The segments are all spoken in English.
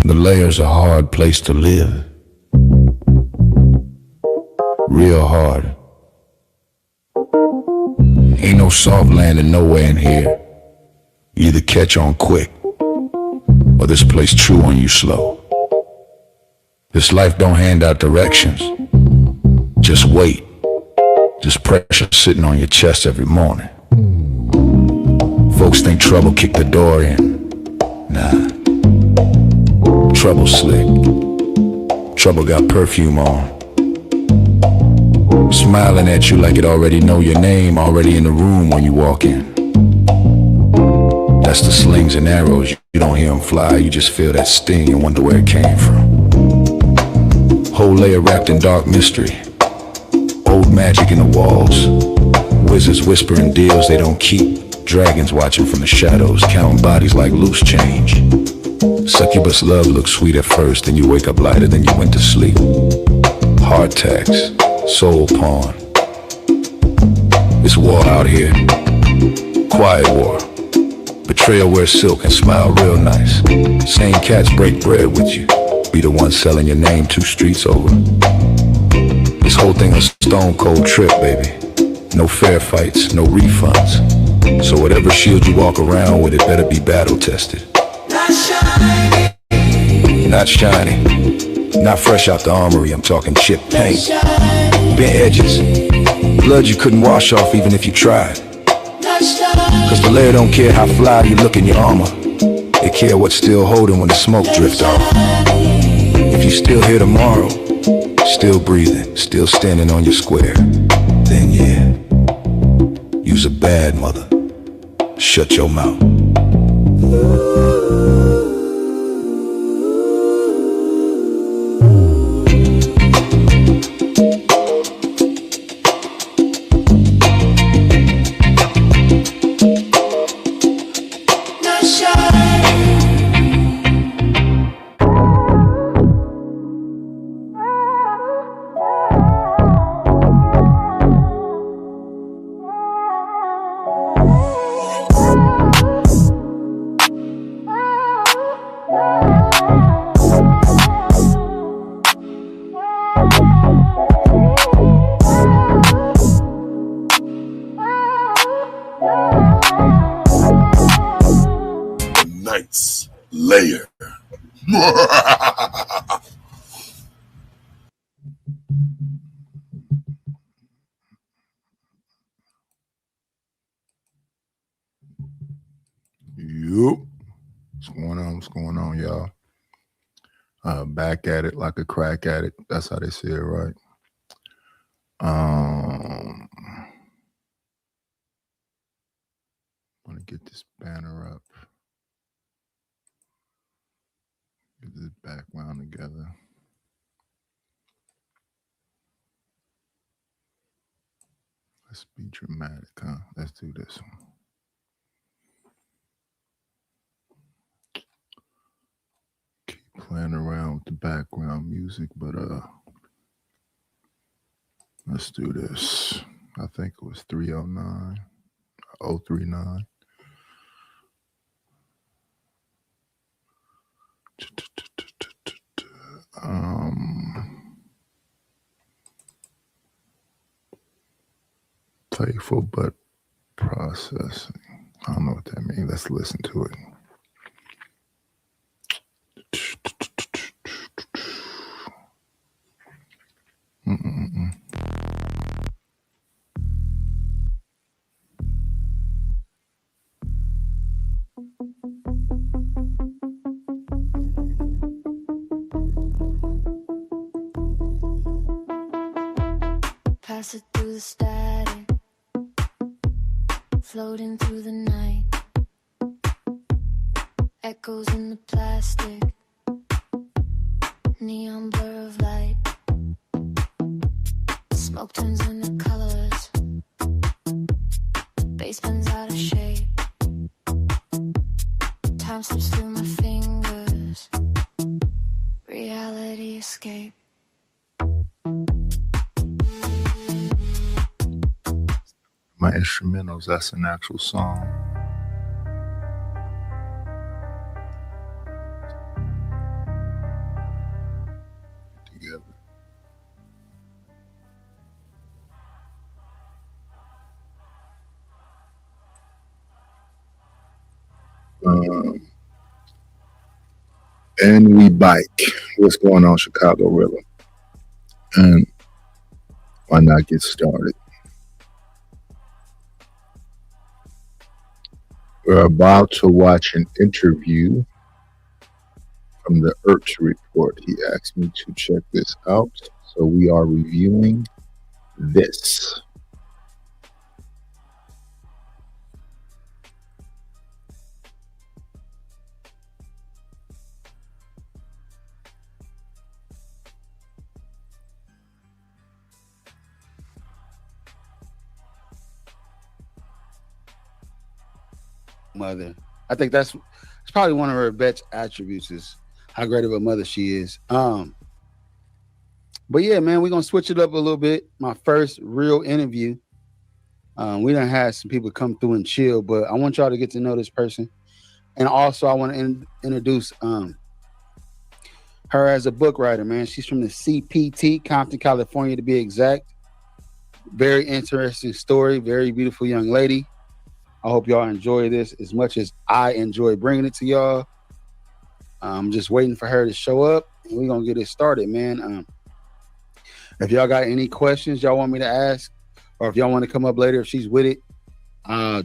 The Layer's a hard place to live. Real hard. Ain't no soft landing nowhere in here. You either catch on quick, or this place chew on you slow. This life don't hand out directions. Just wait. Just pressure sitting on your chest every morning. Folks think trouble kicked the door in. Nah. Trouble slick. Trouble got perfume on. Smiling at you like it already know your name, already in the room when you walk in. That's the slings and arrows. You don't hear them fly, you just feel that sting and wonder where it came from. Whole layer wrapped in dark mystery. Old magic in the walls. Wizards whispering deals they don't keep. Dragons watching from the shadows, counting bodies like loose change. Succubus love looks sweet at first, then you wake up lighter than you went to sleep. Hard tax, soul pawn. It's war out here. Quiet war. Betrayal wears silk and smile real nice. Same cats break bread with you. Be the one selling your name 2 streets over. This whole thing a stone cold trip, baby. No fair fights, no refunds. So whatever shield you walk around with, it better be battle tested. Not shiny. Not shiny. Not fresh out the armory, I'm talking chip paint. Bent edges. Blood you couldn't wash off even if you tried. Cause the layer don't care how fly you look in your armor. They care what's still holding when the smoke drift off. If you still here tomorrow, still breathing, still standing on your square, then yeah, you's a bad mother. Shut your mouth. Layer. Yup. What's going on, y'all? Back at it like a crack at it. That's how they say it, right? I'm gonna get this banner up. Get this background together. Let's be dramatic, huh? Let's do this one. Keep playing around with the background music, but let's do this. I think it was 309, 039. Playful but processing. I don't know what that means. Let's listen to it. Pass it through the static, floating through the night. Echoes in the plastic, neon blur of light. Smoke turns into colors, bass spins out of shape. Time slips through my fingers, reality escape. My instrumentals, that's an actual song. Um, and we bike. What's going on, Chicago Rilla? And why not get started? We're about to watch an interview from the ERTS report. He asked me to check this out. So we are reviewing this. Mother. I think that's probably one of her best attributes is how great of a mother she is. But yeah, man, we're gonna switch it up a little bit. My first real interview. We done had some people come through and chill, but I want y'all to get to know this person. And also I want to introduce her as a book writer, man. She's from the CPT, Compton, California to be exact. Very interesting story, very beautiful young lady. I hope y'all enjoy this as much as I enjoy bringing it to y'all. I'm just waiting for her to show up, and we're going to get it started, man. If y'all got any questions y'all want me to ask, or if y'all want to come up later, if she's with it,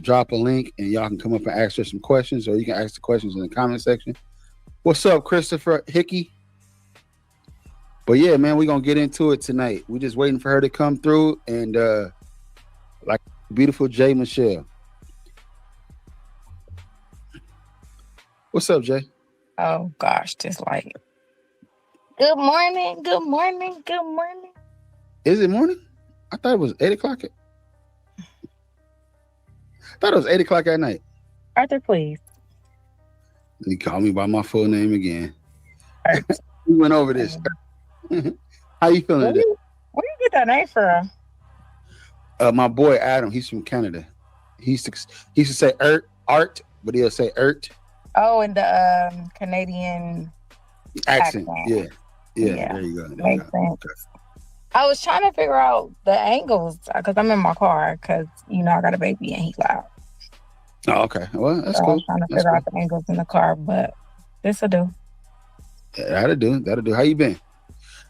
drop a link, and y'all can come up and ask her some questions, or you can ask the questions in the comment section. What's up, Christopher Hickey? But yeah, man, we're going to get into it tonight. We're just waiting for her to come through, and like beautiful Jay Michelle. What's up, Jay? Oh gosh, just like good morning, good morning, good morning. Is it morning? I thought it was 8 o'clock. I thought it was 8 o'clock at night. Arthur, please. You call me by my full name again. We went over this. How you feeling today? Where you get that name from? My boy Adam, he's from Canada. He used to say art, but he'll say Oh, in the Canadian accent. Yeah. There you go. Makes sense. Okay. I was trying to figure out the angles because I'm in my car because I got a baby and he's loud. Oh, okay. Well, that's cool. I was trying to figure out the angles in the car, but this'll do. Yeah, that'll do. How you been?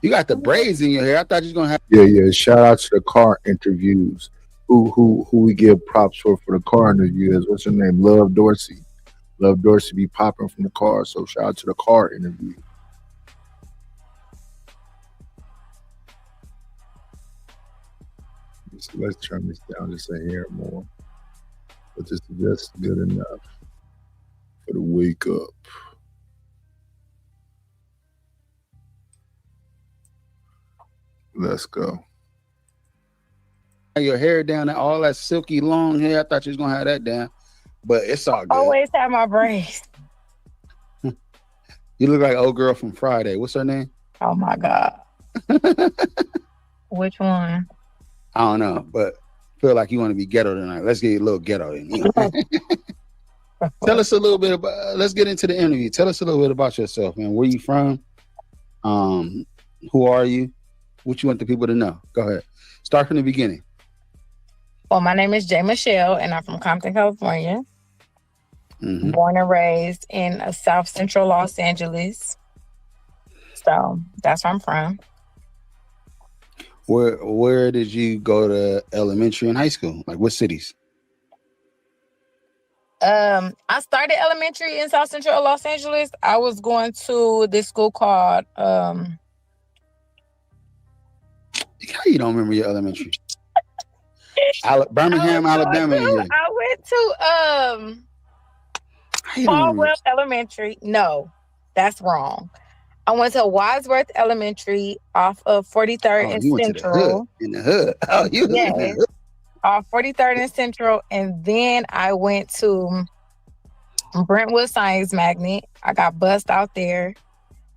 You got the braids in your hair. I thought you was gonna have. Yeah. Shout out to the car interviews. Who we give props for the car interviews? What's her name? Love Dorsey. Love Dorsey be popping from the car. So shout out to the car interview. So let's turn this down just a hair more. But this is just good enough for the wake up. Let's go. Your hair down and all that silky long hair. I thought you was gonna have that down, but it's all good. Always have my braids. You look like old girl from Friday. What's her name? Oh my God. Which one? I don't know, but feel like you want to be ghetto tonight. Let's get a little ghetto in. Tell us a little bit about. Let's get into the interview. Tell us a little bit about yourself, man. Where you from? Who are you? What you want the people to know? Go ahead. Start from the beginning. Well, my name is Jay Michelle, and I'm from Compton, California. Mm-hmm. Born and raised in South Central Los Angeles. So that's where I'm from. Where did you go to elementary and high school? Like what cities? I started elementary in South Central Los Angeles. I was going to this school called How you don't remember your elementary? Birmingham, Alabama. I went to Falwell Elementary. No, that's wrong. I went to Wadsworth Elementary off of 43rd and Central. In the hood. Oh, you yes. In the hood. Off 43rd and Central. And then I went to Brentwood Science Magnet. I got bussed out there.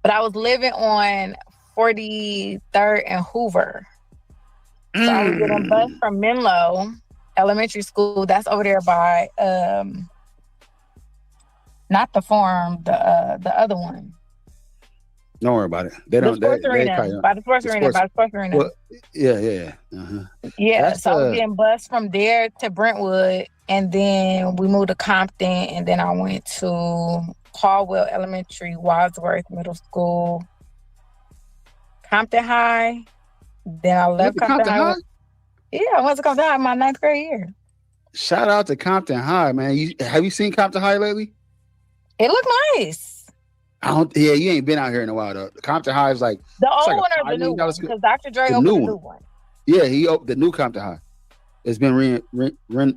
But I was living on 43rd and Hoover. So I was getting bused from Menlo Elementary School. That's over there by not the Forum, the other one. Don't worry about it. They The don't. sports They arena. probably don't. By the sports The arena. sports. By the sports arena. Well, yeah. Uh-huh. Yeah. That's So I was getting bused from there to Brentwood, and then we moved to Compton, and then I went to Caldwell Elementary, Wadsworth Middle School, Compton High. Then I You went left to Compton Compton High. High. Yeah, I went to Compton High in my 9th grade year. Shout out to Compton High, man. Have you seen Compton High lately? It looked nice. I don't. Yeah, you ain't been out here in a while though. Compton High is like The It's old like a one or the $5 new million one? school. Because Dr. Dre The opened new the one. new one. yeah. He opened the new Compton High. It's been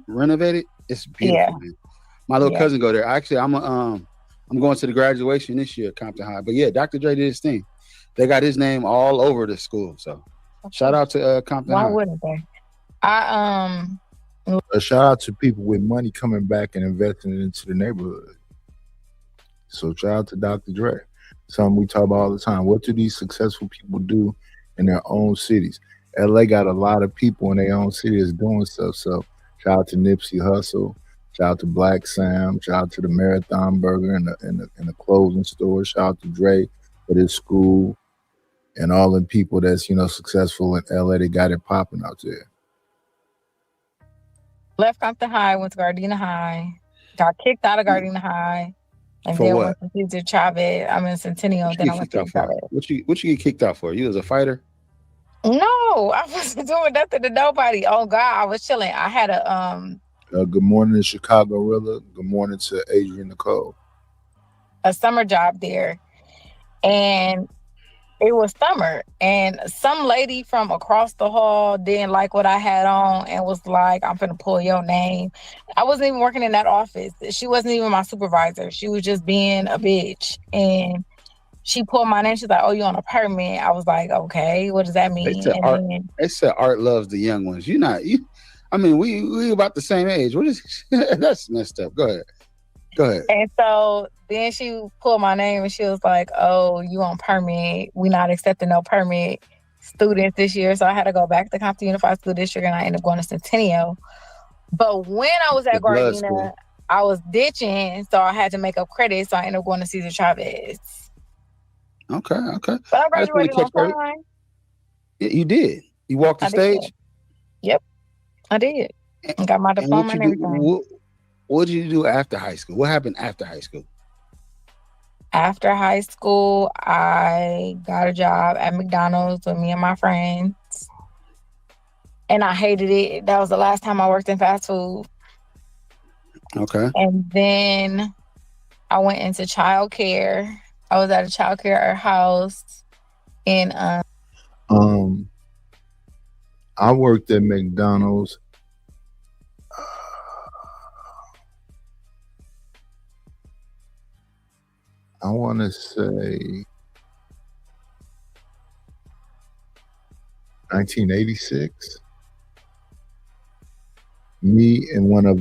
renovated. It's beautiful, Yeah. man. My little Yeah. cousin go there. Actually, I'm going to the graduation this year at Compton High. But yeah, Dr. Dre did his thing. They got his name all over the school. So shout out to Compton Why High. wouldn't they? I A shout out to people with money coming back and investing it into the neighborhood. So shout out to Dr. Dre. Something we talk about all the time. What do these successful people do in their own cities? LA got a lot of people in their own city that's doing stuff. So shout out to Nipsey Hussle. Shout out to Black Sam. Shout out to the Marathon Burger and the clothing store. Shout out to Dre for his school and all the people that's successful in LA. They got it popping out there. left Compton High, went to Gardena High, got kicked out of Gardena High, and For then what? went to Cesar Chavez. I'm in Centennial, What then you I get went kicked to out for? Chavez. What you get kicked out for? You was a fighter? No, I wasn't doing nothing to nobody. Oh God, I was chilling. I had Good morning to Chicago Rilla. Good morning to Adrian Nicole. a summer job there, and it was summer, and some lady from across the hall didn't like what I had on and was like, I'm finna pull your name. I wasn't even working in that office. She wasn't even my supervisor. She was just being a bitch. And she pulled my name. She's like, oh, you on a permit? I was like, okay, what does that They mean? said And art. then They said art loves the young ones. You're not. You. I mean, we about the same age. What is? That's messed up. Go ahead. And so then she pulled my name and she was like, oh, you on permit. We not accepting no permit students this year. So I had to go back to Compton Unified School District and I ended up going to Centennial. But when I was The at blood Gardena, school. I was ditching. So I had to make up credit. So I ended up going to Cesar Chavez. Okay. But I I just wanna graduated on catch every- time. You did. You walked the I did. stage. Yep, I did. And got my And diploma and everything. What did you do after high school? What happened after high school? After high school, I got a job at McDonald's with me and my friends. And I hated it. That was the last time I worked in fast food. Okay. And then I went into childcare. I was at a childcare house in I worked at McDonald's. I want to say 1986. Me and one of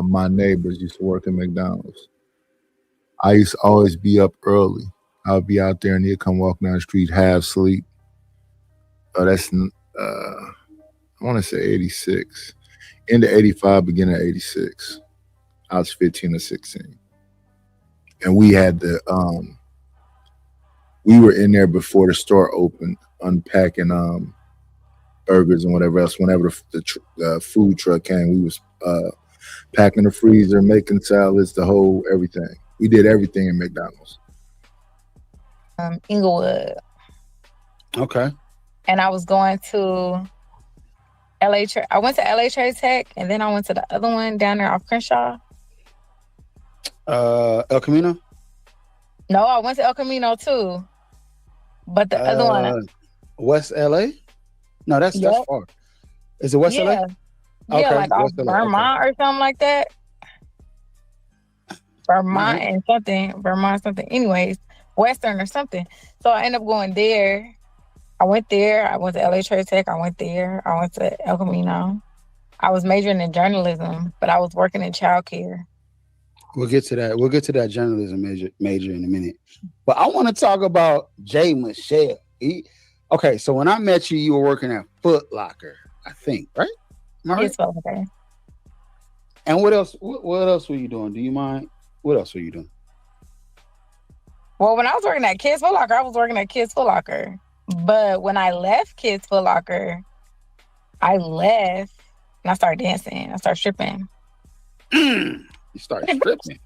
my neighbors used to work at McDonald's. I used to always be up early. I would be out there and he'd come walking down the street, half sleep. That's I want to say 86. Into 85, beginning of 86. I was 15 or 16. And we had we were in there before the store opened, unpacking burgers and whatever else. Whenever the food truck came, we was packing the freezer, making salads, the whole everything. We did everything in McDonald's. Inglewood. Okay. And I was going to I went to LA Trade Tech, and then I went to the other one down there off Crenshaw. El Camino. No, I went to El Camino too. But the other one. West LA? No, that's far. Is it West LA? Yeah, Okay, like off West LA, Vermont or something like that. Vermont Alright. and something. Vermont something. Anyways, Western or something. So I ended up going there. I went there. I went to LA Trade Tech. I went there. I went to El Camino. I was majoring in journalism, but I was working in childcare. We'll get to that. We'll get to that journalism major in a minute. But I want to talk about Jay Michelle. Okay, so when I met you, you were working at Foot Locker, I think, right? Am I right? It's okay. And what else? What else were you doing? Do you mind? What else were you doing? Well, when I was working at Kids Foot Locker, I was working at Kids Foot Locker. But when I left Kids Foot Locker, I left and I started dancing. I started stripping. You started stripping.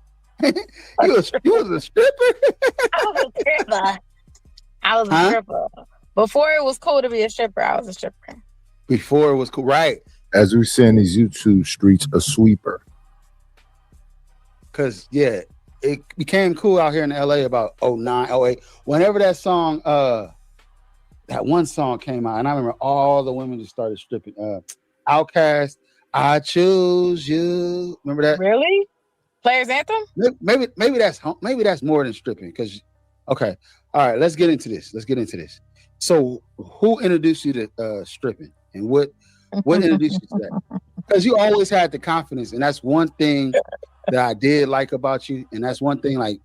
you was a stripper? I was a stripper. I was a stripper. Before it was cool to be a stripper, I was a stripper. Before it was cool, right? As we say in these YouTube streets, a sweeper. Cause yeah, it became cool out here in LA about 09, 08. Whenever that song, that one song came out, and I remember all the women just started stripping. Outkast, I Choose You. Remember that? Really? Players Anthem? Maybe that's more than stripping. Cause okay, all right, let's get into this. So, who introduced you to stripping, and what introduced you to that? Because you always had the confidence, and that's one thing that I did like about you, and that's one thing like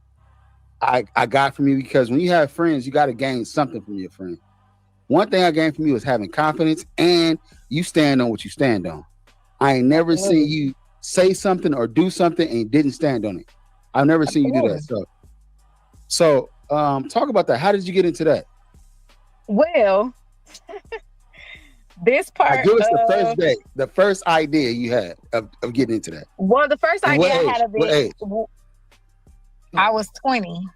I got from you, because when you have friends, you got to gain something from your friend. One thing I gained from you was having confidence, and you stand on what you stand on. I ain't never seen you say something or do something and didn't stand on it. I've never seen you do that. So talk about that. How did you get into that? Well, this part. Give us the first day, the first idea you had of getting into that. Well, the first And idea what I had age? of What it, age? I was 20.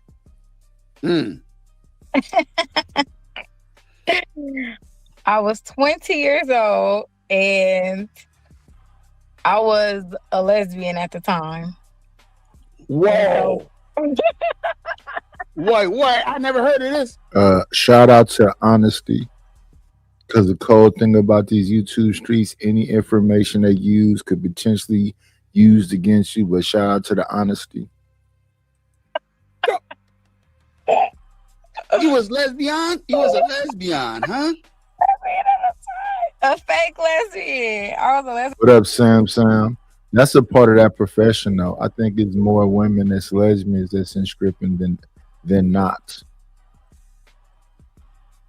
I was 20 years old, and I was a lesbian at the time. Whoa. Wait, I never heard of this. Shout out to honesty. Because the cold thing about these YouTube streets, any information they use could potentially used against you. But shout out to the honesty. You was lesbian? You was a lesbian, huh? A fake lesbian. I was a lesbian. What up, Sam? That's a part of that profession, though. I think it's more women that's lesbians that's in stripping than not.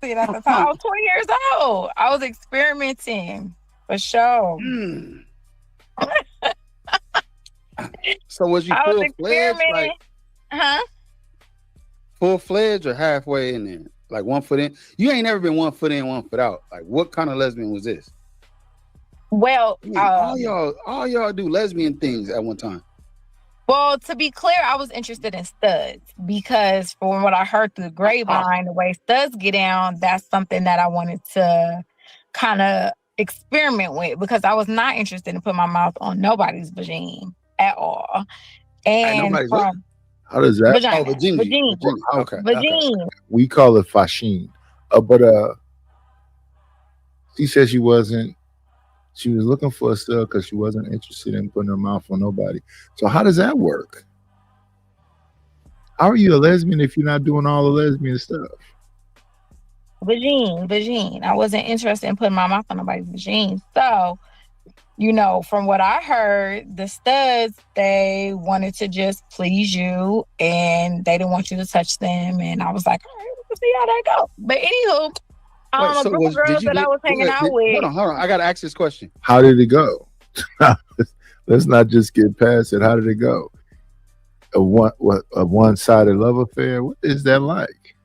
At the time, I was 20 years old. I was experimenting for sure. So was you I was full fledged, experimenting. full fledged or halfway in there, like 1 foot in? You ain't never been 1 foot in, 1 foot out. Like, what kind of lesbian was this? Well, all y'all do lesbian things at one time. Well, to be clear, I was interested in studs because from what I heard through the grapevine, the way studs get down, that's something that I wanted to kind of experiment with, because I was not interested in putting my mouth on nobody's vagine at all. And how does that? Vagine. Okay. Vagine. We call it fascine. But she said she wasn't. She was looking for a stud because she wasn't interested in putting her mouth on nobody. So how does that work? How are you a lesbian if you're not doing all the lesbian stuff? Vagine. I wasn't interested in putting my mouth on nobody's vagine. So, from what I heard, the studs, they wanted to just please you and they didn't want you to touch them. And I was like, all right, let's see how that goes. But anywho, a group of girls that I was hanging out with. Hold on. I got to ask this question. How did it go? Let's not just get past it. How did it go? A one-sided love affair? What is that like?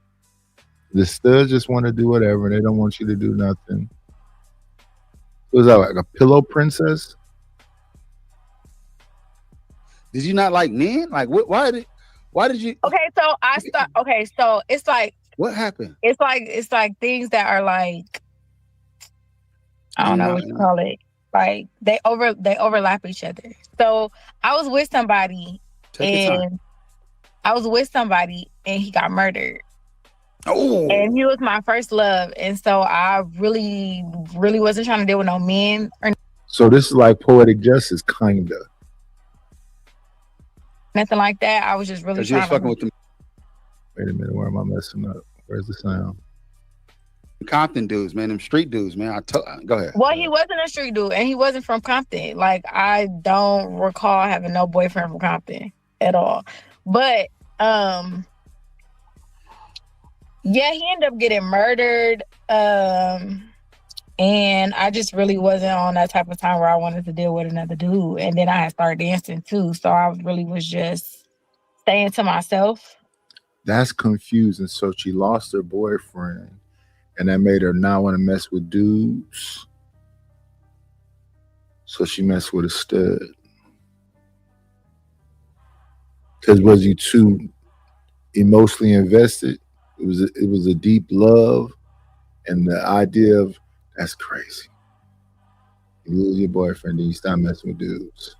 The studs just want to do whatever. They don't want you to do nothing. Was that like a pillow princess? Did you not like men? Like, why did you? Okay, so so it's like. What happened? It's like things that are like, I don't know what you call it. Like they overlap each other. So I was with somebody and he got murdered. Oh. And he was my first love. And so I really, really wasn't trying to deal with no men. So this is like poetic justice, kinda. Nothing like that. I was just really trying to. With them. Wait a minute, where am I messing up? Where's the sound? Compton dudes, man, them street dudes, man. Go ahead. Well, he wasn't a street dude, and he wasn't from Compton. Like, I don't recall having no boyfriend from Compton at all. But, yeah, he ended up getting murdered. And I just really wasn't on that type of time where I wanted to deal with another dude. And then I had started dancing too, so I really was just staying to myself. That's confusing. So she lost her boyfriend, and that made her not want to mess with dudes. So she messed with a stud. Because was he too emotionally invested? It was a deep love, and the idea of that's crazy. You lose your boyfriend, then you start messing with dudes.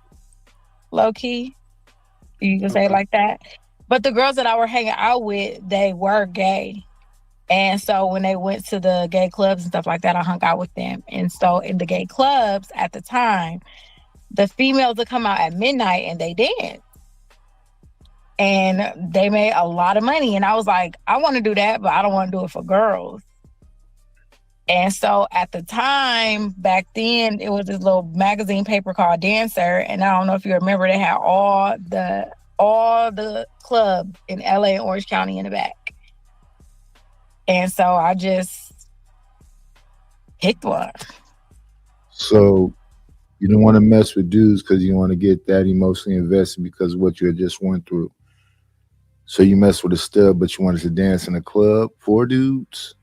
Low key, you can say it like that. But the girls that I were hanging out with, they were gay. And so when they went to the gay clubs and stuff like that, I hung out with them. And so in the gay clubs at the time, the females would come out at midnight and they danced. And they made a lot of money. And I was like, I want to do that, but I don't want to do it for girls. And so at the time, back then, it was this little magazine paper called Dancer. And I don't know if you remember, they had all the clubs in LA and Orange County in the back. And so I just picked one. So you don't want to mess with dudes because you want to get that emotionally invested because of what you had just went through. So you mess with a stud, but you wanted to dance in a club for dudes?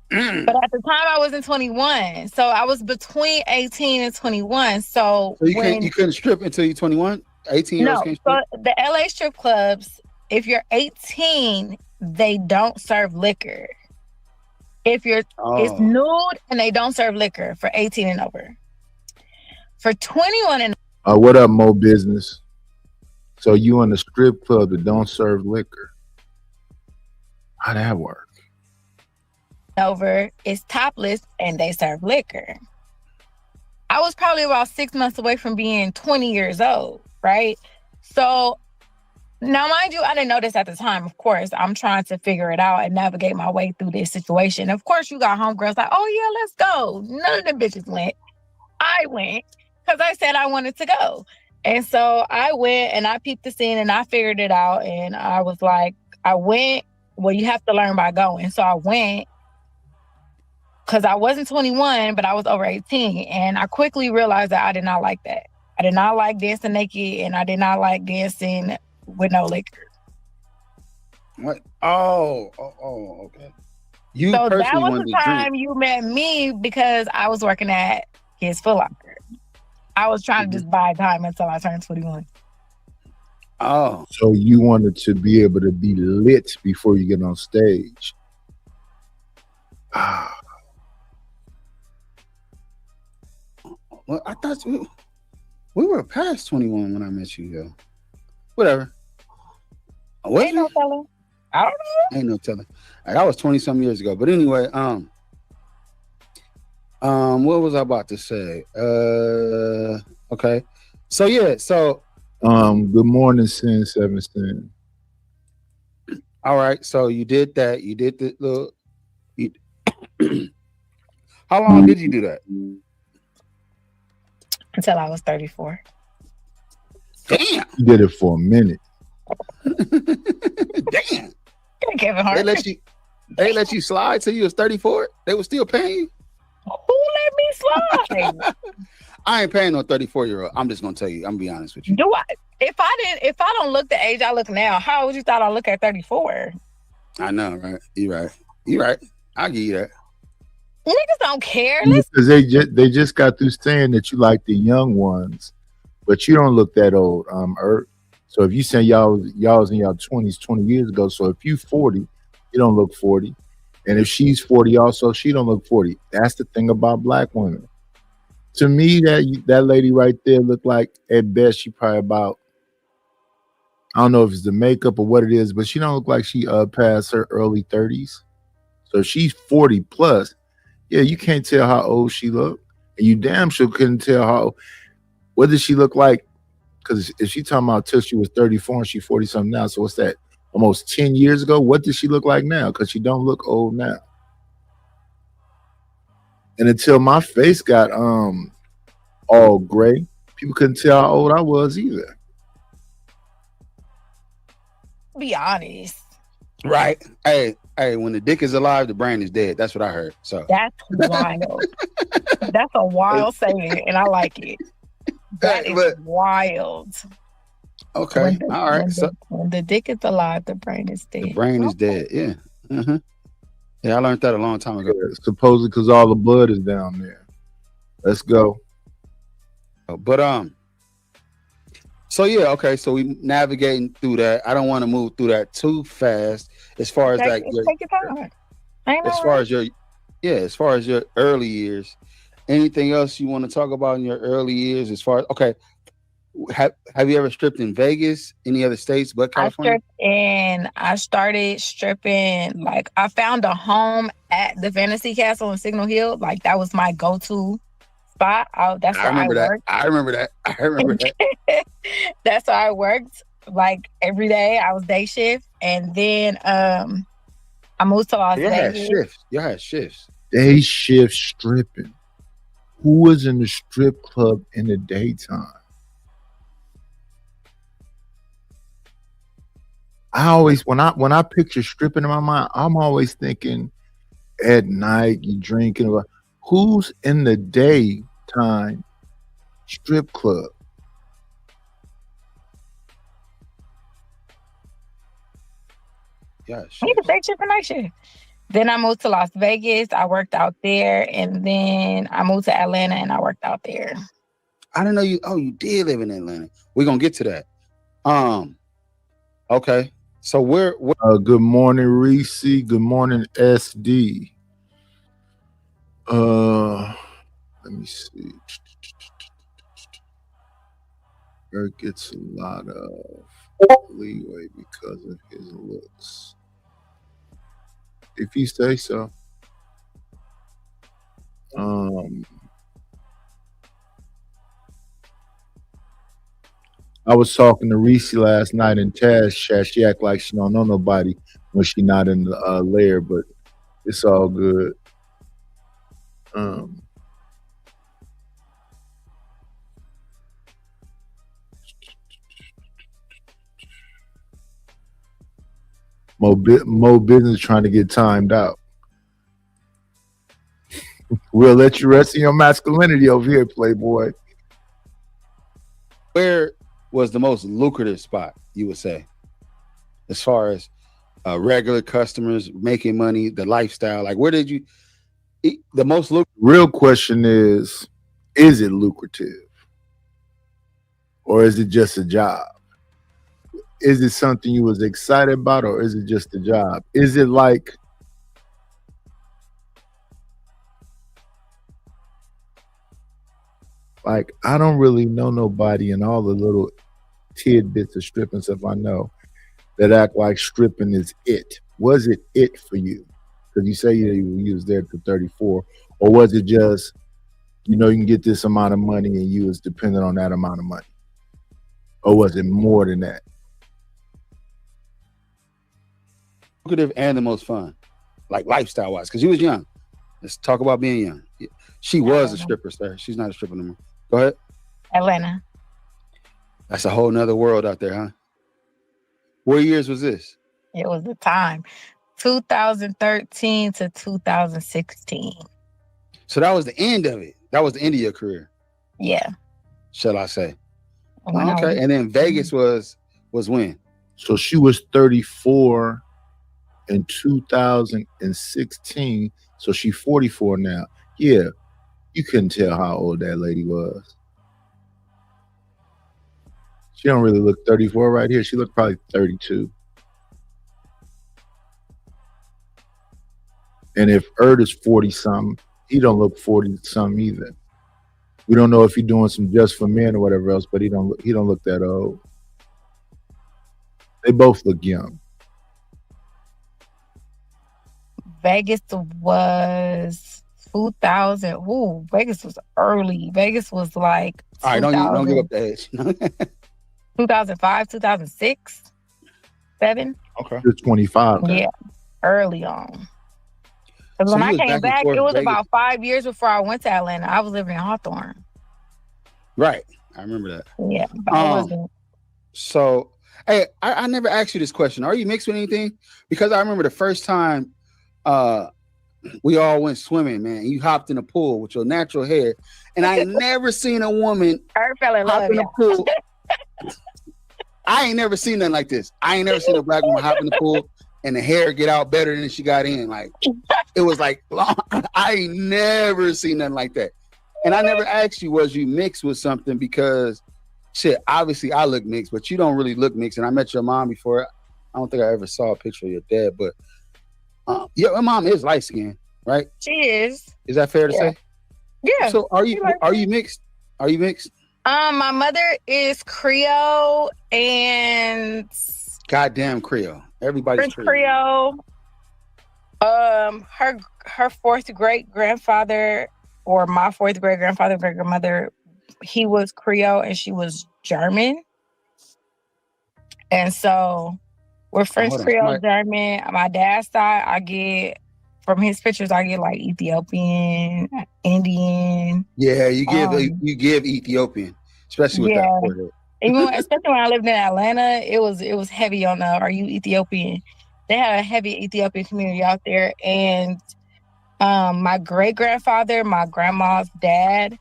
But at the time I wasn't 21. So I was between 18 and 21. So you couldn't strip until you're 21? 18-year-olds can't strip? So the LA strip clubs, if you're 18, they don't serve liquor. If you're it's nude and they don't serve liquor for 18 and over. For 21 and what up, Mo Business? So you in a strip club that don't serve liquor? How'd that work? over, it's topless and they serve liquor. I was probably about 6 months away from being 20 years old, right? So now, mind you, I didn't know this at the time. Of course, I'm trying to figure it out and navigate my way through this situation. Of course, you got homegirls like, oh yeah, let's go. None of the bitches went. I went because I said I wanted to go. And so I went and I peeped the scene and I figured it out. And I was like, I went, well, you have to learn by going. So I went because I wasn't 21, but I was over 18. And I quickly realized that I did not like that. I did not like dancing naked and I did not like dancing with no liquor. What? Oh, okay. You so personally that was wanted the to time drink. you met me because I was working at Kids Foot Locker. I was trying to just buy time until I turned 21. Oh, So you wanted to be able to be lit before you get on stage. Ah, well, I thought we were past 21 when I met you, though. Whatever. Was Ain't no we? telling. I don't know. Ain't no telling. Like, I was 20-some years ago. But anyway, what was I about to say? Okay. So yeah, good morning, Sin 7 Sin. all right. So you did that. You did the little. How long did you do that? Until I was 34. Damn. You did it for a minute. Damn. Kevin Hart. They let you slide till you was 34? They were still paying you? Who let me slide? I ain't paying no 34-year-old. I'm just gonna tell you. I'm gonna be honest with you. Do I? If I don't look the age I look now, how would you thought I look at 34? I know, right? You're right. I'll give you that. Niggas don't care. Let's Because they just got through saying that you like the young ones, but you don't look that old, Ert. So if you say y'all was in y'all 20s 20 years ago, so if you 40, you don't look 40. And if she's 40 also, she don't look 40. That's the thing about black women. To me, that lady right there looked like, at best, she probably about, I don't know if it's the makeup or what it is, but she don't look like she past her early 30s. So if she's 40 plus, yeah, you can't tell how old she looked. And you damn sure couldn't tell what did she look like? Because if she talking about till she was 34 and she's 40 something now, so what's that? Almost 10 years ago? What does she look like now? Because she don't look old now. And until my face got all gray, people couldn't tell how old I was either. be honest. Right. Hey, when the dick is alive, the brain is dead. That's what I heard. So That's wild. That's a wild saying, and I like it. That is But wild. okay, all right. So When the dick is alive, the brain is dead. the brain is dead. Yeah. Uh-huh. Yeah, I learned that a long time ago. Supposedly because all the blood is down there. Let's go. But so yeah, okay. So we navigating through that. I don't want to move through that too fast. As far as like Take your time. Ain't as no far rush. as your as far as your early years, anything else you want to talk about in your early years? As far as okay, have you ever stripped in Vegas, any other states but California? I started stripping, like I found a home at the Fantasy Castle in Signal Hill. Like that was my go-to spot. That's where I remember that. worked. I remember that. I remember that. That's where I worked like every day. I was day shift. And then I moved to Las Y'all had Vegas. shifts. Y'all had shifts. Day shift stripping. Who was in the strip club in the daytime? I always when I picture stripping in my mind, I'm always thinking at night you drinking. Who's in the daytime strip club? Yeah, Either day shift or night shift. Then I moved to Las Vegas. I worked out there, and then I moved to Atlanta, and I worked out there. I didn't know you. Oh, you did live in Atlanta. We're gonna get to that. Okay. So where Good morning, Reese. Good morning, SD. Let me see. Eric gets a lot of leeway because of his looks. If you say so. I was talking to Reese last night in Taz chat. She act like she don't know nobody when she not in the lair, but it's all good. Mo business trying to get timed out. We'll let you rest in your masculinity over here, Playboy. where was the most lucrative spot, you would say, as far as regular customers making money, the lifestyle? Like, where did you the most lucrative? Real question is it lucrative? Or is it just a job? Is it something you was excited about, or is it just a job? Is it like I don't really know nobody in all the little tidbits of stripping stuff I know that act like stripping is it. Was it for you? Because you say you was there to 34, or was it just you can get this amount of money and you was dependent on that amount of money, or was it more than that? Lucrative and the most fun, like lifestyle wise, because you was young. Let's talk about being young. She was a stripper, sir. She's not a stripper no more. Go ahead. Atlanta. That's a whole nother world out there, huh? What years was this? It was the time. 2013 to 2016. So that was the end of it. That was the end of your career, Yeah. shall I say? When I Okay. was- And then Vegas was when? So she was 34 in 2016. So she's 44 now. Yeah, you couldn't tell how old that lady was. She don't really look 34 right here. She looked probably 32. And if Erd is 40 something, he don't look 40 something either. We don't know if he's doing some Just for Men or whatever else, but he don't look that old. They both look young. Vegas was 2000. Ooh, Vegas was early. Vegas was like All right, don't give up the age. 2005, 2006, 7. Okay. You're 25. Yeah, early on. Because So when you I was came back and back, forth it was Vegas. about 5 years before I went to Atlanta. I was living in Hawthorne. Right. I remember that. Yeah, but I wasn't. So, hey, I never asked you this question. Are you mixed with anything? Because I remember the first time we all went swimming, man. You hopped in the pool with your natural hair, and I ain't never seen a woman I fell in hop love, in the yeah. pool. I ain't never seen nothing like this. I ain't never seen a black woman hop in the pool and the hair get out better than she got in. Like it was like I ain't never seen nothing like that. And I never asked you, was you mixed with something? Because shit, obviously I look mixed, but you don't really look mixed. And I met your mom before. I don't think I ever saw a picture of your dad, but your mom is light skinned, right? She is. Is that fair to say? Yeah. So are you like mixed? Are you mixed? My mother is Creole and Goddamn Creole. Everybody's French Creole. Her fourth great grandfather, or my fourth great grandfather, great grandmother, he was Creole and she was German. And so we're French Creole, German. My dad's side, I get from his pictures, I get like Ethiopian, Indian. Yeah, you give Ethiopian, especially with that forehead. Especially when I lived in Atlanta, it was heavy on the "Are you Ethiopian?" They had a heavy Ethiopian community out there, and my great grandfather, my grandma's dad,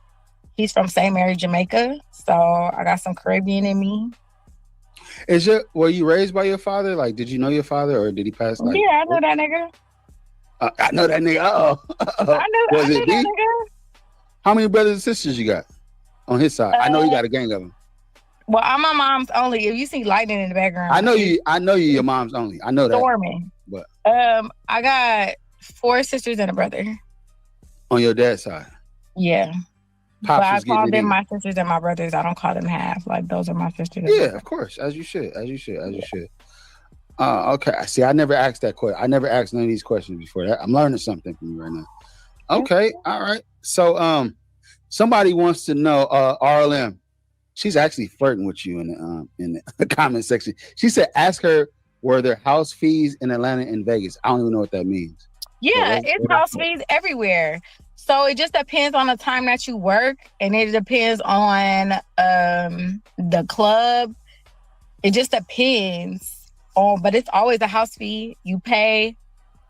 he's from St. Mary, Jamaica. So I got some Caribbean in me. Were you raised by your father? Like, did you know your father, or did he pass? Like, yeah, I know that nigga. I know that nigga. I know that nigga. How many brothers and sisters you got on his side? I know you got a gang of them. Well, I'm my mom's only. If you see lightning in the background, I know you. Your mom's only. I know that. Storming. But I got 4 sisters and a brother. On your dad's side. Yeah. Pops but I call them in. my sisters and my brothers. I don't call them half. Like those are my sisters. Yeah, of course, as you should. Okay. See, I never asked that question. I never asked none of these questions before. I'm learning something from you right now. Okay, all right. So, somebody wants to know, RLM. She's actually flirting with you in the comment section. She said, "Ask her were there house fees in Atlanta and Vegas." I don't even know what that means. Yeah, it's house fees everywhere. So it just depends on the time that you work, and it depends on the club. It just depends on, but it's always a house fee. You pay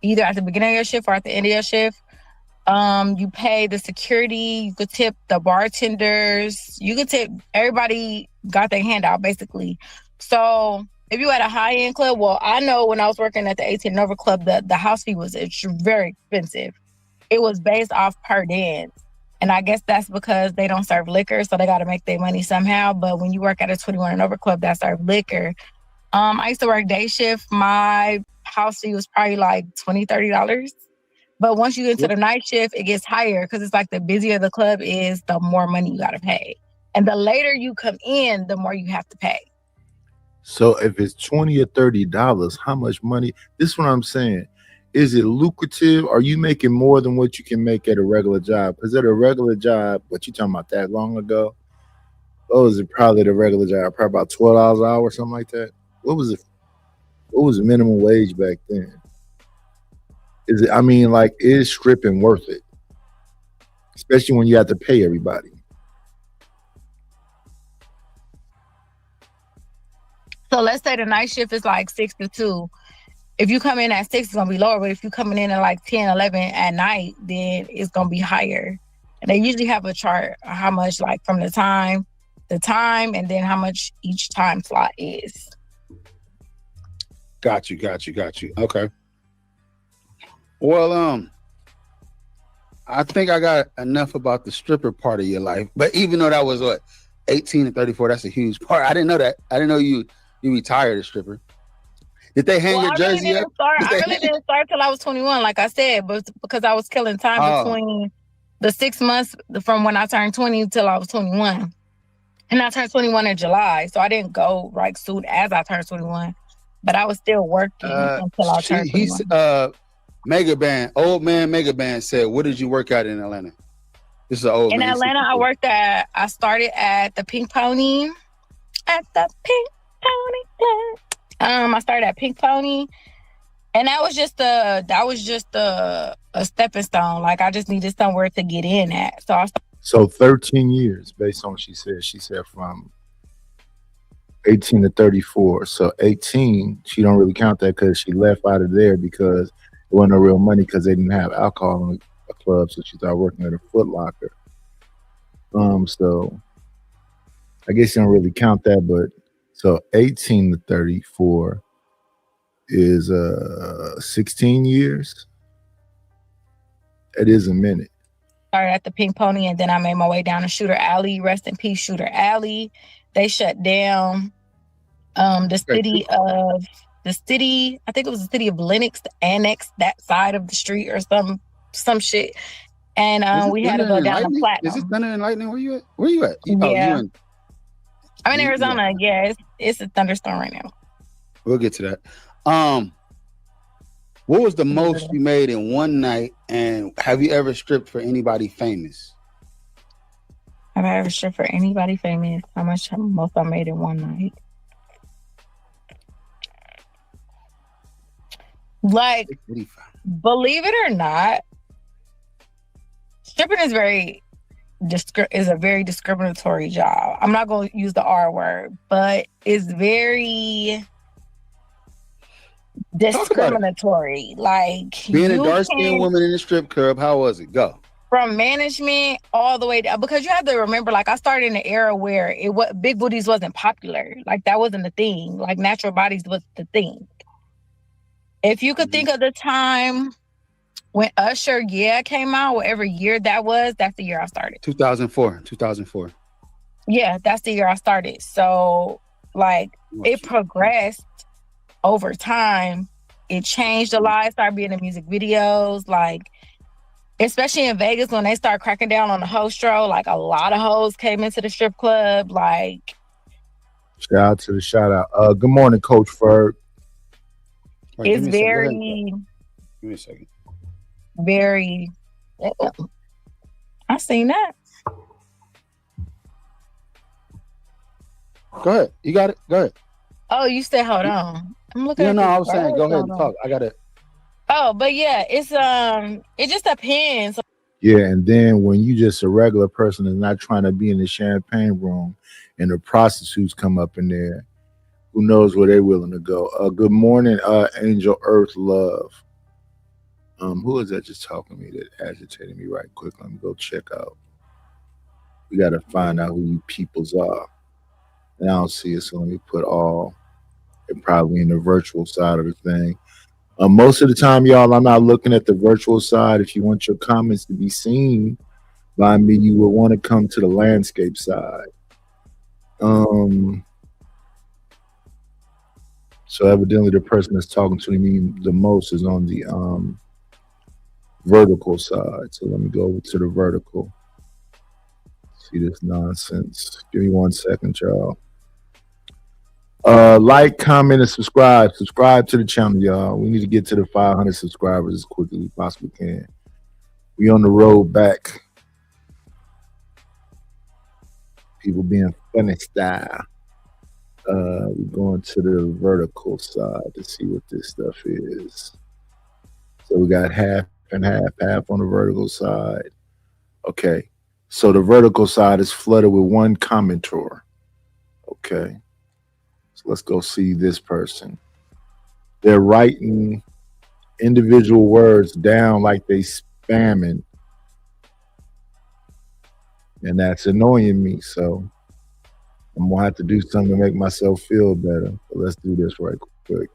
either at the beginning of your shift or at the end of your shift. You pay the security. You could tip the bartenders. You could tip everybody. Got their hand out basically. So if you at a high end club, well, I know when I was working at the 18 Nova Club, the house fee was very expensive. It was based off per dance. And I guess that's because they don't serve liquor, so they got to make their money somehow. But when you work at a 21 and over club that serve liquor, I used to work day shift. My house fee was probably like $20, $30. But once you get into the night shift, it gets higher because it's like the busier the club is, the more money you got to pay. And the later you come in, the more you have to pay. So if it's $20 or $30, how much money? This is what I'm saying. Is it lucrative? Are you making more than what you can make at a regular job? Because at a regular job, what you talking about that long ago? Oh, is it probably the regular job? Probably about $12 an hour or something like that. What was it? What was the minimum wage back then? Is it? I mean, like, is stripping worth it? Especially when you have to pay everybody. So let's say the night shift is like 6 to 2. If you come in at 6, it's going to be lower. But if you're coming in at like 10, 11 at night, then it's going to be higher. And they usually have a chart of how much, like, from the time, and then how much each time slot is. Got you. Okay. Well, I think I got enough about the stripper part of your life. But even though that was, 18 and 34, that's a huge part. I didn't know that. I didn't know you retired as stripper. Did they hang your jersey up? I really didn't start till I was 21, like I said, but because I was killing time between the 6 months from when I turned 20 till I was 21. And I turned 21 in July, so I didn't go like soon as I turned 21, but I was still working until I turned 21. Mega Band, old man Mega Band said, "What did you work at in Atlanta?" This is an old man. In Atlanta, I started at the Pink Pony. At the Pink Pony Club. I started at Pink Pony, and that was just a stepping stone. Like, I just needed somewhere to get in at. So 13 years, based on what she said. She said from 18 to 34. So 18, she don't really count that because she left out of there because wasn't no real money because they didn't have alcohol in a club, so she started working at a Foot Locker. So I guess you don't really count that, but so 18 to 34 is 16 years. It is a minute. Started at the Pink Pony, and then I made my way down to Shooter Alley. Rest in peace, Shooter Alley. They shut down the city, I think it was the city of Lenox, to annex that side of the street or some shit. And we had to go down to Platinum. Is it Thunder and Lightning? Where you at? Where you at? Yeah. I'm in Arizona. Yeah, it's a thunderstorm right now. We'll get to that. What was the most you made in one night, and have you ever stripped for anybody famous? Have I ever stripped for anybody famous? How much most I made in one night? Like, believe it or not, stripping is a very discriminatory job. I'm not going to use the R word, but it's very discriminatory. Like, being a dark-skinned woman in a strip club, how was it? Go. From management all the way down, because you have to remember, like, I started in an era where big booties wasn't popular. Like, that wasn't the thing. Like, natural bodies was the thing. If you could think of the time when Usher came out, whatever year that was, that's the year I started. 2004. Yeah, that's the year I started. So, like, it progressed over time. It changed a lot. I started being in music videos, like, especially in Vegas when they start cracking down on the hostro. Like, a lot of hoes came into the strip club. Like, shout out to the shout out. Good morning, Coach Ferg. Right, it's very. Give me a second. Very. I seen that. Go ahead. You got it. Go ahead. Oh, you said hold on. I'm looking. No, I was saying go ahead and talk. I got it. Oh, but yeah, it's it just depends. Yeah, and then when you just a regular person and not trying to be in the champagne room, and the prostitutes come up in there, who knows where they're willing to go? Good morning, Angel Earth Love. Who is that just talking to me that agitated me right quick? Let me go check out. We got to find out who you peoples are. And I don't see it, so let me put all, and probably in the virtual side of the thing. Most of the time, y'all, I'm not looking at the virtual side. If you want your comments to be seen by me, you will want to come to the landscape side. So evidently the person that's talking to me the most is on the vertical side. So let me go over to the vertical. See this nonsense. Give me 1 second, y'all. Like, comment, and subscribe. Subscribe to the channel, y'all. We need to get to the 500 subscribers as quickly as we possibly can. We on the road back. People being funny style. We're going to the vertical side to see what this stuff is. So we got half and half on the vertical side. Okay. So the vertical side is flooded with one commenter. Okay. So let's go see this person. They're writing individual words down like they spamming. And that's annoying me. So I'm going to have to do something to make myself feel better. But let's do this right quick.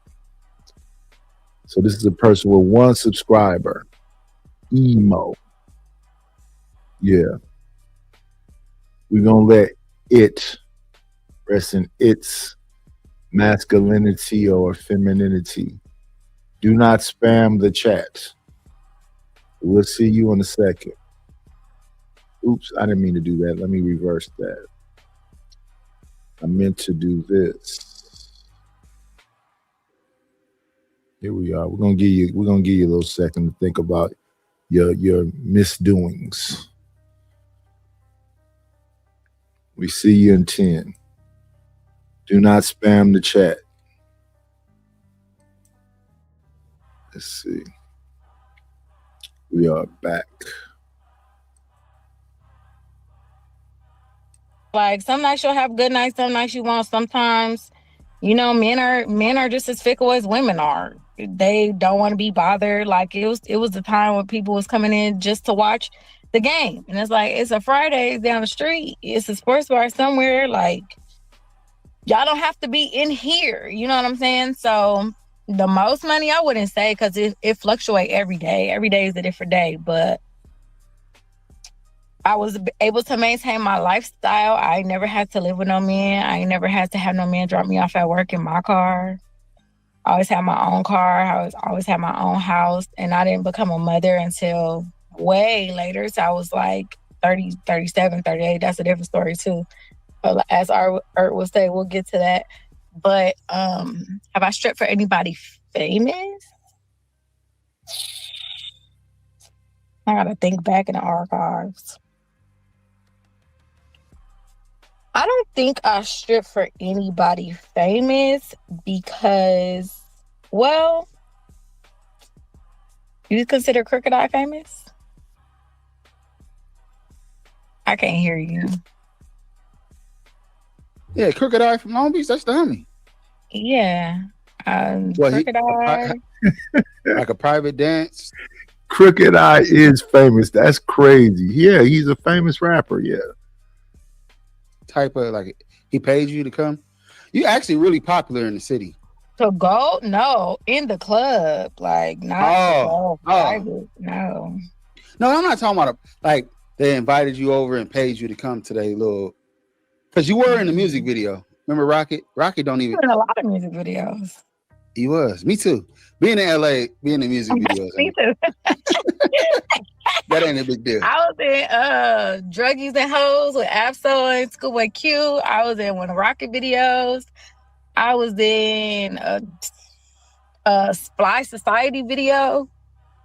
So this is a person with 1 subscriber. Emo. Yeah. We're going to let it rest in its masculinity or femininity. Do not spam the chat. We'll see you in a second. Oops, I didn't mean to do that. Let me reverse that. I meant to do this. Here we are. We're gonna give you a little second to think about your misdoings. We see you in 10. Do not spam the chat. Let's see. We are back. Like, some nights you'll have good nights, some nights you won't. Sometimes, you know, men are just as fickle as women are. they don't want to be bothered. Like it was the time when people was coming in just to watch the game. And it's like, it's a Friday down the street. It's a sports bar somewhere. Like, y'all don't have to be in here. You know what I'm saying? So the most money, I wouldn't say, because it fluctuates every day. Every day is a different day. But I was able to maintain my lifestyle. I never had to live with no man. I never had to have no man drop me off at work in my car. I always had my own car. I always had my own house. And I didn't become a mother until way later. So I was like 30, 37, 38. That's a different story too. As Art would say, we'll get to that. But have I stripped for anybody famous? I gotta think back in the archives. I don't think I stripped for anybody famous because, well, you consider Crooked Eye famous? I can't hear you. Yeah, Crooked Eye from Long Beach. That's the homie. Yeah. Crooked Eye. Like a private dance. Crooked Eye is famous. That's crazy. Yeah, he's a famous rapper. Yeah. Type of like, he paid you to come. You actually really popular in the city. To go? No, in the club. Like, not private. No. No, I'm not talking about like they invited you over and paid you to come to their little, because you were in the music video. Remember Rocket? Rocket don't even. In a lot of music videos. He was. Me too. Being in LA, being in music videos. Me too. That ain't a big deal. I was in Druggies and Hoes with Absol and Schoolboy Q. I was in one of the Rocket videos. I was in a Sply Society video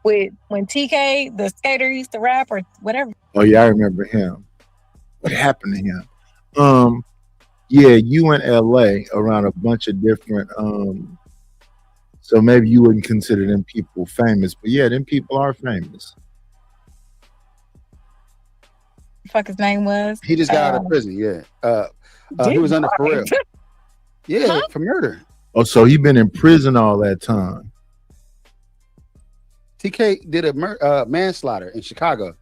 with when TK, the skater, used to rap or whatever. Oh yeah, I remember him. What happened to him? Yeah, you in LA around a bunch of different so maybe you wouldn't consider them people famous, but yeah, them people are famous. Fuck his name was. He just got out of prison, yeah. He was under parole. Yeah, for murder. Oh, so he been in prison all that time. TK did a manslaughter in Chicago.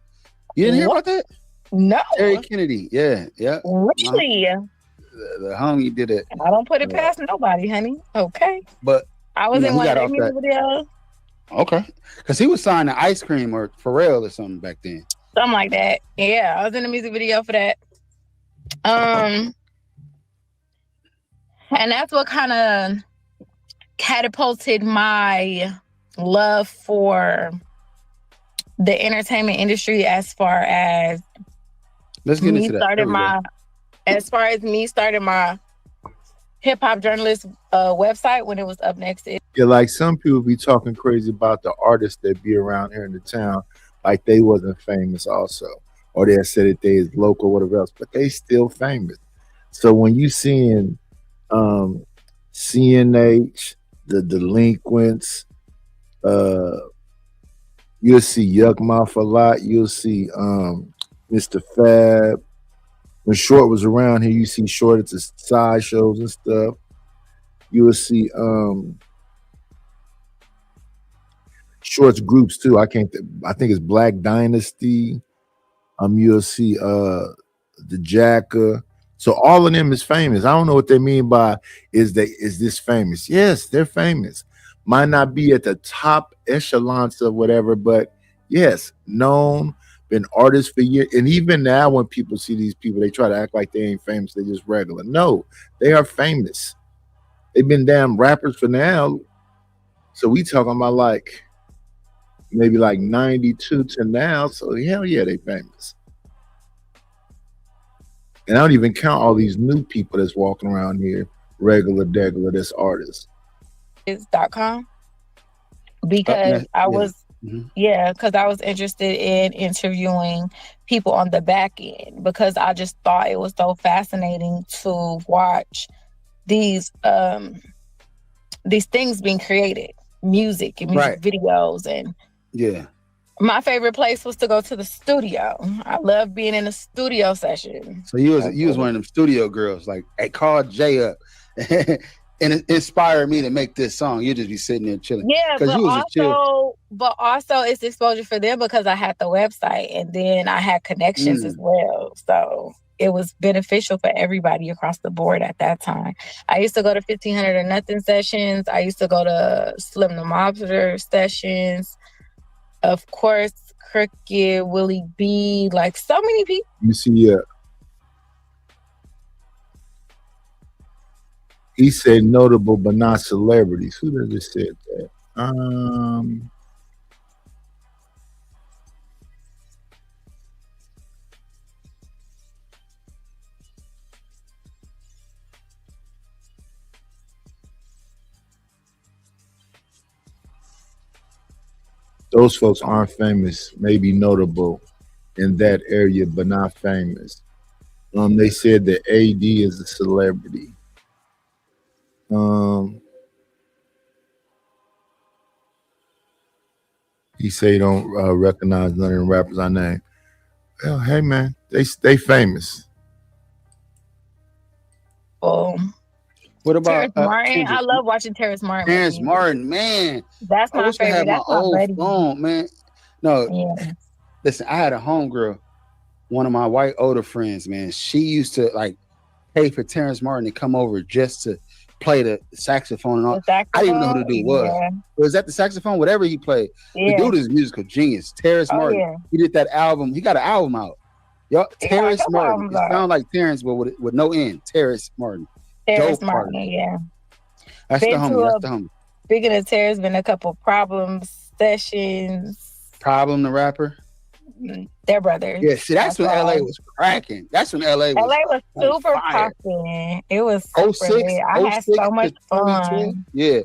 You didn't hear about that? No. Terry Kennedy, yeah. Really? The homie did it. I don't put it past nobody, honey. Okay. But I was in one of their music videos. Okay. Because he was signed to Ice Cream or Pharrell or something back then. Something like that. Yeah, I was in a music video for that. And that's what kind of catapulted my love for the entertainment industry as far as let's get into that. As far as me starting my hip hop journalist website when it was Up Next. Yeah, like some people be talking crazy about the artists that be around here in the town, like they wasn't famous also, or they said that they is local, whatever else, but they still famous. So when you seeing CNH, the Delinquents, you'll see Yuck Mouth a lot. You'll see Mr. Fab. When Short was around here, you see Short at the side shows and stuff. You will see Short's groups too. I think it's Black Dynasty. You'll see the Jacker. So all of them is famous. I don't know what they mean by is this famous? Yes, they're famous. Might not be at the top echelons of whatever, but yes, known, been artists for years. And even now when people see these people, they try to act like they ain't famous, they just regular. No, they are famous. They've been damn rappers for now. So we talking about like maybe like 92 to now. So hell yeah, they famous. And I don't even count all these new people that's walking around here, regular, that's artists. .com because I was because I was interested in interviewing people on the back end because I just thought it was so fascinating to watch these things being created, music and music videos. And my favorite place was to go to the studio. I love being in a studio session. So you was one of them studio girls, like, hey, call Jay up. and it inspired me to make this song. You just be sitting there chilling. Yeah, 'Cause but you was a chill. also it's exposure for them because I had the website and then I had connections as well. So it was beneficial for everybody across the board at that time. I used to go to 1500 or Nothing sessions. I used to go to Slim the Mobster sessions. Of course, Crooked, Willie B, like so many people. You see, he said notable but not celebrities. Who did just said that? Those folks aren't famous, maybe notable in that area, but not famous. They said that AD is a celebrity. He say he don't recognize none of the rappers I name. Well, hey man, they famous. Oh, What about Terrence Martin? Kendrick? I love watching Terrence Martin. Terrence Martin, man. That's I my wish I favorite. had my That's my old buddy. phone, man. No, Yeah. listen, I had a homegirl, one of my white older friends, man. She used to like pay for Terrence Martin to come over just to play the saxophone and all. I didn't even know who the dude was. Yeah. Was that the saxophone? Whatever he played. Yeah. The dude is a musical genius. Terrence Oh, Martin. yeah. He did that album. He got an album out. Yo, He got a Terrence couple Martin. albums It out. sounds like Terrence, but with no end. Terrence Martin. Terrence Dope Martin, party. yeah. That's Been the to homie. a- That's the homie. Speaking of Terrence, been a couple problems sessions. Problem the rapper. They're brothers. Yeah, see, that's when That's LA all. was cracking. That's when LA was. LA was on super fire. popping. It was super 06, lit. I had 06 so to much 2012. fun. Yeah.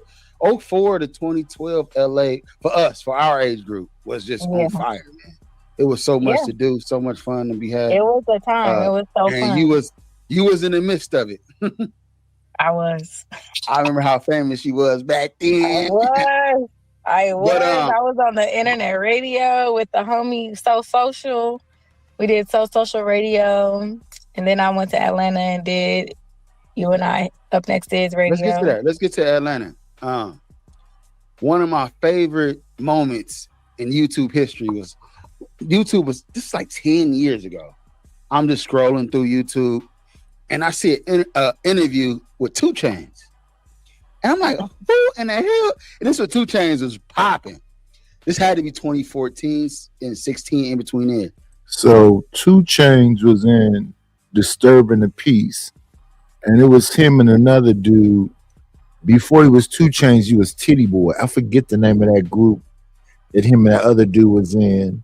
04 to 2012 LA for us, for our age group, was just Yeah. on fire, man. It was so much Yeah. to do, so much fun to be had. It was a time. It was so and fun. you was in the midst of it. I was. I remember how famous she was back I then. was. I was. But, I was on the internet radio with the homie So Social. We did So Social Radio. And then I went to Atlanta and did You and I Up Next Is Radio. Let's get to that. Let's get to Atlanta. One of my favorite moments in YouTube history was this like 10 years ago. I'm just scrolling through YouTube and I see an interview with 2 Chainz. And I'm like, who in the hell? And this was 2 Chainz was popping. This had to be 2014 and 16 in between there. So 2 Chainz was in Disturbing the Peace, and it was him and another dude. Before he was 2 Chainz, he was Titty Boy. I forget the name of that group that him and that other dude was in.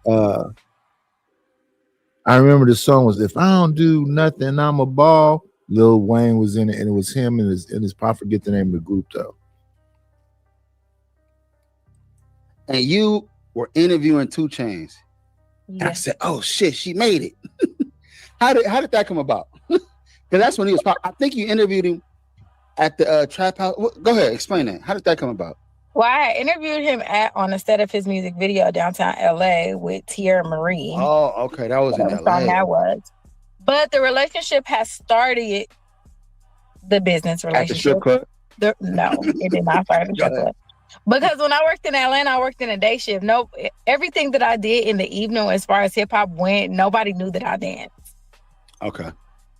I remember the song was "If I Don't Do Nothing, I'm a Ball." Lil Wayne was in it, and it was him and his. I forget the name of the group though. And you were interviewing 2 Chainz. And I Yeah. said, "Oh shit, she made it." How did that come about? Because that's when he was. I think you interviewed him at the Trap House. Go ahead, explain that. How did that come about? Well, I interviewed him on a set of his music video downtown LA with Tierra Marie. Oh, okay, that was in What song LA. that was. But the relationship has started, the business At the strip relationship. club. No, it did not start at the Go strip club. Because when I worked in Atlanta, I worked in a day shift. Everything that I did in the evening as far as hip hop went, nobody knew that I danced. Okay.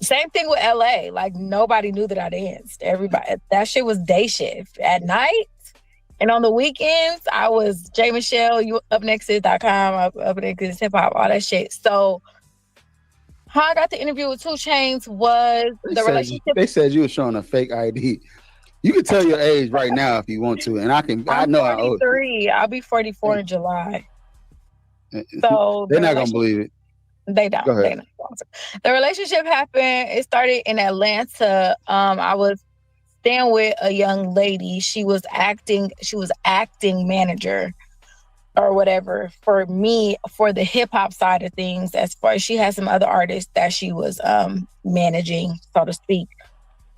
Same thing with LA. Like nobody knew that I danced. Everybody, that shit was day shift. At night and on the weekends, I was J Michelle, you upnextis.com, up next hip hop, all that shit. So how I got the interview with 2 Chainz was the relationship. They said you were showing a fake ID. You can tell your age right now if you want to, and I I'm know how old. 43. I'll be 44 in July. So They're the not gonna relationship- believe it. They don't. Go ahead. They don't. The relationship happened. It started in Atlanta. I was staying with a young lady. She was acting manager or whatever for me for the hip hop side of things. As far as she had some other artists that she was managing, so to speak.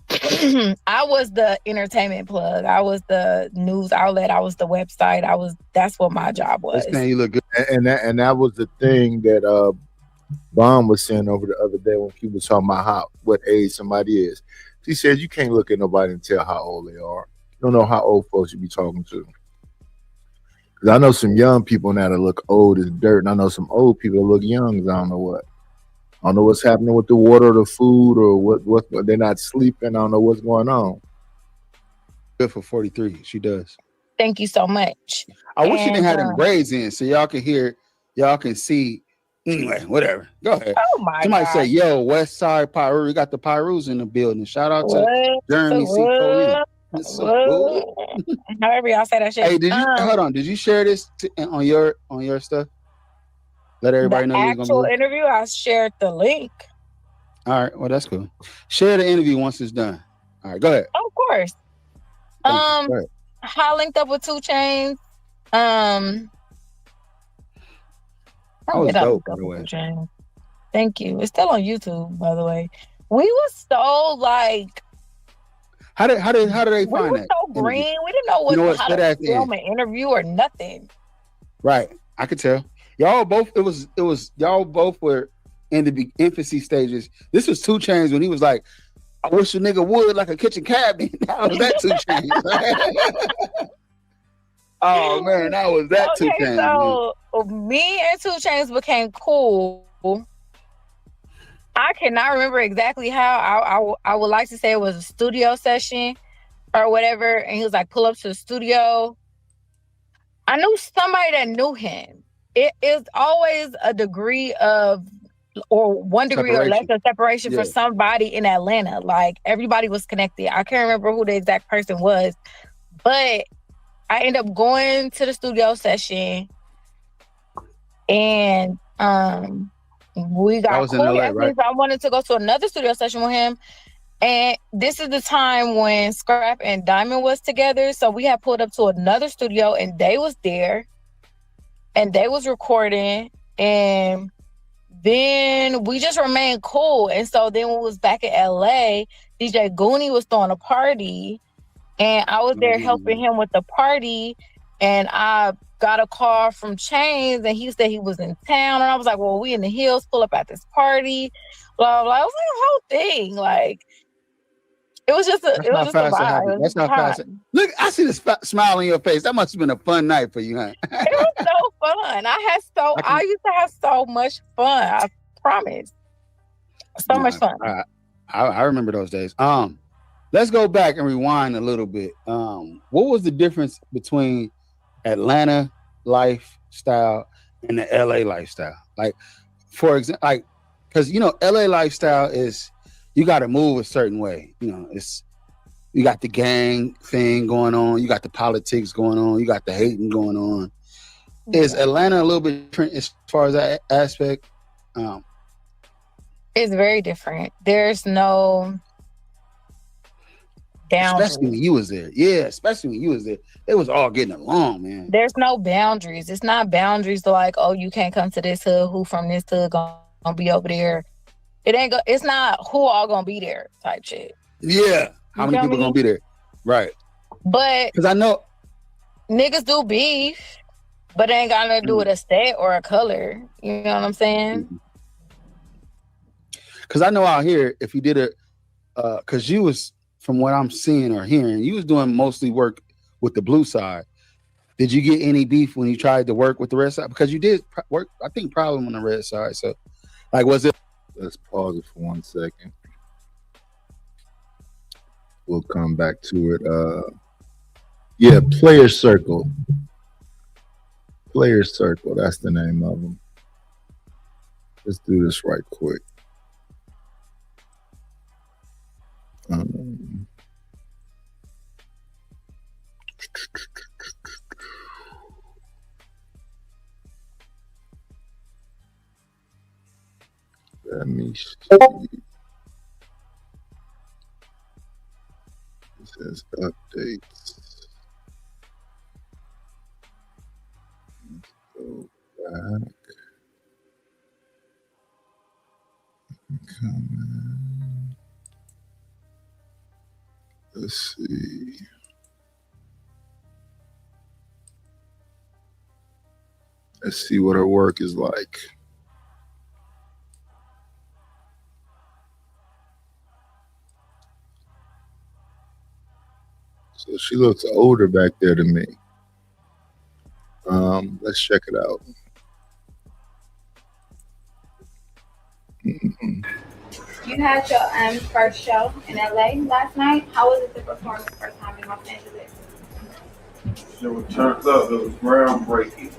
I was the entertainment plug. I was the news outlet. I was the website. That's what my job was. This man, you look good. And that was the thing that Bond was saying over the other day when he was talking about what age somebody is. She said you can't look at nobody and tell how old they are. You don't know how old folks you be talking to. Because I know some young people now that look old as dirt, and I know some old people that look young as I don't know what. I don't know what's happening with the water or the food or what they're not sleeping. I don't know what's going on. Good for 43. She does. Thank you so much. I wish you didn't And, have them braids in so y'all can hear, y'all can see. Anyway, whatever. Go ahead. Oh my Somebody God. say, yo, West Side Pyru. We got the Pyrus in the building. Shout out to What? Jeremy C. Colleen. What? However y'all say that shit. Hey, did you hold on? Did you share this on your stuff? Let everybody know the you was actual gonna be. interview, I shared the link. All right, well that's cool. Share the interview once it's done. All right, go ahead. Of course. Thank you. Go ahead. I linked up with 2 Chainz. That was dope, by the way. Thank you. It's still on YouTube, by the way. We was so like, How did they we find were that? so green. interview? We didn't know You know what? how Say to that at the film end. an interview or nothing. Right, I could tell. Y'all both. It was. Y'all both were in the infancy stages. This was 2 Chainz when he was like, "I wish a nigga would like a kitchen cabinet." That was that 2 Chainz. Oh man, that was that 2 Okay, Chainz. so me and 2 Chainz became cool. I cannot remember exactly how. I would like to say it was a studio session or whatever. And he was like, pull up to the studio. I knew somebody that knew him. It is always a degree of, or 1 degree or less Separation. of separation Yeah. for somebody in Atlanta. Like everybody was connected. I can't remember who the exact person was, but I ended up going to the studio session and we That got was in cool. LA, right? I wanted to go to another studio session with him. And this is the time when Scrap and Diamond was together. So we had pulled up to another studio and they was there and they was recording. And then we just remained cool. And so then when we was back in LA, DJ Goonie was throwing a party and I was there helping him with the party. And I got a call from Chainz and he said he was in town. And I was like, well, we in the hills, pull up at this party, blah, blah. It was like a whole thing. Like, it was just a vibe. That's not fast. Look, I see the smile on your face. That must have been a fun night for you, huh? It was so fun. I used to have so much fun. I promise. So much fun. I remember those days. Let's go back and rewind a little bit. What was the difference between Atlanta lifestyle and the LA lifestyle? Like, for example, like, because LA lifestyle is you got to move a certain way. You got the gang thing going on, you got the politics going on, you got the hating going on. Is Atlanta a little bit different as far as that aspect? It's very different. There's no boundaries. Especially when you was there. Yeah, especially when you was there. They was all getting along, man. There's no boundaries. It's not boundaries to like, oh, you can't come to this hood. Who from this hood gonna be over there? It's not who all gonna be there type shit. Yeah. How many people gonna be there? Right. But because I know niggas do beef, but it ain't got nothing to do with a state or a color. You know what I'm saying? Because I know out here, if you did because you was, from what I'm seeing or hearing, you was doing mostly work with the blue side. Did you get any beef when you tried to work with the red side? Because you did work, I think, probably on the red side. So, like, was it? Let's pause it for 1 second. We'll come back to it. Yeah, Player Circle. Player Circle, that's the name of them. Let's do this right quick. Let me see. It says updates. Let's go back. Comment. Let's see. Let's see what her work is like. So she looks older back there to me. Let's check it out. Mm-mm. You had your first show in LA last night. How was it to perform the first time in Los Angeles? It was turned up. It was groundbreaking.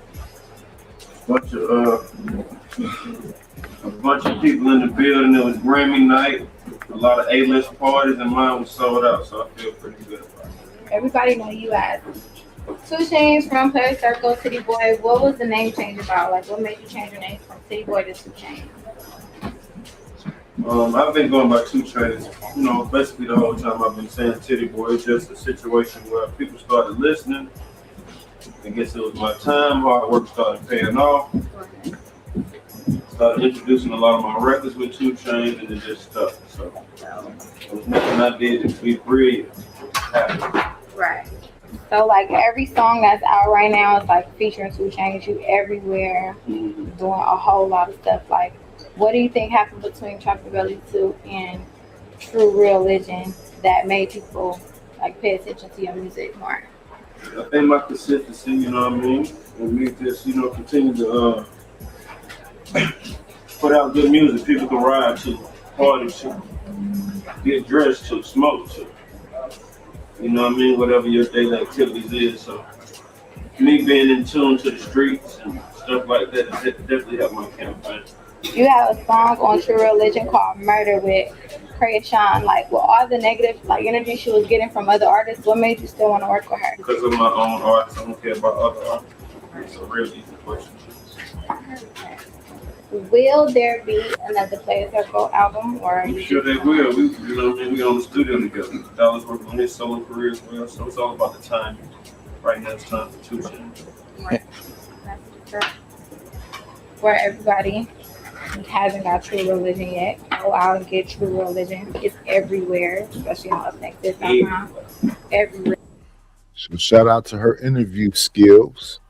A bunch of people in the building. It was Grammy night. A lot of A-list parties, and mine was sold out. So I feel pretty good about it. Everybody know you as 2 Chainz from Player Circle, City Boy. What was the name change about? Like, what made you change your name from City Boy to 2 Chainz? I've been going by 2 Chainz, basically the whole time I've been saying Titty Boy. It's just a situation where people started listening. I guess it was my time, hard work started paying off. Started introducing a lot of my records with 2 Chainz, and it just stuck. So it was nothing I did to be brilliant. Right. So, like, every song that's out right now is, like, featuring 2 Chainz. You everywhere, doing a whole lot of stuff. Like, what do you think happened between Chocolate Belly 2 and True Religion that made people, like, pay attention to your music more? I think my consistency, you know what I mean? And me just, continue to put out good music people can ride to, party to, get dressed to, smoke to. You know what I mean? Whatever your daily activities is. So me being in tune to the streets and stuff like that definitely helped my campaign. You have a song on True Religion called Murder with Krayshawn. Like, with all the negative, like, energy she was getting from other artists, what made you still want to work with her? Because of my own artists, I don't care about other artists. It's a real easy question. Will there be another Player Circle album? Or I'm sure they will. We on the studio together. Dallas working on his solo career as well, so it's all about the timing. Right now it's time for 2 Chainz. For everybody who hasn't got True Religion yet, go out and get True Religion. It's everywhere, especially in Los Angeles. Everywhere. So shout out to her interview skills.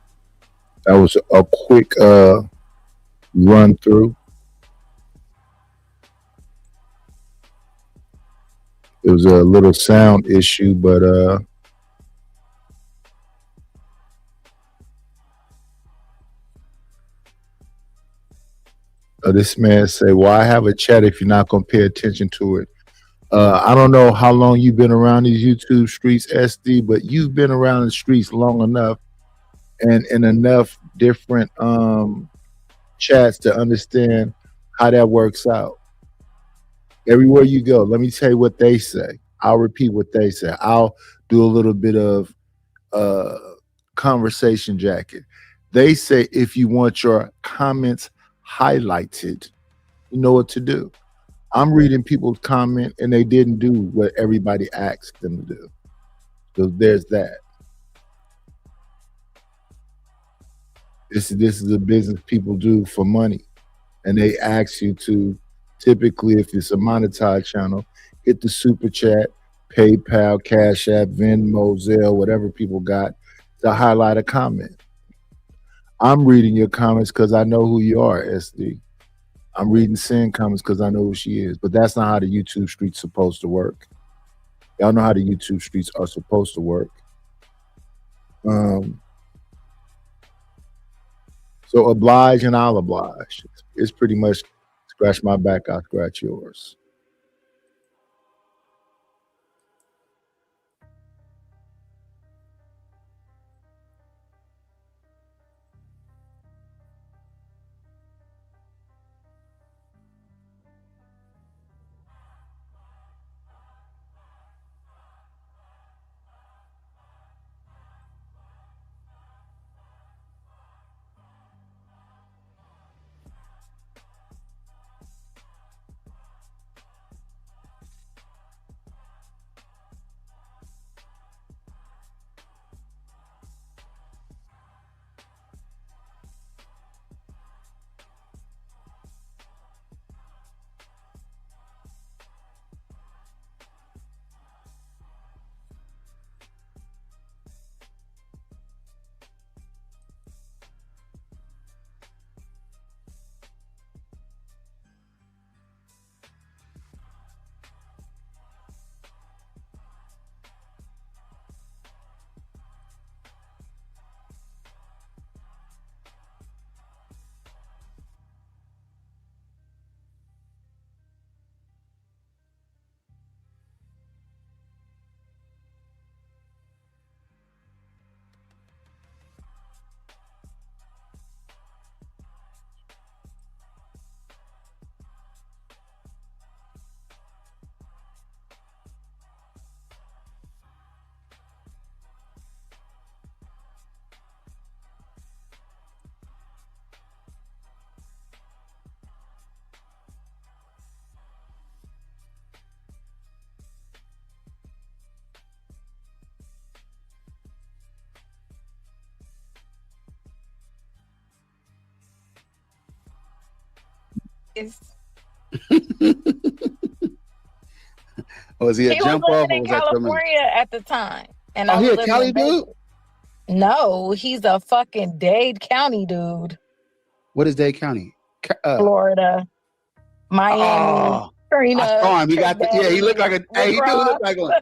That was a quick run through. It was a little sound issue, but this man say, "Why have a chat if you're not gonna pay attention to it?" I don't know how long you've been around these YouTube streets, SD, but you've been around the streets long enough and in enough different chats to understand how that works out. Everywhere you go, let me tell you what they say. I'll repeat what they say. I'll do a little bit of conversation jacket. They say if you want your comments highlighted, you know what to do. I'm reading people's comment and they didn't do what everybody asked them to do. So there's that. This is a business people do for money. And they ask you to, typically, if it's a monetized channel, hit the super chat, PayPal, Cash App, Venmo, Zelle, whatever people got, to highlight a comment. I'm reading your comments because I know who you are, SD. I'm reading Sin comments because I know who she is. But that's not how the YouTube streets supposed to work. Y'all know how the YouTube streets are supposed to work. So oblige and I'll oblige. It's pretty much scratch my back, I'll scratch yours. Yes. Was he a He was jump off living or in was that your man? California at the time, and Oh, I he was a living Cali in Vegas. dude? No, he's a fucking Dade County dude. What is Dade County? Florida, Miami, Oh, I Trina, saw him. He got the, yeah, he looked like Trinidad, a, hey, he do Ross. look like one.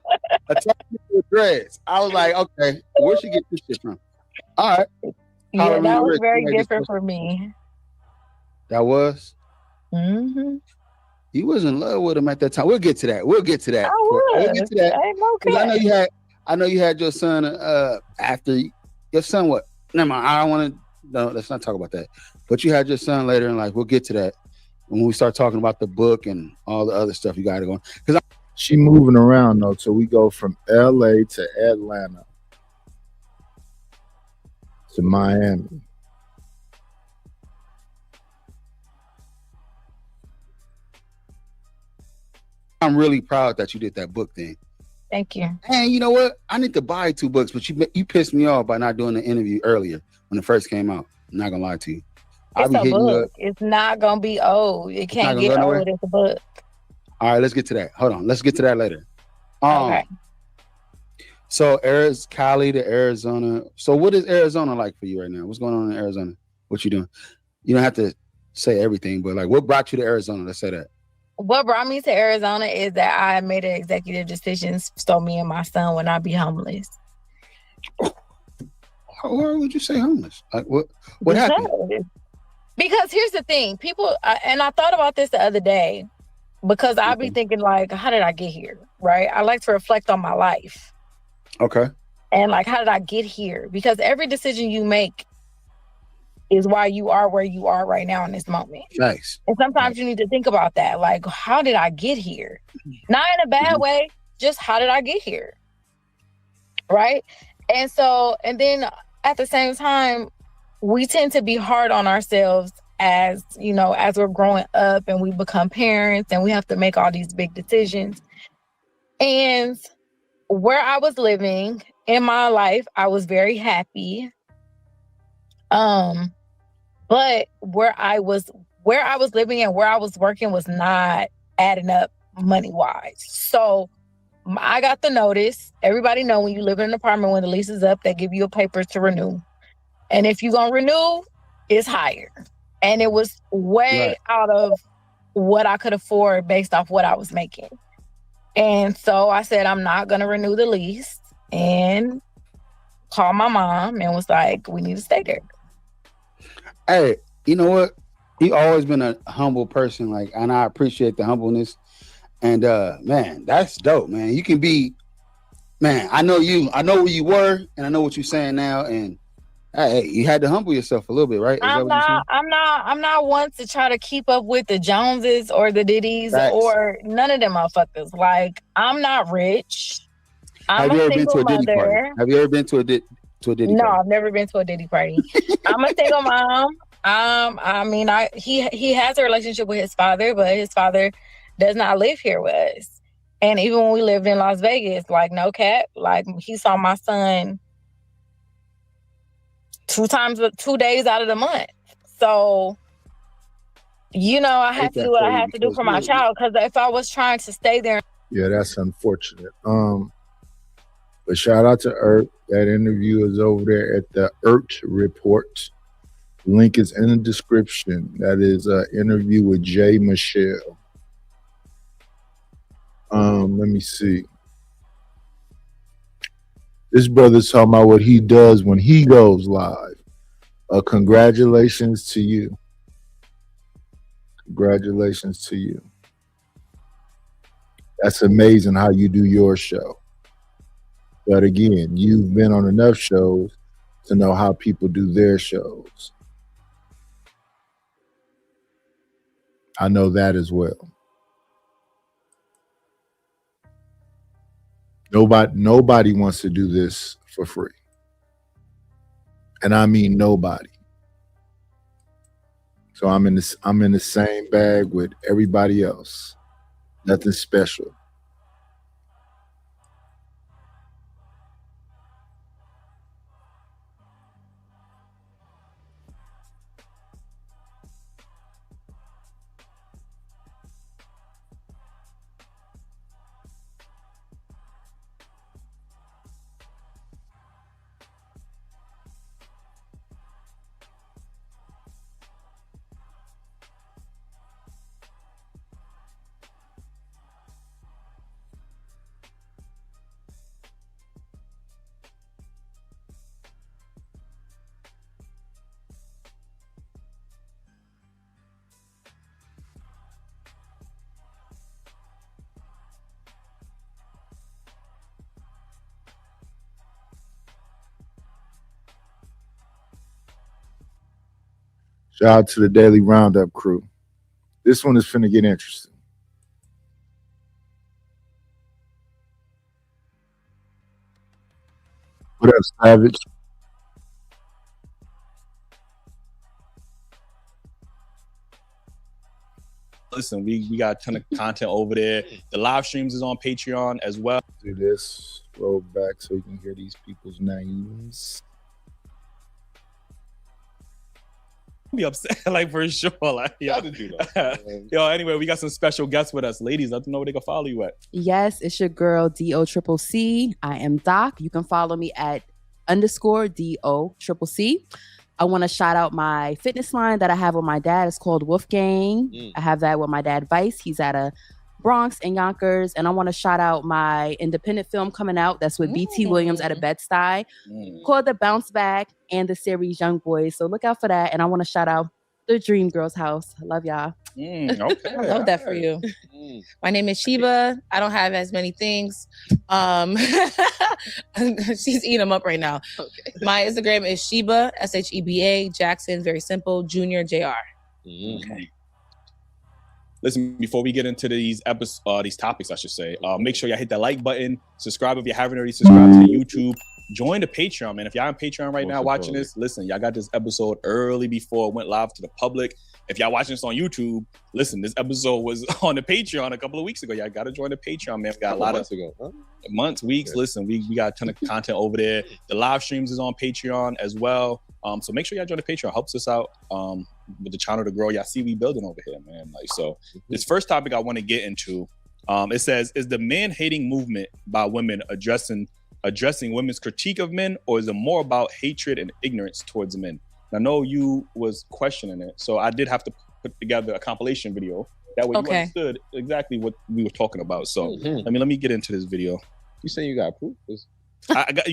A Texan with dreads. I was like, okay, where'd she get this shit from? All right. Yeah, Halloween that was Rich, very somebody just different posted for me. that was. Mm-hmm. You was in love with him at that time. We'll get to that. We'll get to that. I We'll was. get to that. I'm Because okay. I know you had your son after your son what? Never mind. I don't want to no, let's not talk about that. But you had your son later in life. We'll get to that when we start talking about the book and all the other stuff you got to go. Because She moving around though, so we go from LA to Atlanta to Miami. I'm really proud that you did that book thing. Thank you. And you know what? I need to buy 2 books, but you pissed me off by not doing the interview earlier when it first came out. I'm not gonna lie to you. I'll It's be a hitting you book. up. It's not gonna be old. It not can't gonna get go nowhere? old. It's a book. All right, let's get to that. Hold on, let's get to that later. Okay. So Cali to Arizona. So what is Arizona like for you right now? What's going on in Arizona? What you doing? You don't have to say everything, but like what brought you to Arizona? Let's say that. What brought me to Arizona is that I made an executive decision so me and my son would not be homeless. Why would you say homeless? Like what happened? Because here's the thing, people, and I thought about this the other day, because I be thinking like, how did I get here? Right? I like to reflect on my life. Okay. And like, how did I get here? Because every decision you make is why you are where you are right now in this moment. Nice. And sometimes you need to think about that. Like, how did I get here? Not in a bad way, just how did I get here? Right? And so, and then at the same time, we tend to be hard on ourselves as, you know, as we're growing up and we become parents and we have to make all these big decisions. And where I was living in my life, I was very happy. But where I was living and where I was working was not adding up money-wise. So I got the notice. Everybody know when you live in an apartment, when the lease is up, they give you a paper to renew. And if you're gonna renew, it's higher. And it was way out of what I could afford based off what I was making. And so I said, I'm not gonna renew the lease, and called my mom and was like, we need to stay there. Hey, you know what? You always been a humble person, like, and I appreciate the humbleness. And man, that's dope, man. You can be, man. I know where you were, and I know what you're saying now. And hey, you had to humble yourself a little bit, right? Is that what you're saying? I'm not one to try to keep up with the Joneses or the Diddy's or none of them motherfuckers. Like, I'm not rich. I'm Have you a ever been to single a Diddy party? mother. Have you ever been to a Diddy No, party? I've never been to a Diddy party. I'm a single mom. I mean, he has a relationship with his father, but his father does not live here with us. And even when we lived in Las Vegas, like, no cap, like, he saw my son 2 days out of the month. So, you know, I had to do what I had to do for my child, because if I was trying to stay there. Yeah, that's unfortunate. But shout out to Ert. That interview is over there at the Ert Report. Link is in the description. That is an interview with Jay Michelle. Let me see. This brother's talking about what he does when he goes live. Congratulations to you. Congratulations to you. That's amazing how you do your show. But again, you've been on enough shows to know how people do their shows. I know that as well. Nobody wants to do this for free. And I mean nobody. So I'm in the same bag with everybody else. Nothing special. Shout out to the Daily Roundup crew. This one is finna get interesting. What up, Savage? Listen, we got a ton of content over there. The live streams is on Patreon as well. Do this. Roll back so you can hear these people's names. Be upset, like for sure. Like, yo, yo, anyway, we got some special guests with us. Ladies, let them know where they can follow you at. Yes, it's your girl DOCCC. I am Doc. You can follow me at _DOCCC. I want to shout out my fitness line that I have with my dad. It's called Wolfgang. I have that with my dad, Vice. He's at a Bronx and Yonkers. And I want to shout out my independent film coming out. That's with BT Williams at a Bed-Stuy, called The Bounce Back, and the series Young Boys. So look out for that. And I want to shout out the Dream Girls House. I love y'all. Okay. I love that for you. My name is Sheba. I don't have as many things. She's eating them up right now. Okay. My Instagram is Sheba, SHEBA, Jackson, very simple, Junior JR. Okay. Listen, before we get into these topics, I should say, make sure y'all hit that like button, subscribe if you haven't already, subscribe to the YouTube, join the Patreon, man. If y'all on Patreon right now watching this, listen, y'all got this episode early before it went live to the public. If y'all watching this on YouTube, listen, this episode was on the Patreon a couple of weeks ago. Y'all got to join the Patreon, man. We got a lot of months, weeks. Yeah. Listen, we got a ton of content over there. The live streams is on Patreon as well. So make sure y'all join the Patreon. Helps us out with the channel to grow. Y'all see we building over here, man. Like, so this first topic I want to get into, it says, is the man-hating movement by women addressing women's critique of men, or is it more about hatred and ignorance towards men? I know you was questioning it, so I did have to put together a compilation video. That way you understood exactly what we were talking about. So let me get into this video. You saying you got proof? I got,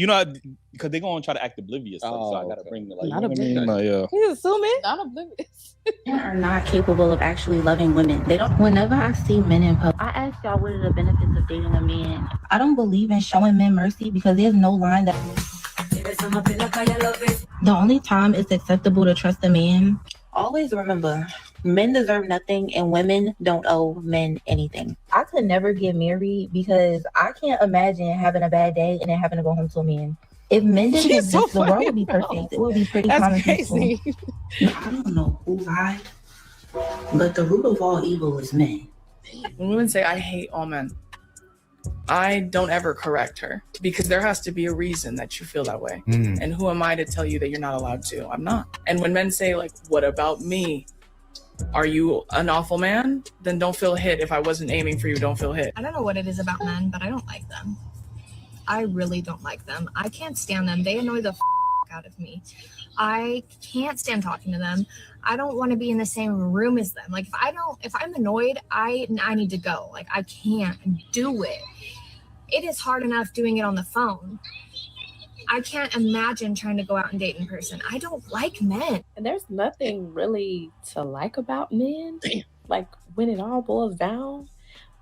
because they're gonna try to act oblivious, so I gotta bring the like. Not oblivious. He's assuming. Not oblivious. Men are not capable of actually loving women. They don't. Whenever I see men in public, I ask y'all what are the benefits of dating a man. I don't believe in showing men mercy because there's no line that. The only time it's acceptable to trust a man. Always remember, men deserve nothing and women don't owe men anything. I could never get married because I can't imagine having a bad day and then having to go home to a man. If men didn't exist, the world would be perfect. It would be pretty crazy. I don't know who lied, but the root of all evil is men. When women say, I hate all men, I don't ever correct her because there has to be a reason that you feel that way. And who am I to tell you that you're not allowed to? I'm not. And when men say, like, what about me? Are you an awful man? Then don't feel hit. If I wasn't aiming for you, don't feel hit. I don't know what it is about men, but I don't like them. I really don't like them. I can't stand them. They annoy the out of me. I can't stand talking to them. I don't want to be in the same room as them. Like if I'm annoyed, I need to go. Like I can't do it. It is hard enough doing it on the phone. I can't imagine trying to go out and date in person. I don't like men. And there's nothing really to like about men. Like when it all boils down,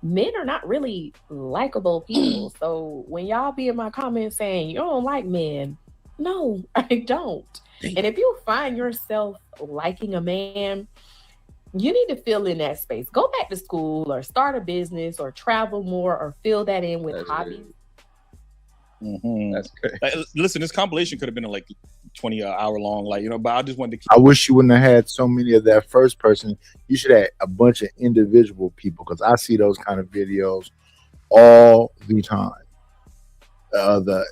men are not really likable people. So when y'all be in my comments saying you don't like men, no, I don't. And if you find yourself liking a man, you need to fill in that space. Go back to school or start a business or travel more or fill that in with hobbies. That's great. Like, listen, this compilation could have been like 20 hour long, like, but I just wanted to keep. I wish you wouldn't have had so many of that first person. You should have a bunch of individual people because I see those kind of videos all the time.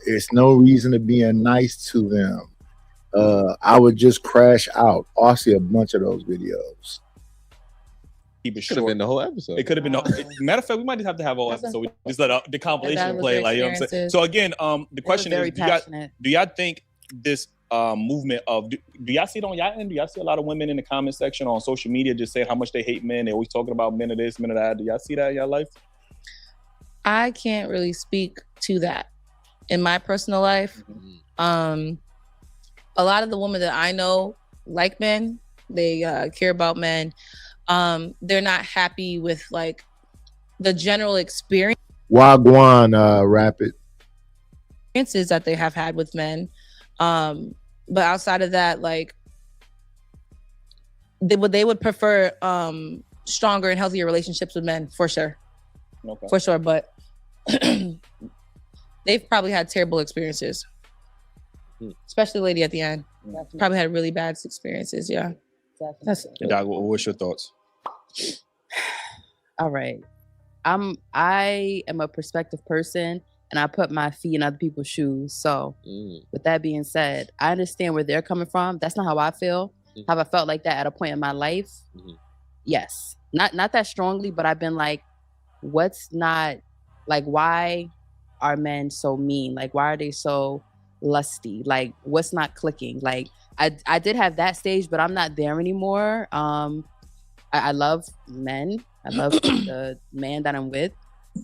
It's no reason to be nice to them. I would just crash out. I see a bunch of those videos. Keep it short. Could have been the whole episode. It could have been. Matter of fact, we might just have to have a whole episode. We just let the compilation play. Like, you know what I'm saying? So again, the question is, do y'all think this movement of do y'all see it on y'all end? Do y'all see a lot of women in the comment section on social media just saying how much they hate men? They're always talking about men of this, men of that. Do y'all see that in y'all life? I can't really speak to that in my personal life. A lot of the women that I know like men. They care about men. They're not happy with like the general experience. Wagwan, Rapid. Experiences that they have had with men. But outside of that, like they would prefer stronger and healthier relationships with men for sure. Okay. For sure, but they've probably had terrible experiences. Especially the lady at the end. Probably had really bad experiences, yeah. That's Doc, what's your thoughts? All right. I am a perspective person and I put my feet in other people's shoes. So with that being said, I understand where they're coming from. That's not how I feel. Have I felt like that at a point in my life? Yes. Not that strongly, but I've been like, what's not like, why are men so mean? Like, why are they so lusty? Like, what's not clicking? Like, I did have that stage, but I'm not there anymore. I love men. I love the man that I'm with.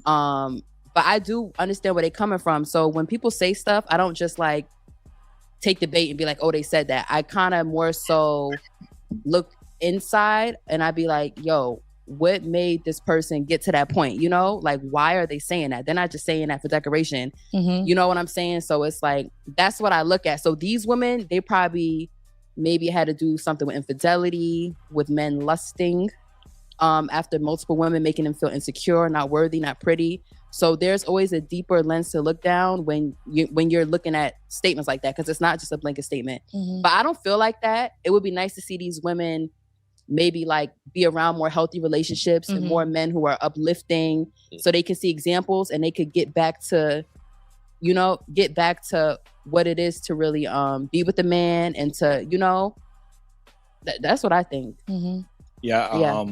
But I do understand where they're coming from. So when people say stuff, I don't just like take the bait and be like, oh, they said that. I kind of more so look inside and I'd be like, yo, what made this person get to that point? You know, like, why are they saying that? They're not just saying that for decoration. You know what I'm saying? So it's like, that's what I look at. So these women, they probably maybe had to do something with infidelity, with men lusting after multiple women, making them feel insecure, not worthy, not pretty. So there's always a deeper lens to look down when you're looking at statements like that, because it's not just a blanket statement. But I don't feel like that. It would be nice to see these women maybe like be around more healthy relationships and more men who are uplifting, so they can see examples and they could get back to, you know, what it is to really be with the man and to, you know, that's what I think. Yeah.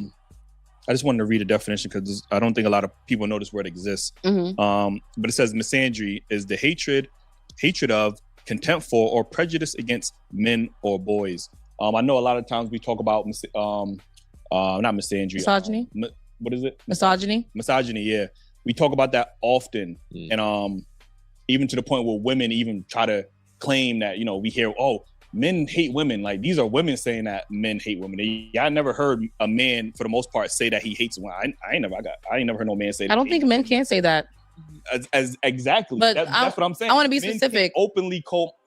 I just wanted to read a definition because I don't think a lot of people know this word exists. But it says misandry is the hatred of, contempt for, or prejudice against men or boys. I know a lot of times we talk about not misandry. Misogyny. What is it? Misogyny. Misogyny. Yeah, we talk about that often, and even to the point where women even try to claim that, you know, we hear, oh, men hate women. Like, these are women saying that men hate women. I never heard a man, for the most part, say that he hates women. I ain't never heard no man say that. I don't think men can say that. As exactly. But that's what I'm saying. I want to be Men specific. can't openly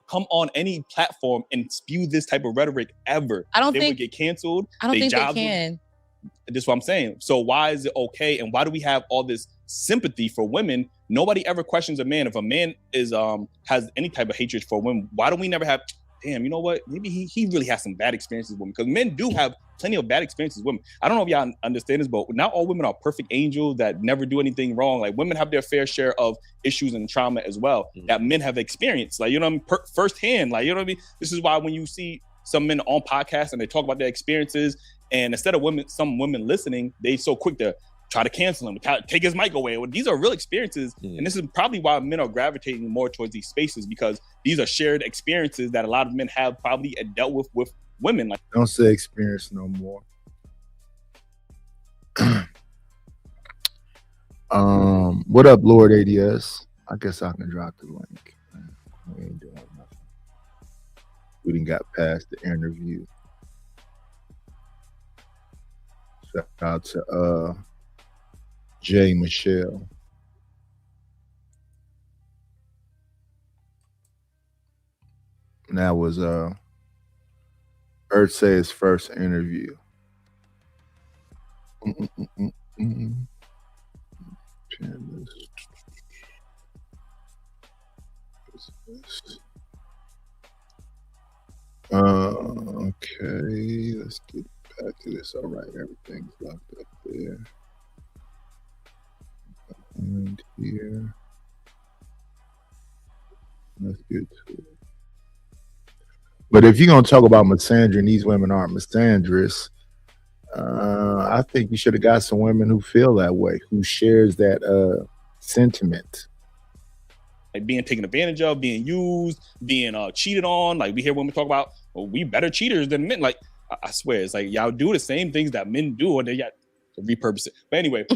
come on any platform and spew this type of rhetoric ever. I don't they think would get canceled. I don't think they jobs can. This is what I'm saying. So why is it okay? And why do we have all this sympathy for women? Nobody ever questions a man. If a man is has any type of hatred for women, why do we never have, damn, you know what? Maybe he really has some bad experiences with women. Because men do have plenty of bad experiences with women. I don't know if y'all understand this, but not all women are perfect angels that never do anything wrong. Like, women have their fair share of issues and trauma as well that men have experienced. Like, you know what I mean? Firsthand. Like, you know what I mean? This is why when you see some men on podcasts and they talk about their experiences, and instead of some women listening, they so quick to try to cancel him, take his mic away. Well, these are real experiences. And this is probably why men are gravitating more towards these spaces, because these are shared experiences that a lot of men have probably dealt with women. Like, don't say experience no more. What up, Lord ADS? I guess I can drop the link. We ain't doing nothing. We didn't got past the interview. Shout out to Jay Michelle. And that was Earthsay's first interview. Okay, let's get back to this. All right, everything's locked up there. And here, let's get to it. But if you're gonna talk about misandry and these women aren't misandrous, I think you should have got some women who feel that way, who shares that sentiment. Like, being taken advantage of, being used, being cheated on. Like, we hear women talk about, well, we better cheaters than men. Like, I swear, it's like y'all do the same things that men do, and they got to repurpose it. But anyway,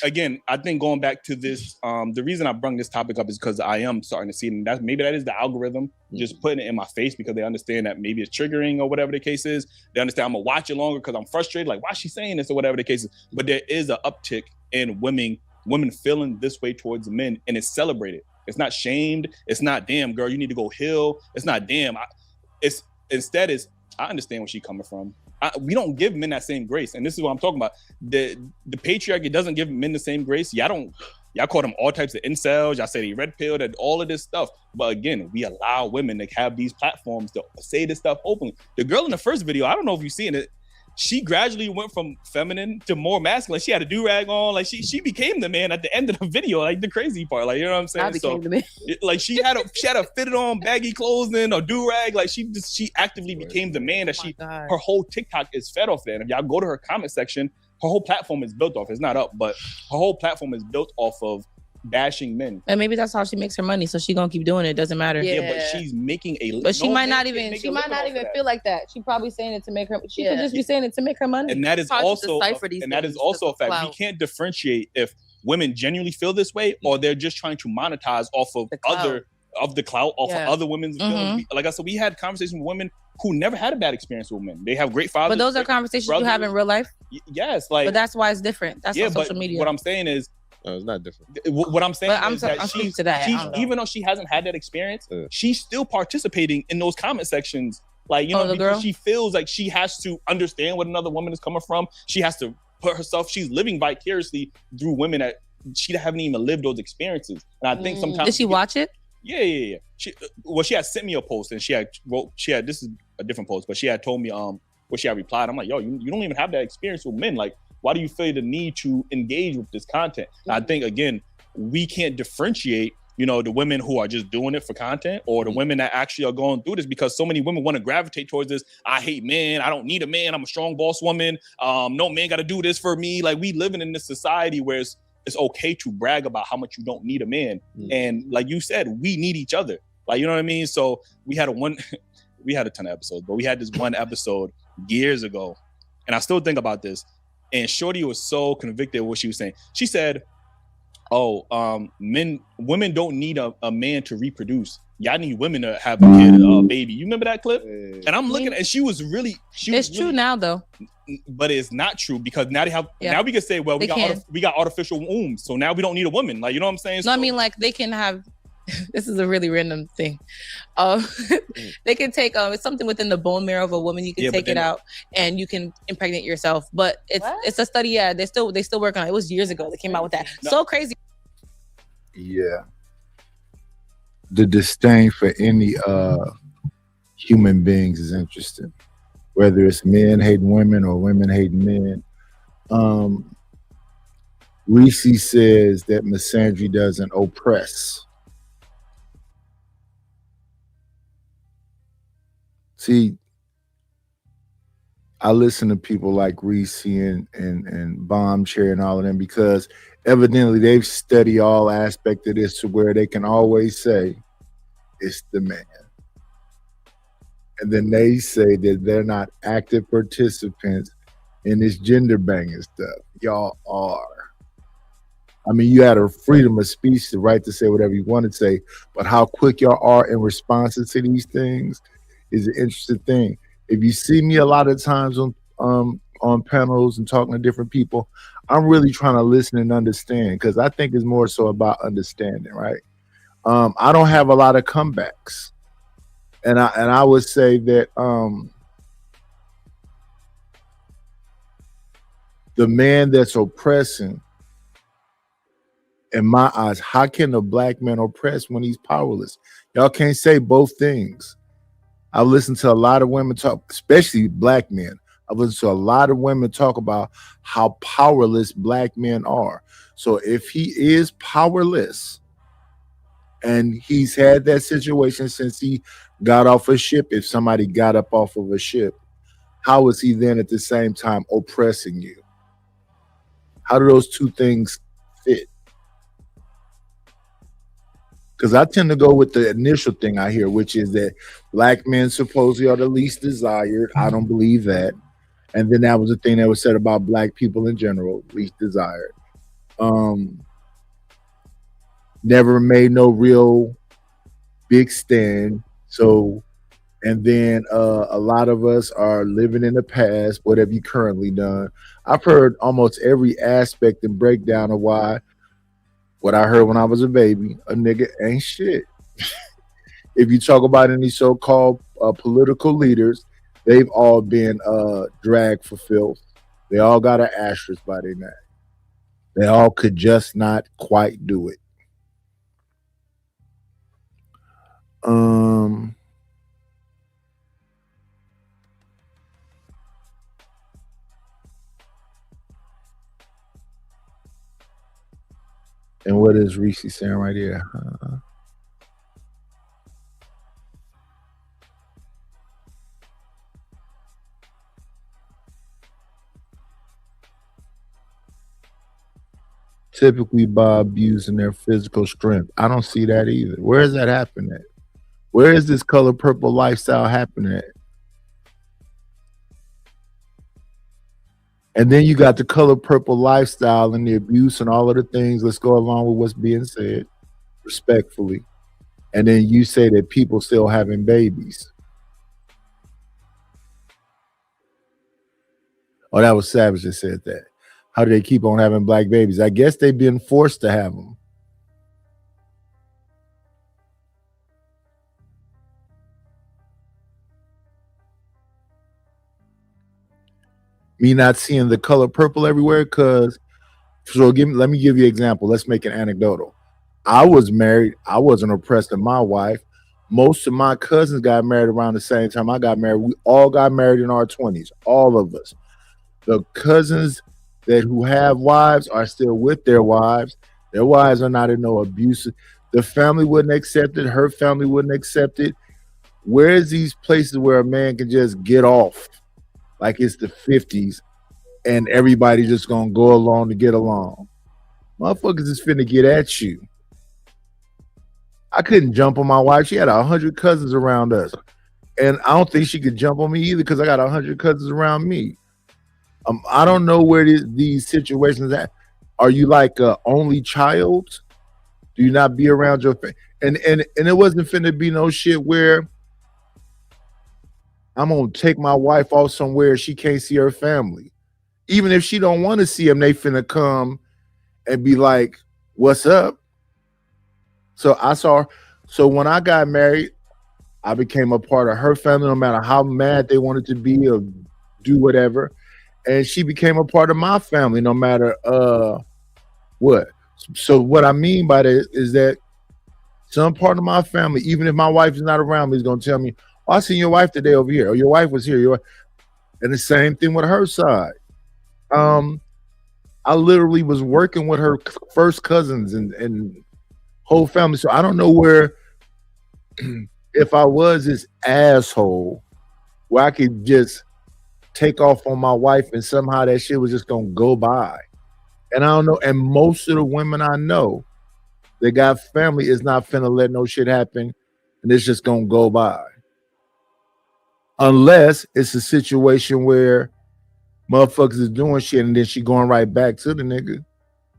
again, I think going back to this, the reason I brought this topic up is because I am starting to see it, and maybe that is the algorithm just putting it in my face because they understand that maybe it's triggering or whatever the case is. They understand I'm gonna watch it longer because I'm frustrated, like, why is she saying this or whatever the case is. But there is an uptick in women feeling this way towards men, and it's celebrated. It's not shamed. It's not, damn, girl, you need to go heal. It's not, damn. Instead, I understand where she's coming from. we don't give men that same grace, and this is what I'm talking about. The patriarchy doesn't give men the same grace. Y'all call them all types of incels. Y'all say they red pilled and all of this stuff. But again, we allow women to have these platforms to say this stuff openly. The girl in the first video, I don't know if you've seen it, she gradually went from feminine to more masculine. She had a do-rag on. Like she became the man at the end of the video. Like the crazy part. Like, you know what I'm saying? I became the man. Like she had a fitted on baggy clothes in or do-rag. Like she actively became the man that her whole TikTok is fed off that. And if y'all go to her comment section, her whole platform is built off. It's not up, but her whole platform is built off of bashing men. And maybe that's how she makes her money, so she gonna keep doing it. Doesn't matter. Yeah, but she's making a. But she no might man not can even. make She a might living not off even of that. feel like that. She probably saying it to make her. She could just be saying it to make her money. And that is Hard to also decipher these and that is things also a because of fact. We clout. can't differentiate if women genuinely feel this way or they're just trying to monetize off of the clout off of other women's feelings. Like I said, we had conversations with women who never had a bad experience with men. They have great fathers. But those are great conversations brothers. you have in real life. Yes, like. But that's why it's different. That's on social media. What I'm saying is. No, it's not different. What I'm saying is that I'm speaking to that. I don't know. even though she hasn't had that experience, she's still participating in those comment sections. Like, you know, the because girl? she feels like she has to understand what another woman is coming from. She has to put herself, she's living vicariously through women that she haven't even lived those experiences. And I think sometimes. Did she watch it? Yeah. She had sent me a post and she had this is a different post, but she had told me what she had replied. I'm like, yo, you don't even have that experience with men. Like, why do you feel the need to engage with this content? And I think, again, we can't differentiate, you know, the women who are just doing it for content or the women that actually are going through this, because so many women want to gravitate towards this. I hate men. I don't need a man. I'm a strong boss woman. No man got to do this for me. Like, we living in this society where it's okay to brag about how much you don't need a man. And like you said, we need each other. Like, you know what I mean? So we had a ton of episodes, but we had this one episode years ago. And I still think about this. And Shorty was so convicted of what she was saying. She said, women don't need a man to reproduce. Y'all need women to have a kid, a baby. You remember that clip? And I'm looking at, and she was really, It's true now, though. But it's not true, because now now we can say, well, we got artificial wombs, so now we don't need a woman. Like, you know what I'm saying? No, I mean, like, they can have. This is a really random thing. They can take it's something within the bone marrow of a woman. You can take it out and you can impregnate yourself. But it's a study. Yeah, they still working on it. It was years ago they came out with that. So crazy. Yeah. The disdain for any human beings is interesting. Whether it's men hating women or women hating men. Reese says that misandry doesn't oppress. See, I listen to people like Reese and Bombchair and all of them, because evidently they've studied all aspects of this to where they can always say it's the man. And then they say that they're not active participants in this gender banging stuff. Y'all are. I mean, you had a freedom of speech, the right to say whatever you want to say, but how quick y'all are in responses to these things is an interesting thing. If you see me a lot of times on panels and talking to different people, I'm really trying to listen and understand, because I think it's more so about understanding, right? I don't have a lot of comebacks, and I would say that the man that's oppressing, in my eyes, how can a black man oppress when he's powerless? Y'all can't say both things. I've listened to a lot of women talk, especially black men. I've listened to a lot of women talk about how powerless black men are. So if he is powerless and he's had that situation since he got off a ship, if somebody got up off of a ship, how is he then at the same time oppressing you? How do those two things fit? Because I tend to go with the initial thing I hear, which is that black men supposedly are the least desired. I don't believe that. And then that was the thing that was said about black people in general, least desired. Never made no real big stand. So, and then a lot of us are living in the past. What have you currently done? I've heard almost every aspect and breakdown of why what I heard when I was a baby, a nigga ain't shit. If you talk about any so-called political leaders, they've all been dragged for filth. They all got an asterisk by their name. They all could just not quite do it. And what is Reese saying right here? Typically by abusing their physical strength. I don't see that either. Where is that happening at? Where is this color purple lifestyle happening at? And then you got the color purple lifestyle and the abuse and all of the things. Let's go along with what's being said respectfully. And then you say that people still having babies. Oh, that was Savage that said that. How do they keep on having black babies? I guess they've been forced to have them. Me not seeing the color purple everywhere because, so let me give you an example. Let's make it anecdotal. I was married. I wasn't oppressed to my wife. Most of my cousins got married around the same time I got married. We all got married in our 20s, all of us. The cousins who have wives are still with their wives. Their wives are not in no abuse. The family wouldn't accept it. Her family wouldn't accept it. Where's these places where a man can just get off like it's the 50s and everybody just gonna go along to get along? Motherfuckers is finna get at you. I couldn't jump on my wife. She had 100 cousins around us. And I don't think she could jump on me either because I got 100 cousins around me. I don't know where these situations at. Are you like a only child? Do you not be around your family? And it wasn't finna be no shit where I'm gonna take my wife off somewhere she can't see her family. Even if she don't want to see them, they finna come and be like, "What's up?" So I saw her. So when I got married, I became a part of her family, no matter how mad they wanted to be or do whatever. And she became a part of my family, no matter what. So what I mean by that is that some part of my family, even if my wife is not around me, is gonna tell me, "Oh, I seen your wife today over here," or "Your wife was here." And the same thing with her side. I literally was working with her first cousins and whole family. So I don't know where, if I was this asshole, where I could just take off on my wife and somehow that shit was just gonna go by. And I don't know. And most of the women I know that got family is not finna let no shit happen, and it's just gonna go by. Unless it's a situation where motherfuckers is doing shit and then she going right back to the nigga.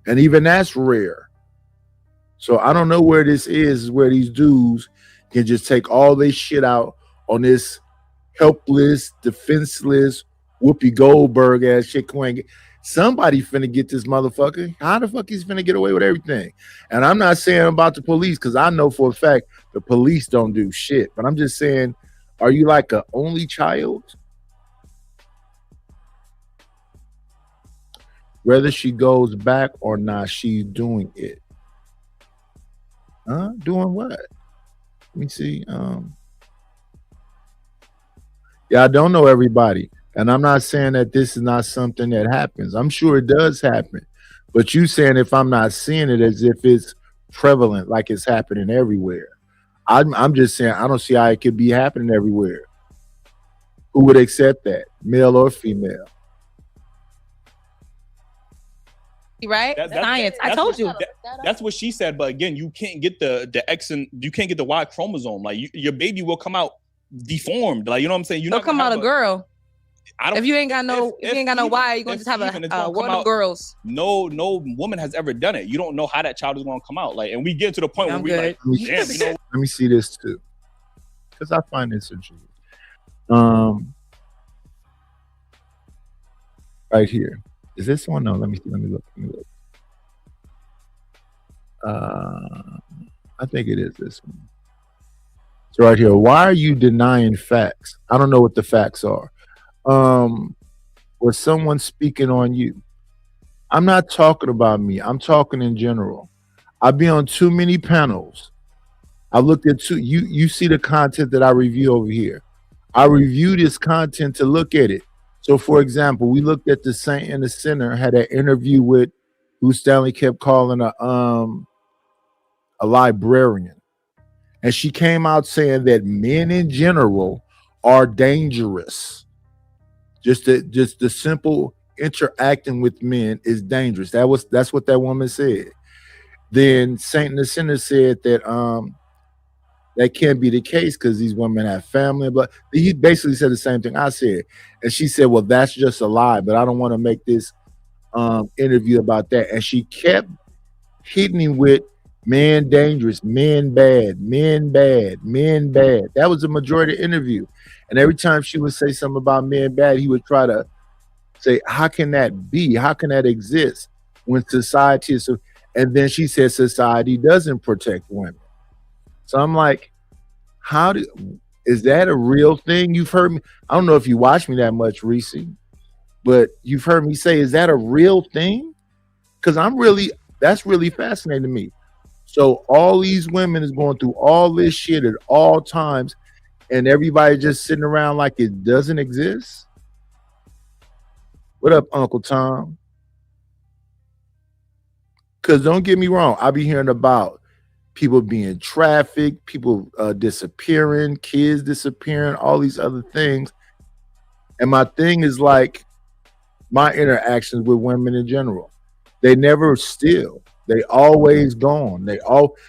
And even that's rare. So I don't know where this is, where these dudes can just take all this shit out on this helpless, defenseless, Whoopi Goldberg ass shit. Somebody finna get this motherfucker. How the fuck he's finna get away with everything? And I'm not saying about the police, because I know for a fact the police don't do shit. But I'm just saying, are you like an only child? Whether she goes back or not, she's doing it. Huh? Doing what? Let me see. Yeah, I don't know everybody. And I'm not saying that this is not something that happens. I'm sure it does happen. But you saying if I'm not seeing it as if it's prevalent, like it's happening everywhere. I'm just saying I don't see how it could be happening everywhere. Who would accept that, male or female? Right? Science. I told you. That's what she said. But again, you can't get the X and you can't get the Y chromosome. Like your baby will come out deformed. Like, you know what I'm saying? You're They'll not come out a girl. If you ain't got no Y, you're gonna just have a world of girls. No woman has ever done it. You don't know how that child is gonna come out. Like, and we get to the point where we like, damn, you know. Let me see this too, because I find this interesting. Right here. Is this one? No, let me look. I think it is this one. So right here, why are you denying facts? I don't know what the facts are. Was someone speaking on you? I'm not talking about me. I'm talking in general. I've been on too many panels. I looked at you see the content that I review over here. I review this content to look at it. So for example, we looked at the Saint and the Sinner, had an interview with who Stanley kept calling a librarian. And she came out saying that men in general are dangerous. Just the simple interacting with men is dangerous. That's what that woman said. Then Saint and the Sinner said that that can't be the case because these women have family. But he basically said the same thing I said. And she said, well, that's just a lie, but I don't want to make this interview about that. And she kept hitting him with men dangerous, men bad, men bad, men bad. That was the majority of the interview. And every time she would say something about men bad, he would try to say, how can that be? How can that exist when society is so? And then she said society doesn't protect women. So I'm like, is that a real thing? You've heard me. I don't know if you watch me that much, Reese, but you've heard me say, is that a real thing? Because that's really fascinating to me. So all these women is going through all this shit at all times, and everybody just sitting around like it doesn't exist. What up, Uncle Tom? Because don't get me wrong, I be hearing about people being trafficked, people disappearing, kids disappearing, all these other things. And my thing is like my interactions with women in general. They never steal. They always gone.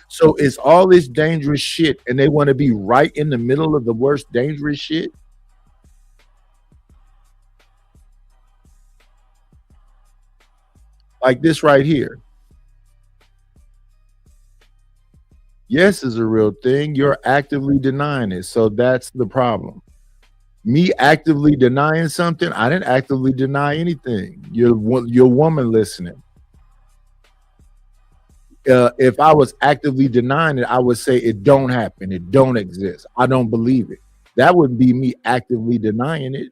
So it's all this dangerous shit, and they want to be right in the middle of the worst dangerous shit. Like this right here. Yes is a real thing. You're actively denying it. So that's the problem. Me actively denying something, I didn't actively deny anything. You're woman listening. If I was actively denying it, I would say it don't happen. It don't exist. I don't believe it. That would be me actively denying it.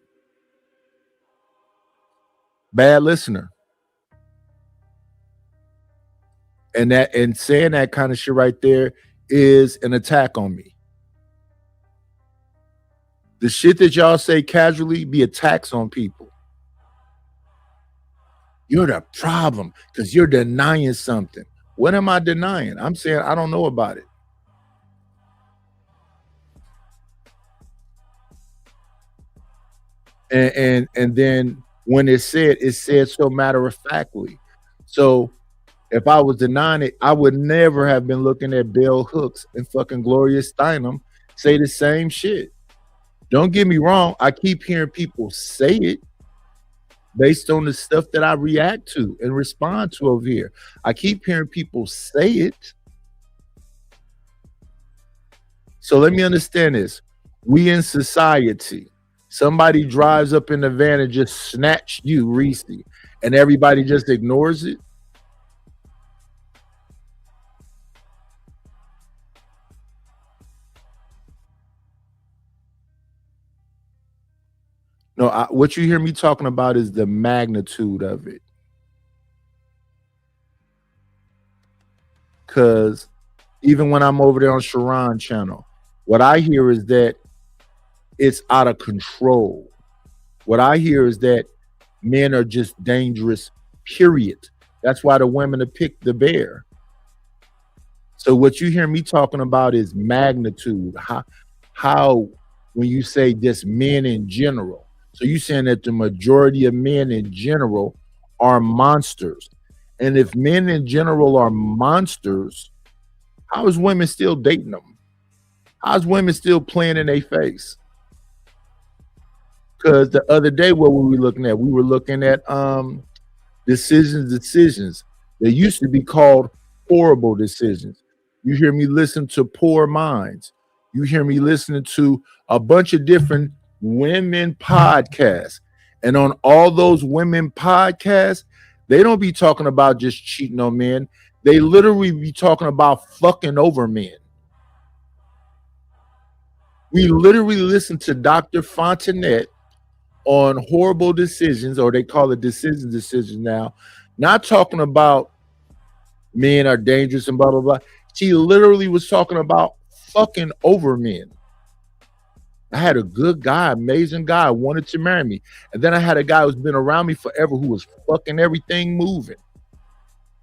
Bad listener. And saying that kind of shit right there is an attack on me. The shit that y'all say casually be attacks on people. You're the problem because you're denying something. What am I denying? I'm saying I don't know about it. And then when it's said so matter-of-factly. So if I was denying it, I would never have been looking at Bell Hooks and fucking Gloria Steinem say the same shit. Don't get me wrong. I keep hearing people say it based on the stuff that I react to and respond to over here. I keep hearing people say it. So let me understand this. We in society, somebody drives up in the van and just snatch you, Reese, and everybody just ignores it. No, what you hear me talking about is the magnitude of it. Because even when I'm over there on Sharon channel, what I hear is that it's out of control. What I hear is that men are just dangerous, period. That's why the women have picked the bear. So what you hear me talking about is magnitude. How when you say just men in general. So you're saying that the majority of men in general are monsters. And if men in general are monsters, how is women still dating them? How's women still playing in their face? Because the other day, what were we looking at? We were looking at decisions. They used to be called horrible decisions. You hear me listen to Poor Minds. You hear me listening to a bunch of different women podcasts. And on all those women podcasts, they don't be talking about just cheating on men. They literally be talking about fucking over men. We literally listened to Dr. Fontenette on horrible decisions, or they call it decisions now. Not talking about men are dangerous and blah blah blah. She literally was talking about fucking over men. I had a good guy, amazing guy, wanted to marry me. And then I had a guy who's been around me forever who was fucking everything moving.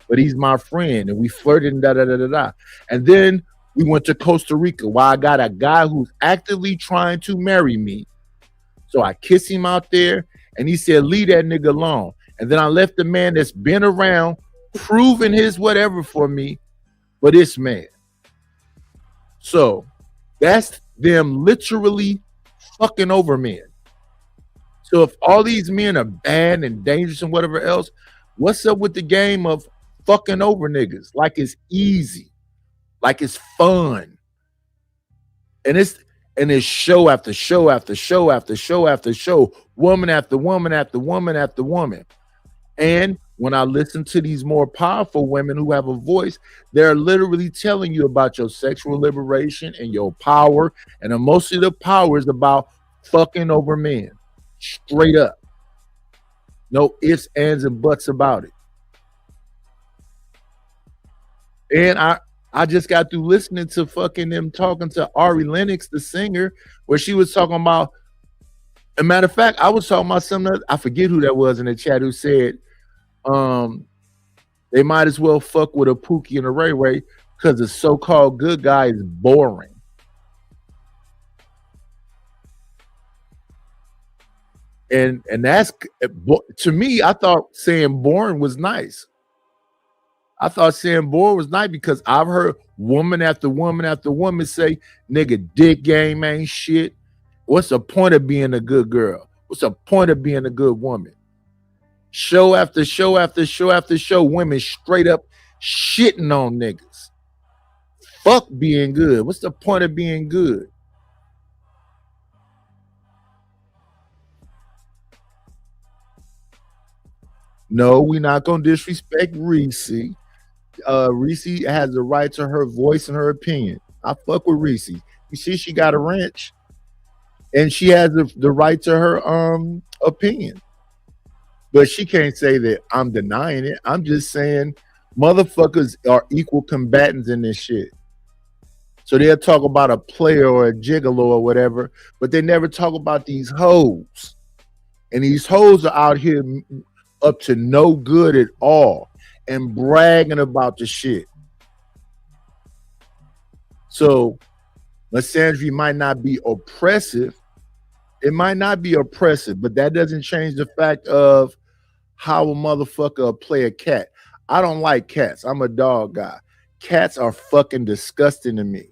But he's my friend, and we flirted and da-da-da-da-da. And then we went to Costa Rica, where I got a guy who's actively trying to marry me. So I kissed him out there, and he said, leave that nigga alone. And then I left the man that's been around, proving his whatever for me, for this man. So that's them literally fucking over men. So if all these men are bad and dangerous and whatever else, what's up with the game of fucking over niggas? Like it's easy, like it's fun, and it's show after show after show after show after show, woman after woman after woman after woman. And when I listen to these more powerful women who have a voice, they're literally telling you about your sexual liberation and your power. And most of the power is about fucking over men. Straight up. No ifs, ands, and buts about it. And I just got through listening to fucking them talking to Ari Lennox, the singer, where she was talking about, a matter of fact, I was talking about something, I forget who that was in the chat, who said, they might as well fuck with a Pookie and a Ray Ray because the so-called good guy is boring. And that's, to me, I thought saying boring was nice. I thought saying boring was nice because I've heard woman after woman after woman say, nigga, dick game ain't shit. What's the point of being a good girl? What's the point of being a good woman? Show after show after show after show, women straight up shitting on niggas. Fuck being good. What's the point of being good? No, we're not gonna disrespect Reese. Reese has the right to her voice and her opinion. I fuck with Reese. You see, she got a ranch, and she has the right to her opinion. But she can't say that I'm denying it. I'm just saying motherfuckers are equal combatants in this shit. So they'll talk about a player or a gigolo or whatever, but they never talk about these hoes. And these hoes are out here up to no good at all and bragging about the shit. So misandry might not be oppressive. It might not be oppressive, but that doesn't change the fact of how a motherfucker play a cat. I don't like cats. I'm a dog guy. Cats are fucking disgusting to me.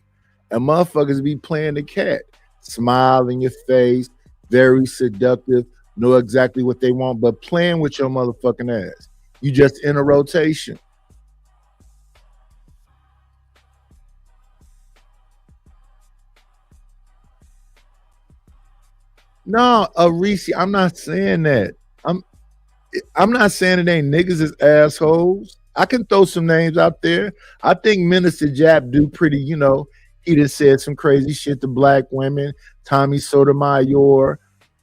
And motherfuckers be playing the cat. Smile in your face, very seductive, know exactly what they want, but playing with your motherfucking ass. You just in a rotation. No, Reese, I'm not saying that. I'm not saying it ain't niggas as assholes. I can throw some names out there. I think Minister Jap do pretty, he done said some crazy shit to black women. Tommy Sotomayor.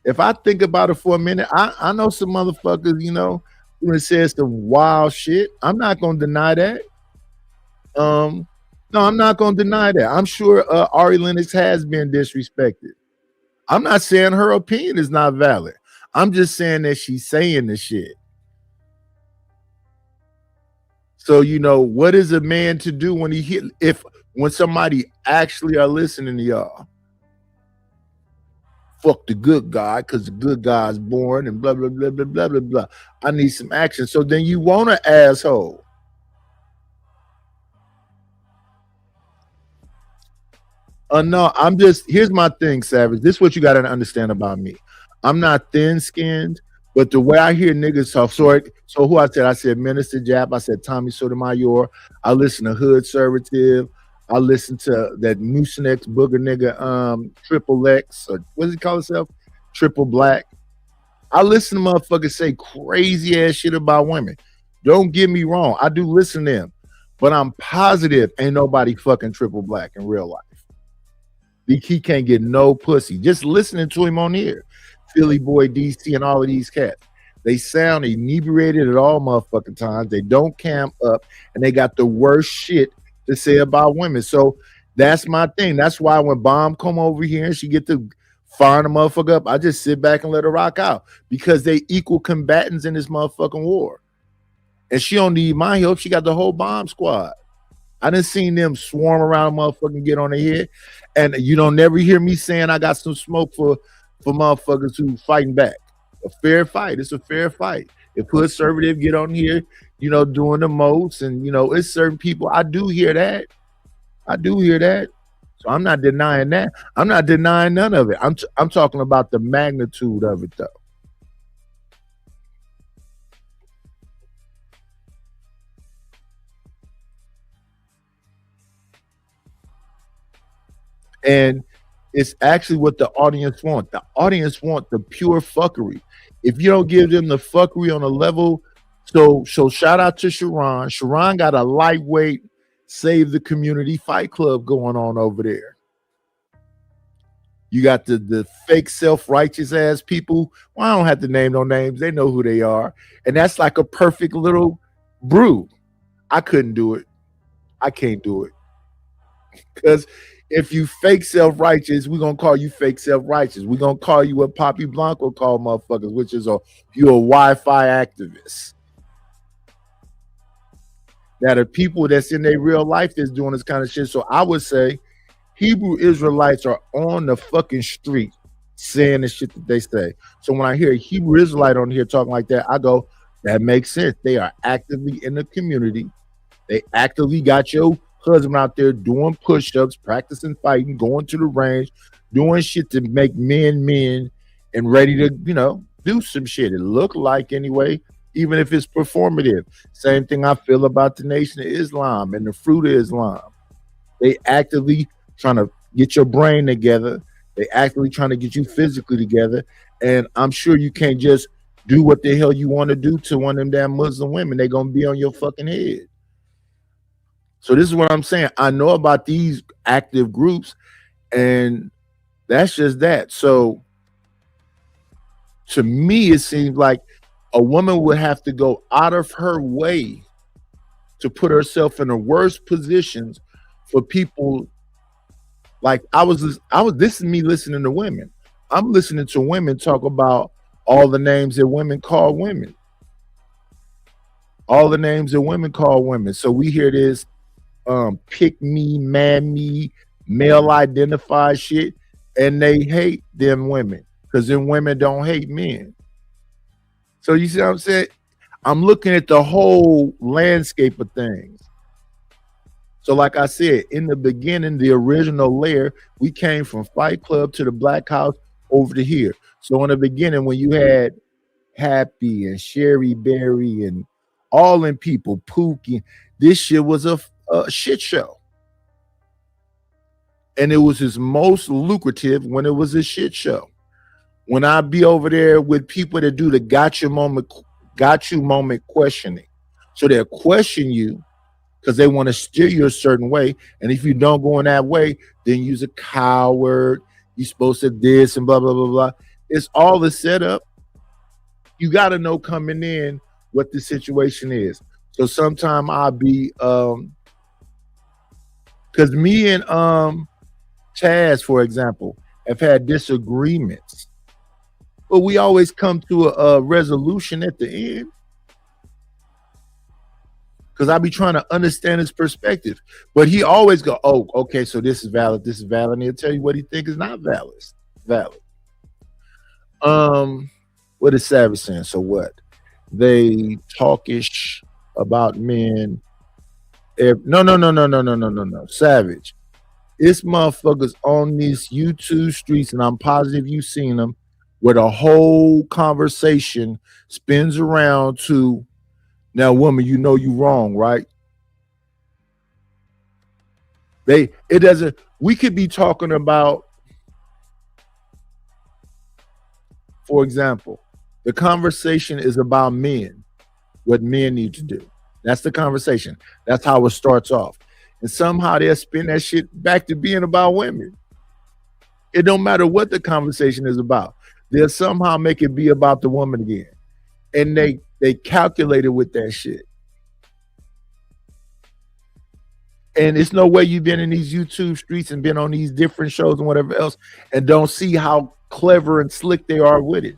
If I think about it for a minute, I know some motherfuckers, who done said some wild shit. I'm not gonna deny that. No, I'm not gonna deny that. I'm sure Ari Lennox has been disrespected. I'm not saying her opinion is not valid. I'm just saying that she's saying the shit. So, what is a man to do when when somebody actually are listening to y'all? Fuck the good guy because the good guy's born and blah, blah, blah, blah, blah, blah, blah. I need some action. So then you want an asshole. No, here's my thing, Savage. This is what you got to understand about me. I'm not thin-skinned, but the way I hear niggas talk, so who I said Minister Jap, I said Tommy Sotomayor, I listen to Hood Conservative, I listen to that Moosenex booger nigga, Triple X, or what does he call himself? Triple Black. I listen to motherfuckers say crazy ass shit about women. Don't get me wrong, I do listen to them, but I'm positive ain't nobody fucking Triple Black in real life. He can't get no pussy. Just listening to him on here. Philly Boy DC and all of these cats. They sound inebriated at all motherfucking times. They don't cam up, and they got the worst shit to say about women. So that's my thing. That's why when Bomb come over here and she get to fire the motherfucker up, I just sit back and let her rock out because they equal combatants in this motherfucking war. And she don't need my help. She got the whole Bomb squad. I done seen them swarm around a motherfucking get on their head. And you don't never hear me saying I got some smoke for motherfuckers who fighting back. A fair fight. It's a fair fight. If conservative get on here, you know, doing the most, and you know, it's certain people. I do hear that. So I'm not denying that. I'm not denying none of it. I'm talking about the magnitude of it though. And it's actually what the audience want. The audience want the pure fuckery. If you don't give them the fuckery on a level, so shout out to Sharon. Sharon got a lightweight Save the Community Fight Club going on over there. You got the fake self-righteous ass people. Well, I don't have to name no names. They know who they are. And that's like a perfect little brew. I couldn't do it. I can't do it. Because if you fake self-righteous, we're going to call you fake self-righteous. We're going to call you what Poppy Blanco called motherfuckers, which is you're a Wi-Fi activist. Now, the people that's in their real life that's doing this kind of shit. So I would say Hebrew Israelites are on the fucking street saying the shit that they say. So when I hear a Hebrew Israelite on here talking like that, I go, that makes sense. They are actively in the community. They actively got your husband out there doing push-ups, practicing fighting, going to the range, doing shit to make men and ready to, you know, do some shit. It look like anyway, even if it's performative. Same thing I feel about the Nation of Islam and the Fruit of Islam. They actively trying to get your brain together. They actively trying to get you physically together. And I'm sure you can't just do what the hell you want to do to one of them damn Muslim women. They're going to be on your fucking head. So this is what I'm saying. I know about these active groups, and that's just that. So to me, it seems like a woman would have to go out of her way to put herself in the worst positions for people. Like this is me listening to women. I'm listening to women talk about all the names that women call women. All the names that women call women. So we hear this pick me, man me, male identified shit, and they hate them women because them women don't hate men. So you see what I'm saying? I'm looking at the whole landscape of things. So like I said, in the beginning, the original layer, we came from Fight Club to the Black House over to here. So in the beginning, when you had Happy and Sherry Berry and all them people, Pookie, this shit was a shit show. And it was his most lucrative when it was a shit show. When I be over there with people that do the got you moment questioning. So they'll question you because they want to steer you a certain way. And if you don't go in that way, then you're a coward. You're supposed to this and blah, blah, blah, blah. It's all the setup. You got to know coming in what the situation is. So sometime I'll be, because me and Chaz, for example, have had disagreements. But we always come to a resolution at the end. Because I be trying to understand his perspective. But he always go, oh, okay, so this is valid, this is valid. And he'll tell you what he think is not valid. What is Savage saying? So what? They talkish about men. No. Savage. It's motherfuckers on these YouTube streets, and I'm positive you've seen them, where the whole conversation spins around to, now, woman, you know you wrong, right? We could be talking about, for example, the conversation is about men, what men need to do. That's the conversation. That's how it starts off. And somehow they'll spin that shit back to being about women. It don't matter what the conversation is about. They'll somehow make it be about the woman again. And they calculated with that shit. And it's no way you've been in these YouTube streets and been on these different shows and whatever else and don't see how clever and slick they are with it.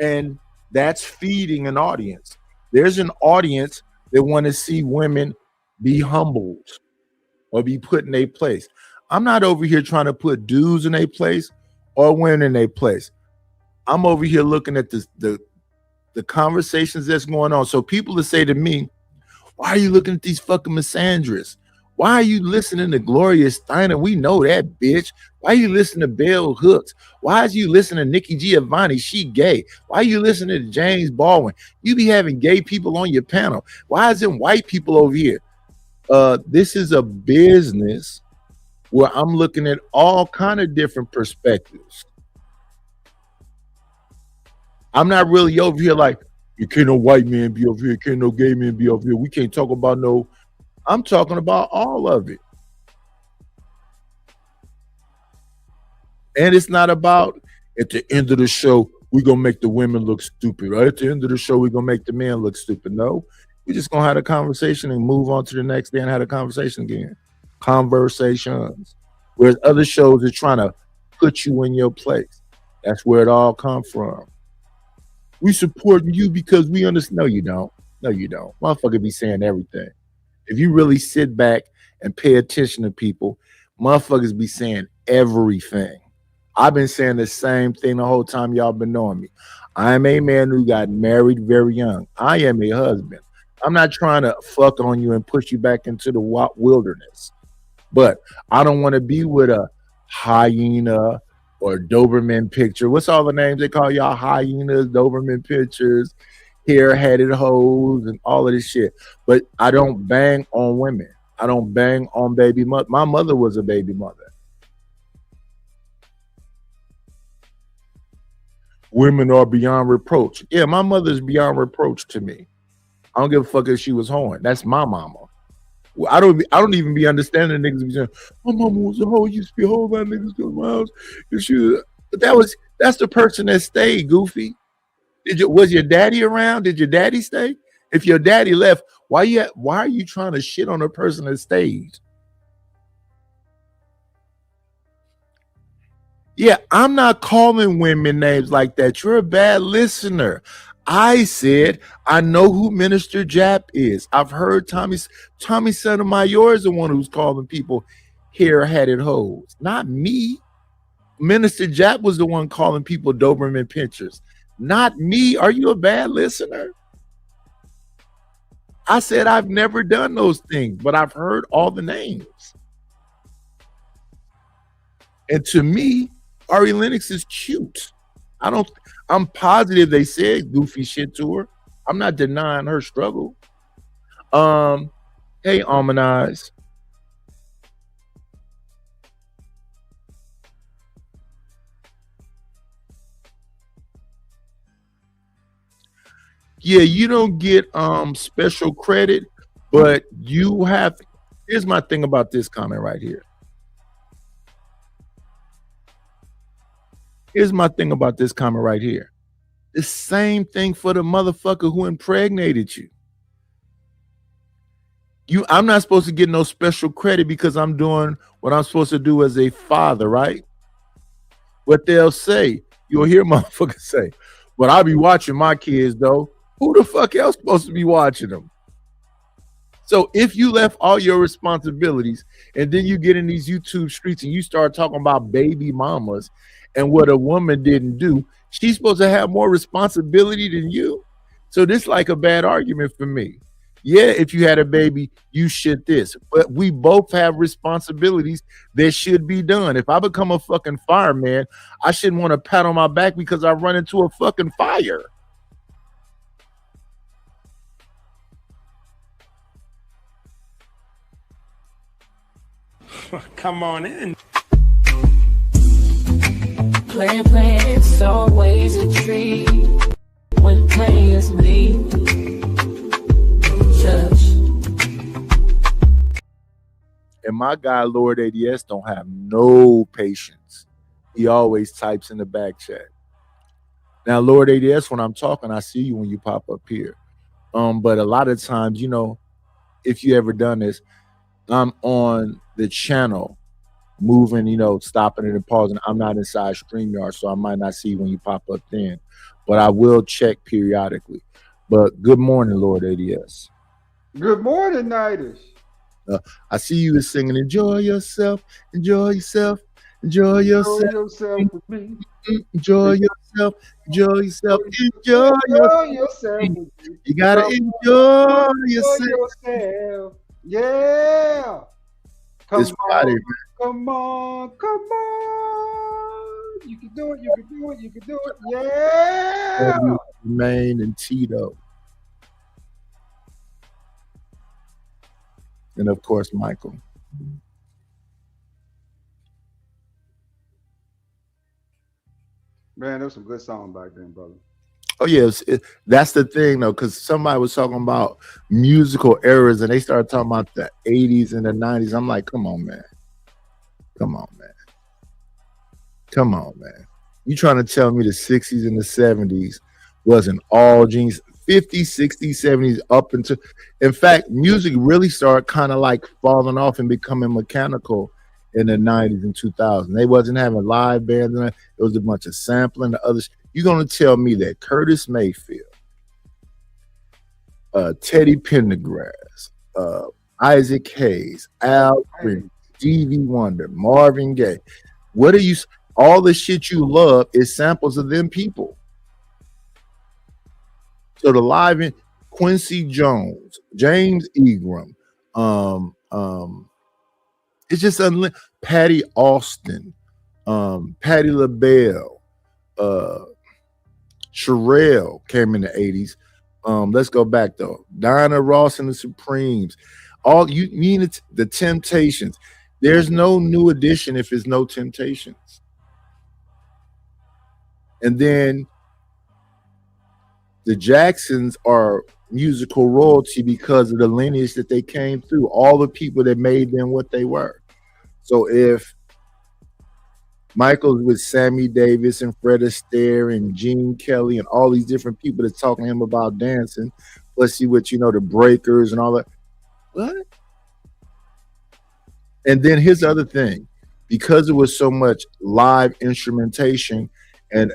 And that's feeding an audience. There's an audience that want to see women be humbled or be put in their place. I'm not over here trying to put dudes in their place or women in their place. I'm over here looking at the conversations that's going on. So people will say to me, why are you looking at these fucking misandrists? Why are you listening to Gloria Steinem? We know that bitch. Why are you listening to Bell Hooks? Why is you listening to Nikki Giovanni? She gay. Why are you listening to James Baldwin? You be having gay people on your panel. Why isn't white people over here? This is a business where I'm looking at all kind of different perspectives. I'm not really over here like, you can't no white man be over here, can't no gay man be over here. We can't talk about no. I'm talking about all of it. And it's not about at the end of the show, we're going to make the women look stupid. Right at the end of the show, we're going to make the men look stupid. No, we're just going to have a conversation and move on to the next day and have a conversation again. Conversations. Whereas other shows are trying to put you in your place. That's where it all comes from. We support you because we understand. No, you don't. No, you don't. Motherfucker be saying everything. If you really sit back and pay attention to people, motherfuckers be saying everything. I've been saying the same thing the whole time y'all been knowing me. I am a man who got married very young. I am a husband. I'm not trying to fuck on you and push you back into the wilderness. But I don't want to be with a hyena or Doberman picture. What's all the names they call y'all? Hyenas, Doberman pictures, hair-headed hoes, and all of this shit. But I don't bang on women. I don't bang on baby mother. My mother was a baby mother. Women are beyond reproach. Yeah, my mother's beyond reproach to me. I don't give a fuck if she was hoeing. That's my mama. Well, I don't even be understanding niggas be saying, my mama was a hoe, used to be a hoe by niggas to my house. But that's the person that stayed, Goofy. Was your daddy around? Did your daddy stay? If your daddy left, why are you trying to shit on a person that stayed? Yeah, I'm not calling women names like that. You're a bad listener. I said, I know who Minister Jap is. I've heard Tommy Sotomayor is the one who's calling people hair-headed hoes. Not me. Minister Jap was the one calling people Doberman pinchers. Not me. Are you a bad listener? I said I've never done those things, but I've heard all the names. And to me, Ari Lennox is cute. I'm positive they said goofy shit to her. I'm not denying her struggle. Hey, Almanize. Yeah, you don't get special credit, but you have. Here's my thing about this comment right here. Here's my thing about this comment right here. The same thing for the motherfucker who impregnated you. I'm not supposed to get no special credit because I'm doing what I'm supposed to do as a father, right? But they'll say, you'll hear motherfuckers say, but I'll be watching my kids though. Who the fuck else supposed to be watching them? So if you left all your responsibilities and then you get in these YouTube streets and you start talking about baby mamas and what a woman didn't do, she's supposed to have more responsibility than you. So this is like a bad argument for me. Yeah, if you had a baby, you should this. But we both have responsibilities that should be done. If I become a fucking fireman, I shouldn't want to pat on my back because I run into a fucking fire. Come on in. Playing, it's always a treat when players leave. Judge. And my guy, Lord ADS, don't have no patience. He always types in the back chat. Now, Lord ADS, when I'm talking, I see you when you pop up here. But a lot of times, you know, if you ever done this, I'm on the channel moving, you know, stopping it and pausing. I'm not inside StreamYard, so I might not see when you pop up then. But I will check periodically. But good morning, Lord ADS. Good morning, Nighters. I see you singing, enjoy yourself, enjoy yourself, enjoy yourself. Enjoy yourself with me. Enjoy yourself, enjoy yourself, enjoy yourself. You gotta enjoy yourself. Yeah. It's Friday, man. Come on, come on. You can do it, you can do it, you can do it. Yeah. Maine and Tito. And of course, Michael. Man, there was some good songs back then, brother. Oh, yes. That's the thing, though, because somebody was talking about musical eras and they started talking about the 80s and the 90s. I'm like, come on, man. Come on, man. Come on, man. You trying to tell me the 60s and the 70s wasn't all genius? 50s, 60s, 70s up until, in fact, music really started kind of like falling off and becoming mechanical in the 90s and 2000s. They wasn't having live bands. It was a bunch of sampling the others. You're going to tell me that Curtis Mayfield, Teddy Pendergrass, Isaac Hayes, Al Green, Stevie Wonder, Marvin Gaye, what are you, all the shit you love is samples of them people. So the live in Quincy Jones, James Ingram, it's just unlimited. Patty Austin, Patti LaBelle, Sherelle came in the 80s. Let's go back though. Diana Ross and the Supremes. All you mean it's the Temptations. There's no new edition if there's no Temptations. And then the Jacksons are musical royalty because of the lineage that they came through, all the people that made them what they were. So if Michael's with Sammy Davis and Fred Astaire and Gene Kelly and all these different people that's talking to him about dancing, let's see what, you know, the Breakers and all that. What? And then his other thing, because it was so much live instrumentation and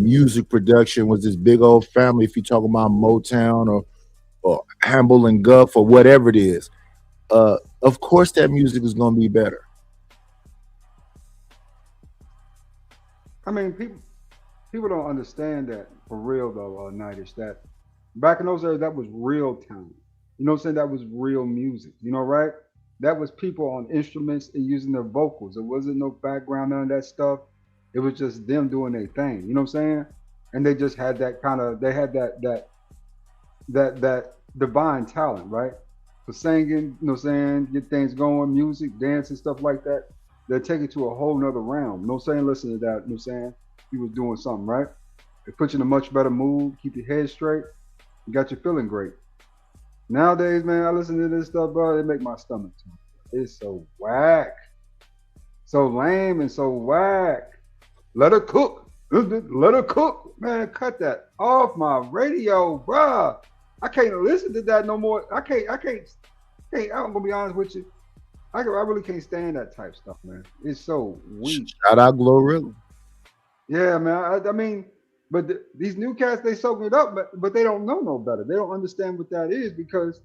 music production was this big old family. If you talk about Motown or Hamble and Guff or whatever it is, of course that music is going to be better. I mean, people don't understand that for real though, Nightish, that back in those days that was real talent. You know what I'm saying? That was real music. You know, right? That was people on instruments and using their vocals. There wasn't no background, none of that stuff. It was just them doing their thing. You know what I'm saying? And they just had that kind of, they had that divine talent, right? For singing, you know what I'm saying, get things going, music, dance and stuff like that. They'll take it to a whole nother realm. You know what I'm saying? Listen to that, you know what I'm saying? He was doing something, right? It puts you in a much better mood, keep your head straight, you got you feeling great. Nowadays, man, I listen to this stuff, bro, it make my stomach turn. It's so whack. So lame and so whack. Let her cook. Let her cook. Man, cut that off my radio, bruh. I can't listen to that no more. I'm gonna be honest with you. I really can't stand that type stuff, man. It's so weak. Shout out Glorilla. Yeah, man. I mean, but these new cats, they soak it up, but they don't know no better. They don't understand what that is because,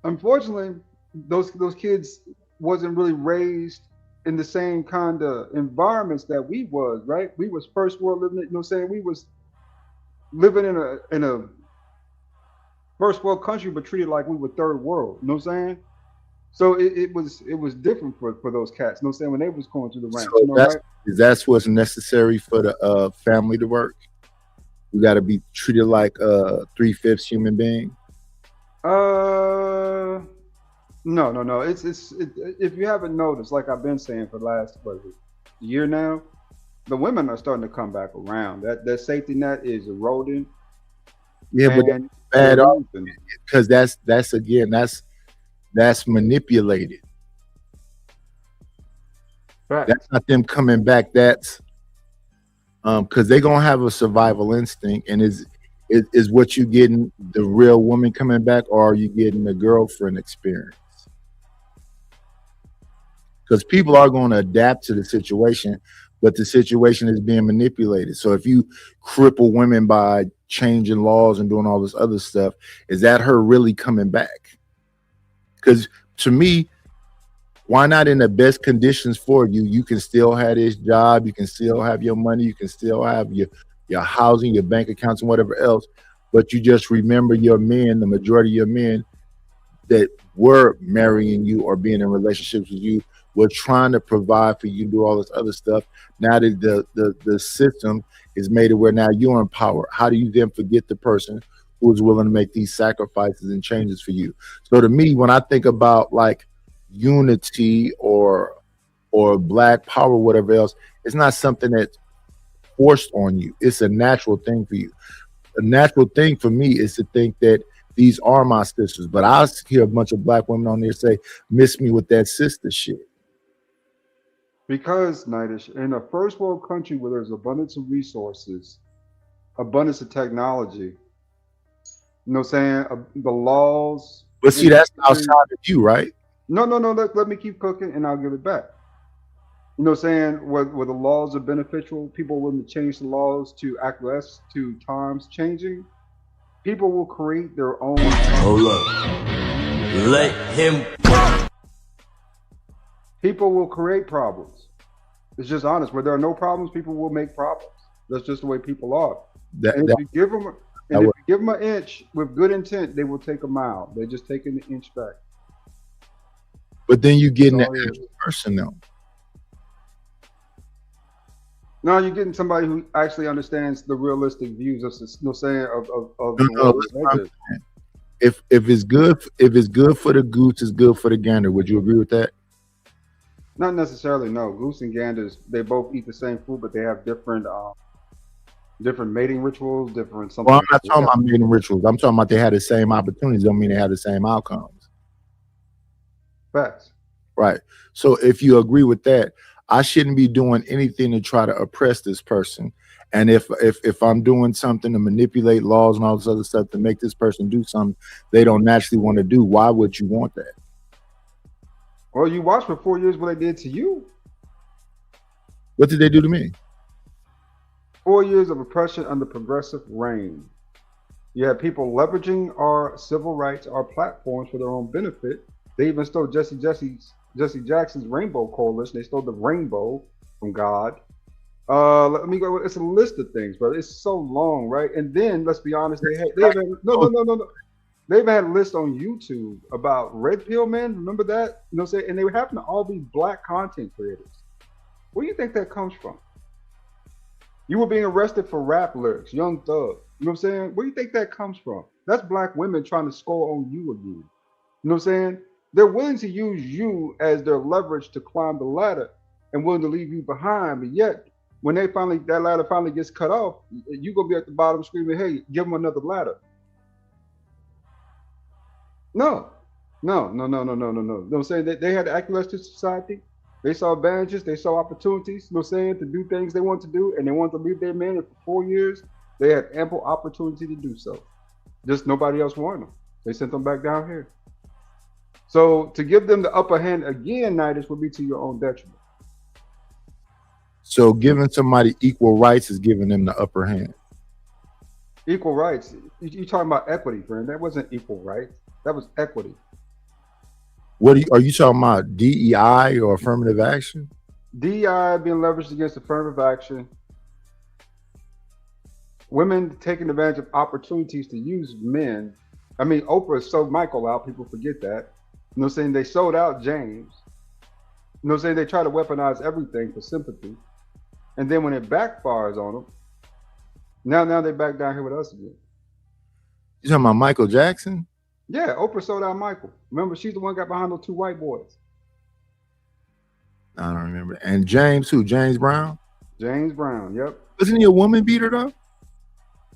unfortunately, those kids wasn't really raised in the same kind of environments that we was, right? We was first world living, you know what I'm saying? We was living in a first world country, but treated like we were third world, you know what I'm saying? So it was different for those cats, you know what I'm saying, when they was going through the ranks. So you know, right? that's what's necessary for the family to work. We got to be treated like a 3/5 human being. No. It's if you haven't noticed, like I've been saying for the last year now, the women are starting to come back around. That safety net is eroding. Yeah, but that's bad because that's manipulated. That's not them coming back. That's because they're gonna have a survival instinct, and is what you getting the real woman coming back, or are you getting the girlfriend experience? Because people are going to adapt to the situation, but the situation is being manipulated. So if you cripple women by changing laws and doing all this other stuff, is that her really coming back? Because to me, why not in the best conditions for you? You can still have this job, you can still have your money, you can still have your housing, your bank accounts, and whatever else, but you just remember your men, the majority of your men that were marrying you or being in relationships with you were trying to provide for you, do all this other stuff. Now that the system is made it where now you're in power, how do you then forget the person who is willing to make these sacrifices and changes for you? So to me, when I think about like unity or black power, whatever else, it's not something that's forced on you. It's a natural thing for you. A natural thing for me is to think that these are my sisters. But I hear a bunch of black women on there say, miss me with that sister shit. Because, Nightish, in a first world country where there's abundance of resources, abundance of technology, you know what I'm saying? The laws. But see, that's outside of you, right? No. Let me keep cooking and I'll give it back. You know what I'm saying? Where the laws are beneficial, people willing to change the laws to acquiesce to times changing. People will create their own. Hold up. Let him. People will create problems. It's just honest. Where there are no problems, people will make problems. That's just the way people are. And if you give them an inch with good intent, they will take a mile. They're just taking the inch back. But then you getting that extra person though. No, you're getting somebody who actually understands the realistic views of If it's good for the goose, it's good for the gander. Would you agree with that? Not necessarily. No, goose and ganders, they both eat the same food, but they have different mating rituals, different something. Well, I'm not talking about mating rituals. I'm talking about they had the same opportunities. Don't mean they have the same outcomes. Facts. Right. So if you agree with that, I shouldn't be doing anything to try to oppress this person. And if I'm doing something to manipulate laws and all this other stuff to make this person do something they don't naturally want to do, why would you want that? Well, you watched for 4 years what they did to you. What did they do to me? 4 years of oppression under progressive reign. You have people leveraging our civil rights, our platforms for their own benefit. They even stole Jesse Jackson's Rainbow Coalition. They stole the rainbow from God. Let me go. It's a list of things, but it's so long, right? And then let's be honest, no. They've had lists on YouTube about red pill men. Remember that? You know what I'm saying? And they happen to all be black content creators. Where do you think that comes from? You were being arrested for rap lyrics, Young Thug. You know what I'm saying? Where do you think that comes from? That's black women trying to score on you again. You know what I'm saying? They're willing to use you as their leverage to climb the ladder and willing to leave you behind. But yet, when that ladder finally gets cut off, you're going to be at the bottom screaming, hey, give them another ladder. No. You know what I'm saying? They had access to society. They saw advantages. They saw opportunities, you know what I'm saying, to do things they want to do. And they wanted to leave their men. And for 4 years, they had ample opportunity to do so. Just nobody else wanted them. They sent them back down here. So to give them the upper hand again, Nightish, would be to your own detriment. So giving somebody equal rights is giving them the upper hand. Equal rights. You're talking about equity, friend. That wasn't equal rights. That was equity. What are you talking about? DEI or affirmative action? DEI being leveraged against affirmative action. Women taking advantage of opportunities to use men. I mean, Oprah sold Michael out. People forget that. You know what I'm saying? They sold out James. You know what I'm saying? They try to weaponize everything for sympathy. And then when it backfires on them, now they're back down here with us again. You talking about Michael Jackson? Yeah, Oprah sold out Michael. Remember, she's the one got behind those two white boys. I don't remember. And James, who? James Brown? James Brown, yep. Wasn't he a woman beater though?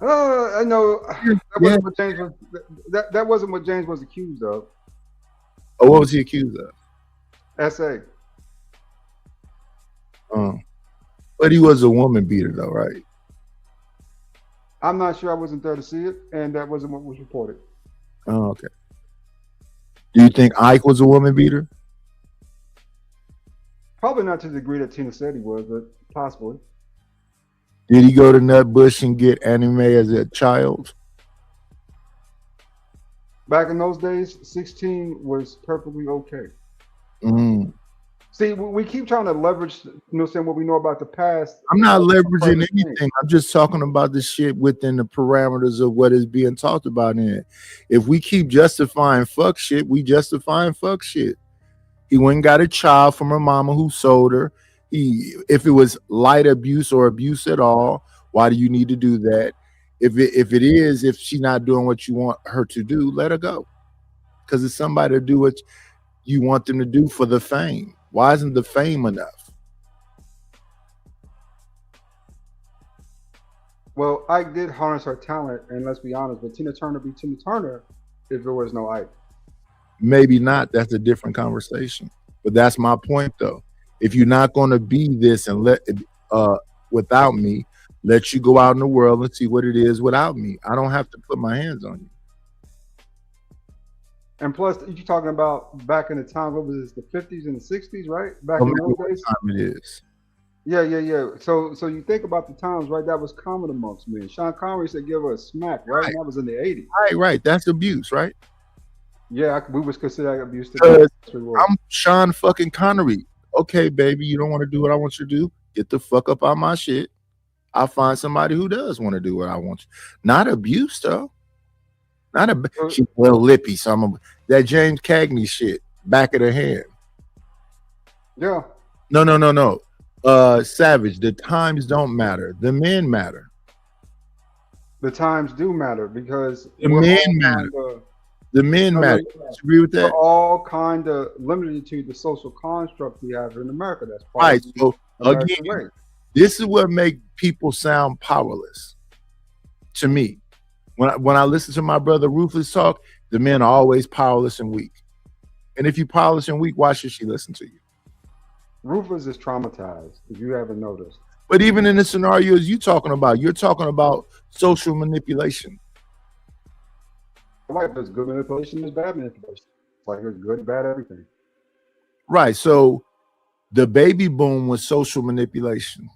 I know. That wasn't what James was. That wasn't what James was accused of. Oh, what was he accused of? SA. But he was a woman beater, though, right? I'm not sure. I wasn't there to see it, and that wasn't what was reported. Oh, okay. Do you think Ike was a woman beater? Probably not to the degree that Tina said he was, but possibly. Did he go to Nutbush and get anime as a child? Back in those days, 16 was perfectly okay. Mm. See, we keep trying to leverage, saying what we know about the past. I'm not leveraging anything. I'm just talking about the shit within the parameters of what is being talked about in it. If we keep justifying fuck shit, we justifying fuck shit. He went and got a child from her mama who sold her. If it was light abuse or abuse at all, why do you need to do that? If she's not doing what you want her to do, let her go. Because it's somebody to do what you want them to do for the fame. Why isn't the fame enough? Well, Ike did harness her talent, and let's be honest, but Tina Turner be Tina Turner if there was no Ike. Maybe not. That's a different conversation. But that's my point, though. If you're not going to be this and without me, let you go out in the world and see what it is without me. I don't have to put my hands on you. And plus, you're talking about back in the time, what was this, the 50s and the 60s, right? Back in those days? Time it is. Yeah. So you think about the times, right? That was common amongst men. Sean Connery said, give her a smack, right? And that was in the 80s. Right. That's abuse, right? Yeah, we was considered abuse. I'm Sean fucking Connery. Okay, baby, you don't want to do what I want you to do? Get the fuck up out my shit. I'll find somebody who does want to do what I want you. Not abuse, though. She's well lippy. That James Cagney shit, back of the hand. Yeah. No. Savage, the times don't matter. The men matter. The times do matter because the men matter. The men matter. Agree with that? We're all kind of limited to the social construct we have in America. That's right. So American again, way. this is what makes people sound powerless to me. When I listen to my brother Ruthless talk, the men are always powerless and weak. And if you're powerless and weak, why should she listen to you? Ruthless is traumatized, if you haven't noticed. But even in the scenarios you're talking about social manipulation. Like there's good manipulation, there's bad manipulation. It's like there's good, bad, everything. Right. So the baby boom was social manipulation.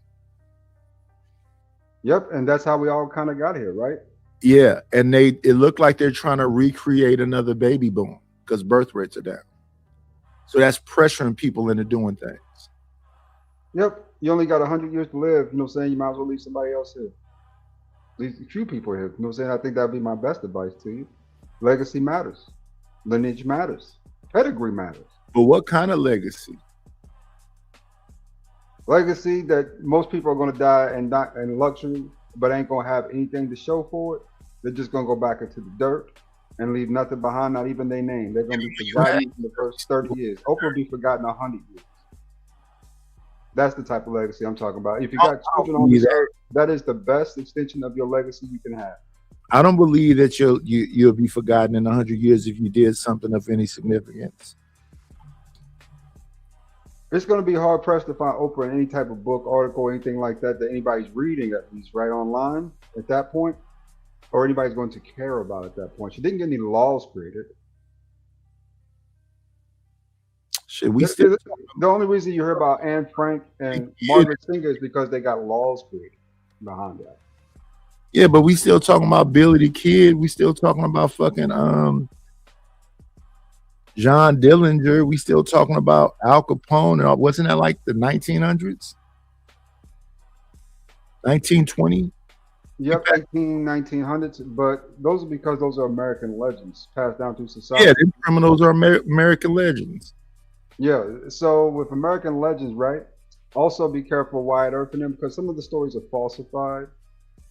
Yep, and that's how we all kind of got here, right? Yeah, and it looked like they're trying to recreate another baby boom because birth rates are down. So that's pressuring people into doing things. Yep, you only got 100 years to live. You know what I'm saying? You might as well leave somebody else here. Leave a few people here. You know what I'm saying? I think that'd be my best advice to you. Legacy matters. Lineage matters. Pedigree matters. But what kind of legacy? Legacy that most people are going to die and not in luxury, but ain't going to have anything to show for it. They're just going to go back into the dirt and leave nothing behind, not even their name. They're going to be forgotten in the first 30 years. Oprah will be forgotten 100 years. That's the type of legacy I'm talking about. If you got children on this earth, that is the best extension of your legacy you can have. I don't believe that you'll be forgotten in 100 years if you did something of any significance. It's going to be hard pressed to find Oprah in any type of book, article, anything like that anybody's reading, at least right online at that point, or anybody's going to care about at that point. She didn't get any laws created. The only reason you hear about Anne Frank and Margaret Sanger is because they got laws created behind that. Yeah, but we still talking about Billy the Kid. We still talking about fucking John Dillinger. We still talking about Al Capone. And wasn't that like the 1900s? 1920? Yep, 1900s. But those are because those are American legends passed down through society. Yeah, the criminals are American legends. Yeah, so with American legends, right? Also be careful Wyatt Earp in them because some of the stories are falsified.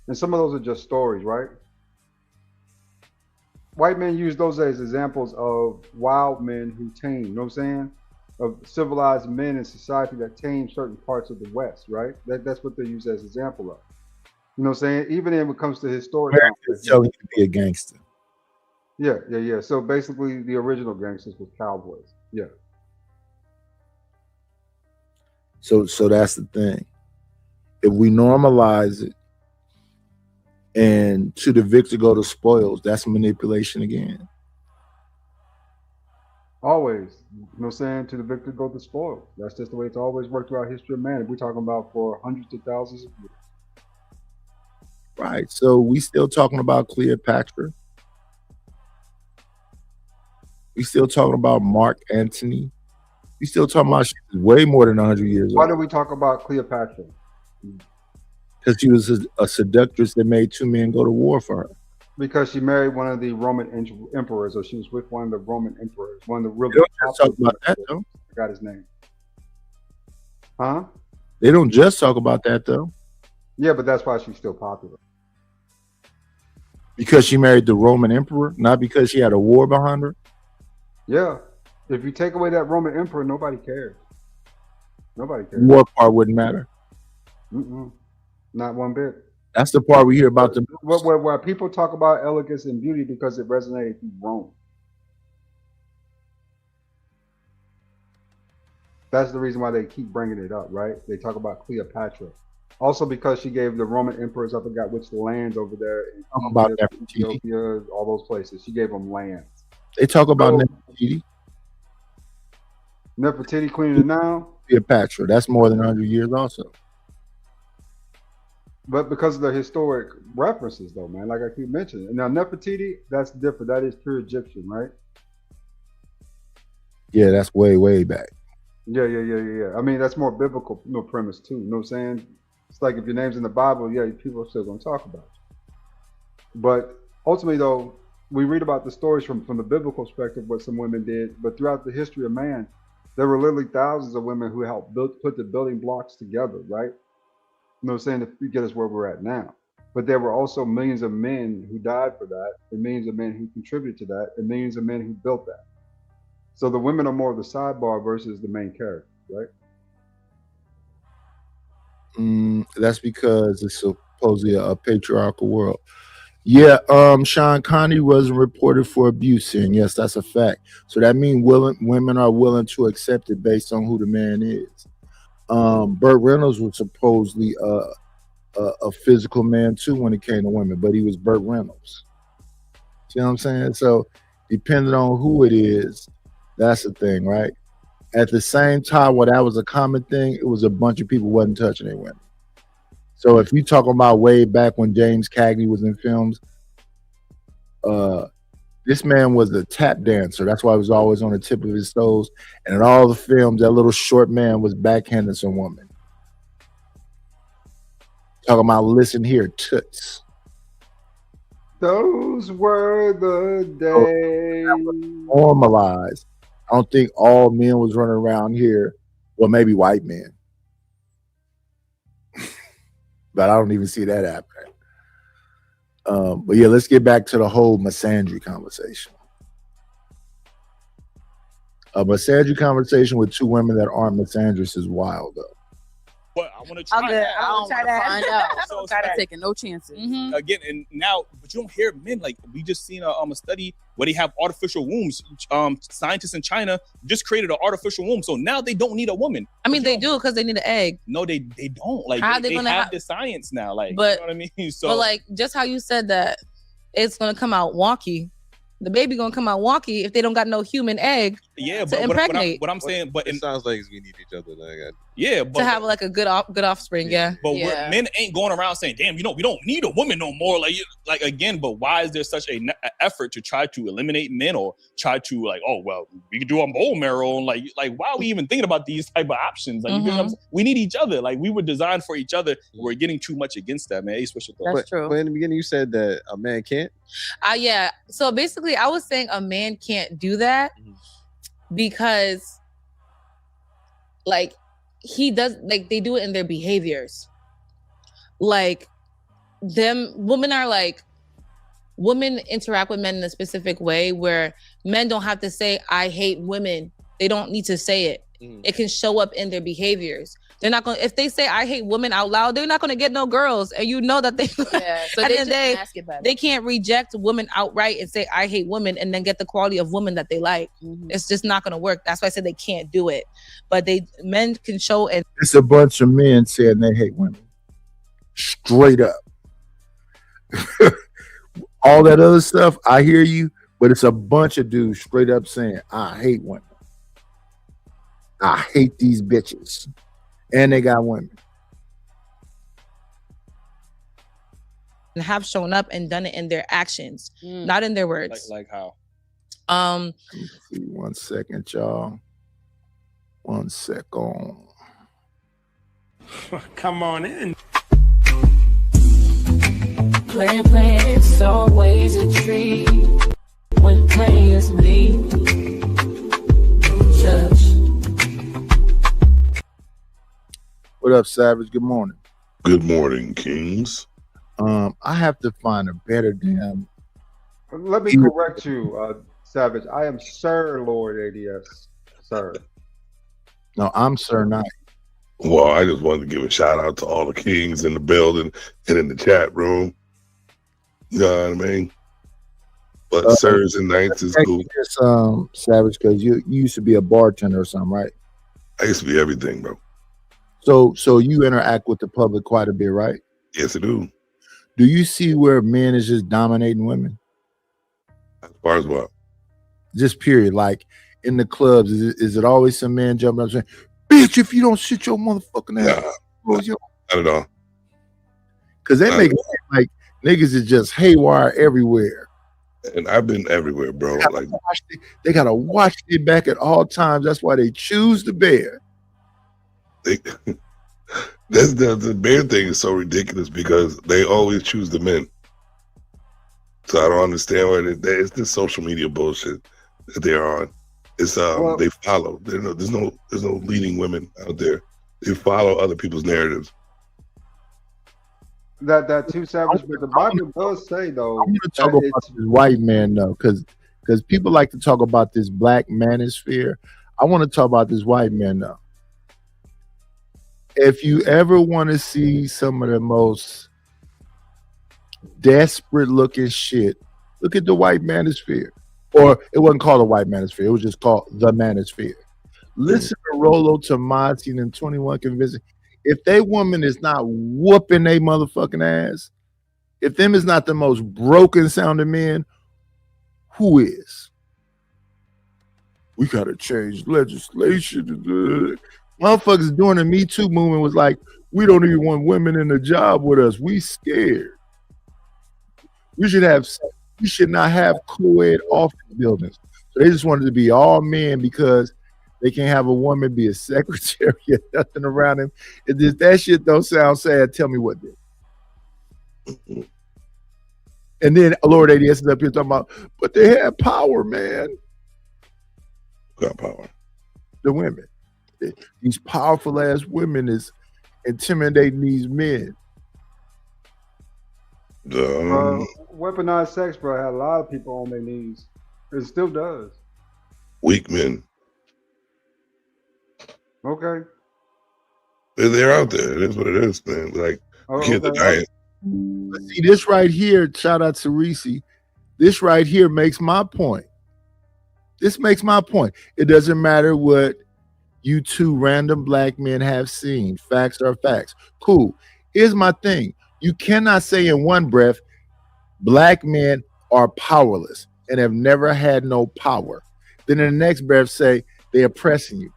And some of those are just stories, right? White men use those as examples of wild men who tame, you know what I'm saying? Of civilized men in society that tame certain parts of the West, right? That's what they use as example of. You know what I'm saying? Even when it comes to historic Americans telling you to be a gangster. Yeah. So basically the original gangsters was cowboys. Yeah. So that's the thing. If we normalize it and to the victor go the spoils, that's manipulation again. Always. You know what I'm saying? To the victor go the spoil. That's just the way it's always worked throughout history of man. We're talking about for hundreds of thousands of years. Right. So we still talking about Cleopatra. We still talking about Mark Antony. We still talking about she's way more than 100 years Why old. do we talk about Cleopatra? Because she was a seductress that made two men go to war for her. Because she married one of the Roman emperors, or she was with one of the Roman emperors. One of the really They don't just talk about that, though. I forgot his name. Huh? They don't just talk about that, though. Yeah, but that's why she's still popular. Because she married the Roman emperor, not because she had a war behind her. Yeah. If you take away that Roman emperor, nobody cares. Nobody cares. War part wouldn't matter. Mm-mm. Not one bit. That's the part we hear about the. Where people talk about elegance and beauty because it resonated through Rome. That's the reason why they keep bringing it up, right? They talk about Cleopatra. Also because she gave the Roman emperors, I forgot which lands over there. In Talk about Ethiopia, all those places. She gave them lands. They talk about Nefertiti. Nefertiti, Queen of the Nile. Cleopatra. That's more than 100 years also. But because of the historic references, though, man, like I keep mentioning. Now, Nefertiti, that's different. That is pure Egyptian, right? Yeah, that's way, way back. Yeah. I mean, that's more biblical premise, too. You know what I'm saying? It's like if your name's in the Bible, yeah, people are still going to talk about you. But ultimately, though, we read about the stories from the biblical perspective, what some women did. But throughout the history of man, there were literally thousands of women who helped put the building blocks together, right? You know what I'm saying? To get us where we're at now. But there were also millions of men who died for that, and millions of men who contributed to that, and millions of men who built that. So the women are more of the sidebar versus the main character, right? That's because it's supposedly a patriarchal world. Yeah, Sean Connery wasn't reported for abuse, and yes, that's a fact. So that means women are willing to accept it based on who the man is. Burt Reynolds was supposedly a physical man too when it came to women, but he was Burt Reynolds. See what I'm saying? So depending on who it is, that's the thing, right? At the same time, when that was a common thing, it was a bunch of people wasn't touching their women. So if you talking about way back when James Cagney was in films, this man was a tap dancer. That's why he was always on the tip of his toes. And in all the films, that little short man was backhanding some woman. Talking about, listen here, toots. Those were the days. Normalized. I don't think all men was running around here. Well, maybe white men. But I don't even see that happening. But yeah, let's get back to the whole misandry conversation. A misandry conversation with two women that aren't misandrous is wild, though. But I want to try I'm that. trying to find out. So I'm taking no chances. Again, and now, but you don't hear men like we just seen a study where they have artificial wombs. Scientists in China just created an artificial womb, so now they don't need a woman. I mean, they do because they need an egg. No, they don't. Like How they gonna have the science now. Like, But- you know what I mean? So, But like just how you said that it's gonna come out wonky. The baby gonna come out wonky if they don't got no human egg yeah, to but impregnate. what I'm saying, but It sounds like we need each other. Like, yeah, to but have like a good offspring. Yeah. But men ain't going around saying, "Damn, we don't need a woman no more." Like again, but why is there such a effort to try to eliminate men or try to like, oh well, we can do a bone marrow and like why are we even thinking about these type of options? Like, you know what I'm saying? We need each other. Like we were designed for each other. We're getting too much against that, man. Ace, what's your thought? That's true. but in the beginning, you said that a man can't. Yeah. So basically, I was saying a man can't do that because, like, he does, like, they do it in their behaviors. Like, women interact with men in a specific way where men don't have to say, I hate women. They don't need to say it. It can show up in their behaviors. They're not gonna, if they say I hate women out loud, they're not gonna get no girls. And you know that they So at the they end of the day, they can't reject women outright and say I hate women and then get the quality of women that they like. It's just not gonna work. That's why I said they can't do it. But men can show, and It's a bunch of men saying they hate women. Straight up. All that other stuff, I hear you, but it's a bunch of dudes straight up saying, I hate women. I hate these bitches. And they got women. have shown up and done it in their actions, not in their words. Like how? Let me see, 1 second, y'all. 1 second. Come on in. Playing, it's always a treat when players leave. Judge. What up, Savage? Good morning. Good morning, Kings. I have to find a better damn. Let me correct you, Savage. I am Sir Lord ADS, sir. No, I'm Sir Knight. Well, I just wanted to give a shout out to all the Kings in the building and in the chat room. You know what I mean? But sirs and knights is cool. Savage, because you used to be a bartender or something, right? I used to be everything, bro. So you interact with the public quite a bit, right? Yes, I do. Do you see where men is just dominating women? As far as what? Just period. Like in the clubs, is it always some man jumping up saying, "Bitch, if you don't shit your motherfucking ass," not at all. Because they make it like niggas is just haywire everywhere. And I've been everywhere, bro. They gotta watch their back at all times. That's why they choose the bear. That's the bear thing is so ridiculous because they always choose the men. So I don't understand why it's this social media bullshit that they're on. It's they follow. There's no leading women out there. They follow other people's narratives. That too, Savage, but the Bible does say though. I'm gonna talk about this white man though, because people like to talk about this black manosphere. I want to talk about this white man though. If you ever want to see some of the most desperate looking shit, look at the white manosphere. Or it wasn't called a white manosphere, it was just called the manosphere. Listen to Rollo Tomasi and 21 Convincing. If they woman is not whooping they motherfucking ass, if them is not the most broken sounding men, who is? We gotta change legislation. Motherfuckers during the Me Too movement was like, we don't even want women in the job with us. We scared. We should not have co-ed office buildings. So they just wanted to be all men because they can't have a woman be a secretary or nothing around him. If that shit don't sound sad, tell me what did. And then Lord ADS is up here talking about, but they had power, man. Got power. The women. These powerful ass women is intimidating these men. Weaponized sex, bro, had a lot of people on their knees. It still does. Weak men. Okay. They're out there. It is what it is, man. Like, you can't deny it. But see, this right here, shout out to Reese. This right here makes my point. This makes my point. It doesn't matter what you two random black men have seen. Facts are facts. Cool. Here's my thing. You cannot say in one breath, black men are powerless and have never had no power. Then in the next breath say they're oppressing you.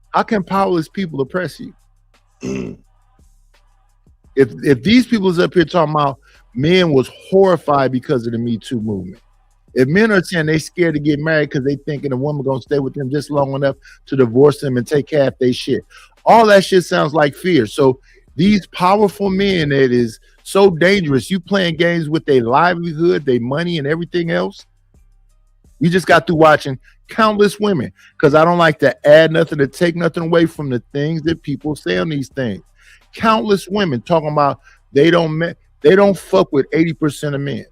How can powerless people oppress you? If these people is up here talking about men was horrified because of the Me Too movement. If men are saying they scared to get married because they thinking a woman gonna stay with them just long enough to divorce them and take half their shit. All that shit sounds like fear. So these powerful men that is so dangerous, you playing games with their livelihood, their money and everything else. We just got through watching countless women because I don't like to add nothing to take nothing away from the things that people say on these things. Countless women talking about they don't fuck with 80% of men.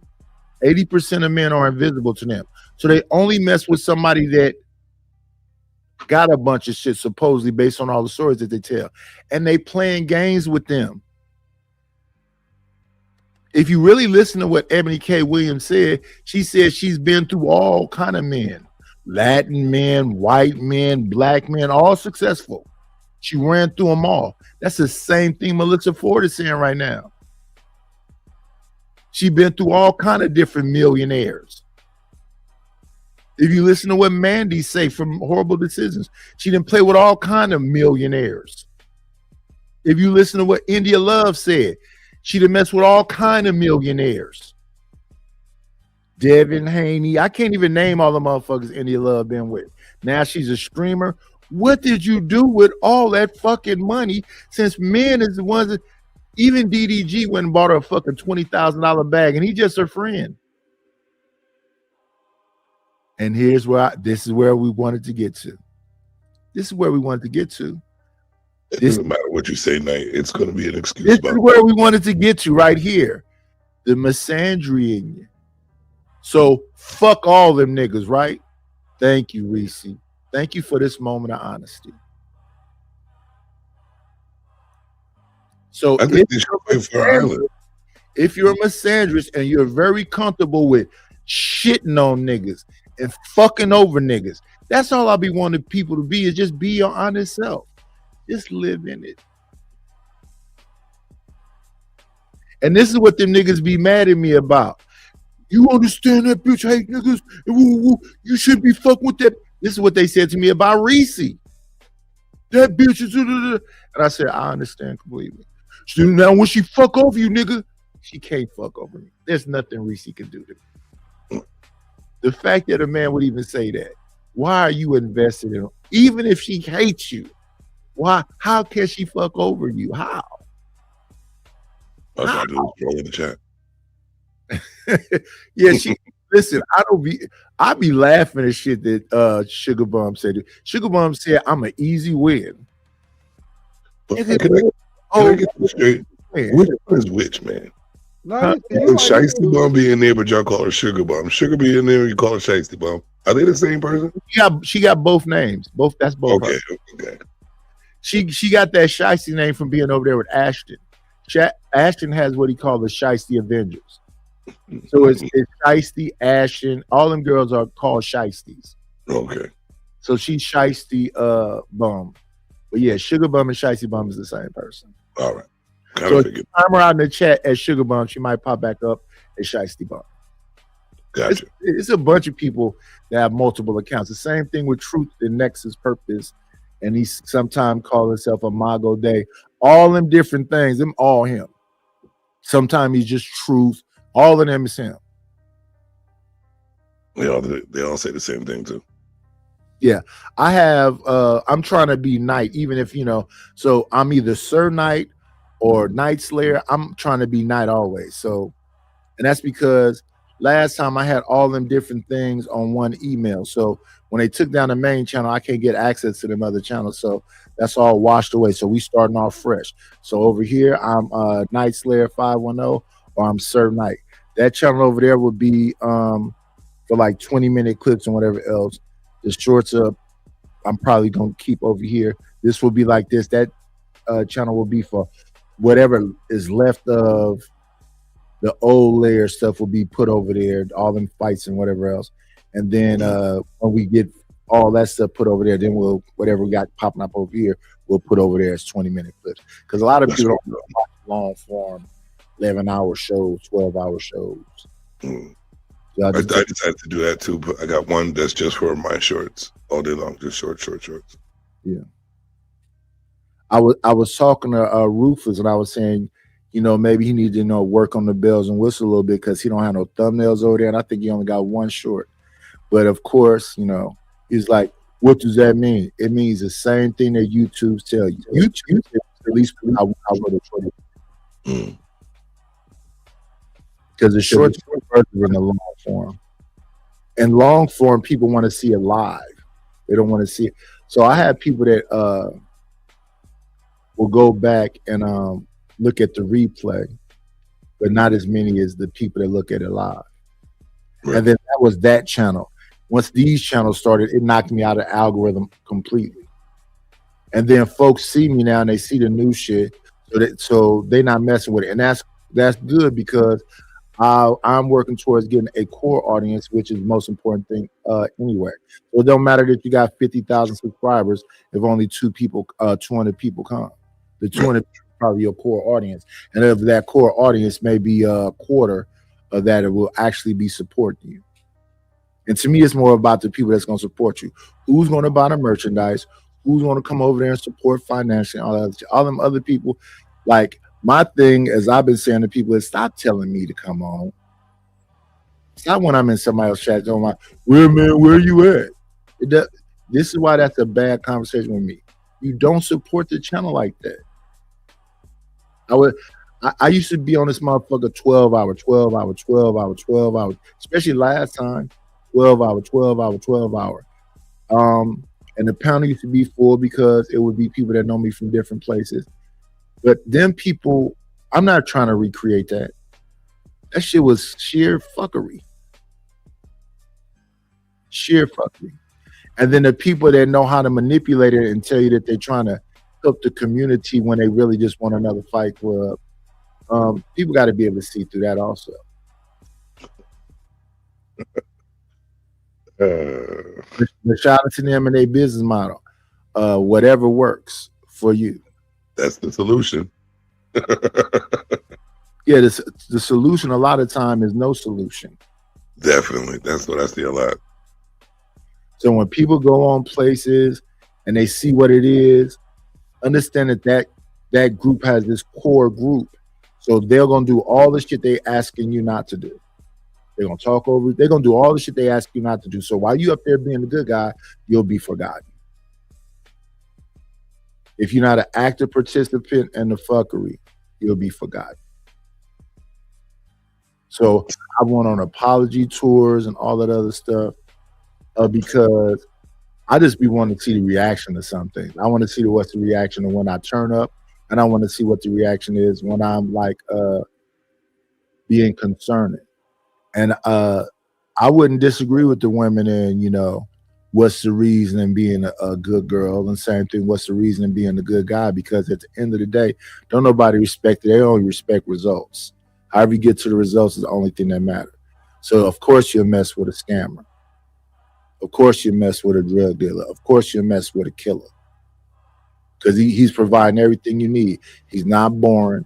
80% of men are invisible to them. So they only mess with somebody that got a bunch of shit supposedly based on all the stories that they tell, and they playing games with them. If you really listen to what Ebony K. Williams said, she said she's been through all kind of men, Latin men, white men, black men, all successful. She ran through them all. That's the same thing Melissa Ford is saying right now. She's been through all kind of different millionaires. If you listen to what Mandy say from Horrible Decisions, she didn't play with all kind of millionaires. If you listen to what India Love said, she done messed with all kind of millionaires. Devin Haney, I can't even name all the motherfuckers India Love been with. Now she's a streamer. What did you do with all that fucking money? Since men is the ones that, even DDG went and bought her a fucking $20,000 bag, and he just her friend. And here's where this is where we wanted to get to. This is where we wanted to get to. It doesn't matter what you say, Knight. It's going to be an excuse. This is where we wanted to get to right here. The misandry in you. So fuck all them niggas, right? Thank you, Reese. Thank you for this moment of honesty. So if you're a misandrist and you're very comfortable with shitting on niggas and fucking over niggas, that's all I be wanting people to be, is just be your honest self. Just live in it. And this is what them niggas be mad at me about. You understand that bitch hate niggas? You should be fucking with that. This is what they said to me about Reese. That bitch is... And I said, I understand completely. So now when she fuck over you, nigga, she can't fuck over me. There's nothing Reese can do to me. The fact that a man would even say that, why are you invested in her? Even if she hates you, why? How can she fuck over you? How? All I do is throw in the chat. Yeah, she listen, I be laughing at shit that Sugar Bum said. Sugar Bum said, I'm an easy win. Can I get this straight? Which one is which, man? Shiesty Bum be in there, but y'all call her Sugar Bum. Sugar be in there, you call her Shiesty Bum. Are they the same person? She got both names. That's both. Okay. She got that Shiesty name from being over there with Ashton. Ashton has what he called the Shiesty Avengers. So it's Shiesty, Ashton. All them girls are called Shiesties. Okay. So she's Shiesty Bum. But yeah, Sugar Bum and Shiesty Bum is the same person. All right. So if you find her out in the chat as Sugar Bum, she might pop back up as Shiesty Bum. Gotcha. It's a bunch of people that have multiple accounts. The same thing with Truth and Nexus Purpose. And he sometimes calls himself a Mago Day. All them different things, them all him. Sometimes he's just Truth. All of them is him. They all say the same thing too. Yeah. I have I'm trying to be Knight, even if so I'm either Sir Knight or Night Slayer. I'm trying to be Knight always. So, and that's because last time I had all them different things on one email. So when they took down the main channel, I can't get access to them other channels. So that's all washed away. So we starting off fresh. So over here, I'm Night Slayer 510, or I'm Sir Knight. That channel over there would be for like 20-minute clips and whatever else. The shorts up, I'm probably gonna keep over here. This will be like this. That channel will be for whatever is left of the old layer stuff will be put over there, all them fights and whatever else. And then when we get all that stuff put over there, then we'll, whatever we got popping up over here, we'll put over there as 20-minute clips. Because a lot of people don't watch long form, 11-hour shows, 12-hour shows. So I decided to do that too, but I got one that's just for my shorts all day long, just shorts. Yeah. I was talking to Rufus, and I was saying, maybe he needs to work on the bells and whistle a little bit because he don't have no thumbnails over there, and I think he only got one short. But of course, he's like, what does that mean? It means the same thing that YouTube tell you. YouTube, at least I would have it. Because the short version in the long form. And long form, people want to see it live. They don't want to see it. So I have people that will go back and look at the replay, but not as many as the people that look at it live. Right. And then that was that channel. Once these channels started, it knocked me out of the algorithm completely. And then folks see me now and they see the new shit, so they're not messing with it, and that's good because I'm working towards getting a core audience, which is the most important thing anyway. So it don't matter that you got 50,000 subscribers if only 200 people come. The 200 probably your core audience, and of that core audience, maybe a quarter of that it will actually be supporting you. And to me, it's more about the people that's going to support you. Who's going to buy the merchandise? Who's going to come over there and support financially? All them other people. Like, my thing, as I've been saying to people, is stop telling me to come on. Stop when I'm in somebody else's chat going like, where you at? This is why that's a bad conversation with me. You don't support the channel like that. I used to be on this motherfucker 12 hours, especially last time, 12 hour. And the panel used to be full because it would be people that know me from different places. But them people, I'm not trying to recreate that. That shit was sheer fuckery. And then the people that know how to manipulate it and tell you that they're trying to help the community when they really just want another fight club. People got to be able to see through that also. Shout out to them and their business model. Whatever works for you. That's the solution. Yeah, the solution a lot of time is no solution. Definitely. That's what I see a lot. So when people go on places and they see what it is, understand that group has this core group. So they're going to do all the shit they asking you not to do. They're going to talk over. They're going to do all the shit they ask you not to do. So while you up there being the good guy, you'll be forgotten. If you're not an active participant in the fuckery, you'll be forgotten. So I went on apology tours and all that other stuff because I just be wanting to see the reaction to something. I want to see what's the reaction of when I turn up, and I want to see what the reaction is when I'm like being concerning. And I wouldn't disagree with the women in, what's the reason in being a good girl, and same thing, what's the reason in being a good guy? Because at the end of the day, don't nobody respect it. They only respect results. However you get to the results is the only thing that matters. So of course you'll mess with a scammer. Of course you mess with a drug dealer. Of course you mess with a killer. Because he's providing everything you need. He's not boring.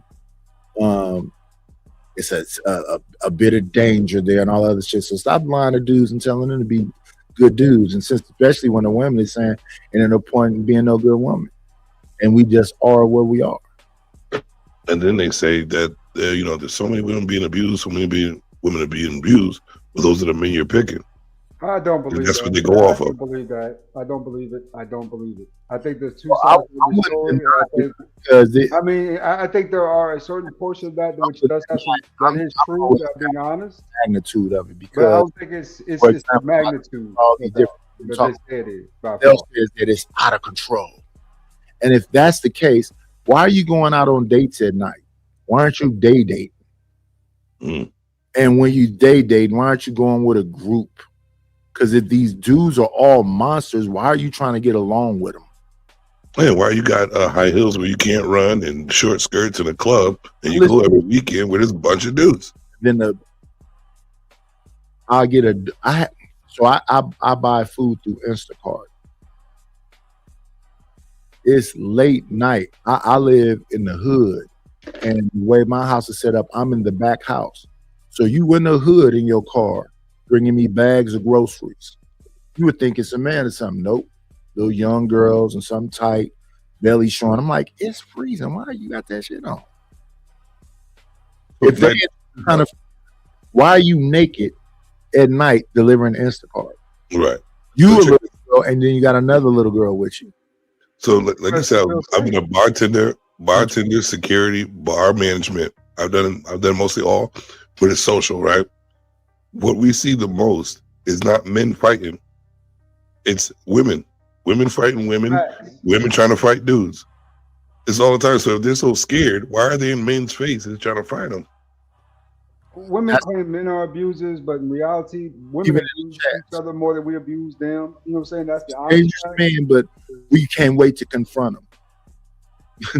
It's a bit of danger there and all other shit. So stop lying to dudes and telling them to be good dudes. And since, especially when the women is saying, and there's no point in being no good woman. And we just are where we are. And then they say that, there's so many women being abused, so many women are being abused, but those are the men you're picking. I don't believe and that's that. what they go off of. I don't believe that. I don't believe it. I think there's two sides to the story. I think there are a certain portion of that which does have that is true. I'm being honest. Magnitude of it, because but I don't think it's the magnitude. All these different they'll say that it's out of control. And if that's the case, why are you going out on dates at night? Why aren't you day dating? And when you day dating, why aren't you going with a group? Because if these dudes are all monsters, why are you trying to get along with them? Yeah, why you got high heels where you can't run and short skirts in a club, and you go every weekend with this bunch of dudes? Then I buy food through Instacart. It's late night. I live in the hood, and the way my house is set up, I'm in the back house. So you in the hood in your car, bringing me bags of groceries. You would think it's a man or something. Nope. Little young girls and some tight, belly showing. I'm like, it's freezing. Why you got that shit on? If they kind of, why are you naked at night delivering Instacart? Right. You a little girl, and then you got another little girl with you. So like I said, I've been a bartender, security, bar management. I've done mostly all, but it's social, right? What we see the most is not men fighting. It's women. Women fighting women. Women trying to fight dudes. It's all the time. So if they're so scared, why are they in men's faces trying to fight them? women claim men are abusers, but in reality, women abuse each other more than we abuse them. You know what I'm saying? That's the honest fact. Man, but we can't wait to confront them.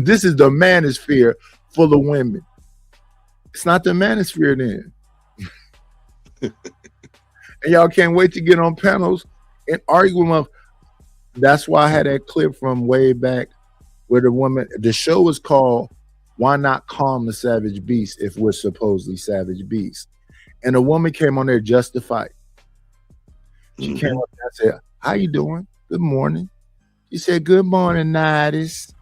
This is the manosphere full of women. It's not the manosphere then. And y'all can't wait to get on panels and argue with them. That's why I had that clip from way back where the show was called Why Not Calm the Savage Beast If We're Supposedly Savage Beasts. And a woman came on there just to fight. She came up and said, how you doing? Good morning. She said, good morning, Nidus.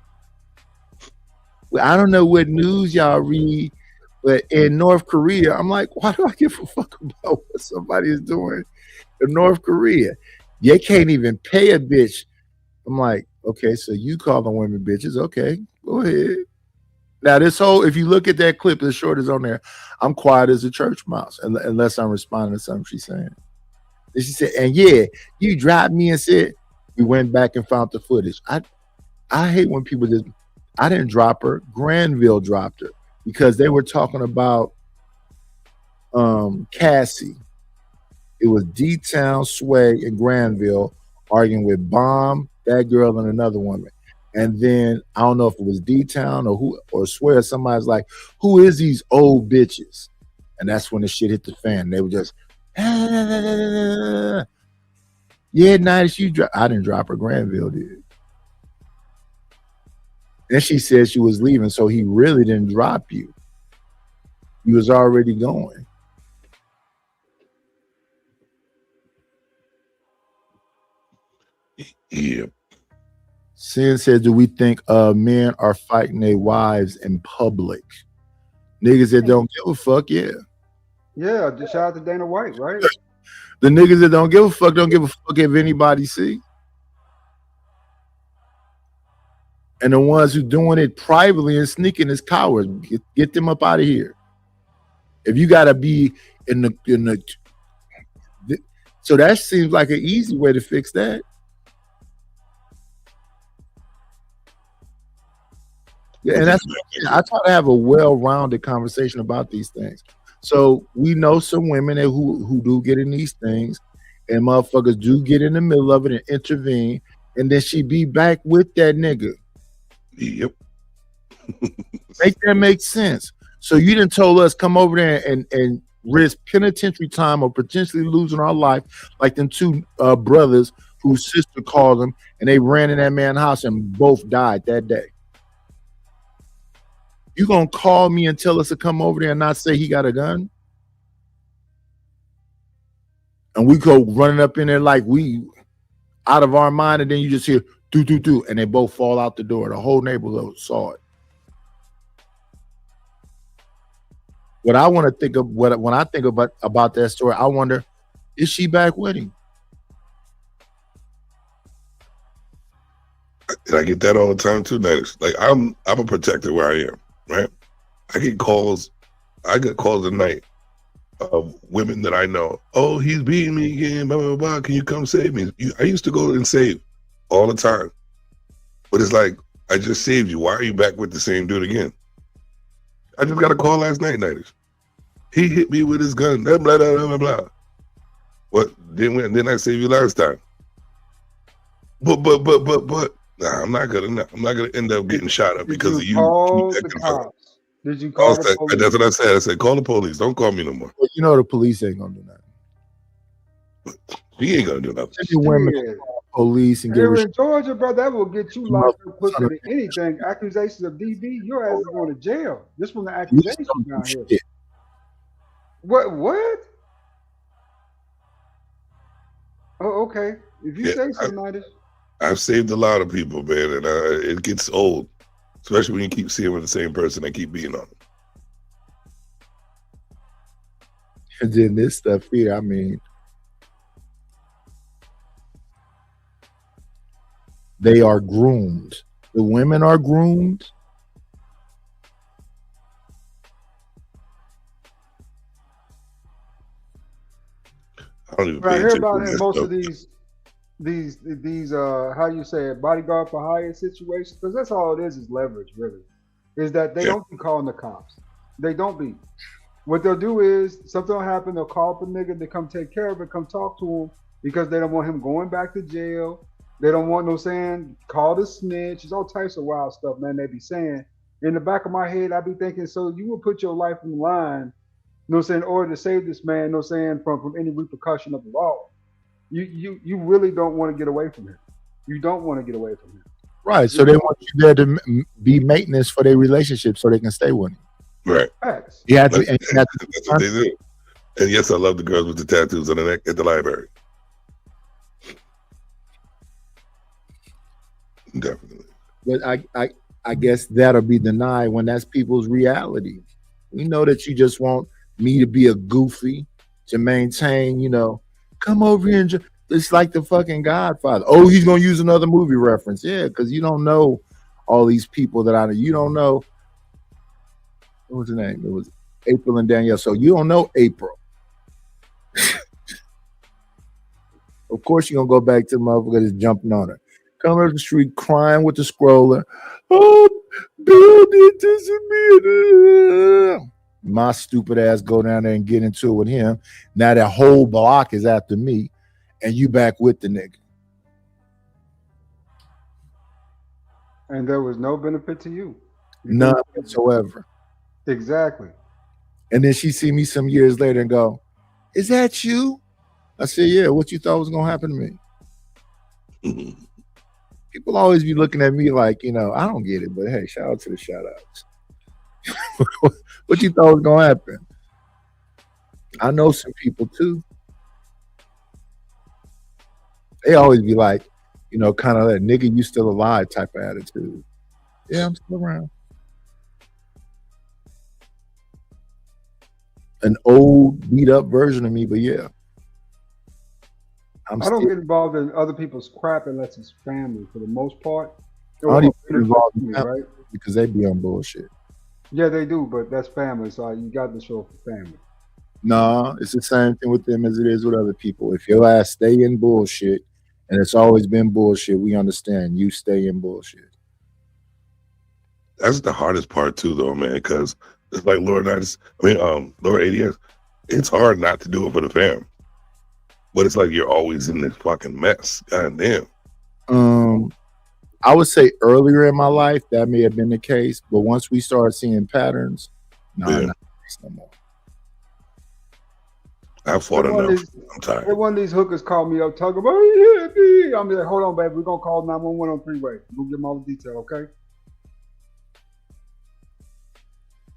Well, I don't know what news y'all read, but in North Korea, I'm like, why do I give a fuck about what somebody is doing in North Korea? You can't even pay a bitch. I'm like, okay, so you call the women bitches. Okay, go ahead. Now, this whole, if you look at that clip, the short is on there. I'm quiet as a church mouse, unless I'm responding to something she's saying. And she said, and yeah, you dropped me and said, we went back and found the footage. I hate when people just, I didn't drop her. Granville dropped her because they were talking about Cassie. It was D-Town, Sway, and Granville arguing with Bomb, that girl, and another woman. And then I don't know if it was D-Town or Sway or somebody's like, who is these old bitches? And that's when the shit hit the fan. They were just, yeah, nice. I didn't drop her. Granville did. Then she said she was leaving, so he really didn't drop you. He was already going. Yeah. Sin said, do we think men are fighting their wives in public? Niggas that don't give a fuck, yeah. Yeah, just shout out to Dana White, right? The niggas that don't give a fuck if anybody see. And the ones who doing it privately and sneaking is cowards. Get them up out of here. If you gotta be in the so that seems like an easy way to fix that. Yeah, and that's I try to have a well-rounded conversation about these things. So we know some women who do get in these things, and motherfuckers do get in the middle of it and intervene, and then she be back with that nigga. Yep. Make that make sense. So you done told us come over there and risk penitentiary time or potentially losing our life, like them two brothers whose sister called them, and they ran in that man's house and both died that day. You gonna call me and tell us to come over there and not say he got a gun? And we go running up in there like we out of our mind, and then you just hear do, and they both fall out the door. The whole neighborhood saw it. What I want to think of, when I think about that story, I wonder, is she back with him? And I get that all the time too, Nidus. Like I'm a protector where I am, right? I get calls at night of women that I know. Oh, he's beating me again, blah, blah, blah. Can you come save me? I used to go and save all the time. But it's like, I just saved you. Why are you back with the same dude again? I just got a call last night, Nidus. He hit me with his gun, blah, blah, blah, blah, blah. What, didn't I save you last time? But, nah, I'm not gonna end up getting shot up because of you. Did you call the police? That's what I said. I said, call the police. Don't call me no more. Well, you know the police ain't gonna do nothing. He ain't gonna do nothing. Women call police and here in Georgia, bro, that will get you locked up quicker than anything. Accusations of DV, your ass is going to jail just from the accusations down here. What? Oh, okay. If you say so, Nidus. I've saved a lot of people, man, and it gets old, especially when you keep seeing with the same person and keep being on them. And then this stuff here, I mean, they are groomed. The women are groomed. I don't even right here about in most of these how you say it, bodyguard for hire situations, because that's all it is leverage, really. Is that they don't be calling the cops. They don't be. What they'll do is something will happen. They'll call up a nigga to come take care of it, come talk to him because they don't want him going back to jail. They don't want no saying call the snitch. It's all types of wild stuff, man. They be saying. In the back of my head, I be thinking, so you would put your life on the line, you know what I'm saying, in order to save this man, you know what I'm saying, from any repercussion of the law. You really don't want to get away from him. You don't want to get away from him. Right. So they want you there to be maintenance for their relationship so they can stay with him. Right. Facts. Yeah, That's what they do. And yes, I love the girls with the tattoos on the neck at the library. Definitely. But I guess that'll be denied when that's people's reality. We know that you just want me to be a goofy to maintain, you know, come over here and it's like the fucking Godfather. Oh, he's gonna use another movie reference. Yeah, because you don't know all these people that I know. You don't know what was the name? It was April and Danielle. So you don't know April. Of course, you're gonna go back to the motherfucker that's jumping on her. Coming up the street crying with the scroller. Oh, Bill did this to me. My stupid ass go down there and get into it with him. Now that whole block is after me, and you back with the nigga. And there was no benefit to you. None whatsoever. Exactly. And then she see me some years later and go, "Is that you?" I said, "Yeah, what you thought was gonna happen to me?" People always be looking at me like, you know, I don't get it, but hey, shout out to the shout outs. What you thought was gonna happen? I know some people too. They always be like, you know, kind of that nigga, you still alive type of attitude. Yeah, I'm still around. An old beat up version of me, but yeah. I don't get involved in other people's crap unless it's family for the most part. I don't even get involved in family, right? Because they be on bullshit. Yeah, they do, but that's family, so you got to show for family. No, it's the same thing with them as it is with other people. If your ass stay in bullshit, and it's always been bullshit, we understand you stay in bullshit. That's the hardest part too, though, man, because it's like Laura ADS, it's hard not to do it for the fam. But it's like you're always in this fucking mess. God damn. I would say earlier in my life that may have been the case, but once we started seeing patterns, no more. I fought enough. I'm tired. One of these hookers called me up talking about, yeah, I'm like, hold on, baby, we're gonna call 911 on three-way. We'll give them all the detail, okay?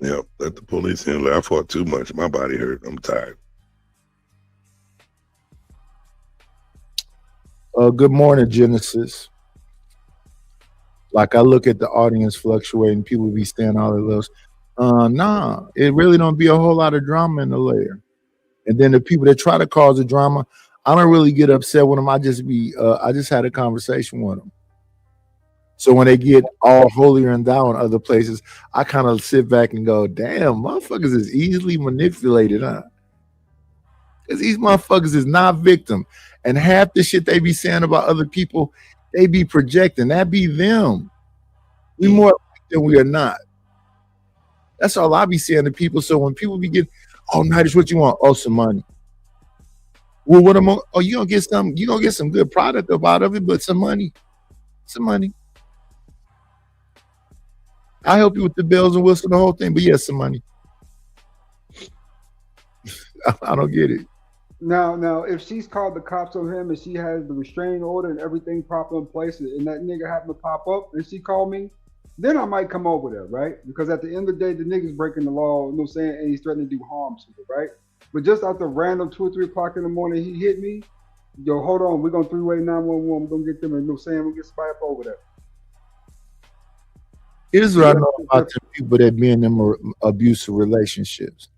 Yeah, let the police handle it. I fought too much. My body hurt. I'm tired. Good morning, Genesis. Like I look at the audience fluctuating, people be saying all of those. Nah, it really don't be a whole lot of drama in the layer. And then the people that try to cause the drama, I don't really get upset with them. I just had a conversation with them. So when they get all holier and thou in other places, I kind of sit back and go, damn, motherfuckers is easily manipulated, huh? Because these motherfuckers is not victim. And half the shit they be saying about other people, they be projecting. That be them. We more than we are not. That's all I be saying to people. So when people be getting, oh, Nighters, what you want? Oh, some money. Well, what am I? Oh, you gonna get some good product out of it, but some money. Some money. I help you with the bells and whistles, the whole thing, but yeah, some money. I don't get it. Now, if she's called the cops on him and she has the restraining order and everything proper in place, and that nigga happened to pop up and she called me, then I might come over there, right? Because at the end of the day, the nigga's breaking the law, you know what I'm saying, and he's threatening to do harm to it, right? But just after random 2 or 3 o'clock in the morning, he hit me. Yo, hold on, we're gonna three-way 911. We're gonna get them, and you know what I'm saying, we'll get somebody up over there. Here's what I know about the people that be in them abusive relationships.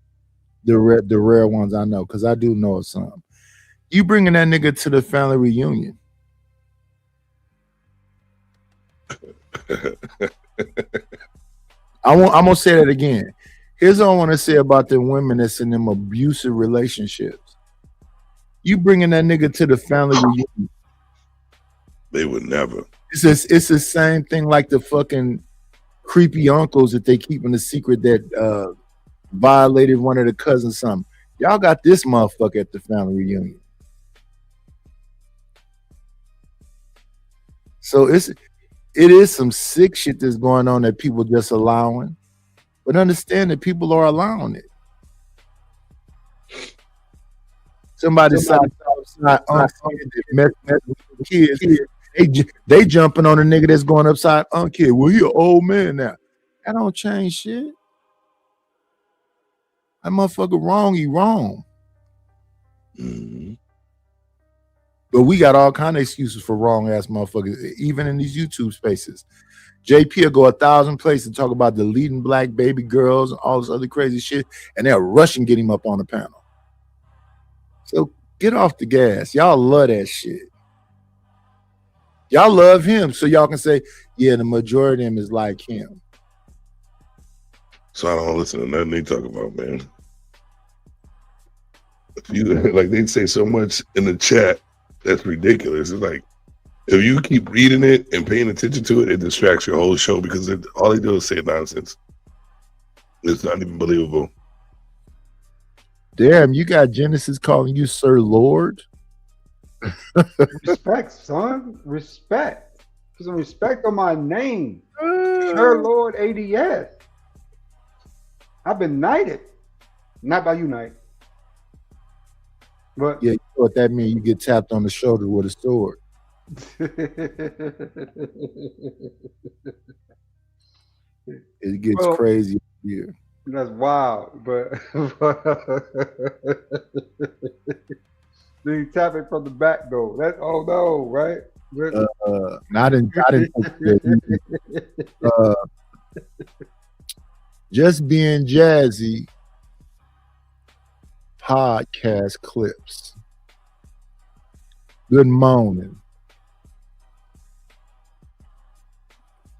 The rare ones I know, because I do know of some. You bringing that nigga to the family reunion. I'm gonna say that again. Here's what I want to say about the women that's in them abusive relationships. You bringing that nigga to the family reunion. They would never. It's the same thing like the fucking creepy uncles that they keep in the secret that violated one of the cousins something. Y'all got this motherfucker at the family reunion. So it is some sick shit that's going on that people just allowing. But understand that people are allowing it. Somebody kids, they jumping on a nigga that's going upside kid. Well, he an old man now. That don't change shit. That motherfucker wrong, he wrong. Mm-hmm. But we got all kind of excuses for wrong ass motherfuckers, even in these YouTube spaces. JP will go 1,000 places and talk about deleting black baby girls and all this other crazy shit, and they'll rush and get him up on the panel. So get off the gas. Y'all love that shit. Y'all love him, so y'all can say, yeah, the majority of them is like him. So I don't listen to nothing they talk about, man. If you like, they say so much in the chat that's ridiculous. It's like, if you keep reading it and paying attention to it, it distracts your whole show because all they do is say nonsense. It's not even believable. Damn, you got Genesis calling you Sir Lord? Respect, son. Respect. Put some respect on my name. Sir Lord ADS. I've been knighted. Not by you, Knight. But yeah, you know what that means? You get tapped on the shoulder with a sword. It gets crazy here. That's wild, but then you tap it from the back though. That's oh no, right? Not in Just Being Jazzy podcast clips. Good morning.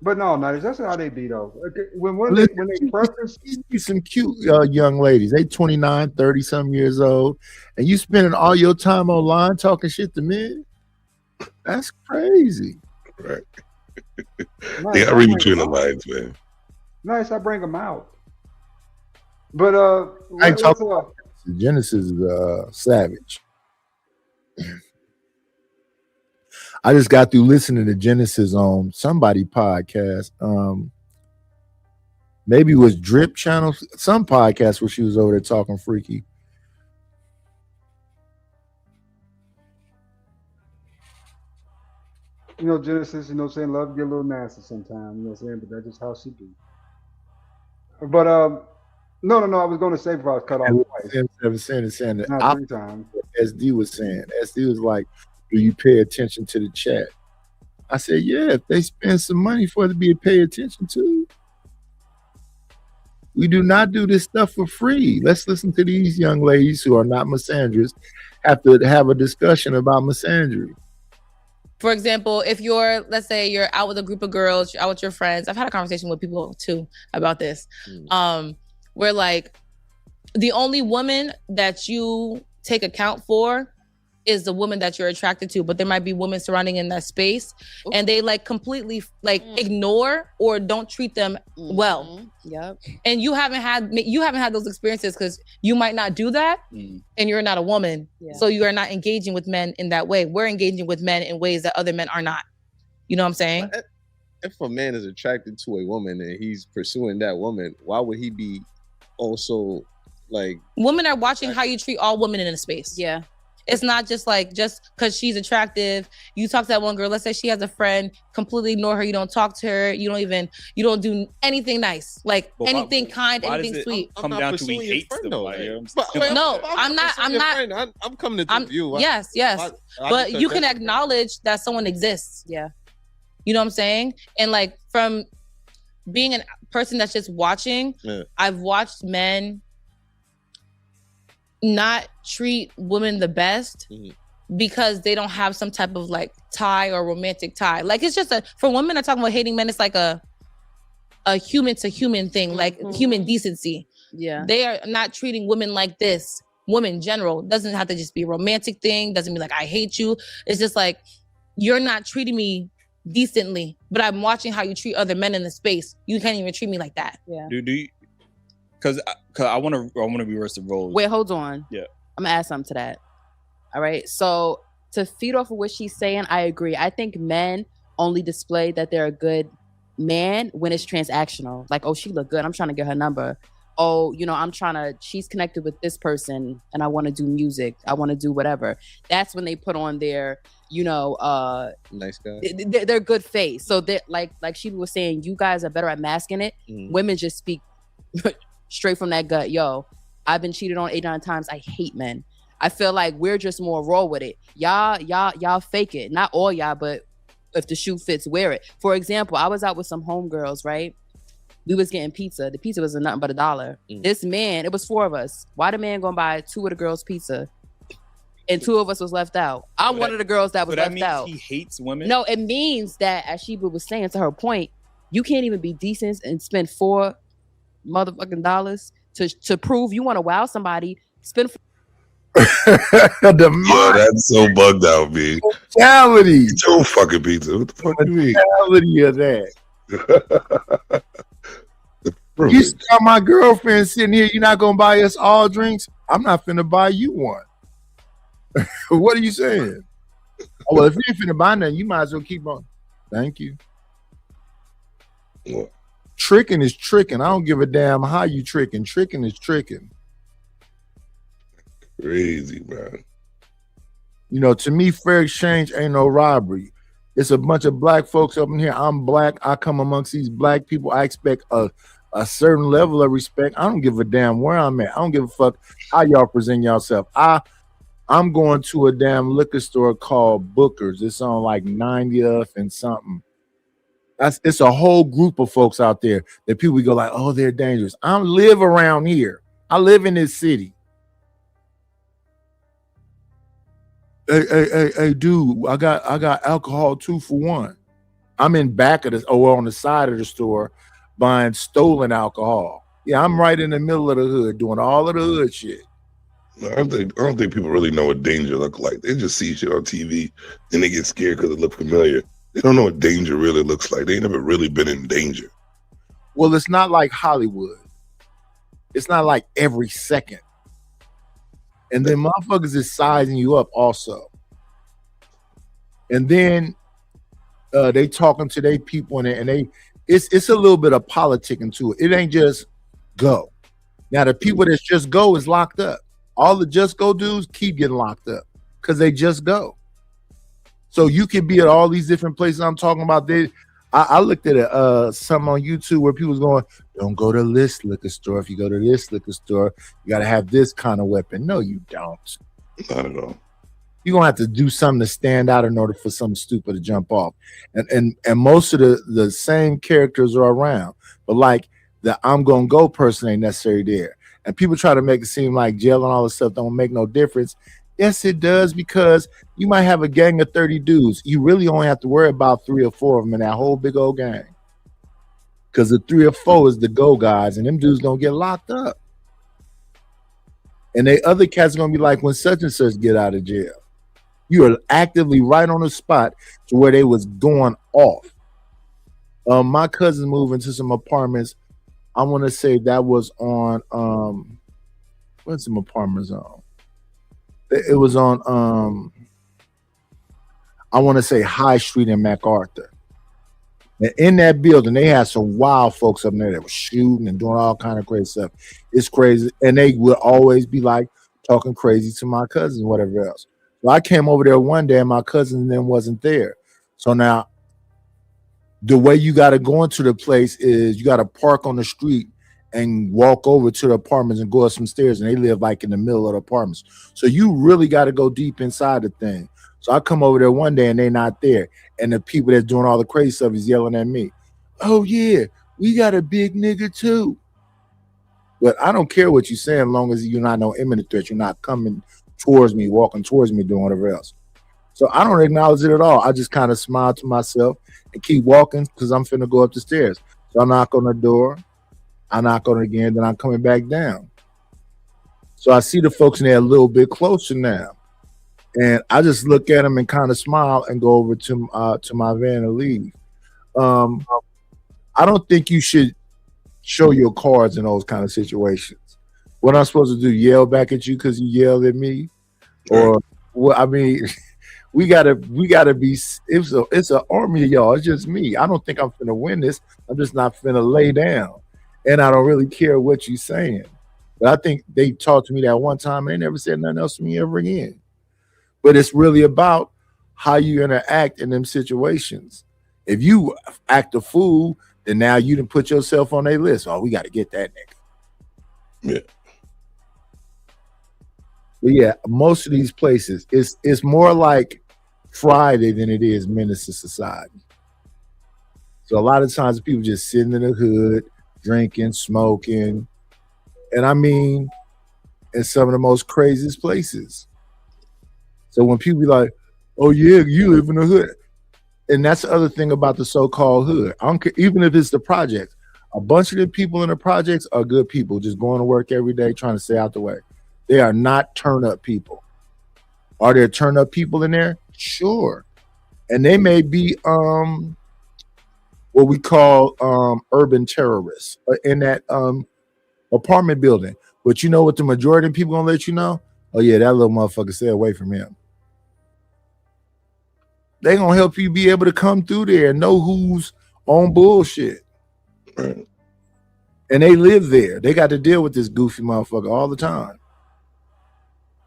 But no, that's how they be though. When they preference, some cute young ladies. They 29, 30 some years old, and you spending all your time online talking shit to men. That's crazy. Right. They got read between the lines, man. Nice, I bring them out. But I ain't talking about Genesis is savage. I just got through listening to Genesis on somebody podcast. Maybe it was Drip Channel, some podcast where she was over there talking freaky. You know, Genesis, you know what I'm saying? Love get a little nasty sometimes, you know what I'm saying? But that's just how she be. But no, I was going to say before I was cut off twice. Saying that not 3 times. SD was saying. SD was like, do you pay attention to the chat? I said, yeah, if they spend some money for it to be pay attention to. We do not do this stuff for free. Let's listen to these young ladies who are not misandrous have to have a discussion about misandry. For example, if let's say you're out with a group of girls, you're out with your friends. I've had a conversation with people too about this. Where like the only woman that you take account for is the woman that you're attracted to, but there might be women surrounding in that space and they like completely like ignore or don't treat them well. Yep. And you haven't had those experiences because you might not do that and you're not a woman. Yeah. So you are not engaging with men in that way. We're engaging with men in ways that other men are not. You know what I'm saying? If a man is attracted to a woman and he's pursuing that woman, why would he be also like... Women are watching how you treat all women in a space. Yeah. It's not just because she's attractive. You talk to that one girl, let's say she has a friend, completely ignore her. You don't talk to her. You don't do anything nice, like anything kind, anything sweet. Come down to we hate them. No, I'm not. I'm coming to view. Yes. But you can acknowledge that someone exists. Yeah. You know what I'm saying? And like from being a person that's just watching, I've watched men not treat women the best because they don't have some type of like tie or romantic tie. Like it's just for women are talking about hating men, it's like a human to human thing, like human decency. Yeah. They are not treating women like this. Women in general doesn't have to just be a romantic thing. Doesn't mean like I hate you. It's just like you're not treating me decently, but I'm watching how you treat other men in the space. You can't even treat me like that. Yeah. Do Because I want to reverse the roles. Wait, hold on. Yeah. I'm gonna add something to that. All right. So to feed off of what she's saying, I agree. I think men only display that they're a good man when it's transactional. Like, oh, she look good. I'm trying to get her number. Oh, she's connected with this person and I want to do music. I want to do whatever. That's when they put on their, nice guy. They're good face. So they're like she was saying, you guys are better at masking it. Women just speak straight from that gut. Yo, I've been cheated on 8-9 times. I hate men. I feel like we're just more raw with it. Y'all fake it. Not all y'all, but if the shoe fits, wear it. For example, I was out with some homegirls, right? We was getting pizza. The pizza was nothing but $1. This man, it was 4 of us. Why the man gonna buy 2 of the girls' pizza? And 2 of us was left out. I'm one of the girls that was left out. He hates women? No, it means that, as Sheba was saying, to her point, you can't even be decent and spend $4 motherfucking dollars to prove you want to wow somebody. Spend That's so bugged out, B. Mentality. It's your fucking pizza. What the fuck do you mean? Mentality of that. You saw my girlfriend sitting here. You're not gonna buy us all drinks. I'm not finna buy you one. What are you saying? Oh, well, if you ain't finna buy nothing, you might as well keep on. Thank you. What? Tricking is tricking. I don't give a damn how you tricking. Tricking is tricking. Crazy, man. To me, fair exchange ain't no robbery. It's a bunch of black folks up in here. I'm black. I come amongst these black people. I expect a certain level of respect. I don't give a damn where I'm at. I don't give a fuck how y'all present yourself. I'm going to a damn liquor store called Booker's. It's on like 90th and something. It's a whole group of folks out there that people go like, oh, they're dangerous. I live around here. I live in this city. Hey, dude, I got alcohol 2 for $1. I'm in back of on the side of the store buying stolen alcohol. Yeah, I'm right in the middle of the hood doing all of the hood shit. I don't think people really know what danger look like. They just see shit on TV and they get scared because it look familiar. They don't know what danger really looks like. They ain't never really been in danger. Well, it's not like Hollywood. It's not like every second. And then motherfuckers is sizing you up also. And then they talking to their people and it's a little bit of politicking to it. It ain't just go. Now the people that's just go is locked up. All the just go dudes keep getting locked up because they just go. So you can be at all these different places I'm talking about. I looked at something on YouTube where people was going, don't go to this liquor store. If you go to this liquor store, you got to have this kind of weapon. No, you don't. Not at all. You're going to have to do something to stand out in order for something stupid to jump off. And most of the same characters are around. But like the I'm going to go person ain't necessarily there. And people try to make it seem like jail and all this stuff don't make no difference. Yes, it does, because you might have a gang of 30 dudes. You really only have to worry about 3 or 4 of them in that whole big old gang. Because the 3 or 4 is the go guys, and them dudes gonna get locked up. And they other cats are gonna be like, when such and such get out of jail. You are actively right on the spot to where they was going off. My cousin moved into some apartments. I want to say that was on what's some apartments on? It was on I want to say High Street in MacArthur. And in that building, they had some wild folks up there that were shooting and doing all kind of crazy stuff. It's crazy. And they would always be like talking crazy to my cousins, whatever else. So I came over there one day and my cousin then wasn't there. So now the way you got to go into the place is you got to park on the street and walk over to the apartments and go up some stairs, and they live like in the middle of the apartments. So you really got to go deep inside the thing. So I come over there one day and they not there. And the people that's doing all the crazy stuff is yelling at me. Oh yeah, we got a big nigga too. But I don't care what you're saying, as long as you're not no imminent threat. You're not coming towards me, walking towards me, doing whatever else. So I don't acknowledge it at all. I just kind of smile to myself and keep walking because I'm finna go up the stairs. So I knock on the door. I knock on it again, then I'm coming back down. So I see the folks in there a little bit closer now. And I just look at them and kind of smile and go over to my van and leave. I don't think you should show your cards in those kind of situations. What I'm supposed to do? Yell back at you because you yelled at me, or what? I mean, we gotta be. It's an army of y'all. It's just me. I don't think I'm finna win this. I'm just not finna lay down, and I don't really care what you're saying. But I think they talked to me that one time and they never said nothing else to me ever again. But it's really about how you interact in them situations. If you act a fool, then now you done put yourself on their list. Oh, we got to get that nigga. Yeah. But yeah, most of these places, it's more like Friday than it is Menace to Society. So a lot of times people just sitting in the hood, drinking, smoking. And I mean, in some of the most craziest places. So when people be like, oh yeah, you live in the hood. And that's the other thing about the so-called hood. I don't care, even if it's the projects. A bunch of the people in the projects are good people, just going to work every day, trying to stay out the way. They are not turn-up people. Are there turn-up people in there? Sure. And they may be what we call urban terrorists in that apartment building. But you know what the majority of people gonna let you know? Oh yeah, that little motherfucker, stay away from him. They gonna help you be able to come through there and know who's on bullshit. Right. And they live there. They got to deal with this goofy motherfucker all the time.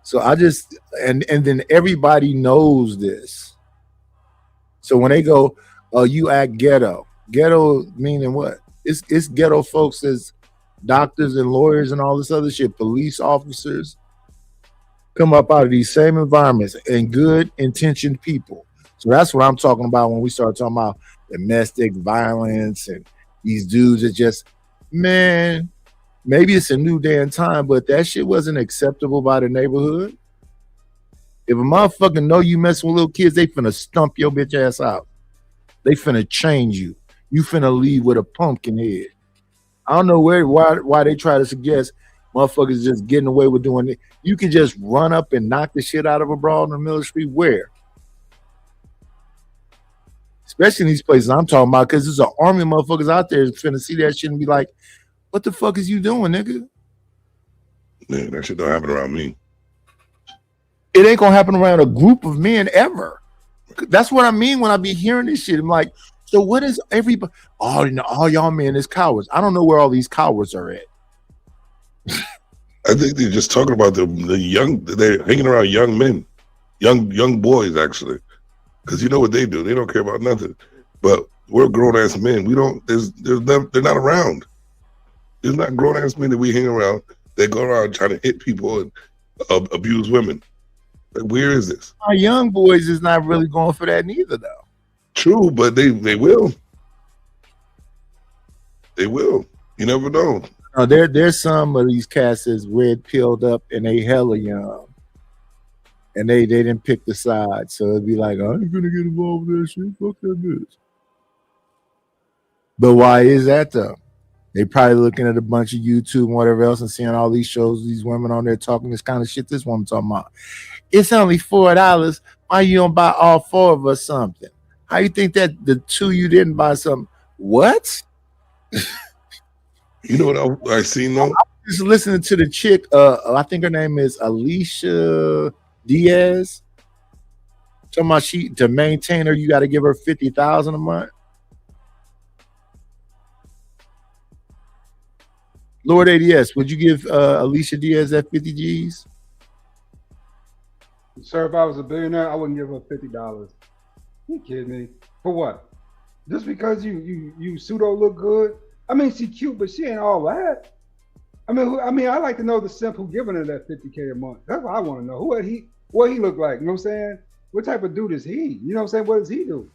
So I just and then everybody knows this. So when they go, oh, you act ghetto. Ghetto meaning what? It's ghetto folks as doctors and lawyers and all this other shit, police officers come up out of these same environments and good intentioned people. So that's what I'm talking about when we start talking about domestic violence and these dudes that just, man, maybe it's a new day and time, but that shit wasn't acceptable by the neighborhood. If a motherfucker know you messing with little kids, they finna stump your bitch ass out. They finna change you. You finna leave with a pumpkin head. I don't know why they try to suggest motherfuckers just getting away with doing it. You can just run up and knock the shit out of a broad in the middle of the street. Where? Especially in these places I'm talking about, because there's an army of motherfuckers out there that's finna see that shit and be like, what the fuck is you doing, nigga? Yeah, that shit don't happen around me. It ain't gonna happen around a group of men ever. That's what I mean when I be hearing this shit. I'm like, so what is everybody? Oh, all y'all men is cowards. I don't know where all these cowards are at. I think they're just talking about the young. They're hanging around young men, young boys actually, because you know what they do. They don't care about nothing. But we're grown ass men. We don't. They're not around. There's not grown ass men that we hang around. They go around trying to hit people and abuse women. Like, where is this? Our young boys is not really going for that neither, though. True, but they will. They will. You never know. No, there's some of these cats that's red pilled up and they hella young, and they didn't pick the side, so it'd be like, I ain't gonna get involved with that shit. Fuck that bitch. But why is that though? They probably looking at a bunch of YouTube and whatever else and seeing all these shows, these women on there talking this kind of shit. This woman talking about, it's only $4. Why you don't buy all four of us something? How you think that the two you didn't buy something? What? You know what I seen though? I was just listening to the chick. I think her name is Alicia Diaz. Talking about to maintain her, you got to give her $50,000 a month. Lord ADS, would you give Alicia Diaz that 50 G's? Sir, if I was a billionaire, I wouldn't give her $50. You kidding me? For what? Just because you pseudo look good? I mean, she cute, but she ain't all that. I mean, I like to know the simp who giving her that $50K a month. That's what I want to know. What he look like? You know what I'm saying? What type of dude is he? You know what I'm saying? What does he do?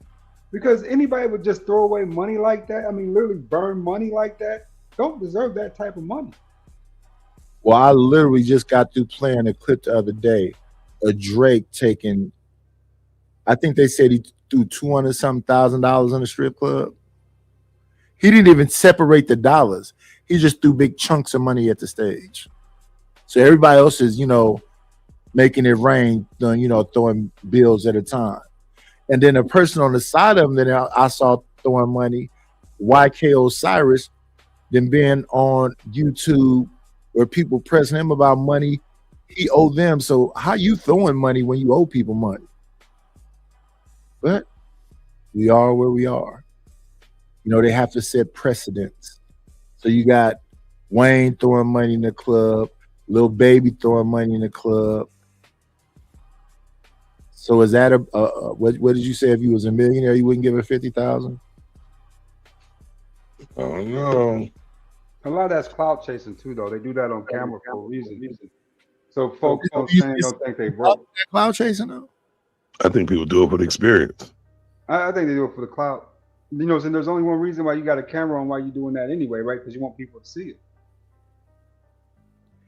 Because anybody would just throw away money like that. I mean, literally burn money like that. Don't deserve that type of money. Well, I literally just got through playing a clip the other day of Drake taking, I think they said he threw $200,000 in a strip club. He didn't even separate the dollars. He just threw big chunks of money at the stage. So everybody else is, making it rain, throwing bills at a time. And then a person on the side of him that I saw throwing money, YK Osiris, than being on YouTube where people pressing him about money. He owe them. So how you throwing money when you owe people money? But we are where we are. You know, they have to set precedents. So you got Wayne throwing money in the club, Lil Baby throwing money in the club. So is that what did you say? If you was a millionaire, you wouldn't give her 50,000? Oh no. A lot of that's clout chasing too, though. They do that on camera for a reason. So folks don't think they broke. Clout chasing though? I think people do it for the experience. I think they do it for the clout. You know, and there's only one reason why you got a camera on why you're doing that anyway, right? Because you want people to see it.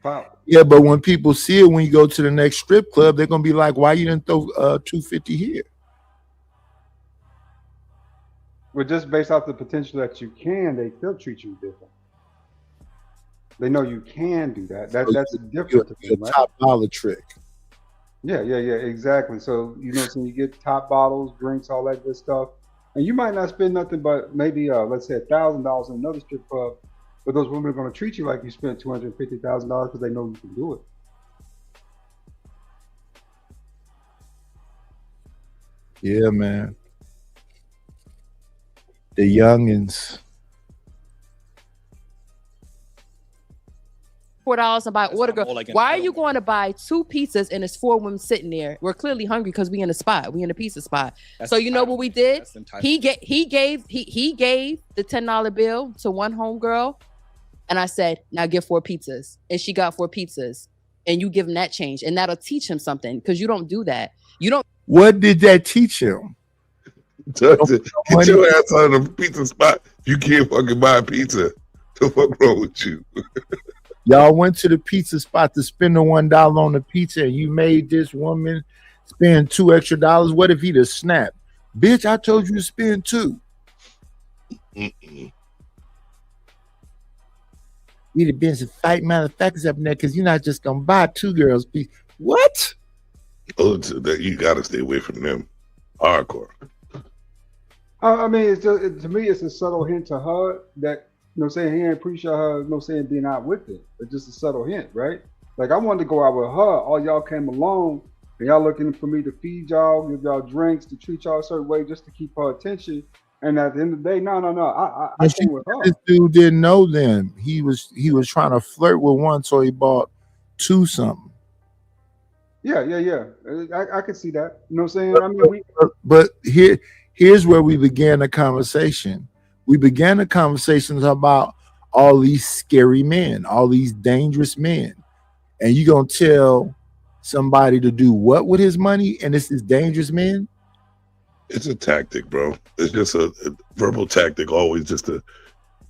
Clout. Yeah, but when people see it, when you go to the next strip club, they're gonna be like, "Why you didn't throw 250 here?" Well, just based off the potential that you can, they still treat you different. They know you can do that. That's a different thing, right? Top dollar trick. Yeah, exactly. So you know, so you get top bottles, drinks, all that good stuff, and you might not spend nothing but maybe let's say $1,000 in another strip club, but those women are going to treat you like you spent $250,000 because they know you can do it. Yeah, man. The youngins. $4 and buy order girl. like Why are you going to buy 2 pizzas and it's 4 women sitting there? We're clearly hungry because we in a spot. We in a pizza spot. That's so you know what we did? That's He gave the $10 bill to one homegirl, and I said, "Now give 4 pizzas," and she got 4 pizzas, and you give him that change, and that'll teach him something because you don't do that. You don't. What did that teach him? Get your ass out of the pizza spot. You can't fucking buy pizza. The fuck wrong with you? Y'all went to the pizza spot to spend the $1 on the pizza, and you made this woman spend $2 extra. What if he'd have snapped? Bitch, I told you to spend 2. We'd have been some fight manufacturers up in there because you're not just gonna buy 2 girls' pizza. What? Oh, you gotta stay away from them. Hardcore. I mean, it's just, to me, it's a subtle hint to her that, you know, saying he ain't appreciate her, you know, saying being out with it. It's just a subtle hint, right? Like, I wanted to go out with her. All y'all came along, and y'all looking for me to feed y'all, give y'all drinks, to treat y'all a certain way just to keep her attention. And at the end of the day, no. I came with her. This dude didn't know them. He was trying to flirt with one, so he bought 2 something. Yeah. I can see that. You know what I'm saying? I mean, but here's where we began the conversation. We began the conversations about all these scary men, all these dangerous men. And you gonna tell somebody to do what with his money? And this is dangerous men? It's a tactic, bro. It's just a verbal tactic, always just to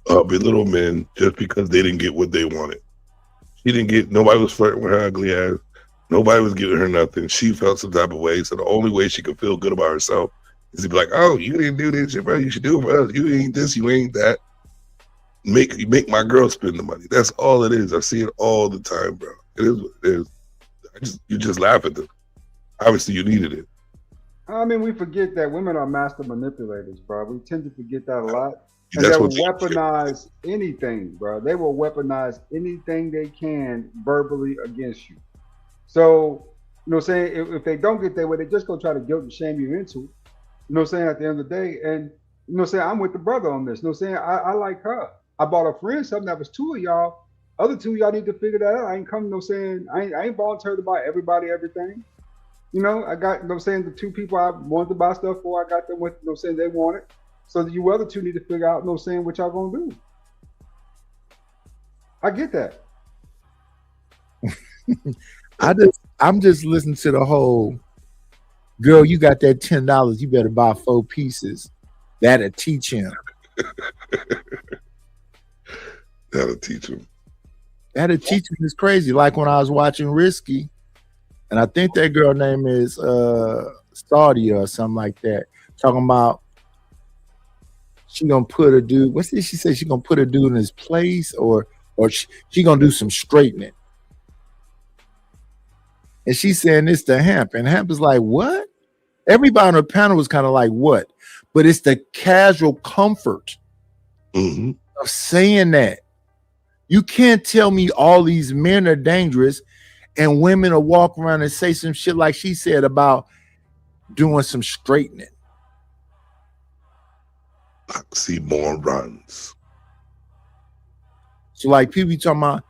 belittle men just because they didn't get what they wanted. Nobody was flirting with her ugly ass. Nobody was giving her nothing. She felt some type of way. So the only way she could feel good about herself is to be like, "Oh, you didn't do this shit, bro. You should do it for us. You ain't this, you ain't that. Make my girl spend the money." That's all it is. I see it all the time, bro. It is what it is. You just laugh at them. Obviously, you needed it. I mean, we forget that women are master manipulators, bro. We tend to forget that a lot. And That's they will what weaponize anything, bro. They will weaponize anything they can verbally against you. So, you know what I'm saying? If they don't get their way, they just gonna try to guilt and shame you into it. You know what I'm saying? At the end of the day, and you know what I'm saying? I'm with the brother on this. You know what I'm saying? I like her. I bought a friend something that was 2 of y'all. Other 2 y'all need to figure that out. I ain't coming, you know what I'm saying? I ain't volunteered to buy everybody everything. You know, I got, you know what I'm saying, the 2 people I wanted to buy stuff for, I got them with, you know what I'm saying, they want it. So you other 2 need to figure out, you know what I'm saying, what y'all gonna do. I get that. I'm just listening to the whole, girl, you got that $10, you better buy 4 pieces. That'll teach him. That'll teach him. That'll teach him is crazy. Like when I was watching Risky, and I think that girl name is Saudi or something like that, talking about she gonna put a dude, what's this? She said she gonna put a dude in his place or she gonna do some straightening. And she's saying this to Hamp, and Hamp is like, what? Everybody on the panel was kind of like, what? But it's the casual comfort of saying that. You can't tell me all these men are dangerous and women will walk around and say some shit like she said about doing some straightening. Oxymorons. So like people be talking about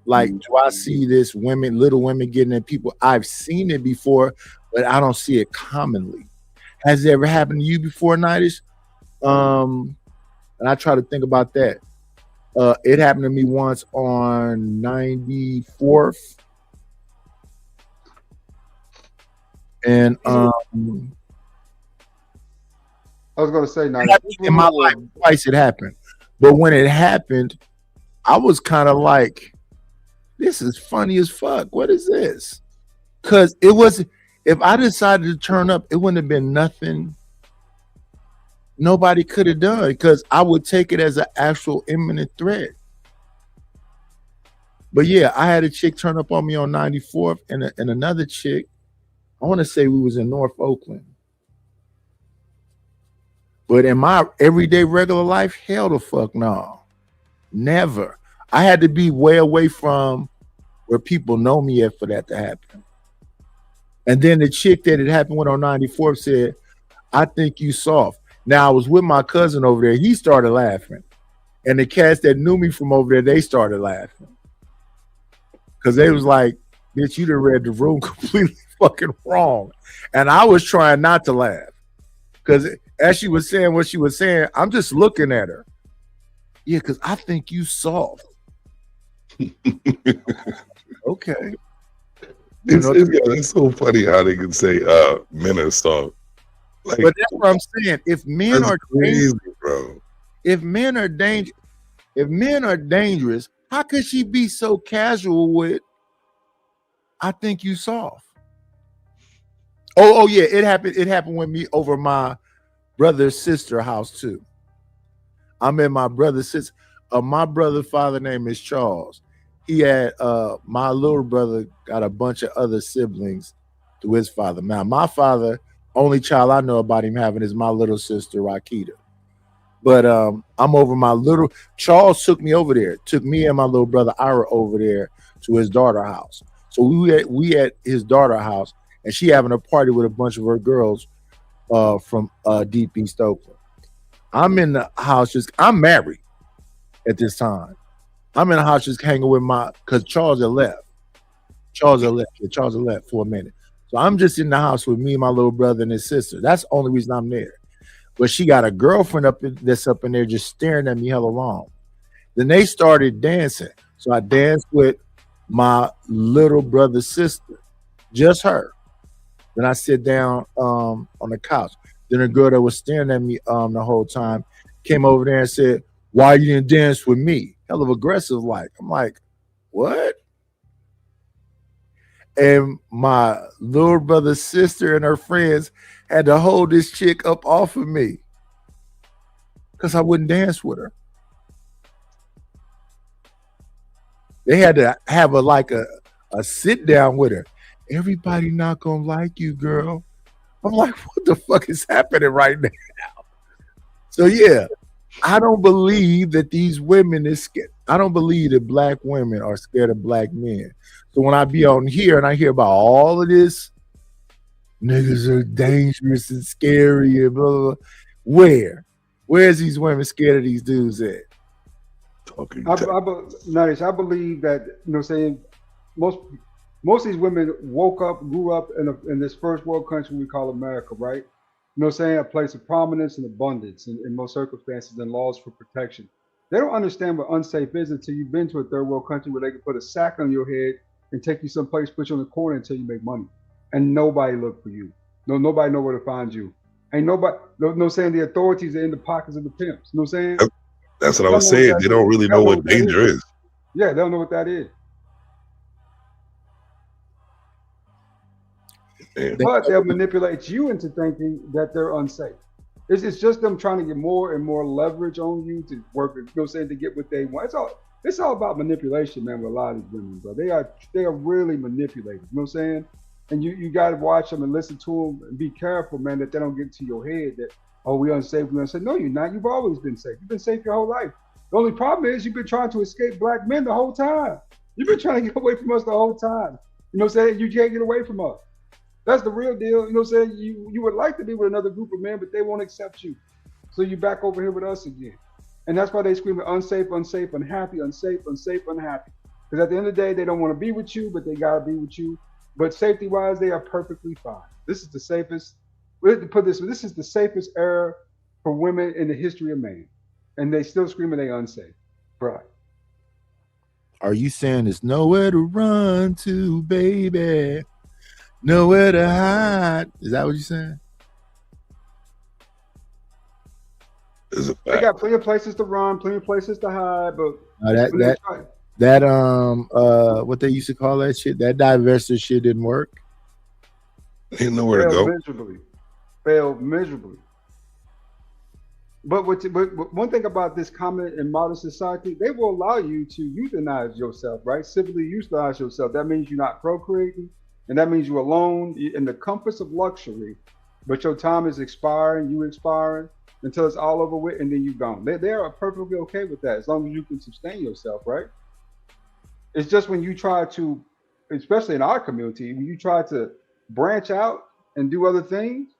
like, do I see this women, little women getting at people? I've seen it before, but I don't see it commonly. Has it ever happened to you before, Nightish? And I try to think about that. It happened to me once on 94th. And I was gonna say now in my life twice it happened. But when it happened, I was kind of like, this is funny as fuck. What is this? Because it was, if I decided to turn up, it wouldn't have been nothing nobody could have done, because I would take it as an actual imminent threat. But yeah, I had a chick turn up on me on 94th and another chick, I want to say we was in North Oakland. But in my everyday regular life, hell the fuck no. Never. I had to be way away from where people know me at for that to happen. And then the chick that it happened with on 94th said, I think you soft. Now I was with my cousin over there. He started laughing. And the cats that knew me from over there, they started laughing. Because they was like, bitch, you done read the room completely fucking wrong. And I was trying not to laugh. Because as she was saying what she was saying, I'm just looking at her. Yeah, because I think you soft. Okay. It's so funny how they can say men are soft. Like, but that's what I'm saying. If men are crazy, bro. If men are dangerous, how could she be so casual with, I think you soft? Oh yeah, it happened with me over my brother's sister house too. I'm in my brother's sister. My brother's father name is Charles. He had my little brother got a bunch of other siblings to his father. Now my father, only child I know about him having is my little sister Rakita. But I'm over my little Charles took me over there, took me and my little brother Ira over there to his daughter's house. So we at his daughter's house, and she having a party with a bunch of her girls from Deep East Oakland. I'm in the house I'm married at this time. I'm in the house just hanging with because Charles had left. Charles had left for a minute. So I'm just in the house with me and my little brother and his sister. That's the only reason I'm there. But she got a girlfriend that's up in there just staring at me hella long. Then they started dancing. So I danced with my little brother's sister, just her. Then I sit down on the couch. Then a girl that was staring at me the whole time came over there and said, why you didn't dance with me? Hell of aggressive like. I'm like, what? And my little brother's sister and her friends had to hold this chick up off of me because I wouldn't dance with her. They had to have a sit down with her. Everybody not gonna like you, girl. I'm like, what the fuck is happening right now? So yeah, I don't believe that these women is scared. I don't believe that black women are scared of black men. So when I be on here and I hear about all of this, niggas are dangerous and scary and blah, blah, blah. Where's these women scared of these dudes at? I believe that, you know what I'm saying, most of these women grew up in this first world country we call America, right? You know what I'm saying? A place of prominence and abundance in most circumstances and laws for protection. They don't understand what unsafe is until you've been to a third world country where they can put a sack on your head and take you someplace, put you in the corner until you make money. And nobody look for you. Nobody know where to find you. Ain't nobody, no saying the authorities are in the pockets of the pimps. You know what I'm saying? That's what I was saying. They don't really know what danger is. Yeah, they don't know what that is. But they'll manipulate you into thinking that they're unsafe. It's just them trying to get more and more leverage on you to work, you know what I'm saying, to get what they want. It's all about manipulation, man, with a lot of these women, bro. They are really manipulated, you know what I'm saying? And you got to watch them and listen to them and be careful, man, that they don't get into your head that, oh, we unsafe, we unsafe. No, you're not. You've always been safe. You've been safe your whole life. The only problem is you've been trying to escape black men the whole time. You've been trying to get away from us the whole time. You know what I'm saying? You can't get away from us. That's the real deal. You know what I'm saying? You would like to be with another group of men, but they won't accept you. So you back over here with us again. And that's why they scream unsafe, unsafe, unhappy, unsafe, unsafe, unhappy. Because at the end of the day, they don't want to be with you, but they got to be with you. But safety-wise, they are perfectly fine. This is the safest, this is the safest era for women in the history of man. And they still screaming they unsafe. Right. Are you saying there's nowhere to run to, baby? Nowhere to hide. Is that what you're saying? They got plenty of places to run, plenty of places to hide, but what they used to call that shit, that divestiture shit didn't work. Ain't nowhere to go. Failed miserably. But one thing about this common in modern society, they will allow you to euthanize yourself, right? Civilly euthanize yourself. That means you're not procreating, and that means you're alone in the comforts of luxury, but your time is expiring, you expiring until it's all over with, and then you're gone. They are perfectly okay with that as long as you can sustain yourself, right? It's just when you try to, especially in our community, when you try to branch out and do other things,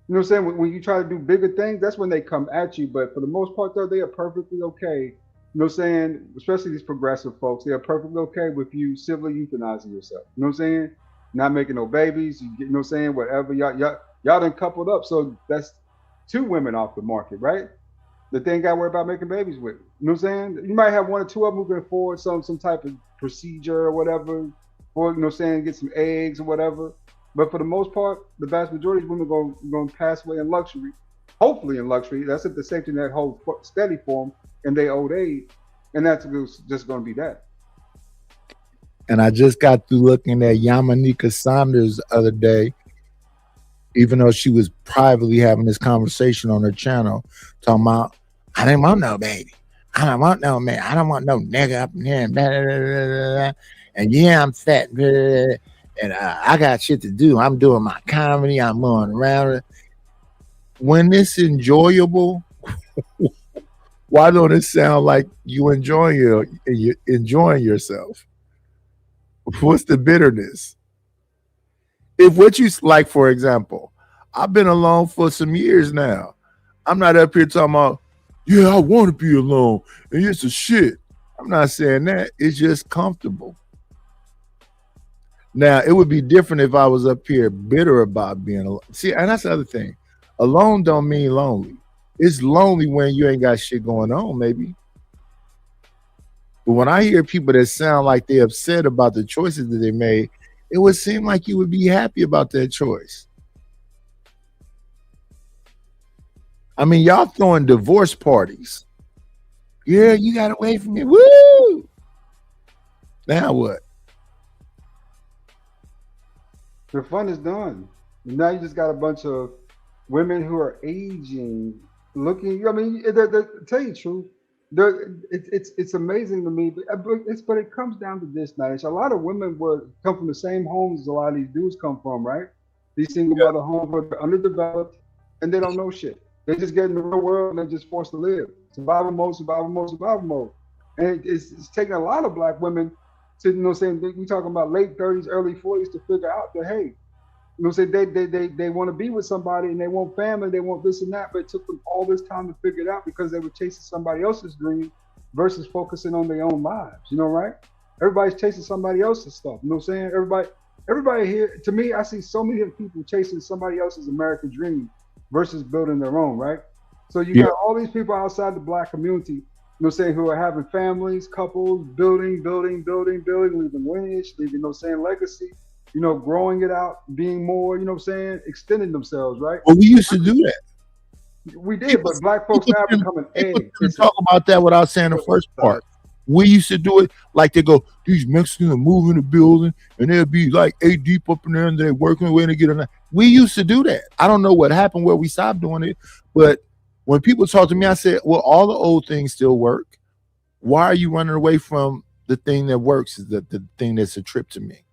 you know what I'm saying? When you try to do bigger things, that's when they come at you. But for the most part, though, they are perfectly okay. You know what I'm saying? Especially these progressive folks, they are perfectly okay with you civilly euthanizing yourself. You know what I'm saying? Not making no babies. You know what I'm saying? Whatever. Y'all done coupled up. So that's 2 women off the market, right? That they ain't got to worry about making babies with. You know what I'm saying? You might have 1 or 2 of them moving forward, some type of procedure or whatever, or, you know what I'm saying, get some eggs or whatever. But for the most part, the vast majority of women are going to pass away in luxury, hopefully in luxury. That's if the safety net holds steady for them in their old age. And that's just going to be that. And I just got through looking at Yamanika Saunders the other day, even though she was privately having this conversation on her channel, talking about, I didn't want no baby. I don't want no man. I don't want no nigga up in here. Blah, blah, blah, blah, blah. And yeah, I'm fat. Blah, blah, blah. And I got shit to do. I'm doing my comedy. I'm moving around. When it's enjoyable, why don't it sound like you enjoying yourself? What's the bitterness? If what you like, for example, I've been alone for some years now. I'm not up here talking about, yeah, I want to be alone and it's a shit. I'm not saying that. It's just comfortable. Now, it would be different if I was up here bitter about being alone. See, and that's the other thing. Alone don't mean lonely. It's lonely when you ain't got shit going on, maybe. But when I hear people that sound like they're upset about the choices that they made, it would seem like you would be happy about that choice. I mean, y'all throwing divorce parties. Yeah, you got away from me. Woo! Now what? The fun is done. Now you just got a bunch of women who are aging, looking. I mean, to tell you the truth, it's amazing to me. But it comes down to this, Nice. A lot of women come from the same homes as a lot of these dudes come from, right? These single mother homes where they're underdeveloped and they don't know shit. They just get in the real world and they're just forced to live. Survival mode, survival mode, survival mode. And it's taking a lot of black women to, you know what I'm saying, we talking about late 30s, early 40s to figure out that, hey, you know what I'm saying, they want to be with somebody and they want family, they want this and that, but it took them all this time to figure it out because they were chasing somebody else's dream versus focusing on their own lives, you know, right? Everybody's chasing somebody else's stuff, you know what I'm saying? Everybody here, to me, I see so many people chasing somebody else's American dream versus building their own, right? So you got all these people outside the black community, you know what I'm saying, who are having families, couples, building, leaving lineage, leaving, you know what I'm saying, legacy, you know, growing it out, being more, you know what I'm saying, extending themselves, right? Well, we used to do that. We did, but black folks now becoming eggs. Talk about that without saying the first part. We used to do it like they go, these Mexicans are moving the building and they'll be like 8 deep up in there and they're working away to get a. We used to do that. I don't know what happened where we stopped doing it, but when people talk to me, I said, well, all the old things still work. Why are you running away from the thing that works? Is the thing that's a trip to me.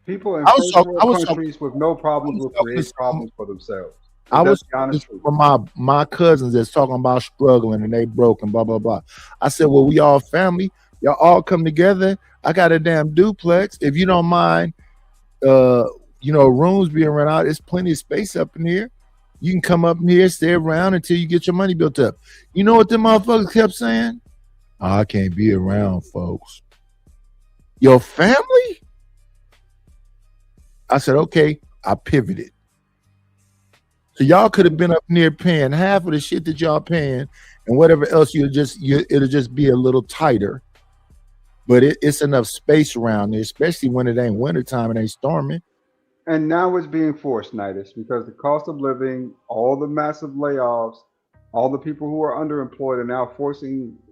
People in countries with no problems will create problems for themselves. I was That's the honest truth. for my cousins that's talking about struggling and they broke and blah blah blah. I said, well, we all family. Y'all all come together. I got a damn duplex. If you don't mind, rooms being rent out, there's plenty of space up in here. You can come up in here, stay around until you get your money built up. You know what the motherfuckers kept saying? I can't be around, folks. Your family? I said, okay. I pivoted. So y'all could have been up near paying half of the shit that y'all paying, and whatever else it'll just be a little tighter. But it's enough space around there, especially when it ain't wintertime and ain't storming. And now it's being forced, Nidus, because the cost of living, all the massive layoffs, all the people who are underemployed are now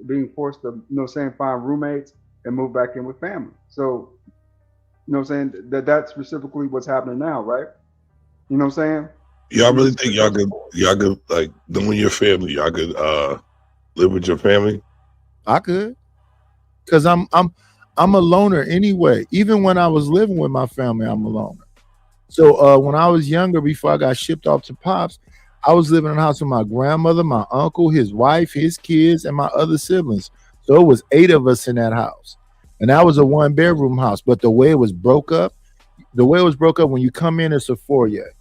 being forced to, find roommates and move back in with family. So, that's reciprocally what's happening now, right? You know what I'm saying? Y'all really think y'all could like knowing your family, y'all could live with your family? I could. Cause I'm a loner anyway. Even when I was living with my family, I'm a loner. So when I was younger, before I got shipped off to Pops, I was living in a house with my grandmother, my uncle, his wife, his kids, and my other siblings. So it was 8 of us in that house. And that was a 1-bedroom house. But the way it was broke up, when you come in, it's a foyer.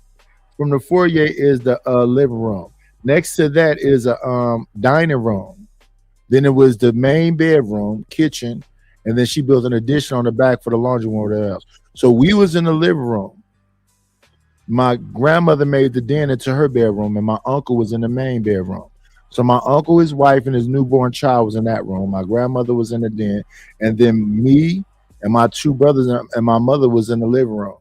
From the foyer is the living room. Next to that is a dining room. Then it was the main bedroom, kitchen, and then she built an addition on the back for the laundry room or whatever else. So we was in the living room. My grandmother made the den into her bedroom, and my uncle was in the main bedroom. So my uncle, his wife, and his newborn child was in that room. My grandmother was in the den, and then me and my 2 brothers and my mother was in the living room.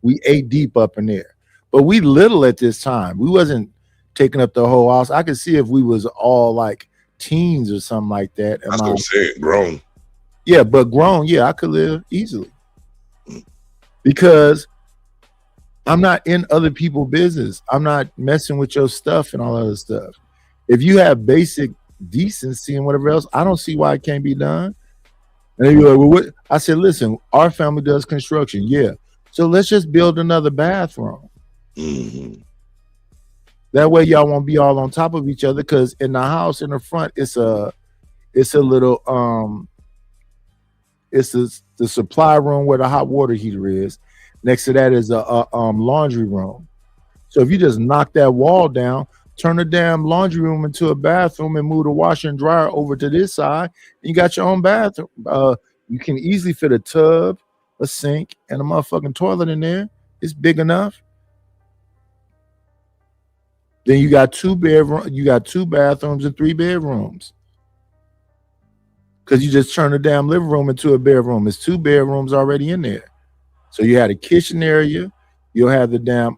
We ate deep up in there. But we little at this time. We wasn't taking up the whole house. I could see if we was all like teens or something like that. I was gonna say grown. Yeah, but grown, yeah, I could live easily. Because I'm not in other people's business. I'm not messing with your stuff and all other stuff. If you have basic decency and whatever else, I don't see why it can't be done. And they be like, well, what? I said, listen, our family does construction. Yeah. So let's just build another bathroom. Mm-hmm. That way y'all won't be all on top of each other, because in the house in the front it's a little it's the supply room where the hot water heater is. Next to that is a laundry room. So if you just knock that wall down, turn the damn laundry room into a bathroom and move the washer and dryer over to this side, you got your own bathroom. You can easily fit a tub, a sink, and a motherfucking toilet in there. It's big enough. Then you got 2 bathrooms and 3 bedrooms. Because you just turn the damn living room into a bedroom. It's 2 bedrooms already in there. So you had a kitchen area, you'll have the damn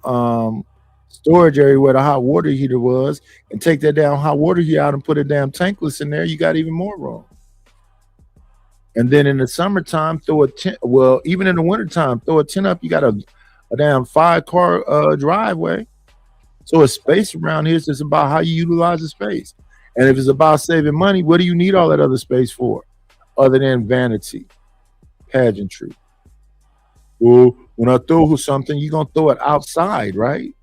storage area where the hot water heater was, and take that damn hot water heater out and put a damn tankless in there, you got even more room. And then in the summertime, throw a tent. Well, even in the wintertime, throw a tent up. You got a damn 5-car driveway. So a space around here is just about how you utilize the space. And if it's about saving money, what do you need all that other space for? Other than vanity, pageantry. Well, when I throw something, you're going to throw it outside, right?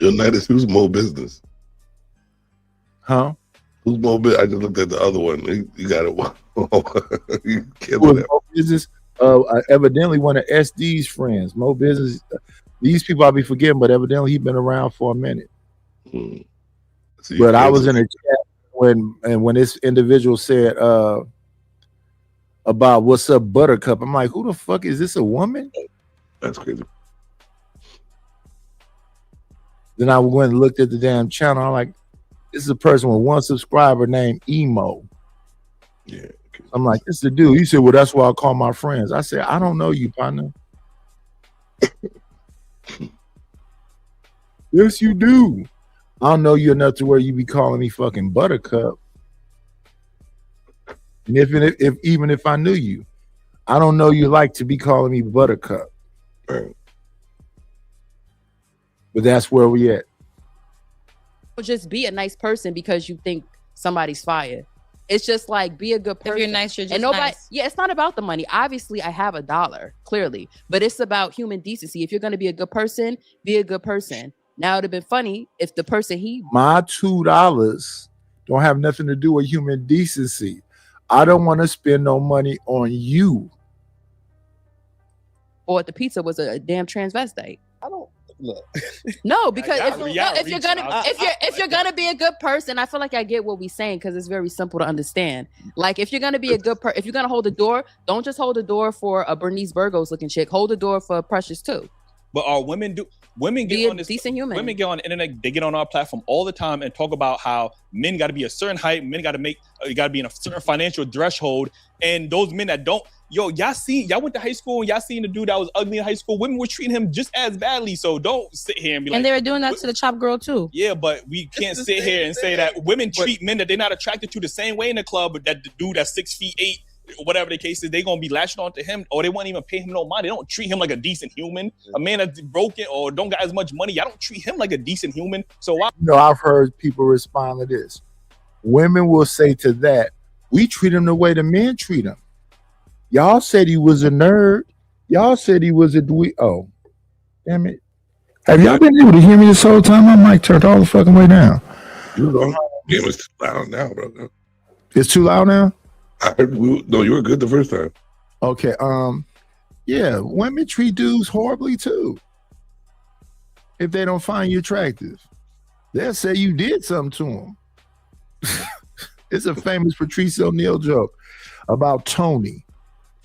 United, who's more business? Huh? Who's more business? I just looked at the other one. You got it. You can't Mo Business, evidently one of SD's friends. Mo Business, these people I'll be forgetting, but evidently he's been around for a minute. So but I was in a chat when this individual said about what's up, Buttercup. I'm like, who the fuck is this? A woman? That's crazy. Then I went and looked at the damn channel. I'm like, this is a person with 1 subscriber named Emo. Yeah. I'm like, this is the dude. He said, well, that's why I call my friends. I said, I don't know you, partner. Yes, you do. I don't know you enough to where you be calling me fucking Buttercup. And even if I knew you, I don't know you like to be calling me Buttercup. Right. But that's where we at. Or just be a nice person because you think somebody's fire. It's just like, be a good person. If you're nice, you're just and nobody. nice. Yeah, it's not about the money. Obviously, I have $1 clearly, but it's about human decency. If you're gonna be a good person, be a good person. Now it'd have been funny if the person my $2 don't have nothing to do with human decency. I don't want to spend no money on you. bought the pizza was a damn transvestite. I don't look. No, because Y'all if you're gonna be a good person, I feel like I get what we're saying because it's very simple to understand. Like if you're gonna be a good if you're gonna hold the door, don't just hold the door for a Bernice Burgos looking chick. Hold the door for Precious too. But are women get on this decent human? Women get on the internet, they get on our platform all the time and talk about how men got to be a certain height, men got to make, you got to be in a certain financial threshold, and those men that don't, y'all went to high school and y'all seen the dude that was ugly in high school. Women were treating him just as badly. So don't sit here and be like, and they were doing that to the Chop Girl too. Yeah, but we can't sit here and say that women treat men that they're not attracted to the same way in the club, but that the dude that's 6'8", whatever the case is, they gonna be latching on to him, or they won't even pay him no mind. They don't treat him like a decent human. A man that's broken or don't got as much money, y'all don't treat him like a decent human. So why? I've heard people respond to this. Women will say to that, we treat him the way the men treat him. Y'all said he was a nerd. Y'all said he was a dweeb. Oh, damn it. Have y'all been able to hear me this whole time? My mic turned all the fucking way down. It was too loud now, bro. It's too loud now? No, you were good the first time. Okay. Yeah, women treat dudes horribly too. If they don't find you attractive, they'll say you did something to them. It's a famous Patrice O'Neal joke about Tony.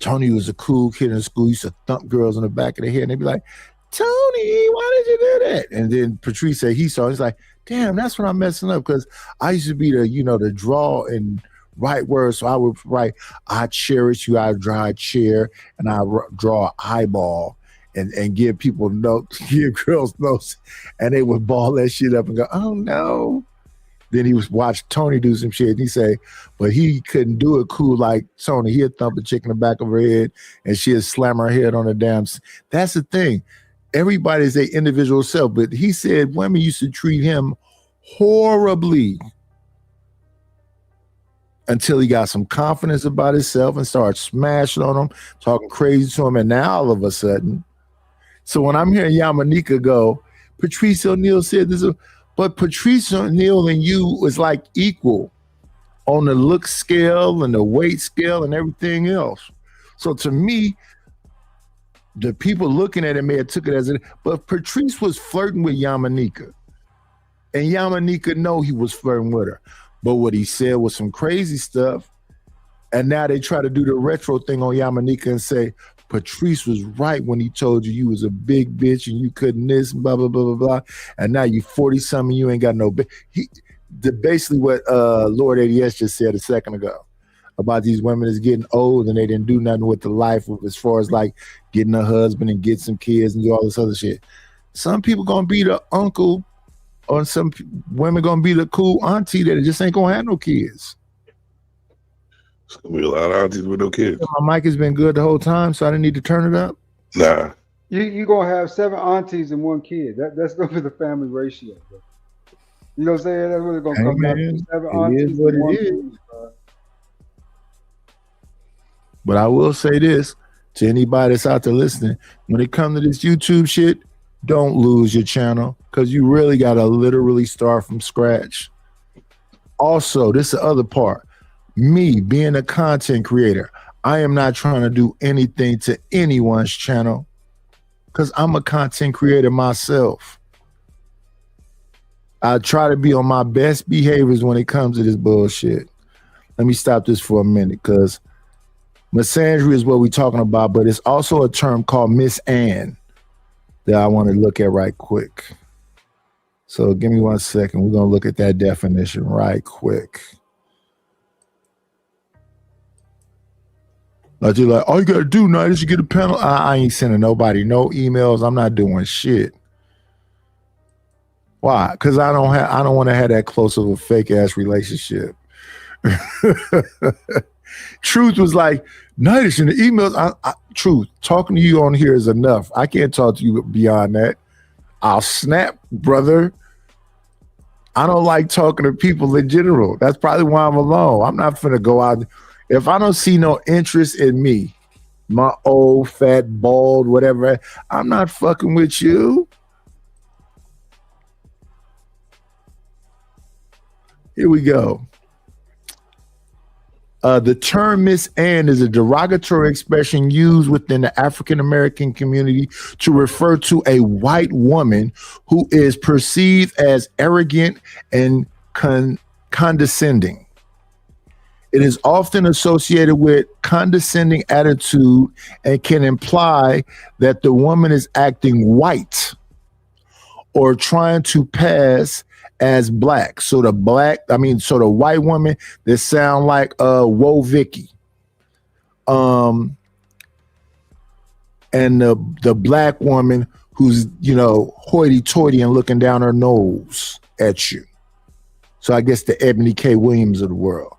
Tony was a cool kid in school. He used to thump girls in the back of the head, and they'd be like, "Tony, why did you do that?" And then Patrice said he saw. He's like, "Damn, that's when I'm messing up because I used to be the draw and write words. So I would write, I cherish you, I draw a chair, and I draw an eyeball and give people notes, give girls notes, and they would ball that shit up and go, oh no. Then he was watch Tony do some shit and he say, but he couldn't do it cool like Tony. He'd thump a chick in the back of her head and she'd slam her head on the damn. That's the thing. Everybody's their individual self, but he said women used to treat him horribly until he got some confidence about himself and started smashing on him, talking crazy to him. And now all of a sudden, so when I'm hearing Yamanika go, Patrice O'Neal said this, but Patrice O'Neal and you was like equal on the look scale and the weight scale and everything else. So to me, the people looking at it may have took it as it, but Patrice was flirting with Yamanika. And Yamanika know he was flirting with her. But what he said was some crazy stuff. And now they try to do the retro thing on Yamanika and say, Patrice was right when he told you was a big bitch and you couldn't this, blah, blah, blah, blah, blah. And now you 40-something, you ain't got no bitch. Basically what Lord ADS just said a second ago about these women is getting old and they didn't do nothing with the life as far as like getting a husband and get some kids and do all this other shit. Some people gonna be the uncle or some women gonna be the cool auntie that just ain't gonna have no kids. There's gonna be a lot of aunties with no kids. My mic has been good the whole time, so I didn't need to turn it up. Nah. You're gonna have 7 aunties and 1 kid. That's gonna be the family ratio, bro. You know what I'm saying? That's what it's gonna come down to. 7 aunties and 1 kid. But I will say this to anybody that's out there listening: when it comes to this YouTube shit, don't lose your channel because you really got to literally start from scratch. Also, this is the other part. Me being a content creator, I am not trying to do anything to anyone's channel because I'm a content creator myself. I try to be on my best behaviors when it comes to this bullshit. Let me stop this for a minute because misandry is what we're talking about, but it's also a term called Miss Ann that I want to look at right quick. So give me 1 second. We're going to look at that definition right quick. Like you're like, all you got to do now is you get a panel. I ain't sending nobody no emails. I'm not doing shit. Why? Because I don't want to have that close of a fake ass relationship. Truth was like, Nidish in the emails. Truth, talking to you on here is enough. I can't talk to you beyond that. I'll snap, brother. I don't like talking to people in general. That's probably why I'm alone. I'm not finna go out. If I don't see no interest in me, my old, fat, bald, whatever, I'm not fucking with you. Here we go. The term Miss Ann is a derogatory expression used within the African American community to refer to a white woman who is perceived as arrogant and condescending. It is often associated with condescending attitude and can imply that the woman is acting white or trying to pass as black. So the white woman that sound like Whoa Vicky. And the black woman who's, hoity-toity and looking down her nose at you. So I guess the Ebony K. Williams of the world.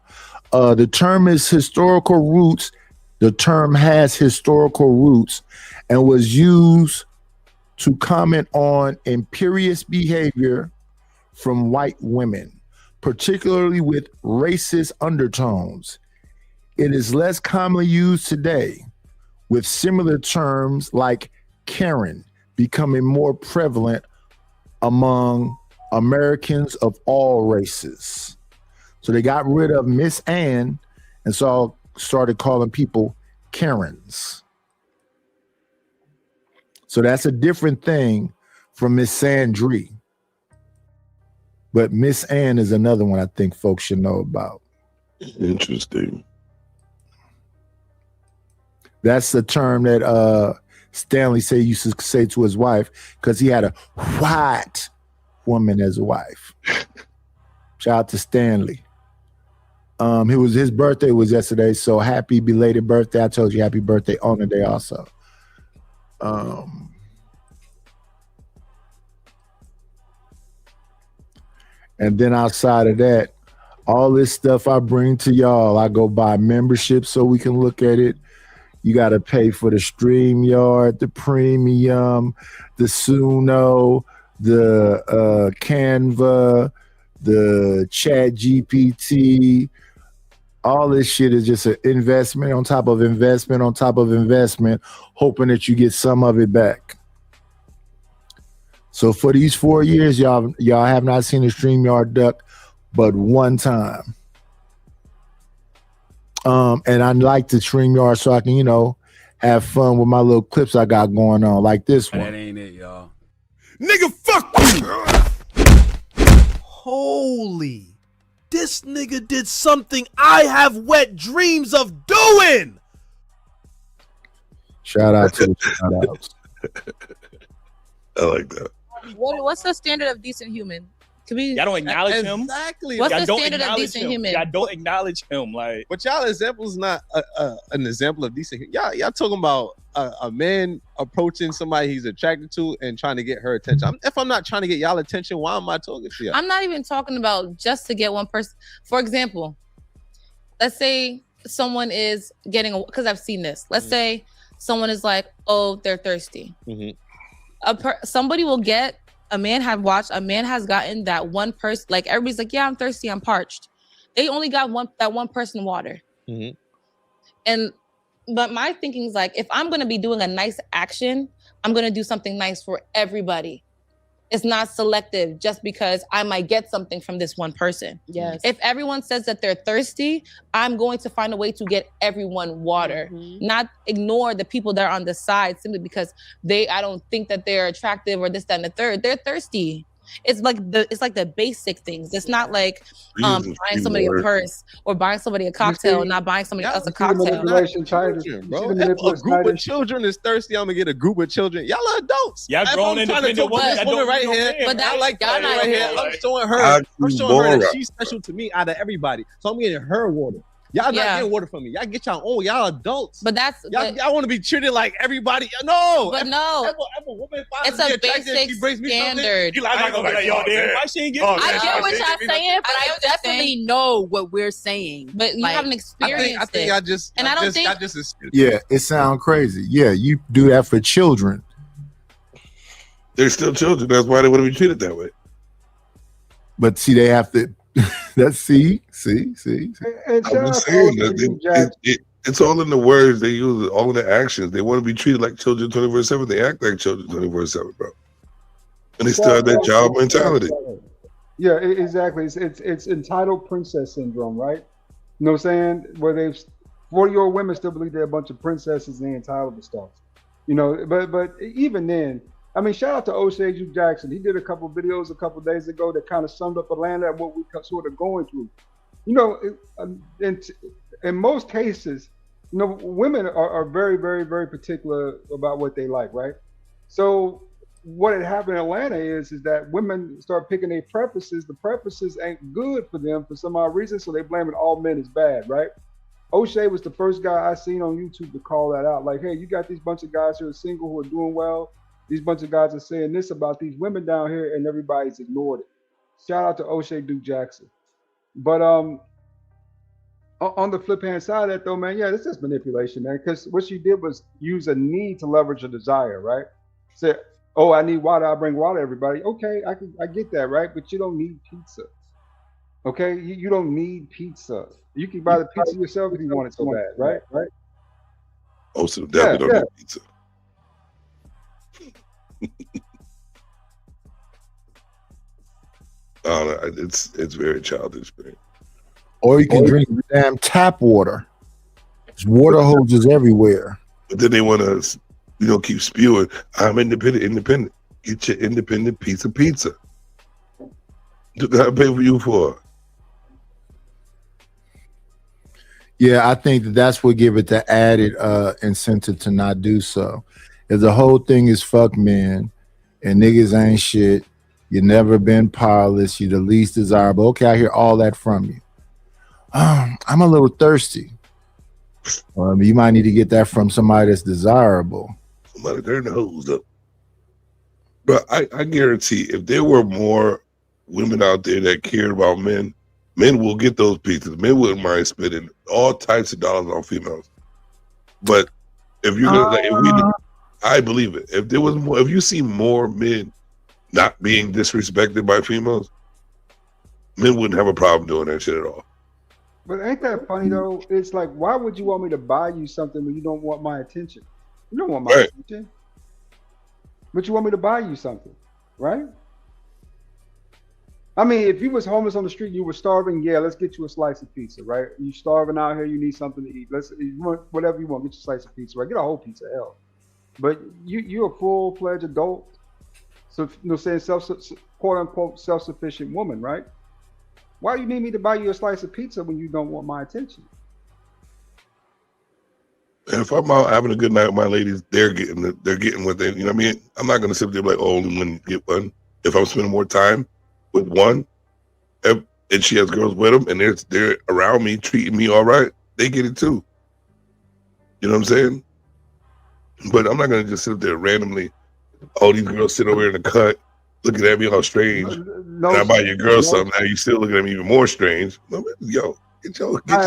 The term has historical roots and was used to comment on imperious behavior from white women, particularly with racist undertones. It is less commonly used today, with similar terms like Karen becoming more prevalent among Americans of all races. So they got rid of Miss Ann and so started calling people Karens. So that's a different thing from Miss Sandry. But Miss Ann is another one I think folks should know about. Interesting. That's the term that Stanley used to say to his wife because he had a white woman as a wife. Shout out to Stanley. His birthday was yesterday, so happy belated birthday. I told you happy birthday on the day also. And then outside of that, all this stuff I bring to y'all, I go buy membership so we can look at it. You got to pay for the StreamYard, the Premium, the Suno, the Canva, the Chat GPT. All this shit is just an investment on top of investment on top of investment, hoping that you get some of it back. So for these 4 years, y'all have not seen a StreamYard duck but one time. And I like the StreamYard so I can, have fun with my little clips I got going on, like this one. That ain't it, y'all. Nigga, fuck you! Holy. This nigga did something I have wet dreams of doing! Shout out to the shout outs. I like that. What's the standard of decent human? Y'all don't acknowledge him. Exactly. What's Y'all the don't standard of acknowledge decent him. human? Y'all don't acknowledge him. Like, but y'all example is not an example of decent. Y'all talking about a man approaching somebody he's attracted to and trying to get her attention. If I'm not trying to get y'all attention, why am I talking to y'all? I'm not even talking about just to get one person. For example, let's say someone is getting, because I've seen this. Let's say someone is like, oh, they're thirsty. Somebody will get. A man has gotten that one person, like everybody's like, yeah, I'm thirsty, I'm parched. They only got that one person water. But my thinking is like, if I'm going to be doing a nice action, I'm going to do something nice for everybody. It's not selective just because I might get something from this one person. Yes. If everyone says that they're thirsty, I'm going to find a way to get everyone water, not ignore the people that are on the side simply because I don't think that they're attractive or this, that, and the third. They're thirsty. It's like the basic things. It's not like buying somebody a purse or buying somebody a cocktail and not buying somebody else a cocktail. Bro, if a group of children is thirsty, I'm gonna get a group of children. Y'all are adults. Y'all grown independent women. This woman right here, but I like y'all that not right here. adults. I'm showing her that she's special to me out of everybody. So I'm getting her water. Y'all not getting water from me. Y'all get y'all own.All adults. But that's y'all want to be treated like everybody. No, but no. If a woman It's a basic standard. You like, I'm gonna be like, y'all there. Why she ain't getting I get what y'all saying, but I definitely know what we're saying. But you haven't experienced I think I just Yeah, it sounds crazy. Yeah, you do that for children. They're still children. That's why they want to be treated that way. But see, they have to. That's see. And I'm shout out just to saying OJ that Jackson. it's all in the words they use, all in the actions. They want to be treated like children 24/7. They act like children 24/7, bro. And they still have that job mentality. Yeah, exactly. It's entitled princess syndrome, right? You know what I'm saying? Where 40-year-old women still believe they're a bunch of princesses and they're entitled to stuff. You know, but even then, I mean, shout out to O'Shea Duke Jackson. He did a couple videos a couple days ago that kind of summed up Atlanta and what we sort of going through. You know, in most cases, you know, women are very, very, very particular about what they like, right? So what had happened in Atlanta is that women start picking their preferences. The preferences ain't good for them for some odd reason, so they blaming all men as bad, right? O'Shea was the first guy I seen on YouTube to call that out. Like, hey, you got these bunch of guys who are single who are doing well. These bunch of guys are saying this about these women down here, and everybody's ignored it. Shout out to O'Shea Duke Jackson. But on the flip hand side of that, though, man, yeah, this is manipulation, man. Because what she did was use a need to leverage a desire, right? Say, oh, I need water. I bring water, everybody. Okay, I get that, right? But you don't need pizza. Okay, you don't need pizza. You can buy the pizza yourself if you want it so bad, right? Right. Oh, so definitely don't need pizza. It's very childish, man. Or you can drink damn tap water. There's water hoses everywhere. But then they want to, keep spewing. I'm independent. Get your independent pizza. What I pay for you for? Yeah, I think that's what give it the added incentive to not do so. If the whole thing is fuck men and niggas ain't shit, you never been powerless, you're the least desirable. Okay, I hear all that from you. I'm a little thirsty. You might need to get that from somebody that's desirable. Somebody turn the hose up. But I guarantee if there were more women out there that cared about men will get those pizzas. Men wouldn't mind spending all types of dollars on females. But if you're gonna, I believe it. If there was more, if you see more men not being disrespected by females, men wouldn't have a problem doing that shit at all. But ain't that funny though? It's like, why would you want me to buy you something when you don't want my attention? You don't want my attention, but you want me to buy you something, right? I mean, if you was homeless on the street, you were starving, yeah, let's get you a slice of pizza, right? You starving out here, you need something to eat. Whatever you want, get you a slice of pizza, right? Get a whole pizza, hell. But you're a full-fledged adult, so saying quote-unquote self-sufficient woman, right? Why do you need me to buy you a slice of pizza when you don't want my attention? And if I'm out having a good night with my ladies, they're getting what they, you know what I mean? I'm not going to sit there like, oh, only one get one. If I'm spending more time with one, and she has girls with them, and they're around me, treating me all right, they get it too. You know what I'm saying? But I'm not going to just sit there randomly, all these girls sit over here in the cut, looking at me all strange. And I buy your girl something, now you still looking at me even more strange. Yo, get yourself. I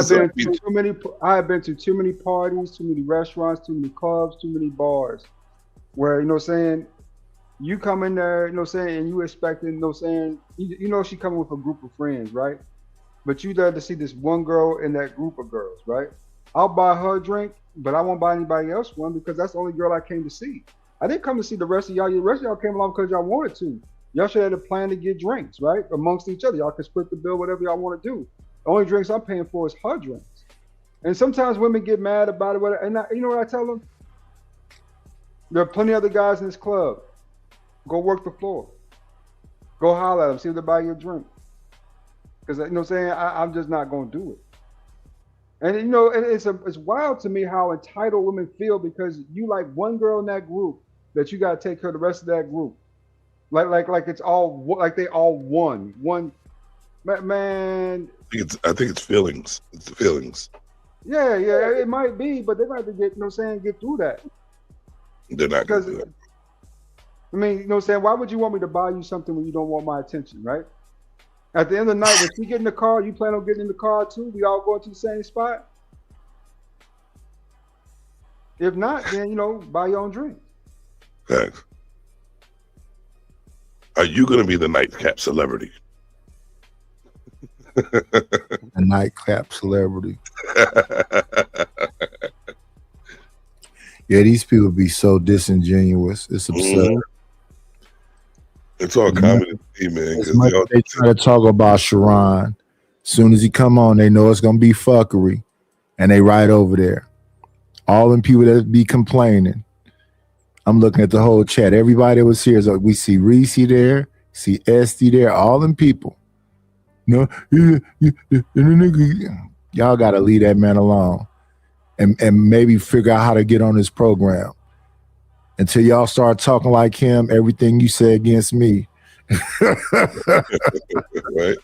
have been to too many parties, too many restaurants, too many clubs, too many bars, where, you know what I'm saying, you come in there, you know what I'm saying, and you expecting, you know what I'm saying, she coming with a group of friends, right? But you there to see this one girl in that group of girls, right? I'll buy her a drink, but I won't buy anybody else one because that's the only girl I came to see. I didn't come to see the rest of y'all. The rest of y'all came along because y'all wanted to. Y'all should have had a plan to get drinks, right? Amongst each other. Y'all can split the bill, whatever y'all want to do. The only drinks I'm paying for is her drinks. And sometimes women get mad about it. And you know what I tell them? There are plenty of other guys in this club. Go work the floor. Go holler at them. See if they buy you a drink. Because, you know what I'm saying? I'm just not going to do it. And, it's wild to me how entitled women feel because you like one girl in that group that you got to take care of the rest of that group. Like it's all, like they all won. One, man. I think it's feelings. It's the feelings. Yeah, it might be, but they're going to get, get through that. They're not going to do that. I mean, you know what I'm saying? Why would you want me to buy you something when you don't want my attention, right? At the end of the night, when she get in the car, you plan on getting in the car too? We all going to the same spot? If not, then, buy your own drink. Thanks. Are you going to be the nightcap celebrity? A nightcap celebrity. Yeah, these people be so disingenuous. It's absurd. It's all comedy to me, man. As much as they try to talk about Sharon, as soon as he come on, they know it's gonna be fuckery, and they right over there. All them people that be complaining. I'm looking at the whole chat. Everybody that was here is like, we see Reese there, see Esty there, all them people. No, y'all gotta leave that man alone, and maybe figure out how to get on this program. Until y'all start talking like him, everything you say against me. Right.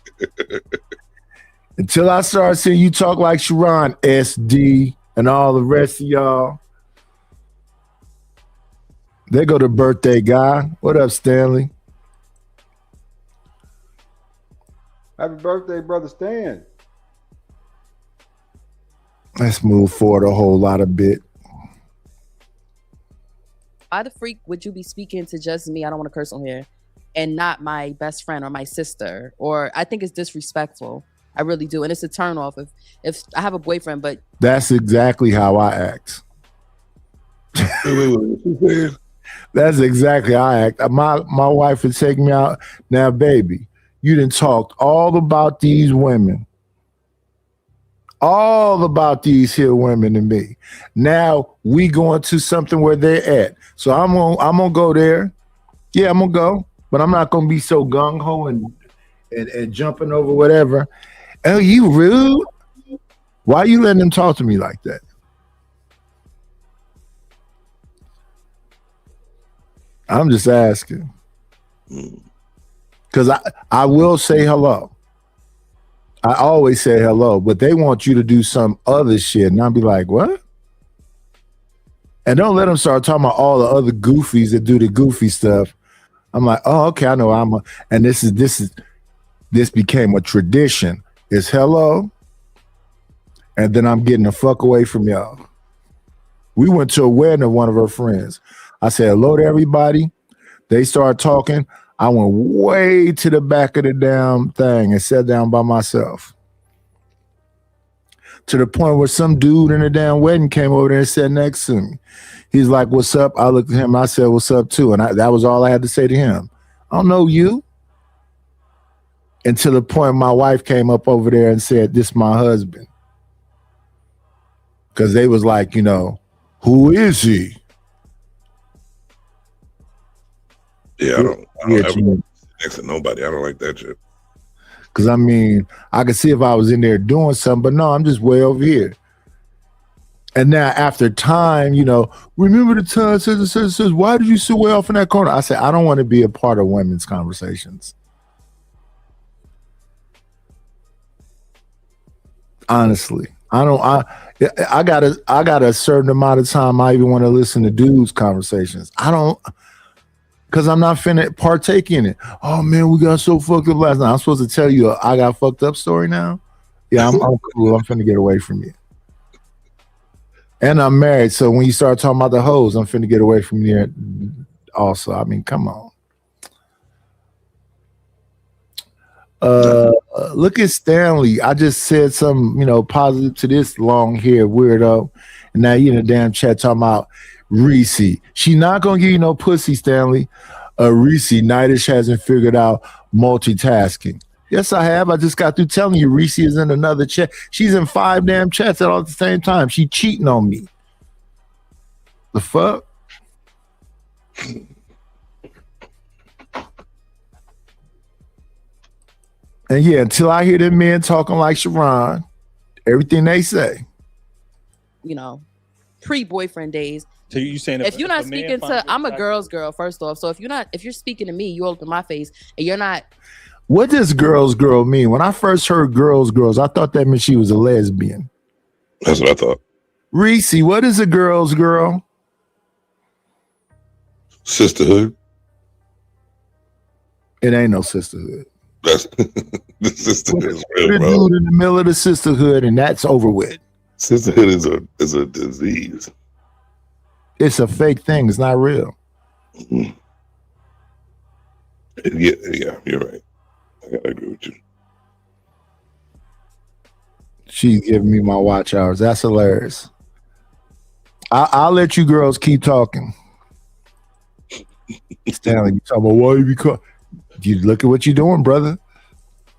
Until I start seeing you talk like Sharon, SD, and all the rest of y'all. There go the birthday guy. What up, Stanley? Happy birthday, brother Stan. Let's move forward a whole lot of bit. Why the freak would you be speaking to just me? I don't want to curse on here, and not my best friend or my sister. Or I think it's disrespectful. I really do, and it's a turn off if I have a boyfriend. But that's exactly how I act. That's exactly how I act. My wife would take me out. Now, baby, you done talked all about these women. All about these here women and me. Now we going to something where they're at. So I'm gonna go there. Yeah, I'm gonna go, but I'm not gonna be so gung ho and jumping over whatever. Oh, you rude. Why you letting them talk to me like that? I'm just asking. Because I will say hello. I always say hello, but they want you to do some other shit. And I'll be like, what? And don't let them start talking about all the other goofies that do the goofy stuff. I'm like, oh, okay, I know and this became a tradition. It's hello. And then I'm getting the fuck away from y'all. We went to a wedding of one of her friends. I said hello to everybody. They started talking. I went way to the back of the damn thing and sat down by myself. To the point where some dude in the damn wedding came over there and sat next to me. He's like, what's up? I looked at him. I said, what's up too? And that was all I had to say to him. I don't know you. And to the point my wife came up over there and said, this is my husband. Because they was like, who is he? Yeah, I don't ever next to nobody. I don't like that shit. Because, I could see if I was in there doing something, but no, I'm just way over here. And now after time, remember the time says, why did you sit way off in that corner? I said, I don't want to be a part of women's conversations. Honestly, I got a certain amount of time I even want to listen to dudes' conversations. Because I'm not finna partake in it. Oh man, we got so fucked up last night. I'm supposed to tell you I got fucked up story now? Yeah, I'm cool. I'm finna get away from you. And I'm married, so when you start talking about the hoes, I'm finna get away from you also. Come on. Look at Stanley. I just said something, positive to this long hair weirdo. And now you in the damn chat talking about Reese. She not gonna give you no pussy, Stanley. Reese Nightish hasn't figured out multitasking. Yes, I have. I just got through telling you Reese is in another chat. She's in 5 damn chats all at the same time. She cheating on me. The fuck? And yeah, until I hear them men talking like Sharon, everything they say. Pre-boyfriend days. So you saying if you're not speaking to, I'm a girl's girl, first off. So if you're speaking to me, you open my face and you're not. What does girl's girl mean? When I first heard girls, I thought that meant she was a lesbian. That's what I thought. Reese, what is a girl's girl? Sisterhood. It ain't no sisterhood. That's the sisterhood is real, Put a bro. dude in the middle of the sisterhood and that's over with. Sisterhood is a disease. It's a fake thing. It's not real. Mm-hmm. Yeah, you're right. I gotta agree with you. She's giving me my watch hours. That's hilarious. I'll let you girls keep talking. Stanley, you talking about why you become? You look at what you're doing, brother.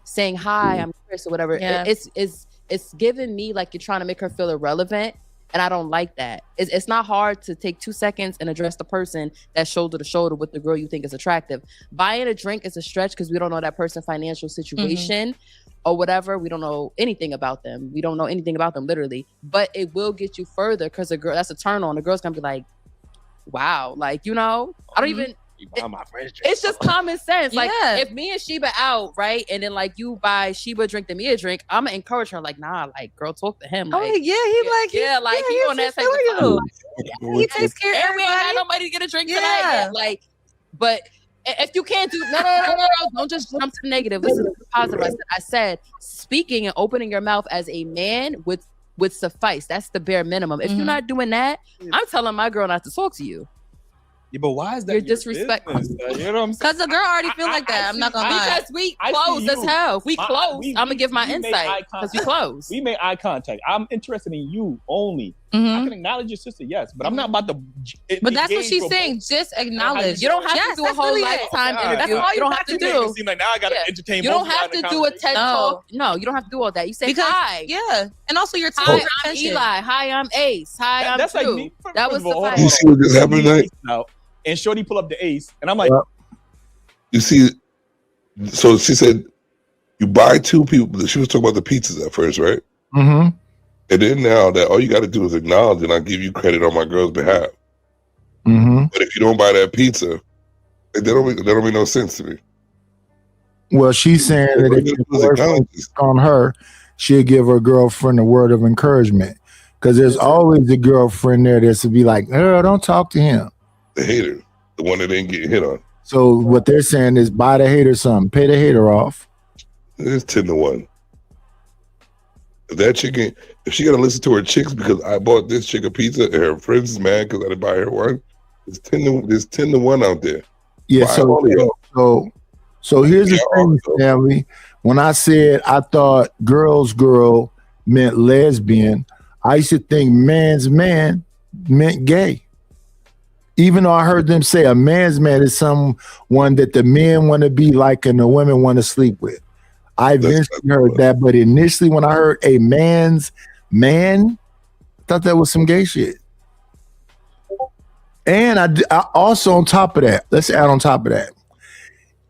Saying hi, I'm Chris or whatever. Yeah. It's giving me like you're trying to make her feel irrelevant, and I don't like that. It's not hard to take 2 seconds and address the person that's shoulder to shoulder with the girl you think is attractive. Buying a drink is a stretch because we don't know that person's financial situation or whatever. We don't know anything about them. We don't know anything about them literally, but it will get you further because a girl, that's a turn on. The girl's gonna be like, wow, like, you know, I don't even. It's just common sense. Like, if me and Sheba out, right, and then like you buy Sheba a drink, then me a drink, I'm gonna encourage her. Like, nah, like, girl, talk to him. Like, he on that type of time. He takes care of and we ain't had everybody. nobody to get a drink tonight yet. Like, but if you can't do no, don't just jump to the negative. Listen to the positive. I said speaking and opening your mouth as a man would suffice. That's the bare minimum. If you're not doing that, I'm telling my girl not to talk to you. Yeah, but why is that? You're disrespectful. You know what I'm saying? Because the girl already feel like that. I'm not gonna lie. Because we close as hell. If we close, I'm gonna give my insight because we close. We made eye contact. I'm interested in you only. I can acknowledge your sister, yes, but I'm not about to. But that's what she's saying. Just acknowledge. You don't have to do a whole lifetime interview. That's all you don't have to do. Seem like now I gotta entertain. You don't have to do a TED talk. No, you don't have to do all that. You say hi. Yeah, and also your time. Hi, I'm Eli. Hi, I'm Ace. Hi, I'm That's like Drew. me. That was Hold on. You see what just happened tonight? And Shorty pull up the ace, and I'm like, You see, so she said you buy 2 people. She was talking about the pizzas at first, right? Mm-hmm. And then now that all you got to do is acknowledge, and I'll give you credit on my girl's behalf. Mm-hmm. But if you don't buy that pizza, they don't make no sense to me. Well, she's saying that if your boyfriend is on her, she'll give her girlfriend a word of encouragement. Because there's always a girlfriend there that's to be like, "Girl, don't talk to him." The hater, the one that ain't getting hit on. So what they're saying is buy the hater something, pay the hater off. It's 10-1. If that chicken, if she got to listen to her chicks because I bought this chick a pizza and her friends is mad because I didn't buy her one, it's 10-1 out there. Yeah. Buy all of y'all. So here's the thing, family. When I said I thought girl's girl meant lesbian, I used to think man's man meant gay. Even though I heard them say a man's man is someone that the men want to be like and the women want to sleep with. I eventually heard that, but initially when I heard a man's man, I thought that was some gay shit. And I also on top of that, let's add on top of that,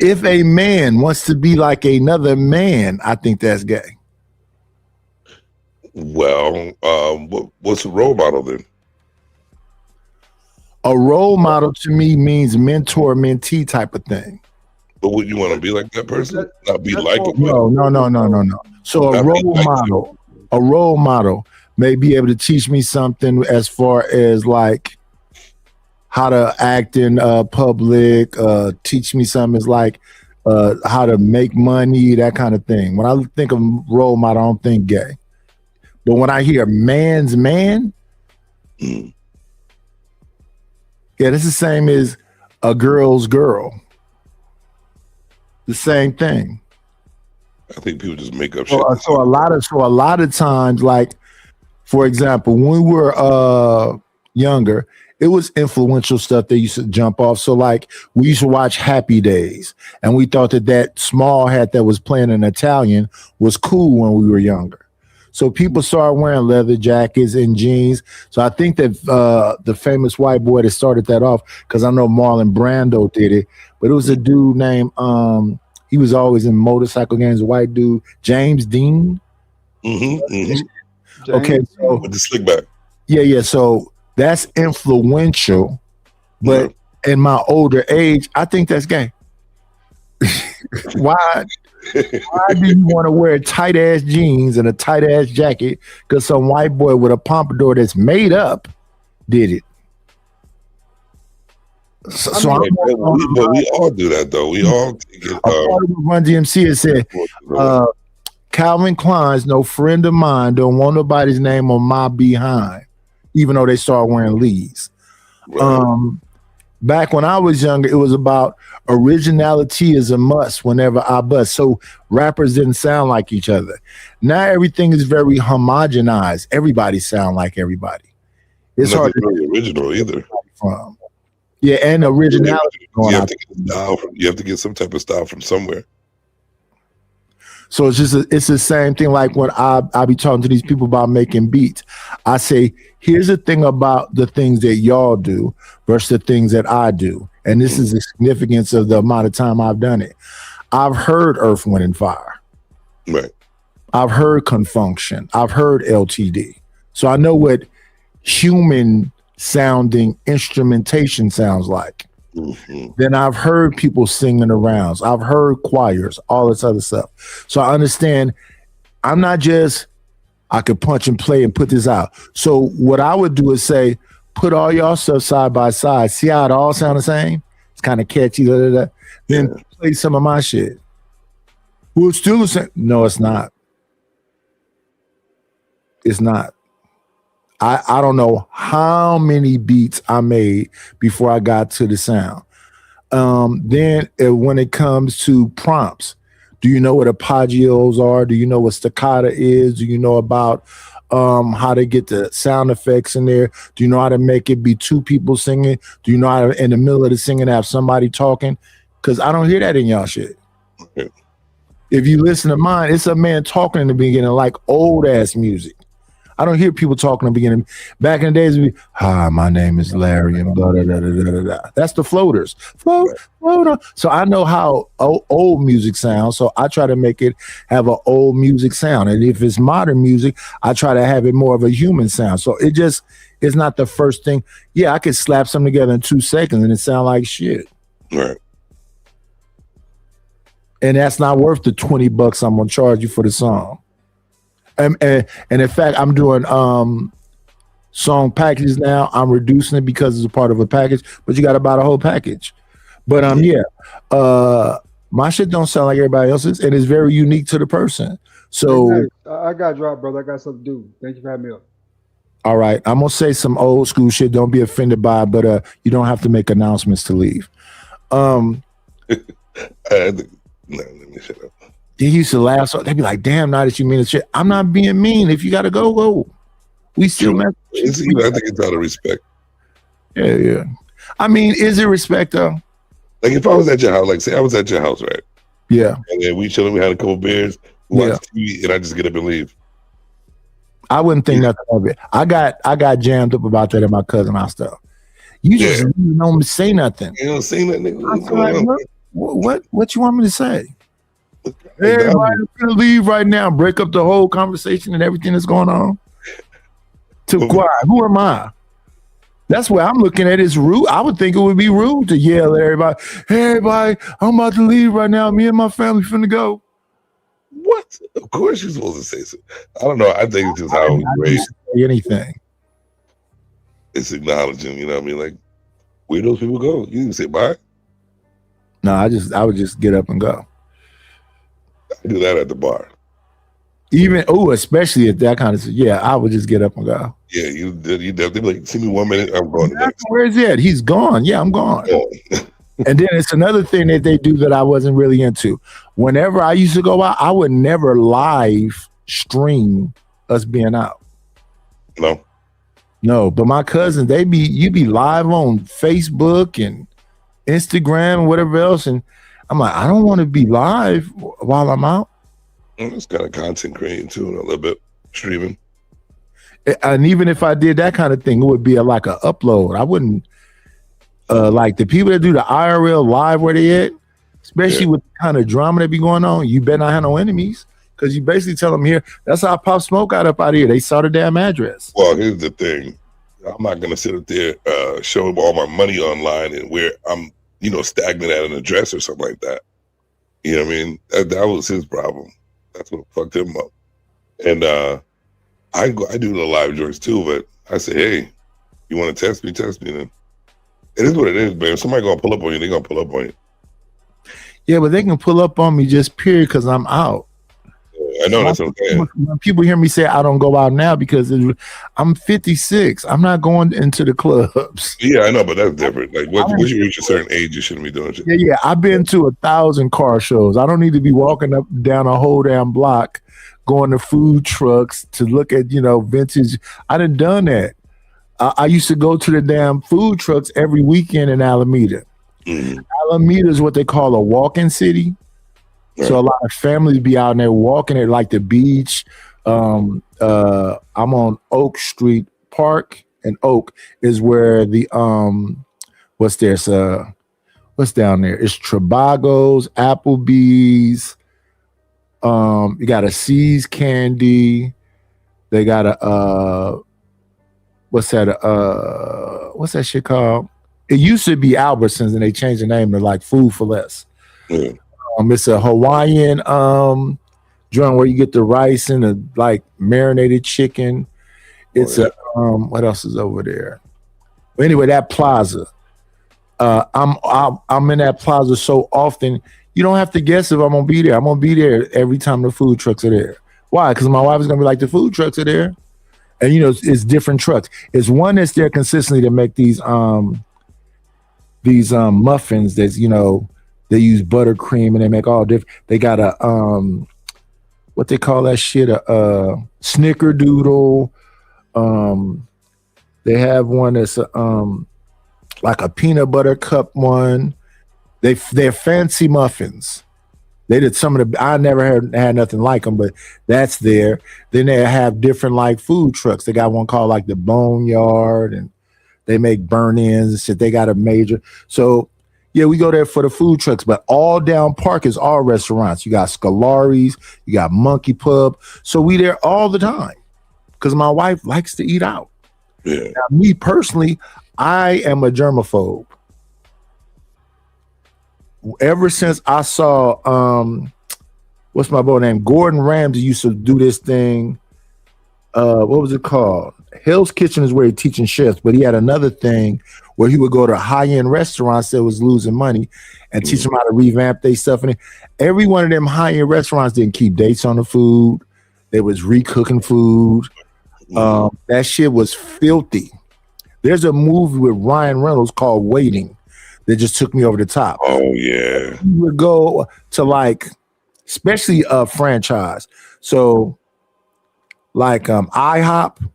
if a man wants to be like another man, I think that's gay. Well, what's a role model then? A role model to me means mentor, mentee type of thing. But would you want to be like that person? Not be like him? No. So a role model may be able to teach me something as far as like how to act in public, teach me something is like how to make money, that kind of thing. When I think of role model, I don't think gay. But when I hear man's man, yeah, that's the same as a girl's girl. The same thing. I think people just make up shit. So a lot of times, like for example, when we were younger, it was influential stuff that used to jump off. So like we used to watch Happy Days, and we thought that small hat that was playing in Italian was cool when we were younger. So people started wearing leather jackets and jeans. So I think that the famous white boy that started that off, because I know Marlon Brando did it, but it was a dude named, he was always in motorcycle games, a white dude, James Dean. Okay, so with the slick back. Yeah. So that's influential, but in my older age, I think that's gay. Why do you want to wear tight ass jeans and a tight ass jacket because some white boy with a pompadour that's made up did it? So but we all do that though. We all take it. Run DMC has said, Calvin Klein's no friend of mine. Don't want nobody's name on my behind, even though they start wearing Lees. Right. Back when I was younger, it was about originality is a must whenever I bust. So rappers didn't sound like each other. Now everything is very homogenized. Everybody sound like everybody. It's hard to really original either. From. Yeah, and originality. You have to get some type of style from somewhere. So it's the same thing. Like when I be talking to these people about making beats, I say, here's the thing about the things that y'all do versus the things that I do. And this is the significance of the amount of time I've done it. I've heard Earth, Wind, and Fire. Right. I've heard Confunction. I've heard LTD. So I know what human sounding instrumentation sounds like. Mm-hmm. Then I've heard people singing around. I've heard choirs, all this other stuff. So I understand I'm not just, I could punch and play and put this out. So what I would do is say, put all y'all stuff side by side. See how it all sound the same? It's kind of catchy. Then play some of my shit. Well, it's still the same. No, it's not. It's not. I don't know how many beats I made before I got to the sound. Then when it comes to prompts, do you know what arpeggios are? Do you know what staccato is? Do you know about how to get the sound effects in there? Do you know how to make it be two people singing? Do you know how to, in the middle of the singing, have somebody talking? Because I don't hear that in y'all shit. Okay. If you listen to mine, it's a man talking in the beginning like old ass music. I don't hear people talking in the beginning. Back in the days, it'd be, hi, my name is Larry, and blah, blah, blah, blah, blah, blah. That's the floaters. Float. So I know how old music sounds, so I try to make it have an old music sound. And if it's modern music, I try to have it more of a human sound. So it just is not the first thing. Yeah, I could slap something together in 2 seconds and it sound like shit. Right. And that's not worth the $20 I'm gonna charge you for the song. And in fact, I'm doing song packages now. I'm reducing it because it's a part of a package, but you got to buy the whole package. But my shit don't sound like everybody else's, and it's very unique to the person. So I got dropped, brother. I got something to do. Thank you for having me up. All right, I'm gonna say some old school shit. Don't be offended by it, but you don't have to make announcements to leave. No, let me shut up. They used to laugh, so they'd be like, damn, now that you mean the shit. I'm not being mean. If you gotta go, go. We still mess. I think it's out of respect. Yeah. I mean, is it respect though? Like if I was at your house, like say I was at your house, right? Yeah. And then we chilling, we had a couple beers, we watched TV, and I just get up and leave. I wouldn't think nothing of it. I got jammed up about that in my cousin house stuff. You just don't say nothing. You don't say nothing. What you want me to say? Everybody's gonna leave right now, break up the whole conversation and everything that's going on. To quiet. Who am I? That's where I'm looking at. It's rude. I would think it would be rude to yell at everybody. Hey, everybody, I'm about to leave right now. Me and my family finna go. What? Of course you're supposed to say so. I don't know. I think it's just how we raised. Anything. It's acknowledging. You know what I mean? Like where those people go. You didn't say bye. No, I would just get up and go. I do that at the bar. Even especially at that kind of I would just get up and go. Yeah, you definitely like see me 1 minute, I'm going. Where is it? He's gone. Yeah, I'm gone. Yeah. And then it's another thing that they do that I wasn't really into. Whenever I used to go out, I would never live stream us being out. No, but my cousins, you be live on Facebook and Instagram and whatever else, and I'm like, I don't want to be live while I'm out. It's kind of content creating too, a little bit streaming. And even if I did that kind of thing, it would be like an upload. I wouldn't like the people that do the IRL live where they at, especially with the kind of drama that be going on. You better not have no enemies because you basically tell them here. That's how Pop Smoke got up out of here. They saw the damn address. Well, here's the thing. I'm not gonna sit up there show them all my money online and where I'm, stagnant at an address or something like that. You know what I mean? That was his problem. That's what fucked him up. And I do the live joints too, but I say, hey, you want to test me then. It is what it is, man. If somebody gonna pull up on you, they're gonna pull up on you. Yeah, but they can pull up on me just period because I'm out. I know that's what I'm saying. When people hear me say I don't go out now because I'm 56, I'm not going into the clubs. Yeah, I know, but that's different. Like once you reach a certain age, you shouldn't be doing shit. Yeah, I've been to 1,000 car shows. I don't need to be walking up down a whole damn block, going to food trucks to look at vintage. I done that. I used to go to the damn food trucks every weekend in Alameda. Alameda is what they call a walking city. So a lot of families be out there walking at like the beach. I'm on Oak Street Park, and Oak is where the what's down there? It's Tribago's, Applebee's. You got a C's Candy. They got a what's that shit called? It used to be Albertsons, and they changed the name to like Food for Less. It's a Hawaiian joint where you get the rice and the like marinated chicken. It's what else is over there? But anyway, that plaza. I'm in that plaza so often, you don't have to guess if I'm gonna be there. I'm gonna be there every time the food trucks are there. Why? Because my wife is gonna be like, the food trucks are there. And it's different trucks. It's one that's there consistently to make these muffins that's they use buttercream and they make all different. They got a what they call that shit, a snickerdoodle. They have one that's like a peanut butter cup one. They're fancy muffins. They did some of the. I never had nothing like them, but that's there. Then they have different like food trucks. They got one called like the Boneyard, and they make burn-ins and shit. They got a major. So yeah, we go there for the food trucks, but all down Park is all restaurants. You got Scolari's, you got Monkey Pub. So we there all the time because my wife likes to eat out. Yeah. Now, me personally, I am a germaphobe. Ever since I saw what's my boy name? Gordon Ramsay used to do this thing. What was it called? Hell's Kitchen is where he's teaching chefs, but he had another thing where he would go to high-end restaurants that was losing money and teach them how to revamp their stuff. And every one of them high-end restaurants didn't keep dates on the food. They was recooking food. That shit was filthy. There's a movie with Ryan Reynolds called Waiting that just took me over the top. Oh yeah. You would go to like, especially a franchise. So like IHOP,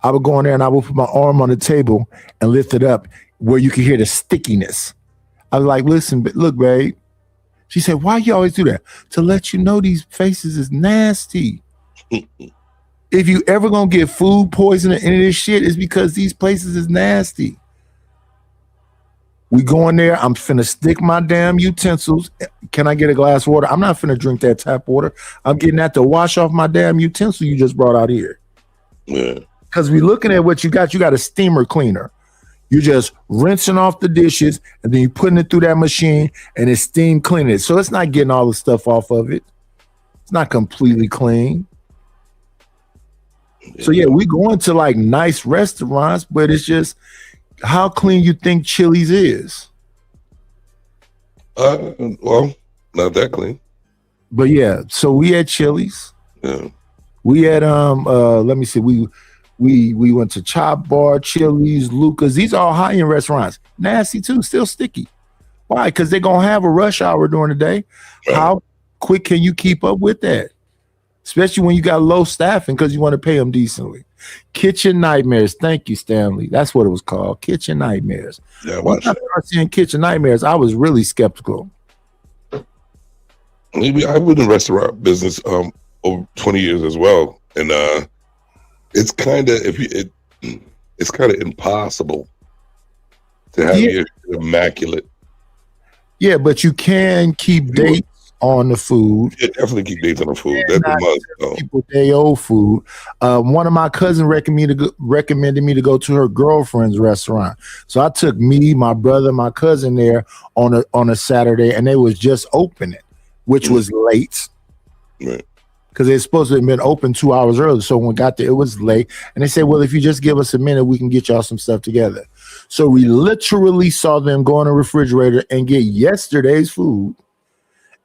I would go in there and I would put my arm on the table and lift it up where you could hear the stickiness. I was like, listen, look, babe. She said, why you always do that? To let you know these faces is nasty. If you ever gonna get food poisoning and any of this shit, it's because these places is nasty. We go in there, I'm finna stick my damn utensils. Can I get a glass of water? I'm not finna drink that tap water. I'm getting that to wash off my damn utensil you just brought out here. Yeah. Because we're looking at what you got. You got a steamer cleaner. You're just rinsing off the dishes and then you're putting it through that machine and it's steam cleaning it. So it's not getting all the stuff off of it. It's not completely clean. So yeah, we going to like nice restaurants, but it's just how clean you think Chili's is. Well, not that clean. But yeah, so we had Chili's. Yeah. We had let me see, we went to Chop Bar, Chili's, Lucas. These are all high-end restaurants. Nasty too, still sticky. Why? Because they're gonna have a rush hour during the day. How quick can you keep up with that? Especially when you got low staffing because you want to pay them decently. Kitchen Nightmares. Thank you, Stanley. That's what it was called. Kitchen Nightmares. Yeah, when I started seeing Kitchen Nightmares, I was really skeptical. Maybe I've been in the restaurant business over 20 years as well, and it's kind of it's kind of impossible to have your immaculate. Yeah, but you can keep dates on the food. Yeah, definitely keep dates on the food. That's a must. Though. People day old food. One of my cousins recommended me to go to her girlfriend's restaurant. So I took me, my brother, my cousin there on a Saturday, and they was just opening, which was late. Right. Because they're supposed to have been open 2 hours early. So when we got there, it was late. And they said, well, if you just give us a minute, we can get y'all some stuff together. So we literally saw them go in the refrigerator and get yesterday's food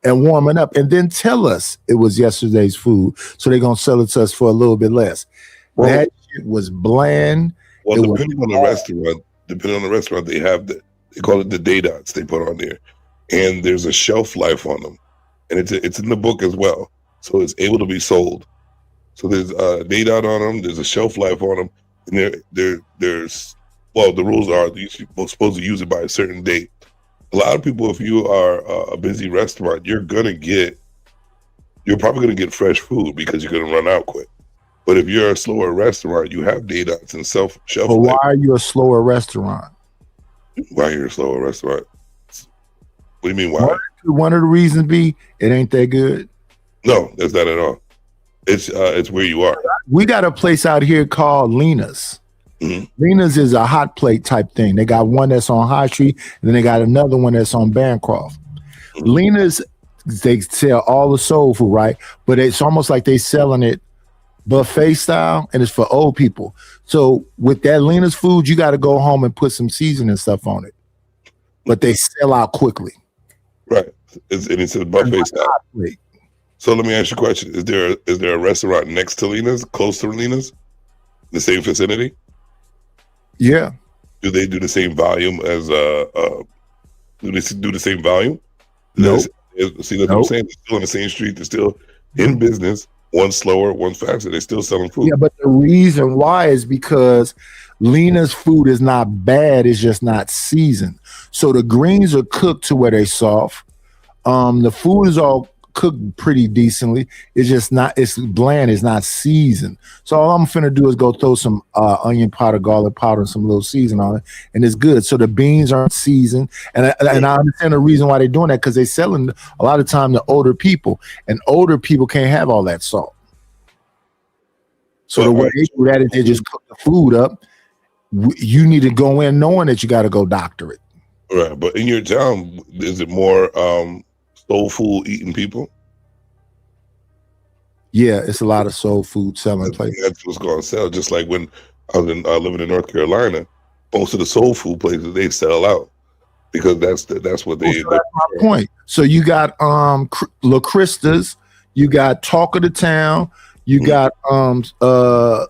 and warm it up and then tell us it was yesterday's food. So they're going to sell it to us for a little bit less. Well, that shit was bland. Well, depending on the restaurant, they have they call it the day dots they put on there. And there's a shelf life on them. And it's in the book as well. So it's able to be sold. So there's a day dot on them, there's a shelf life on them. And there's the rules are you're supposed to use it by a certain date. A lot of people, if you are a busy restaurant, you're probably gonna get fresh food because you're gonna run out quick. But if you're a slower restaurant, you have day dots and shelf. But why are you a slower restaurant? Why you're a slower restaurant? What do you mean why? One of the reasons be it ain't that good. No, that's not at all. It's where you are. We got a place out here called Lena's. Mm-hmm. Lena's is a hot plate type thing. They got one that's on High Street, and then they got another one that's on Bancroft. Mm-hmm. Lena's, they sell all the soul food, right? But it's almost like they selling it buffet style, and it's for old people. So with that Lena's food, you got to go home and put some seasoning stuff on it. But they sell out quickly. Right. It's a buffet style. So let me ask you a question. Is there a restaurant next to Lena's, close to Lena's? The same vicinity? Yeah. Do they do the same volume as do they do the same volume? No. See, that's what I'm saying. They're still on the same street. They're still in business. One's slower, one's faster. They're still selling food. Yeah, but the reason why is because Lena's food is not bad. It's just not seasoned. So the greens are cooked to where they're soft. The food is all cooked pretty decently. It's just not, it's bland. It's not seasoned. So all I'm finna do is go throw some onion powder, garlic powder, and some little season on it, and it's good. So the beans aren't seasoned. And I understand the reason why they're doing that, because they're selling a lot of time to older people, and older people can't have all that salt. So the way they do that is they just cook the food up. You need to go in knowing that you got to go doctor it. Right. But in your town, is it more soul food eating people? Yeah, it's a lot of soul food selling places. That's what's going to sell. Just like when I was living in North Carolina, most of the soul food places, they sell out because that's what they. So that's my point. So you got La Crista's, you got Talk of the Town, you got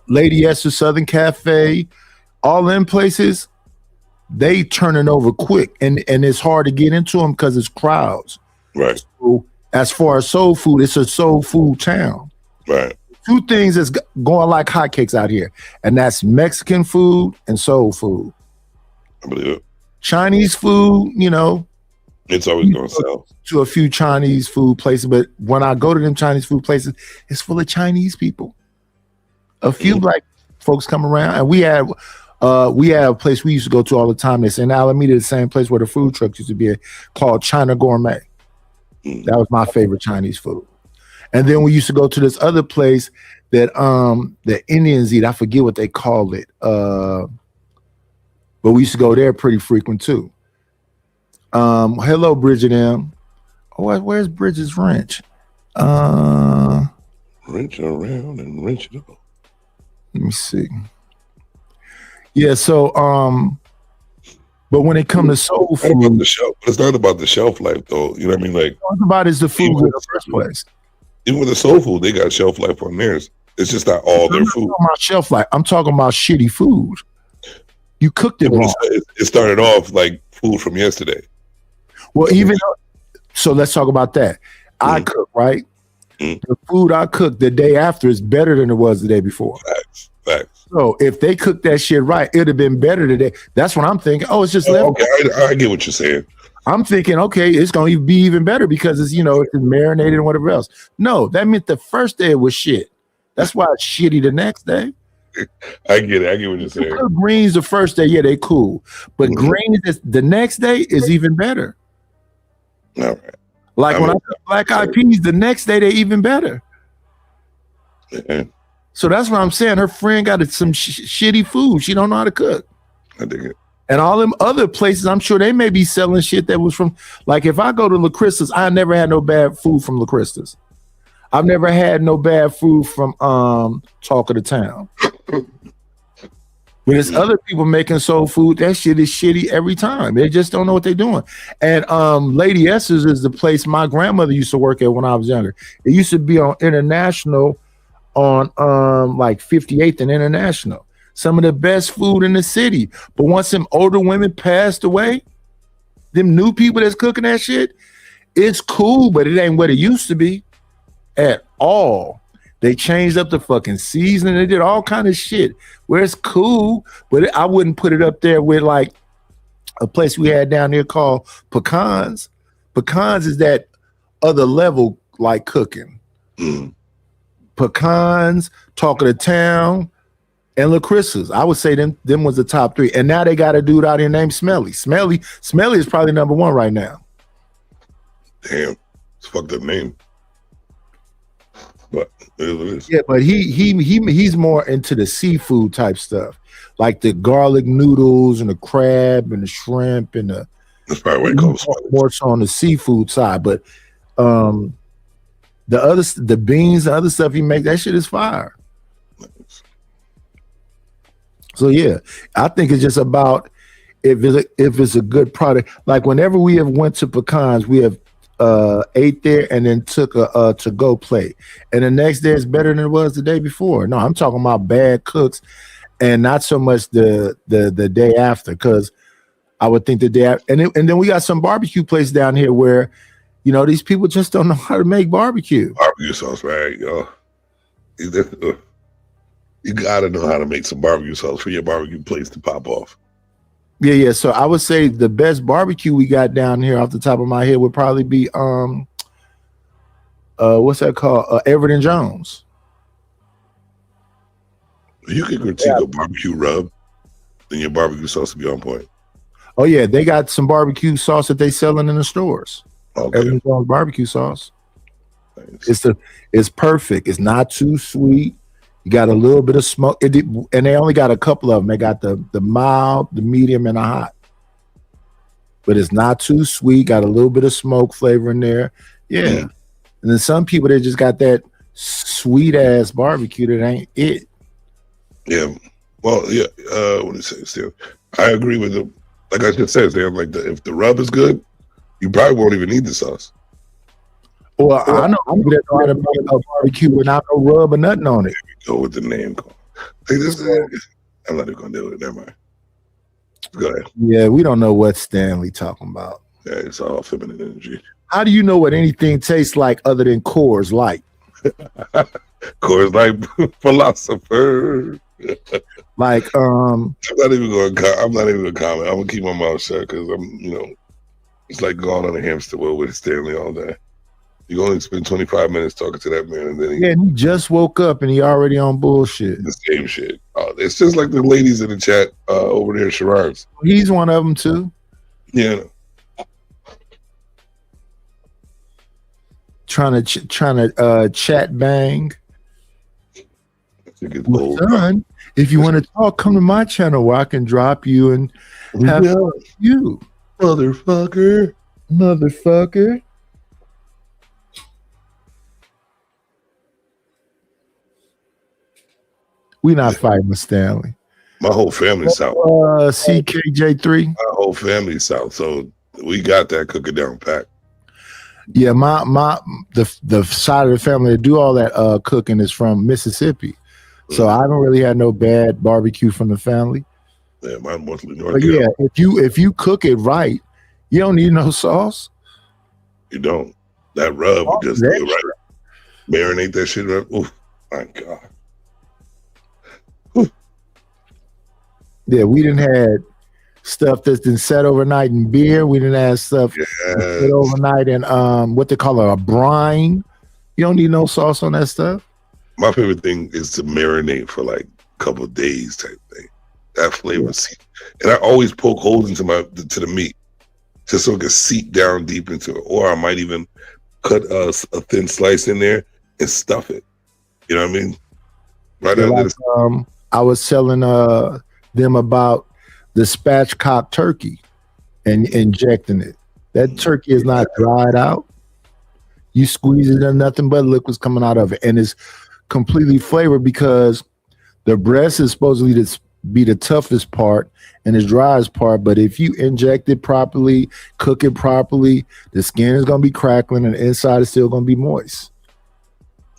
Lady Esther Southern Cafe, all them places. They turning over quick, and it's hard to get into them because it's crowds. Right. So as far as soul food, it's a soul food town. Right. Two things that's going like hotcakes out here, and that's Mexican food and soul food. I believe it. Chinese food, it's always going to sell. To a few Chinese food places, but when I go to them Chinese food places, it's full of Chinese people. A few black folks come around, and we have a place we used to go to all the time. It's in Alameda, the same place where the food trucks used to be, called China Gourmet. That was my favorite Chinese food. And then we used to go to this other place that the Indians eat. I forget what they call it. But we used to go there pretty frequent too. Hello, Bridget M. Oh, where's Bridget's wrench? Wrench around and wrench it up. Let me see. Yeah, so but when it comes to soul food, it's not about the shelf life though. You know what I mean? Like what about is the food in the first place? Even with the soul food, they got shelf life on theirs. It's just not all their food. I'm talking about shelf life. I'm talking about shitty food. You cooked it wrong. It started off like food from yesterday. Well, so let's talk about that. I cook, right? The food I cooked the day after is better than it was the day before. Facts. So if they cooked that shit right, it'd have been better today. That's what I'm thinking. Oh, it's just okay. I get what you're saying. I'm thinking, okay, it's going to be even better because it's it's marinated and whatever else. No, that meant the first day it was shit. That's why it's shitty the next day. I get it. I get what you're saying. Greens the first day, yeah, they cool. But greens the next day is even better. All right. Like when I put black eyed peas, the next day they're even better. So that's what I'm saying. Her friend got some shitty food. She don't know how to cook. I dig it. And all them other places, I'm sure they may be selling shit that was from, like if I go to La Crista's, I never had no bad food from La Crista's. I've never had no bad food from Talk of the Town. When it's other people making soul food, that shit is shitty every time. They just don't know what they're doing. And Lady S's is the place my grandmother used to work at when I was younger. It used to be on International, on like 58th and International. Some of the best food in the city. But once them older women passed away, them new people that's cooking that shit, it's cool, but it ain't what it used to be at all. They changed up the fucking seasoning. They did all kind of shit where it's cool, but I wouldn't put it up there with like a place we had down here called Pecans. Pecans is that other level like cooking. Pecans, Talk of the Town, and La Crissa's. I would say them was the top three. And now they got a dude out here named Smelly. Smelly is probably number one right now. Damn, it's a fucked up name. But it is. Yeah, but he's more into the seafood type stuff, like the garlic noodles and the crab and the shrimp and the. That's probably what it goes. More so on the seafood side, but the beans, the other stuff he makes, that shit is fire. So yeah, I think it's just about if it's a good product. Like whenever we have went to Pecans, we have ate there and then took a to-go plate, and the next day is better than it was the day before. No, I'm talking about bad cooks, and not so much the day after, because I would think the day after, and then we got some barbecue place down here where, you know, these people just don't know how to make barbecue. Barbecue sauce, right, yo? You gotta know how to make some barbecue sauce for your barbecue place to pop off. Yeah. So I would say the best barbecue we got down here off the top of my head would probably be what's that called? Everett and Jones. You can critique a barbecue rub, then your barbecue sauce will be on point. Oh yeah, they got some barbecue sauce that they selling in the stores. Okay. Everett and Jones barbecue sauce. Nice. It's perfect. It's not too sweet. You got a little bit of smoke, and they only got a couple of them. They got the mild, the medium, and the hot. But it's not too sweet. Got a little bit of smoke flavor in there. Yeah. And then some people, they just got that sweet ass barbecue that ain't it. Yeah. Well, yeah. What do you say, Steve? I agree with them. Like I just said, Sam, like if the rub is good, you probably won't even need the sauce. Well, I know I'm gonna try to make a barbecue without no rub or nothing on it. Go with the name call. Like this, I'm not even gonna do it. Never mind. Go ahead. Yeah, we don't know what Stanley talking about. Yeah, it's all feminine energy. How do you know what anything tastes like other than Coors Light? Coors Light philosopher. Like I'm not even gonna comment. I'm gonna keep my mouth shut because it's like going on a hamster wheel with Stanley all day. You only spend 25 minutes talking to that man, and then he just woke up and he already on bullshit. The same shit. It's just like the ladies in the chat over there, Sherrard's. He's one of them too. Yeah. Trying to chat bang. Well, son, if you want to talk, come to my channel where I can drop you and have fun with you, motherfucker. We not fighting with Stanley. My whole family's south. CKJ3. My whole family's south, so we got that cooking down pat. Yeah, the side of the family that do all that cooking is from Mississippi, so I don't really have no bad barbecue from the family. Yeah, mine mostly North But yeah, if you cook it right, you don't need no sauce. You don't. That rub would just do it right. Marinate that shit up. Oh my god. Yeah, we didn't have stuff that's been set overnight in beer. We didn't have stuff set overnight in what they call a brine. You don't need no sauce on that stuff. My favorite thing is to marinate for like a couple of days type thing. That flavor seep. And I always poke holes into to the meat just so it can seep down deep into it. Or I might even cut a thin slice in there and stuff it. You know what I mean? Right Yeah, after like, I was telling them about the spatchcock turkey and injecting it. That turkey is not dried out. You squeeze it and nothing but liquids coming out of it. And it's completely flavored because the breast is supposedly be the toughest part and the driest part, but if you inject it properly, cook it properly, the skin is going to be crackling and the inside is still going to be moist.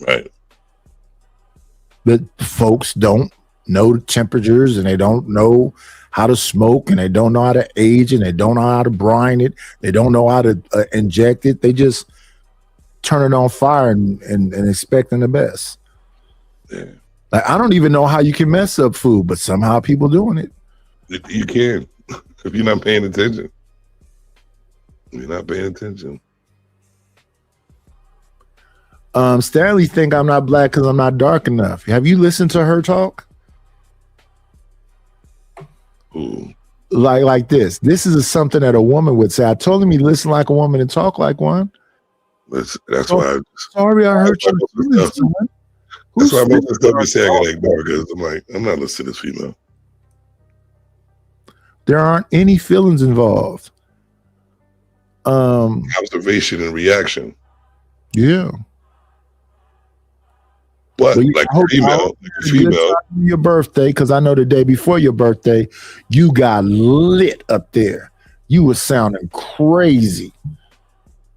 Right. But folks don't know the temperatures and they don't know how to smoke and they don't know how to age and they don't know how to brine it. They don't know how to inject it. They just turn it on fire and expecting the best. Yeah. Like, I don't even know how you can mess up food, but somehow people doing it. You can if you're not paying attention. You're not paying attention. Stanley think I'm not black because I'm not dark enough. Have you listened to her talk? Ooh. Like this. This is something that a woman would say. I told him he listen like a woman and talk like one. That's why. Sorry, I hurt you. That's why most of the stuff you say I got ignore because I'm like, I'm not listening to this female. There aren't any feelings involved. Observation and reaction. Yeah. But well, like female, your birthday, because I know the day before your birthday, you got lit up there. You were sounding crazy.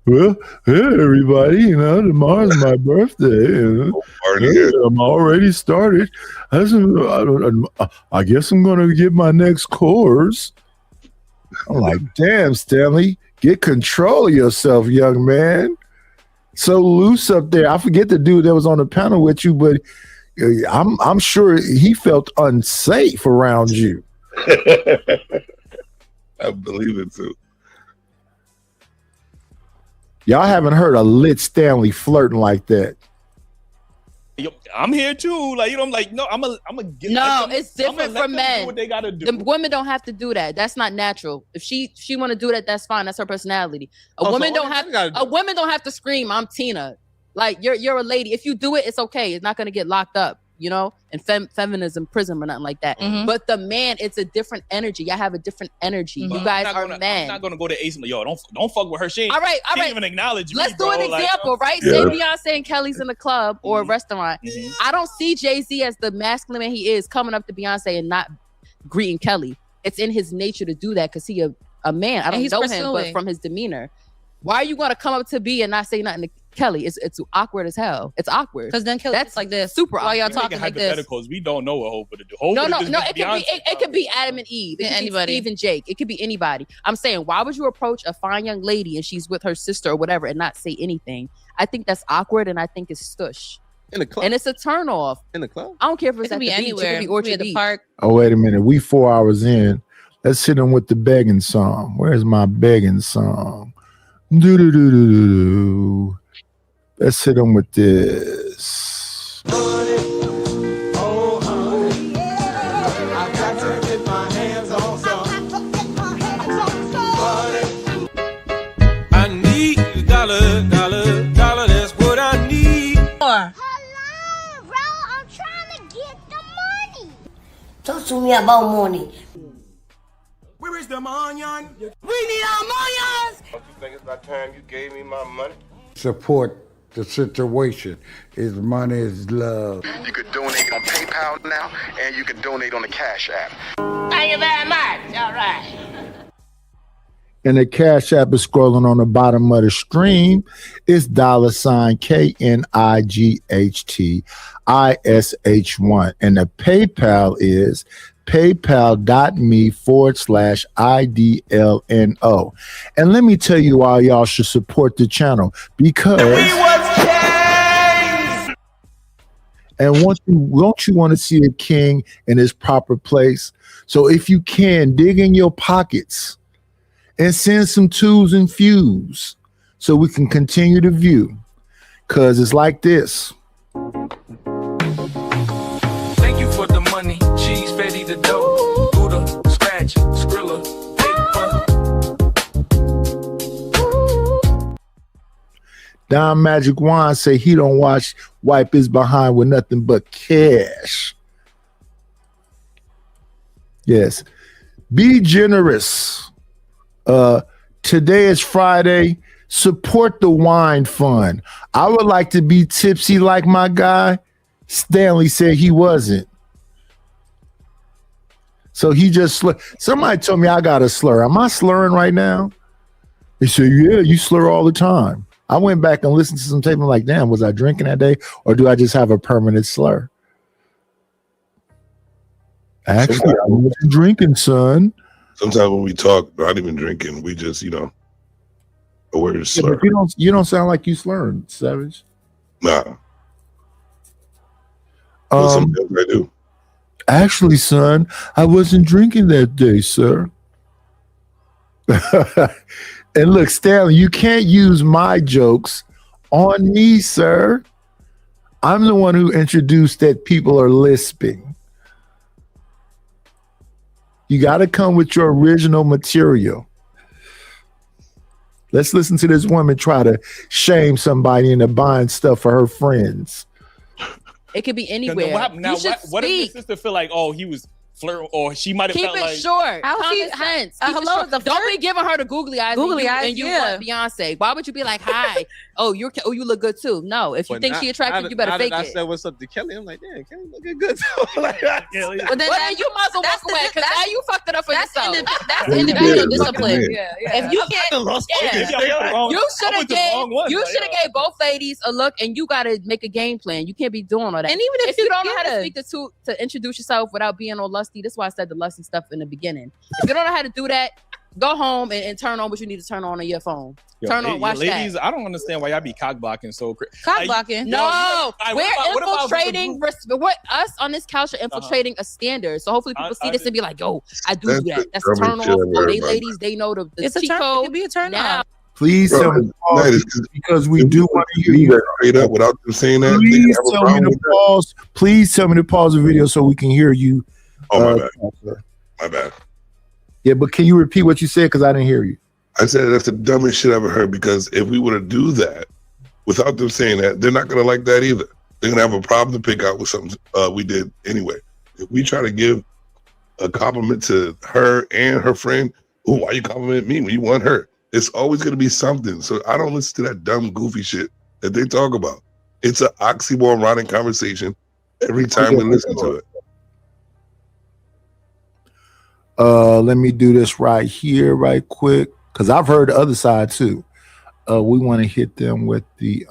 Well, hey everybody, tomorrow's my birthday. I'm already started. I guess I'm gonna get my next course. I'm like, damn, Stanley, get control of yourself, young man. So loose up there. I forget the dude that was on the panel with you, but I'm sure he felt unsafe around you. I believe it too. Y'all haven't heard a lit Stanley flirting like that. Yo, I'm here too. Like, I'm like, no, I'm a get. No, like, it's different from men. Do what they gotta do. The women don't have to do that. That's not natural. If she want to do that, that's fine. That's her personality. A woman don't have to scream, "I'm Tina." Like you're a lady. If you do it, it's okay. It's not gonna get locked up, and feminism prison or nothing like that. Mm-hmm. But the man, it's a different energy. Y'all have a different energy. You guys are men. I'm not gonna go to Ace and yo, don't fuck with her. She all right. Can't even acknowledge me. Let's do an example, right? Yeah. Say Beyonce and Kelly's in a club or a restaurant. I don't see Jay-Z as the masculine man he is coming up to Beyonce and not greeting Kelly. It's in his nature to do that because he a man. I don't know him, but from his demeanor. Why are you gonna come up to B and not say nothing to Kelly? It's awkward as hell. It's awkward. Because then Kelly that's like this. Super while y'all awkward. talking like this. We don't know what Hope would do. No. It could be Adam and Eve. It could anybody. be Steve and Jake. It could be anybody. I'm saying, why would you approach a fine young lady and she's with her sister or whatever and not say anything? I think that's awkward and I think it's stush. In the club. And it's a turn off. In the club. I don't care if it's It at could the be beach. anywhere. It could be Orchard at the Beach. park. Oh, wait a minute. We 4 hours in. Let's hit him with the begging song. Where's my begging song? Do-do-do-do-do-do. Let's hit him with this. I need a dollar, that's what I need. Hello, bro, I'm trying to get the money. Talk to me about money. Where is the money? We need our money. Don't you think it's about time you gave me my money? Support the situation. Is money is love. You could donate on PayPal now, and you can donate on the Cash App. Thank you very much. All right. And the Cash App is scrolling on the bottom of the stream. It's $KNIGHTISH1. And the PayPal is paypal.me/IDLNO. And let me tell you why y'all should support the channel. Because and don't you want to see a king in his proper place? So if you can, dig in your pockets and send some twos and fews so we can continue to view. Because it's like this. Thank you for the money. Cheese, fatty, the dough. Buddha, scratch, Skrilla, Don Magic Wand say he don't wipe his behind with nothing but cash. Yes. Be generous. Today is Friday. Support the wine fund. I would like to be tipsy like my guy. Stanley said he wasn't. So he just somebody told me I got a slur. Am I slurring right now? He said, yeah, you slur all the time. I went back and listened to some tape and I'm like, damn, was I drinking that day or do I just have a permanent slur? Actually, I wasn't drinking, son. Sometimes when we talk, not even drinking, we just, a word slur. Yeah, you don't sound like you slurring, Savage. Nah. Sometimes I do. Actually, son, I wasn't drinking that day, sir. And look, Stanley, you can't use my jokes on me, sir. I'm the one who introduced that people are lisping. You got to come with your original material. Let's listen to this woman try to shame somebody into buying stuff for her friends. It could be anywhere. What if your sister feel like, oh, he was flirting, or she might have felt like... Keep it short. How Common she- sense. hello, Keep it short. the Don't be giving her the googly eyes. And you want Beyonce. Why would you be like, hi? You look good too. No, if you think she attractive, you better fake I it. said what's up to Kelly. I'm like, damn, Kelly looking good too. But then you might as well walk away because now you fucked it up for yourself. That's Yeah, individual yeah, discipline. yeah. If you can't, you should have gave both ladies a look, and you got to make a game plan. You can't be doing all that. And even if you you don't know how to can. speak to introduce yourself without being all lusty, that's why I said the lusty stuff in the beginning. If you don't know how to do that, go home and turn on what you need to turn on your phone. Watch ladies, that. I don't understand why y'all be cock blocking so crazy. Cock blocking? No, we're infiltrating. What us on this couch are infiltrating a standard. So hopefully people see this and be like, "Yo, I do that." That's a turn on. They ladies, they know the It's a cheat turn. It code. could be a turn Now, on. Please tell me to pause because we do want to hear you. Straight up without them saying that. Please tell me to pause. Please tell me to pause the video so we can hear you. Oh, my bad. My bad. Yeah, but can you repeat what you said? Because I didn't hear you. I said that's the dumbest shit I ever heard, because if we were to do that without them saying that, they're not going to like that either. They're going to have a problem to pick out with something we did anyway. If we try to give a compliment to her and her friend, oh, why you compliment me when you want her? It's always going to be something. So I don't listen to that dumb, goofy shit that they talk about. It's an oxymoron conversation every time we listen to it. Let me do this right here, right quick, because I've heard the other side too. We want to hit them with the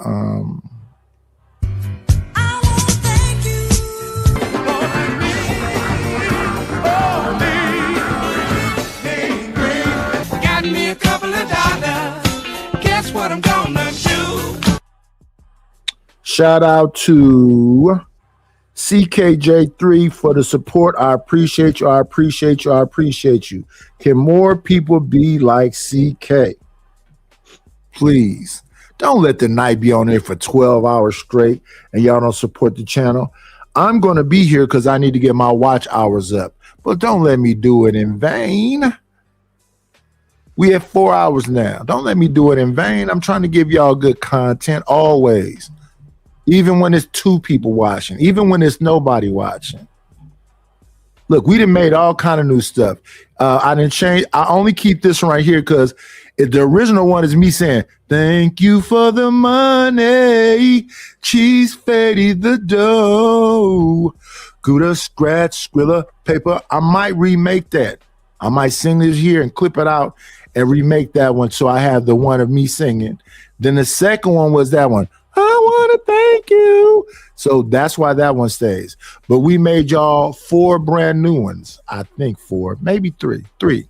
Got me a couple of dollars. Guess what I'm gonna do? shout out to CKJ3 for the support. I appreciate you. I appreciate you. I appreciate you. Can more people be like CK? Please. Don't let the night be on there for 12 hours straight and y'all don't support the channel. I'm going to be here because I need to get my watch hours up. But don't let me do it in vain. We have 4 hours now. Don't let me do it in vain. I'm trying to give y'all good content always. Even when it's 2 people watching, even when it's nobody watching. Look, we done made all kind of new stuff. I didn't change. I only keep this one right here because the original one is me saying, thank you for the money. Cheese fatty the dough. Gouda, scratch, Skrilla, paper. I might remake that. I might sing this here and clip it out and remake that one so I have the one of me singing. Then the second one was that one. I want to thank you. So that's why that one stays. But we made y'all 4 brand new ones. I think 4, maybe 3. 3.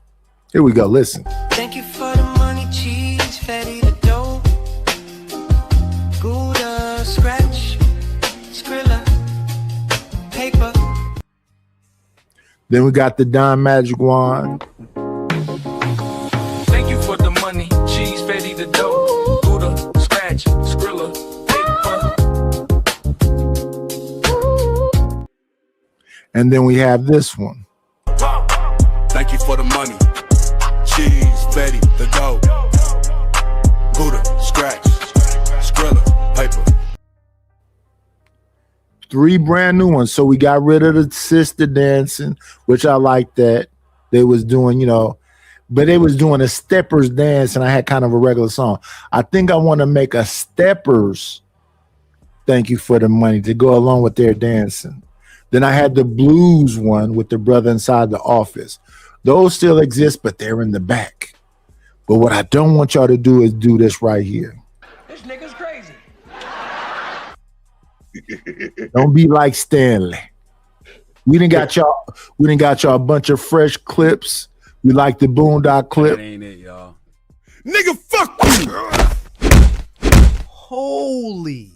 Here we go. Listen. Thank you for the money, cheese, fatty the dough. Gouda, scratch, Skrilla, paper. Then we got the Don Magic Wand. Thank you for the money, cheese, fatty the dough. Gouda, scratch, Skrilla, And then we have this one. Thank you for the money. Cheese, Betty, the dough. Buddha, scratch, Skrilla, paper. 3 brand new ones. So we got rid of the sister dancing, which I like that. They was doing, but they was doing a steppers dance and I had kind of a regular song. I think I want to make a steppers thank you for the money to go along with their dancing. Then I had the blues one with the brother inside the office. Those still exist, but they're in the back. But what I don't want y'all to do is do this right here. This nigga's crazy. Don't be like Stanley. We done got y'all a bunch of fresh clips. We like the Boondock clip. That ain't it, y'all. Nigga, fuck you! Holy.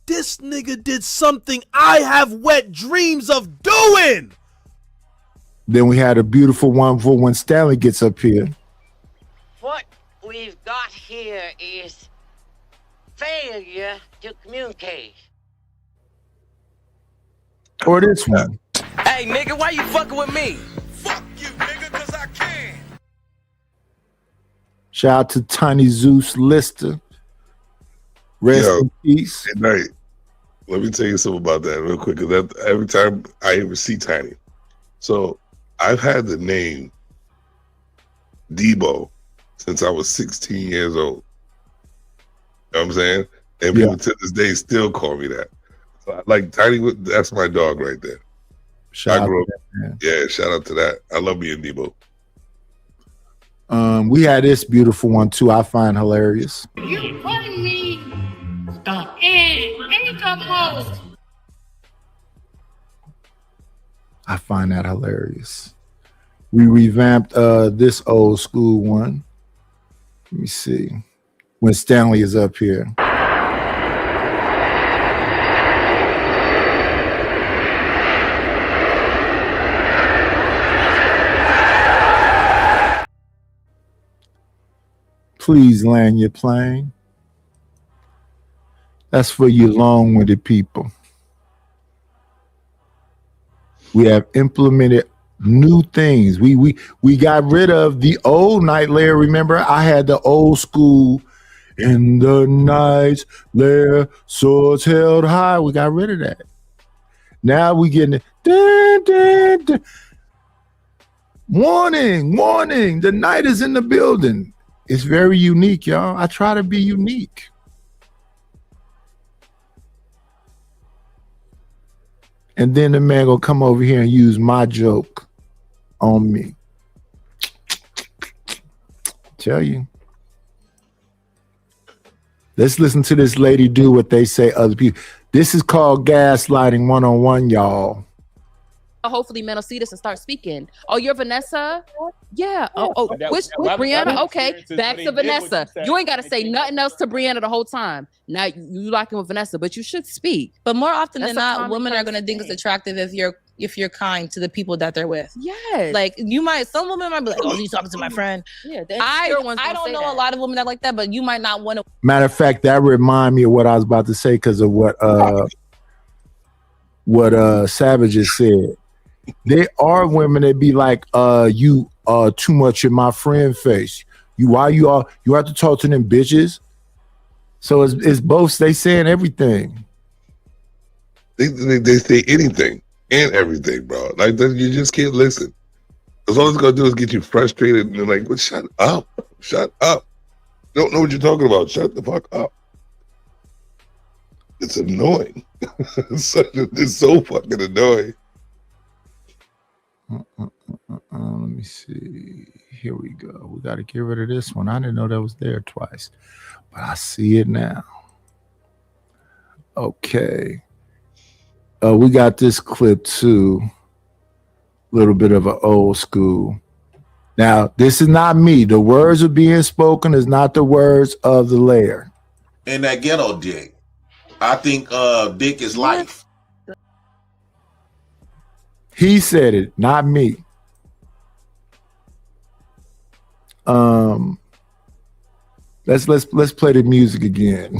This nigga did something I have wet dreams of doing! Then we had a beautiful one for when Stanley gets up here. What we've got here is failure to communicate. Or this one. Hey, nigga, why you fucking with me? Fuck you, nigga, cause I can. Shout out to Tiny Zeus Lister. Rest in peace. Good night. Let me tell you something about that real quick. Cause every time I ever see Tiny. So I've had the name Debo since I was 16 years old. You know what I'm saying? And people to this day still call me that. So, like Tiny, that's my dog right there. Shout out to that, yeah, shout out to that. I love me and Debo. We had this beautiful one too. I find hilarious. You putting me in post. I find that hilarious. We revamped this old school one. Let me see. When Stanley is up here. Please land your plane. That's for you long-winded people. We have implemented new things. We got rid of the old night layer. Remember, I had the old school in the night's lair, swords held high. We got rid of that. Now we getting it. Dun, dun, dun. Warning, warning, the night is in the building. It's very unique, y'all. I try to be unique. And then the man gonna come over here and use my joke on me. Tell you. Let's listen to this lady do what they say other people. This is called gaslighting one-on-one, y'all. Hopefully men will see this and start speaking. Oh, you're Vanessa? Yeah. Which Brianna? Okay, back to Vanessa. You ain't got to say nothing else to Brianna the whole time. Now you locking with Vanessa, but you should speak. But more often than not, women are going to think it's attractive if you're kind to the people that they're with. Yes. Like some women might be like, oh, you talking to my friend. Yeah. I don't know a lot of women that like that, but you might not want to. Matter of fact, that remind me of what I was about to say because of what Savage just said. There are women that be like, you are too much in my friend face. You have to talk to them bitches. So it's both. They saying everything. They say anything and everything, bro. Like you just can't listen. Because all it's gonna do is get you frustrated and like, well, shut up. Shut up. You don't know what you're talking about. Shut the fuck up. It's annoying. It's so fucking annoying. Let me see. Here we go. We got to get rid of this one. I didn't know that was there twice, but I see it now. Okay. We got this clip too. A little bit of an old school. Now, this is not me. The words are being spoken is not the words of the layer. And that ghetto dick. I think dick is life. He said it, not me. Let's play the music again.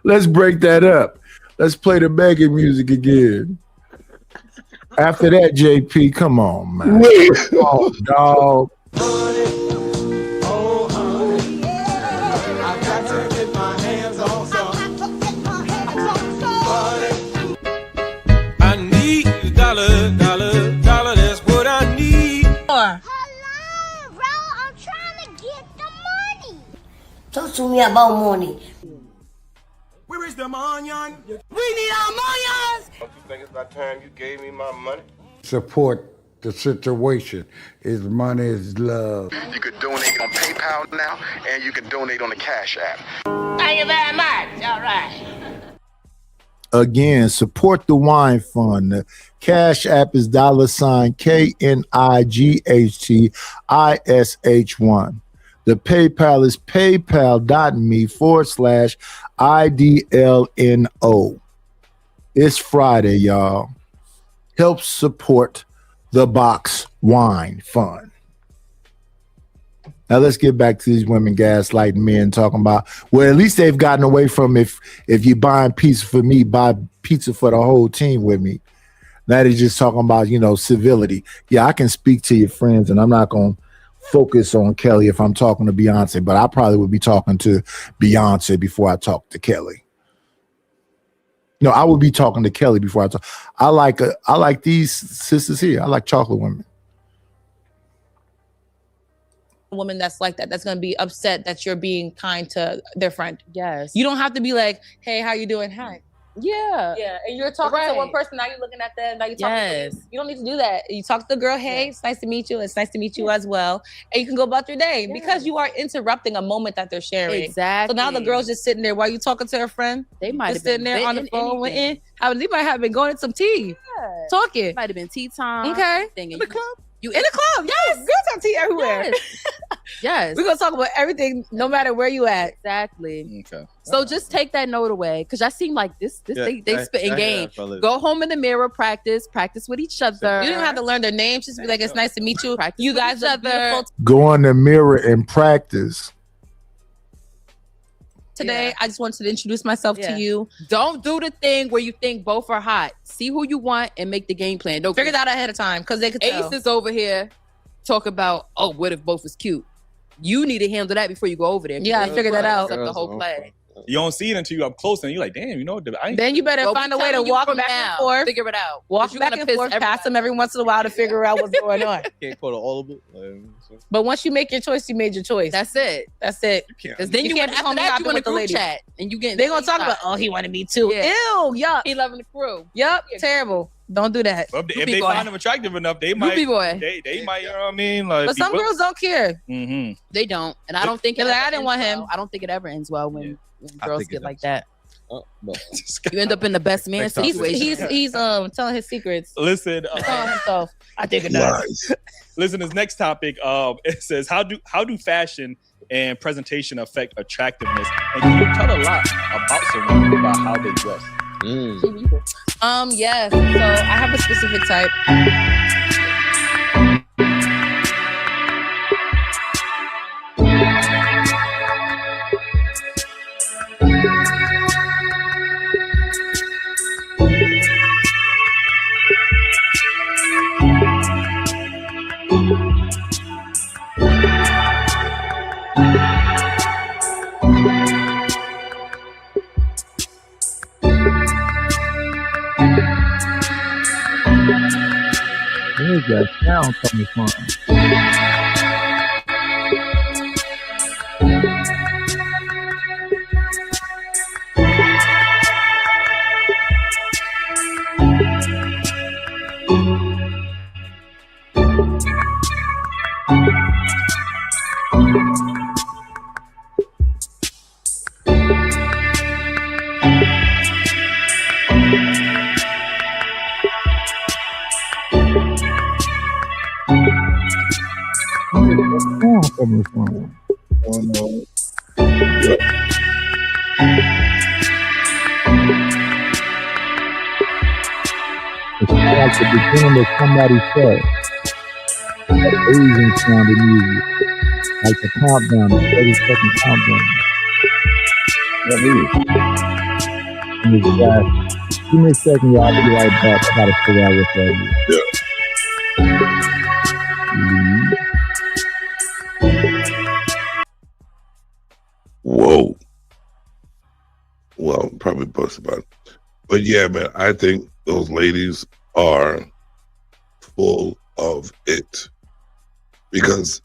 Let's break that up. Let's play the Megan music again. After that, JP, come on, man. Oh, dog. Dollar, that's what I need. Hello, bro. I'm trying to get the money. Talk to me about money. Where is the them onion? We need our millions! Don't you think it's about time you gave me my money? Support the situation. Is money is love. You could donate on PayPal now, and you can donate on the Cash App. Thank you very much. All right. Again, support the wine fund. The Cash App is $KNIGHTISH1. The PayPal is paypal.me/IDLNO. It's Friday, y'all. Help support the Box Wine Fund. Now let's get back to these women gaslighting men, talking about, well, at least they've gotten away from if you're buying pizza for me, buy pizza for the whole team with me. Now they're just talking about, civility. Yeah, I can speak to your friends, and I'm not going to focus on Kelly if I'm talking to Beyonce, but I probably would be talking to Beyonce before I talk to Kelly. No, I would be talking to Kelly before I talk. I like these sisters here. I like chocolate women. Woman that's like that, that's going to be upset that you're being kind to their friend. Yes. You don't have to be like, hey, how you doing? Hi. Yeah. Yeah. And you're talking to one person, now you're looking at them, now you're talking to them. You don't need to do that. You talk to the girl, hey, it's nice to meet you. It's nice to meet you as well. And you can go about your day because you are interrupting a moment that they're sharing. Exactly. So now the girl's just sitting there while you talking to her friend. They might just have sitting been there on the venting phone, anything. they might have been going to some tea, talking. Might have been tea time. Okay. In the club. You in the club? Yes. Girls have tea everywhere. Yes. We're gonna talk about everything, no matter where you at. Exactly. Okay. So just take that note away, because I seem like they spitting game. Go home in the mirror, practice with each other. You don't have to learn their names. Just be like, it's nice to meet you. You guys are beautiful. Go in the mirror and practice. Today, I just wanted to introduce myself to you. Don't do the thing where you think both are hot. See who you want and make the game plan. Don't figure that out ahead of time, because they could tell. Ace is over here talk about, oh, what if both is cute? You need to handle that before you go over there. Yeah, I figured that out. The whole play. You don't see it until you're up close, and you're like, damn, Then you better find a way to walk back and forth. Figure it out. Walk back and forth past them every once in a while to figure out what's going on. Can't quote all of it. But once you make your choice, you made your choice. That's it. Because then you can't after that you in a group chat and you get they're gonna talk about, oh, he wanted me too. Yeah. Ew, yuck. He loving the crew. Yup, terrible. Don't do that. If they find him attractive enough, they might. They might. You know what I mean? Like, but some girls don't care. Mm-hmm. They don't, and I don't think I didn't want him. I don't think it ever ends well when girls get like that. Oh, no. You end up in the best man situation. He's telling his secrets. Listen, telling himself. I think it does. Listen, this next topic, it says how do fashion and presentation affect attractiveness, and can you tell a lot about someone about how they dress? Yes. So I have a specific type. Where's that sound coming from? Coming from? Oh no. It's like the beginning of somebody's show. That Asian sounded music. Like the countdown, the 30-second countdown. That is. And it's that. Give me a second, y'all. I'll be right back. I gotta figure out what that is. Whoa. Well, probably both about it. But yeah, man, I think those ladies are full of it. Because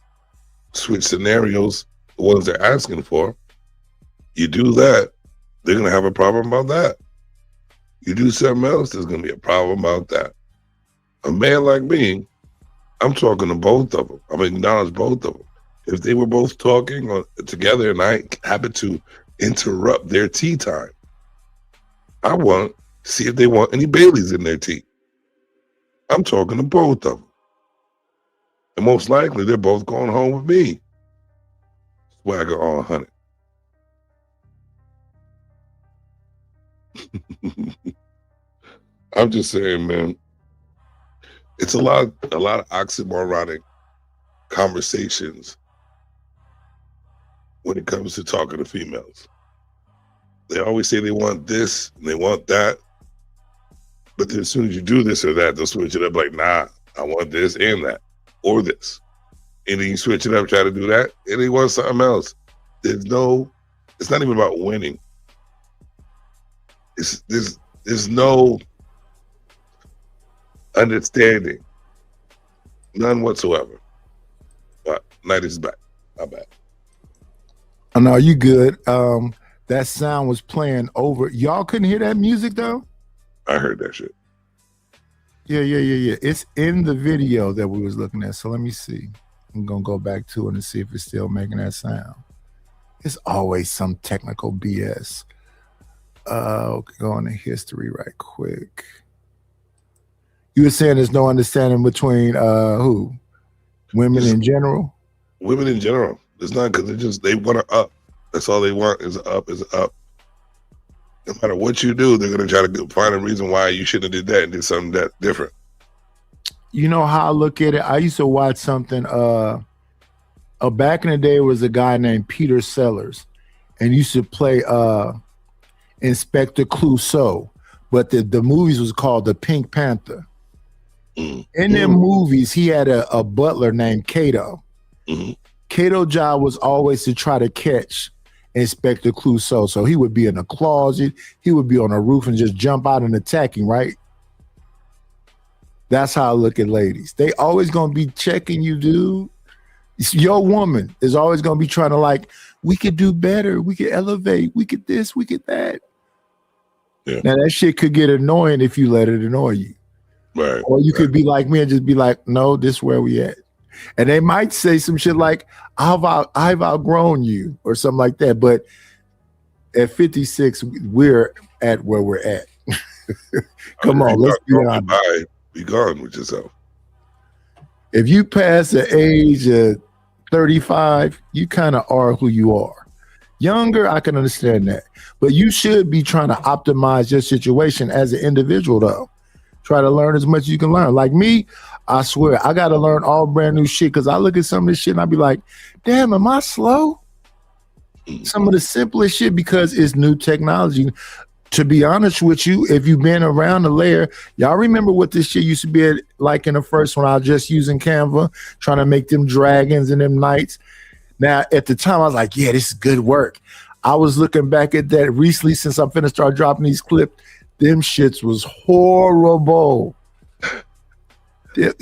switch scenarios, the ones they're asking for, you do that, they're gonna have a problem about that. You do something else, there's gonna be a problem about that. A man like me, I'm talking to both of them. I'm acknowledge both of them. If they were both talking together and I happen to interrupt their tea time, I want to see if they want any Baileys in their tea. I'm talking to both of them. And most likely, they're both going home with me. Swagger on 100. I'm just saying, man, it's a lot of oxymoronic conversations when it comes to talking to females. They always say they want this and they want that, but then as soon as you do this or that, they'll switch it up like, nah, I want this and that, or this. And then you switch it up, try to do that, and they want something else. It's not even about winning. There's no understanding, none whatsoever. But night is back. My bad. Oh, no, you good. That sound was playing over. Y'all couldn't hear that music though? I heard that shit. Yeah. It's in the video that we was looking at. So let me see. I'm gonna go back to it and see if it's still making that sound. It's always some technical BS. Go into history right quick. You were saying there's no understanding between who? Women in general? Women in general. It's not because they want to up. That's all they want is up. No matter what you do, they're going to try to find a reason why you shouldn't have did that and did something that different. You know how I look at it? I used to watch something. Back in the day, was a guy named Peter Sellers, and used to play Inspector Clouseau, but the movies was called The Pink Panther. In them movies, he had a butler named Kato. Kato's job was always to try to catch Inspector Clouseau. So he would be in a closet, he would be on a roof and just jump out and attack him, right? That's how I look at ladies. They always gonna be checking you, dude. Your woman is always gonna be trying to like, we could do better, we could elevate, we could this, we could that. Yeah. Now that shit could get annoying if you let it annoy you. Right. Or you could be like me and just be like, no, this is where we at. And they might say some shit like, I've outgrown you or something like that. But at 56, we're at where we're at. Come on, let's be honest. Be gone with yourself. If you pass the age of 35, you kind of are who you are. Younger, I can understand that. But you should be trying to optimize your situation as an individual, though. Try to learn as much as you can learn. Like me, I swear, I got to learn all brand new shit because I look at some of this shit and I be like, damn, am I slow? Some of the simplest shit because it's new technology. To be honest with you, if you've been around the layer, y'all remember what this shit used to be like in the first one? I was just using Canva, trying to make them dragons and them knights. Now, at the time, I was like, yeah, this is good work. I was looking back at that recently since I'm finna start dropping these clips. Them shits was horrible.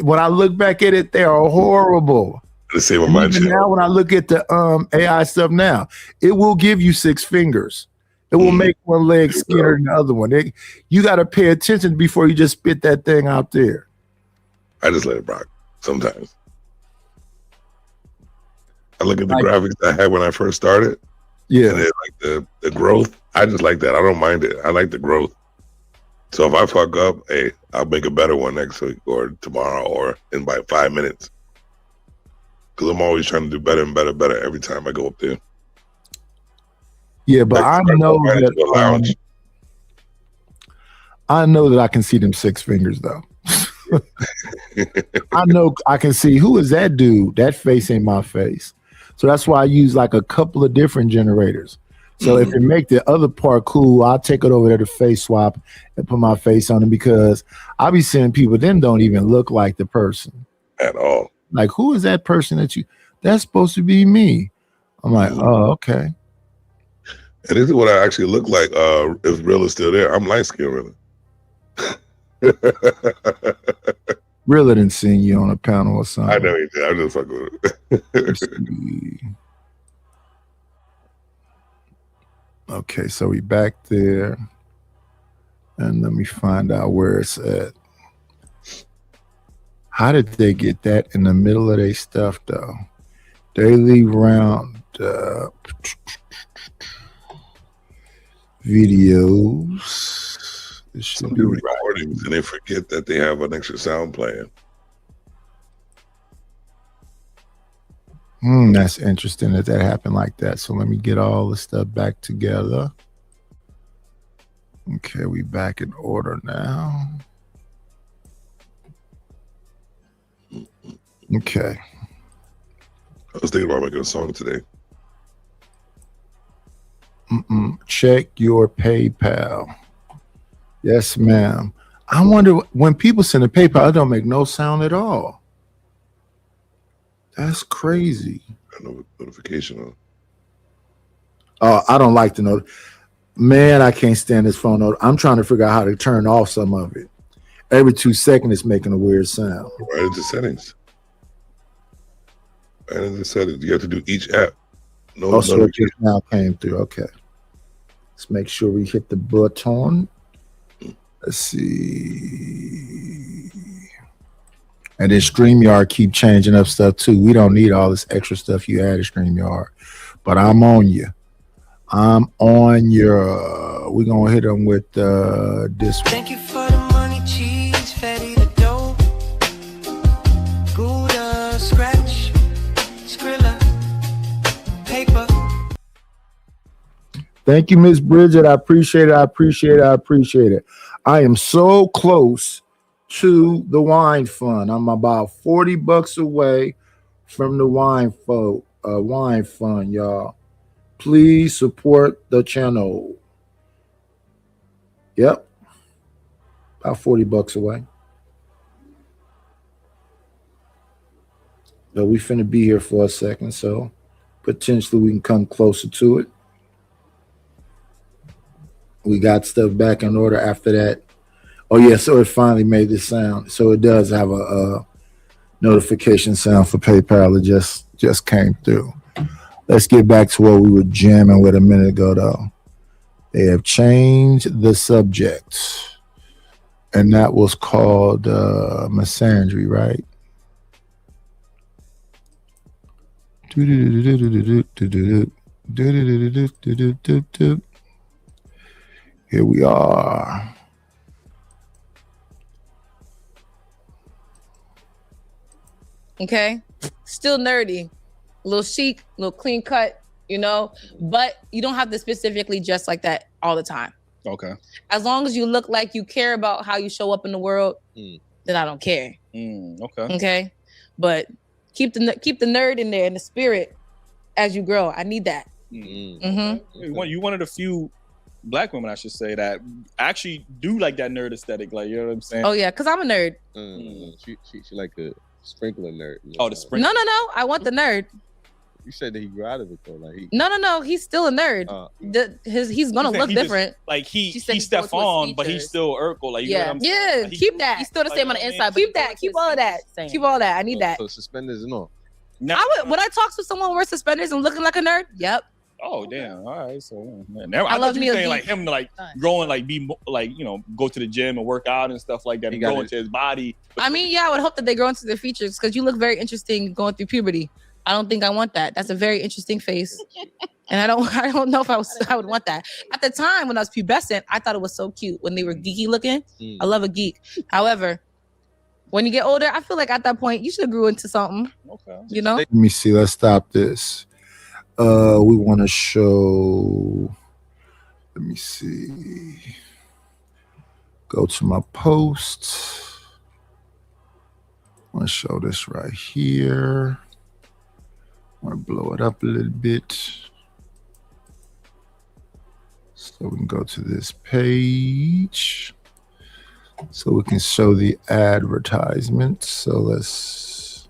When I look back at it, they are horrible. The same with my now, when I look at the AI stuff now, it will give you 6 fingers. It will make one leg skinnier than the other one. You got to pay attention before you just spit that thing out there. I just let it rock sometimes. I look at the graphics I had when I first started. Yeah. And like the growth. I just like that. I don't mind it. I like the growth. So if I fuck up, hey, I'll make a better one next week or tomorrow or in by 5 minutes. Because I'm always trying to do better and better every time I go up there. Yeah, but I know that I know that I can see them 6 fingers though. I know I can see who is that dude. That face ain't my face. So that's why I use like a couple of different generators. So if it make the other part cool, I'll take it over there to face swap and put my face on it because I'll be seeing people then don't even look like the person at all. Like, who is that person that's supposed to be me? I'm like, oh, okay. And this is what I actually look like if Real is still there. I'm light-skinned, really. Real didn't seen you on a panel or something. I know he did. I'm just fucking with it. Okay, so we back there. And let me find out where it's at. How did they get that in the middle of their stuff, though? Daily roundup. Videos. This should Some be do recordings and they forget that they have an extra sound playing. That's interesting that happened like that. So let me get all the stuff back together. Okay, we back in order now. Okay. I was thinking about making a song today. Check your PayPal. Yes, ma'am. I wonder when people send a PayPal, it don't make no sound at all. That's crazy. Notification on. Oh, I don't like the note. Man, I can't stand this phone note. I'm trying to figure out how to turn off some of it. Every 2 seconds, it's making a weird sound. Right into settings. Right into settings. You have to do each app. No, so it just now came through. Okay. Let's make sure we hit the button. Let's see. And then StreamYard keep changing up stuff too. We don't need all this extra stuff you added, StreamYard. But I'm on you. I'm on your. We're going to hit them with this one. Thank you for the money, cheese, fatty the dough. Gouda, scratch, Skrilla, paper. Thank you, Miss Bridget. I appreciate it. I appreciate it. I appreciate it. I am so close to the wine fund. I'm about $40 away from the wine fund, y'all. Please support the channel. Yep. About $40 away. But we finna be here for a second, so potentially we can come closer to it. We got stuff back in order after that. Oh yeah, so it finally made this sound. So it does have a notification sound for PayPal. It just came through. Let's get back to what we were jamming with a minute ago, though. They have changed the subject, and that was called misandry, right? Here we are. Okay, still nerdy, a little chic, a little clean cut, you know, but you don't have to specifically dress like that all the time. Okay. As long as you look like you care about how you show up in the world, then I don't care. Okay. Okay, but keep the nerd in there and the spirit as you grow. I need that. You one of the few Black women, I should say, that actually do like that nerd aesthetic. Like, you know what I'm saying? Oh yeah, because I'm a nerd. She like a sprinkler nerd. Oh, the sprinkler. No. I want the nerd. You said that he grew out of it though. Like No. He's still a nerd. He's gonna look different. He's Stefan, but he's still Urkel. Like, you know what I'm saying? Like, keep that. He's still the same on the inside. Keep that. Keep all of that. Keep all that. I need that. So suspenders and all. Would I talk to someone wearing suspenders and looking like a nerd? Yep. Oh damn! All right, so I love you saying like him to like grow and like be like, you know, go to the gym and work out and stuff like that and grow into his body. I mean, yeah, I would hope that they grow into their features because you look very interesting going through puberty. I don't think I want that. That's a very interesting face, and I don't know if I would want that. At the time when I was pubescent, I thought it was so cute when they were geeky looking. I love a geek. However, when you get older, I feel like at that point you should have grew into something. Okay, you know. Let me see. Let's stop this. We want to show. Let me see. Go to my post. I want to show this right here. I want to blow it up a little bit. So we can go to this page. So we can show the advertisement. So let's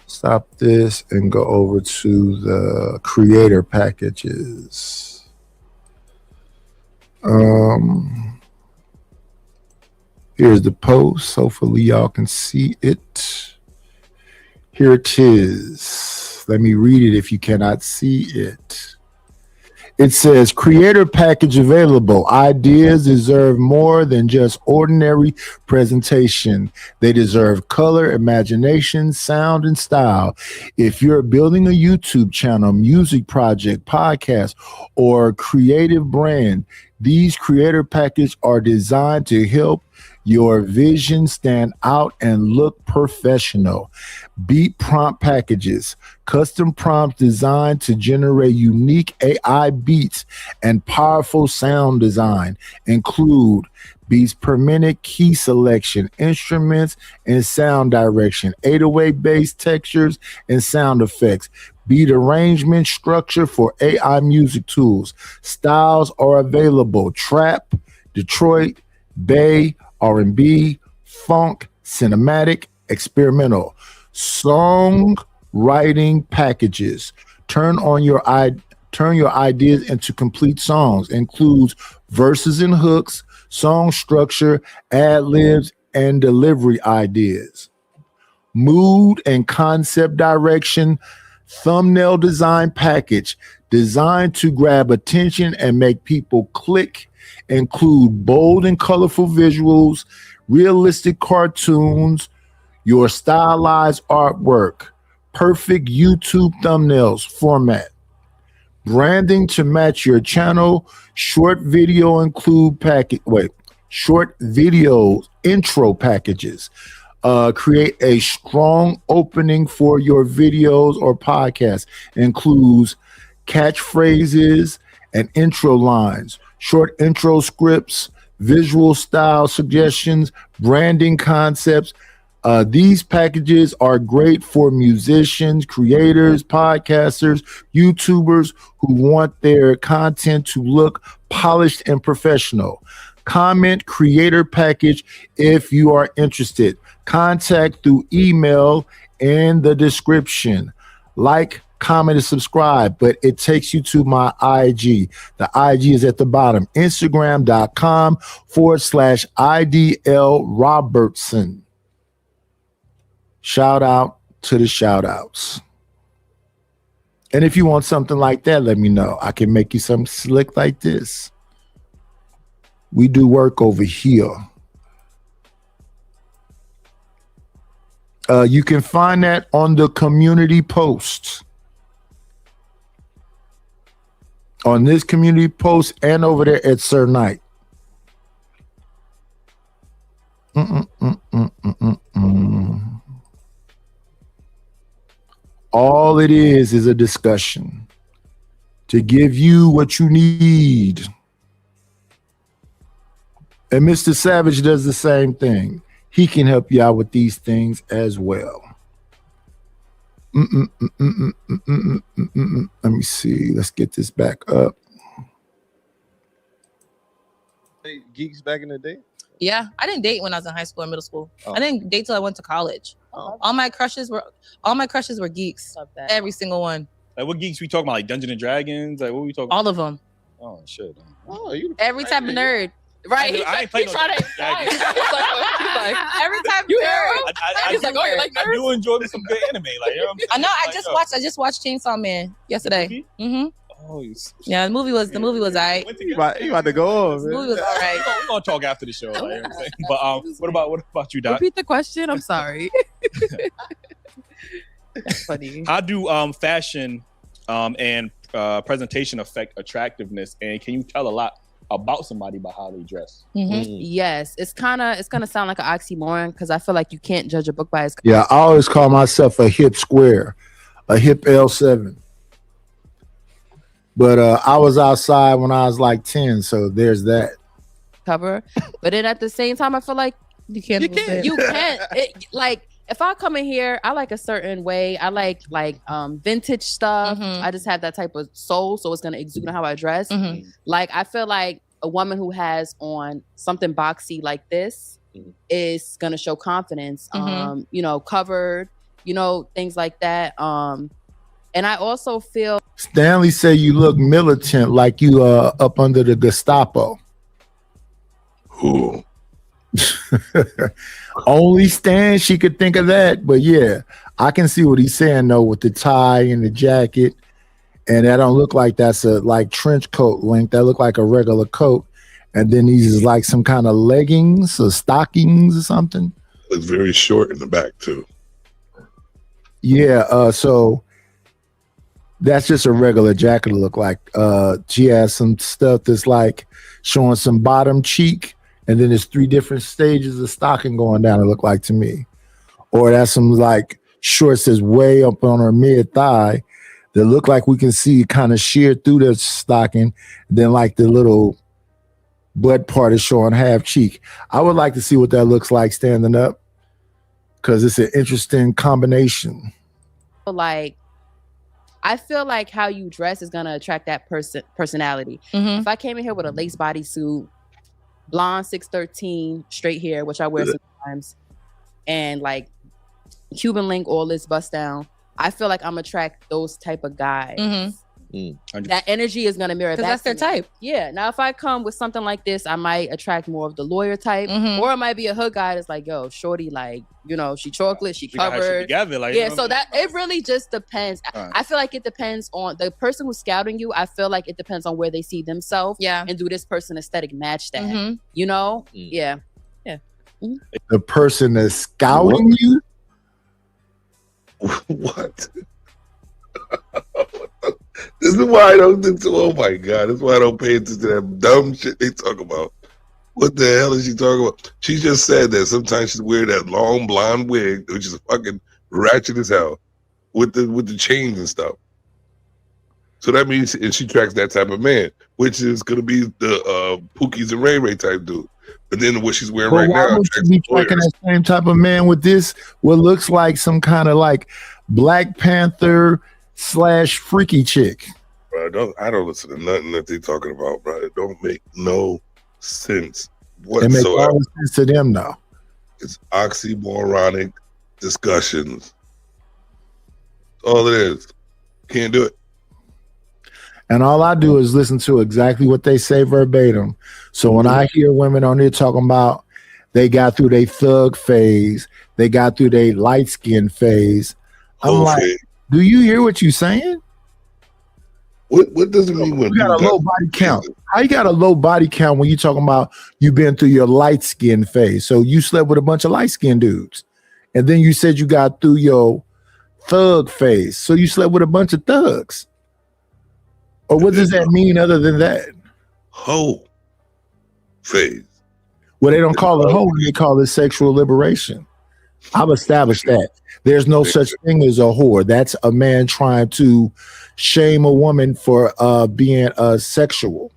stop this and go over to the creator packages. Here's the post. Hopefully y'all can see it. Here it is. Let me read it if you cannot see it. It says creator package available. Ideas deserve more than just ordinary presentation. They deserve color, imagination, sound, and style. If you're building a YouTube channel, music project, podcast, or creative brand, these creator packages are designed to help your vision stand out and look professional. Beat prompt packages, custom prompts designed to generate unique AI beats and powerful sound design, include beats per minute, key selection, instruments and sound direction, 808 bass textures and sound effects, beat arrangement structure for AI music tools. Styles are available: trap, Detroit, Bay, R&B, funk, cinematic, experimental. Song writing packages. Turn your ideas into complete songs. Includes verses and hooks, song structure, ad-libs, and delivery ideas. Mood and concept direction. Thumbnail design package designed to grab attention and make people click. Include bold and colorful visuals, realistic cartoons, your stylized artwork, perfect YouTube thumbnails format. Branding to match your channel. Short video short videos intro packages. Create a strong opening for your videos or podcasts. Includes catchphrases and intro lines, short intro scripts, visual style suggestions, branding concepts. These packages are great for musicians, creators, podcasters, YouTubers who want their content to look polished and professional. Comment creator package if you are interested. Contact through email in the description. Like, comment, and subscribe, but it takes you to my IG. The IG is at the bottom. Instagram.com/IDL Robertson. Shout out to the shout outs. And if you want something like that, let me know. I can make you something slick like this. We do work over here. You can find that on the community post. On this community post and over there at Sir Knight. All it is a discussion to give you what you need. And Mr. Savage does the same thing. He can help you out with these things as well. Let me see. Let's get this back up. Hey, geeks back in the day? Yeah, I didn't date when I was in high school or middle school. I didn't date till I went to college. All my crushes were geeks. Every single one. Like what geeks we talking about? Like Dungeons and Dragons? Like what we talking about? All of them. Oh shit. Oh, you every type of nerd. Right. I ain't playing no Dungeons and Dragons. Every type of nerd. I do enjoy me some good anime. Like, you know what I'm saying? I know. I just watched Chainsaw Man yesterday. Mm-hmm. Oh, yeah. The movie was alright. You about to go on, man. The movie was alright. We're gonna talk after the show. Like, you know what I'm saying? But what about you, Doc? Repeat the question. I'm sorry. That's funny. How do fashion and presentation affect attractiveness? And can you tell a lot about somebody by how they dress? Yes, it's gonna sound like an oxymoron because I feel like you can't judge a book by its. Yeah, I always call myself a hip square, a hip L7. But I was outside when I was like 10, so there's that. Cover, but then at the same time, I feel like you can't. Like if I come in here, I like a certain way. I like vintage stuff. I just have that type of soul, so it's gonna exude on how I dress. Like I feel like a woman who has on something boxy like this is gonna show confidence. Covered, things like that. And I also feel Stanley say you look militant, like you up under the Gestapo. Ooh. Only Stan she could think of that, but yeah, I can see what he's saying though with the tie and the jacket and that don't look like that's a like trench coat length. That look like a regular coat, and then these is like some kind of leggings or stockings or something. It's very short in the back too. Yeah, so that's just a regular jacket to look like. She has some stuff that's like showing some bottom cheek, and then there's 3 different stages of stocking going down, it look like to me. Or that's some like shorts that's way up on her mid thigh that look like we can see kind of sheer through the stocking, then like the little butt part is showing half cheek. I would like to see what that looks like standing up, because it's an interesting combination. Like, I feel like how you dress is gonna attract that personality. Mm-hmm. If I came in here with a lace bodysuit, blonde 613, straight hair, which I wear sometimes, and like Cuban link, all this bust down, I feel like I'm attract those type of guys. That energy is gonna mirror because back that's their to me. type. Yeah. Now, if I come with something like this, I might attract more of the lawyer type, or it might be a hood guy that's like, "Yo, shorty, like, you know, she chocolate, she got her shit covered." together, like, yeah. you know So what I that it really just depends. I feel like it depends on the person who's scouting you. I feel like it depends on where they see themselves. Yeah. And do this person aesthetic match that? You know? Yeah. Yeah. The person that's scouting you. What? This is why I don't think so. Oh my God. This is why I don't pay attention to that dumb shit they talk about. What the hell is she talking about? She just said that sometimes she's wear that long blonde wig, which is fucking ratchet as hell, with the chains and stuff. So that means, and she tracks that type of man, which is gonna be the Pookies and Ray Ray type dude. But then what she's wearing right why now, would you be tracking that same type of man with this? What looks like some kind of like Black Panther / freaky chick. Bro, I don't listen to nothing that they talking about, bro. It don't make no sense It makes all whatsoever. the sense to them now. It's oxymoronic discussions. All it is. Can't do it. And all I do is listen to exactly what they say verbatim. So when I hear women on there talking about they got through their thug phase, they got through their light skin phase, I'm like, do you hear what you're saying? What does it mean when you got a low body count? How you got a low body count when you talking about you've been through your light skin phase? So you slept with a bunch of light skinned dudes, and then you said you got through your thug phase. So you slept with a bunch of thugs. Or what does that mean other than that? Hoe phase. Well, they don't call it hoe, they call it sexual liberation. I've established that. There's no such thing as a whore. That's a man trying to shame a woman for being sexual.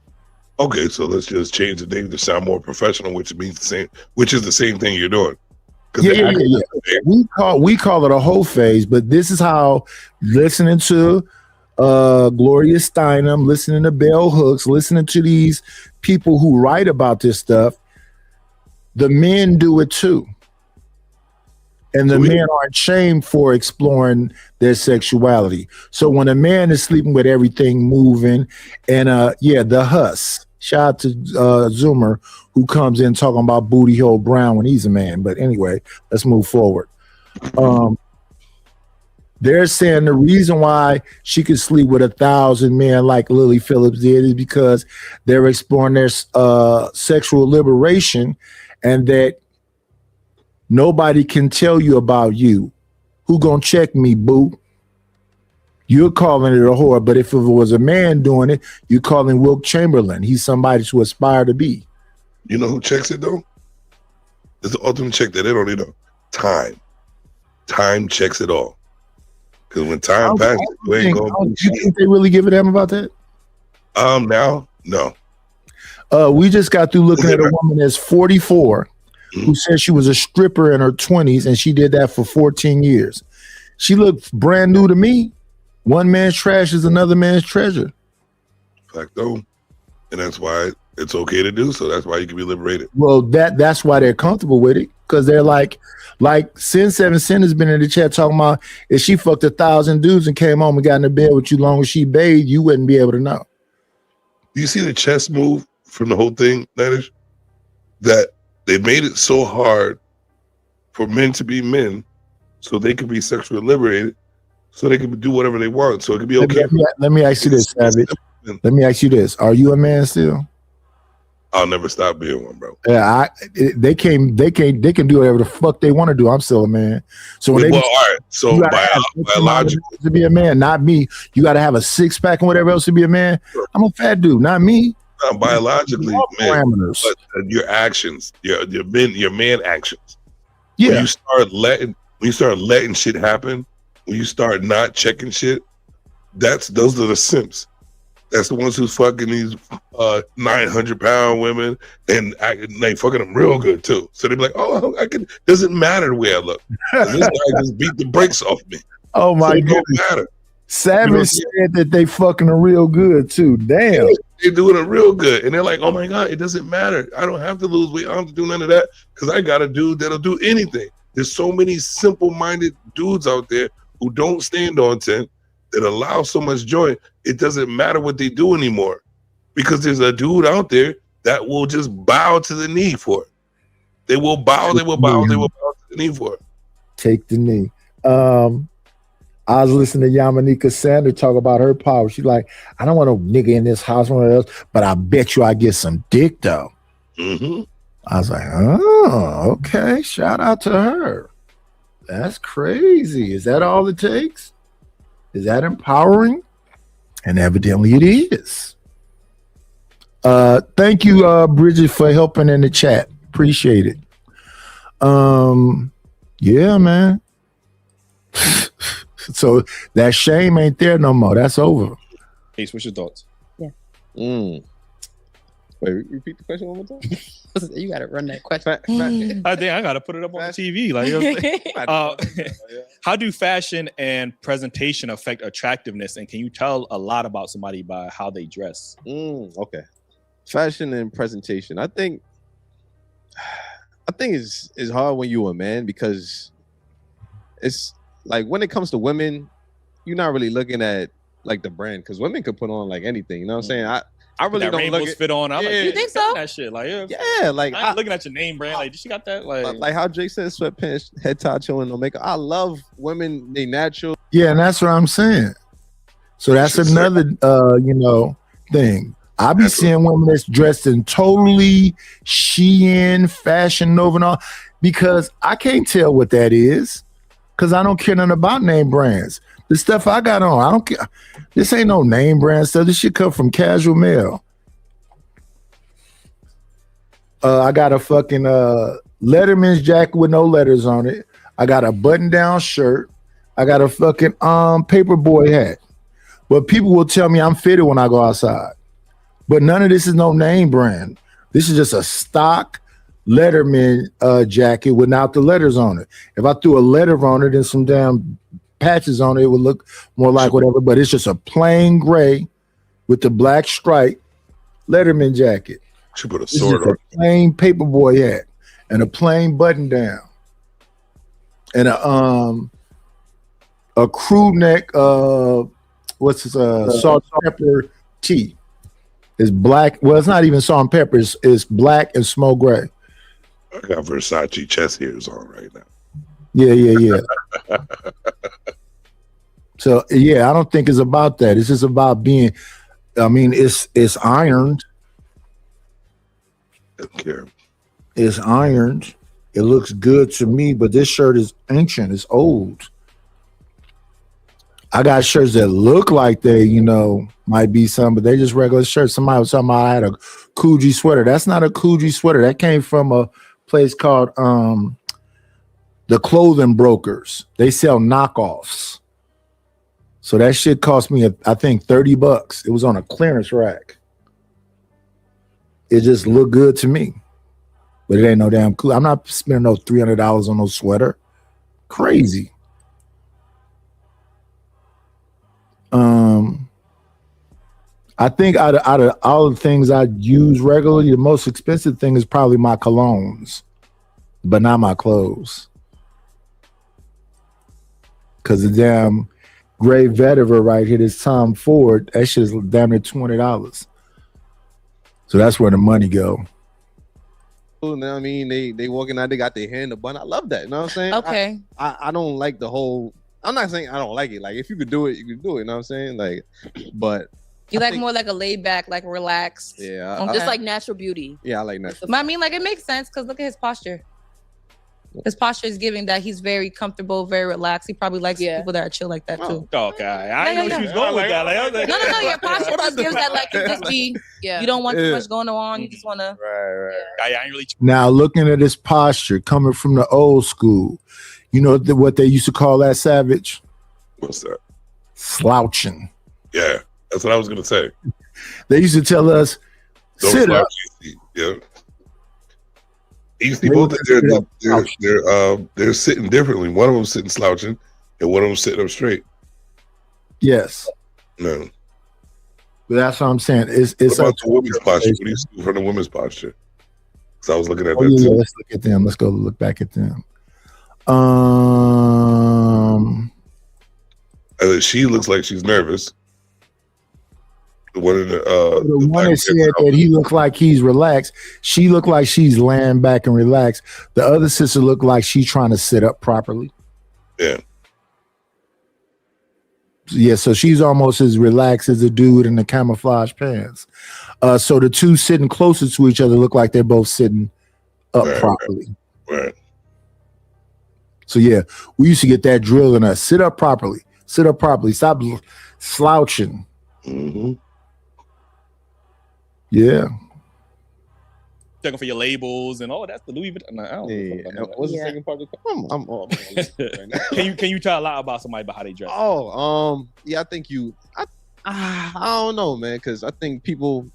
Okay, so let's just change the name to sound more professional, which means the same, which is the same thing you're doing. Yeah. We call it a whole phase, but this is how listening to Gloria Steinem, listening to Bell Hooks, listening to these people who write about this stuff, the men do it too. And the men aren't shamed for exploring their sexuality. So when a man is sleeping with everything moving, and the Huss, shout out to Zoomer, who comes in talking about booty hole brown when he's a man. But anyway, let's move forward. They're saying the reason why she could sleep with 1,000 men like Lily Phillips did is because they're exploring their sexual liberation, and that nobody can tell you about you. Who gonna check me, boo? You're calling it a whore, but if it was a man doing it, you're calling Wilt Chamberlain. He's somebody to aspire to be. You know who checks it though? It's the ultimate check that they don't need. Time. Time checks it all. Because when time passes, you ain't gonna. You think they really give a damn about that? Now, no. We just got through looking at a woman that's 44 who said she was a stripper in her 20s, and she did that for 14 years. She looked brand new to me. One man's trash is another man's treasure. Facto. And that's why it's okay to do so. That's why you can be liberated. Well, that's why they're comfortable with it, because they're like Sin 7 Sin has been in the chat talking about if she fucked 1,000 dudes and came home and got in the bed with you long as she bathed, you wouldn't be able to know. Do you see the chess move from the whole thing, Nanish? That they made it so hard for men to be men so they could be sexually liberated. so they can do whatever they want. So it can be okay. Let me ask you this, Savage. Let me ask you this: are you a man still? I'll never stop being one, bro. Yeah, they can do whatever the fuck they want to do. I'm still a man. So when all right. So biologically, to be a man, not me. You got to have a 6-pack and whatever else to be a man. I'm a fat dude, not me. Biologically, man, but your actions, your man actions. Yeah. When you start letting shit happen, when you start not checking shit, those are the simps. That's the ones who's fucking these 900-pound women, and they fucking them real good too. So they be like, "Oh, doesn't matter the way I look. This guy just beat the brakes off me." Oh my God, goodness. matter. Savage said that they fucking are real good too. Damn, they're doing it real good, and they're like, "Oh my God, it doesn't matter. I don't have to lose weight. I don't have to do none of that because I got a dude that'll do anything." There's so many simple-minded dudes out there who don't stand on 10 that allow so much joy. It doesn't matter what they do anymore because there's a dude out there that will just bow to the knee for it. They will bow to the knee for it. Take the knee. I was listening to Yamanika Sander talk about her power. She's like, I don't want a nigga in this house, one of those, but I bet you I get some dick though. Mm-hmm. I was like, oh, okay. Shout out to her. That's crazy. Is that all it takes? Is that empowering? And evidently it is. Thank you, Bridget, for helping in the chat. Appreciate it. Yeah, man. So that shame ain't there no more. That's over. Ace, what's your thoughts? Yeah. Wait, repeat the question one more time. You got to run that question. I think I got to put it up on the TV. Like, you know what I'm saying? How do fashion and presentation affect attractiveness? And can you tell a lot about somebody by how they dress? Okay. Fashion and presentation. I think it's hard when you're a man because it's like when it comes to women, you're not really looking at like the brand because women could put on like anything. You know what I'm saying? I really don't look at fit on. I'm like, you think so? That shit, like, yeah, like I'm looking at your name brand. Like, did she got that? Like how Jake said, sweatpants, head tie, chilling, no makeup. I love women. They natural. Yeah, and that's what I'm saying. So that's another, thing. I be seeing women that's dressed in totally Shein, Fashion Nova, and all because I can't tell what that is because I don't care nothing about name brands. The stuff I got on, I don't care. This ain't no name brand stuff. This shit come from Casual Mail. I got a fucking Letterman's jacket with no letters on it. I got a button-down shirt. I got a fucking paperboy hat. But people will tell me I'm fitted when I go outside. But none of this is no name brand. This is just a stock Letterman jacket without the letters on it. If I threw a letter on it and some damn patches on it, it would look more like whatever, but it's just a plain gray with the black stripe Letterman jacket. She put a sword on a plain paperboy hat and a plain button down and a crew neck salt and pepper tee. It's black. Well, it's not even salt and pepper. It's black and smoke gray. I got Versace chest hairs on right now. Yeah. So yeah, I don't think it's about that. It's just about being. I mean, it's ironed. I don't care. It's ironed. It looks good to me, but this shirt is ancient. It's old. I got shirts that look like they, might be some, but they just regular shirts. Somebody was talking about I had a Coogee sweater. That's not a Coogee sweater. That came from a place called the Clothing Brokers. They sell knockoffs. So that shit cost me, I think, $30. It was on a clearance rack. It just looked good to me. But it ain't no damn cool. I'm not spending no $300 on no sweater. Crazy. I think out of all the things I use regularly, the most expensive thing is probably my colognes, but not my clothes. Because the damn gray vetiver right here, this Tom Ford, that shit is damn near $20. So that's where the money go. You know what I mean? They walking out, they got their hair in the bun. I love that. You know what I'm saying? Okay. I don't like the whole. I'm not saying I don't like it. Like if you could do it, you could do it. You know what I'm saying? Like, but you like more like a laid back, like relaxed. Yeah, just like natural beauty. Yeah, I like natural. I mean, like it makes sense because look at his posture. His posture is giving that he's very comfortable, very relaxed. He probably likes people that are chill like that too. Okay, I didn't know she was going with that. Like, I was like, no. Your posture just gives that like you just be. Yeah. You don't want too much going on. You just want to. Right. I ain't really. Now looking at his posture, coming from the old school, you know what they used to call that, Savage? What's that? Slouching. Yeah, that's what I was gonna say. They used to tell us, Don't sit up. Yeah. You see both of them, they're sitting differently. One of them sitting slouching, and one of them sitting up straight. Yes. No. But that's what I'm saying. It's what about the women's posture? What do you see from the women's posture? So I was looking at that yeah, too. let's look at them. Let's go look back at them. She looks like she's nervous. The one in the one that said that he looked like he's relaxed. She looked like she's laying back and relaxed. The other sister looked like she's trying to sit up properly. Yeah. Yeah, so she's almost as relaxed as the dude in the camouflage pants. So the two sitting closer to each other look like they're both sitting up properly. Right. So yeah, we used to get that drill in us. Sit up properly. Sit up properly. Stop slouching. Mm-hmm. Yeah. Checking for your labels and that's the Louis Vuitton. I don't know. What's the second part? I'm right now. Can you tell a lot about somebody about how they dress? Yeah, I think I don't know, man, because I think people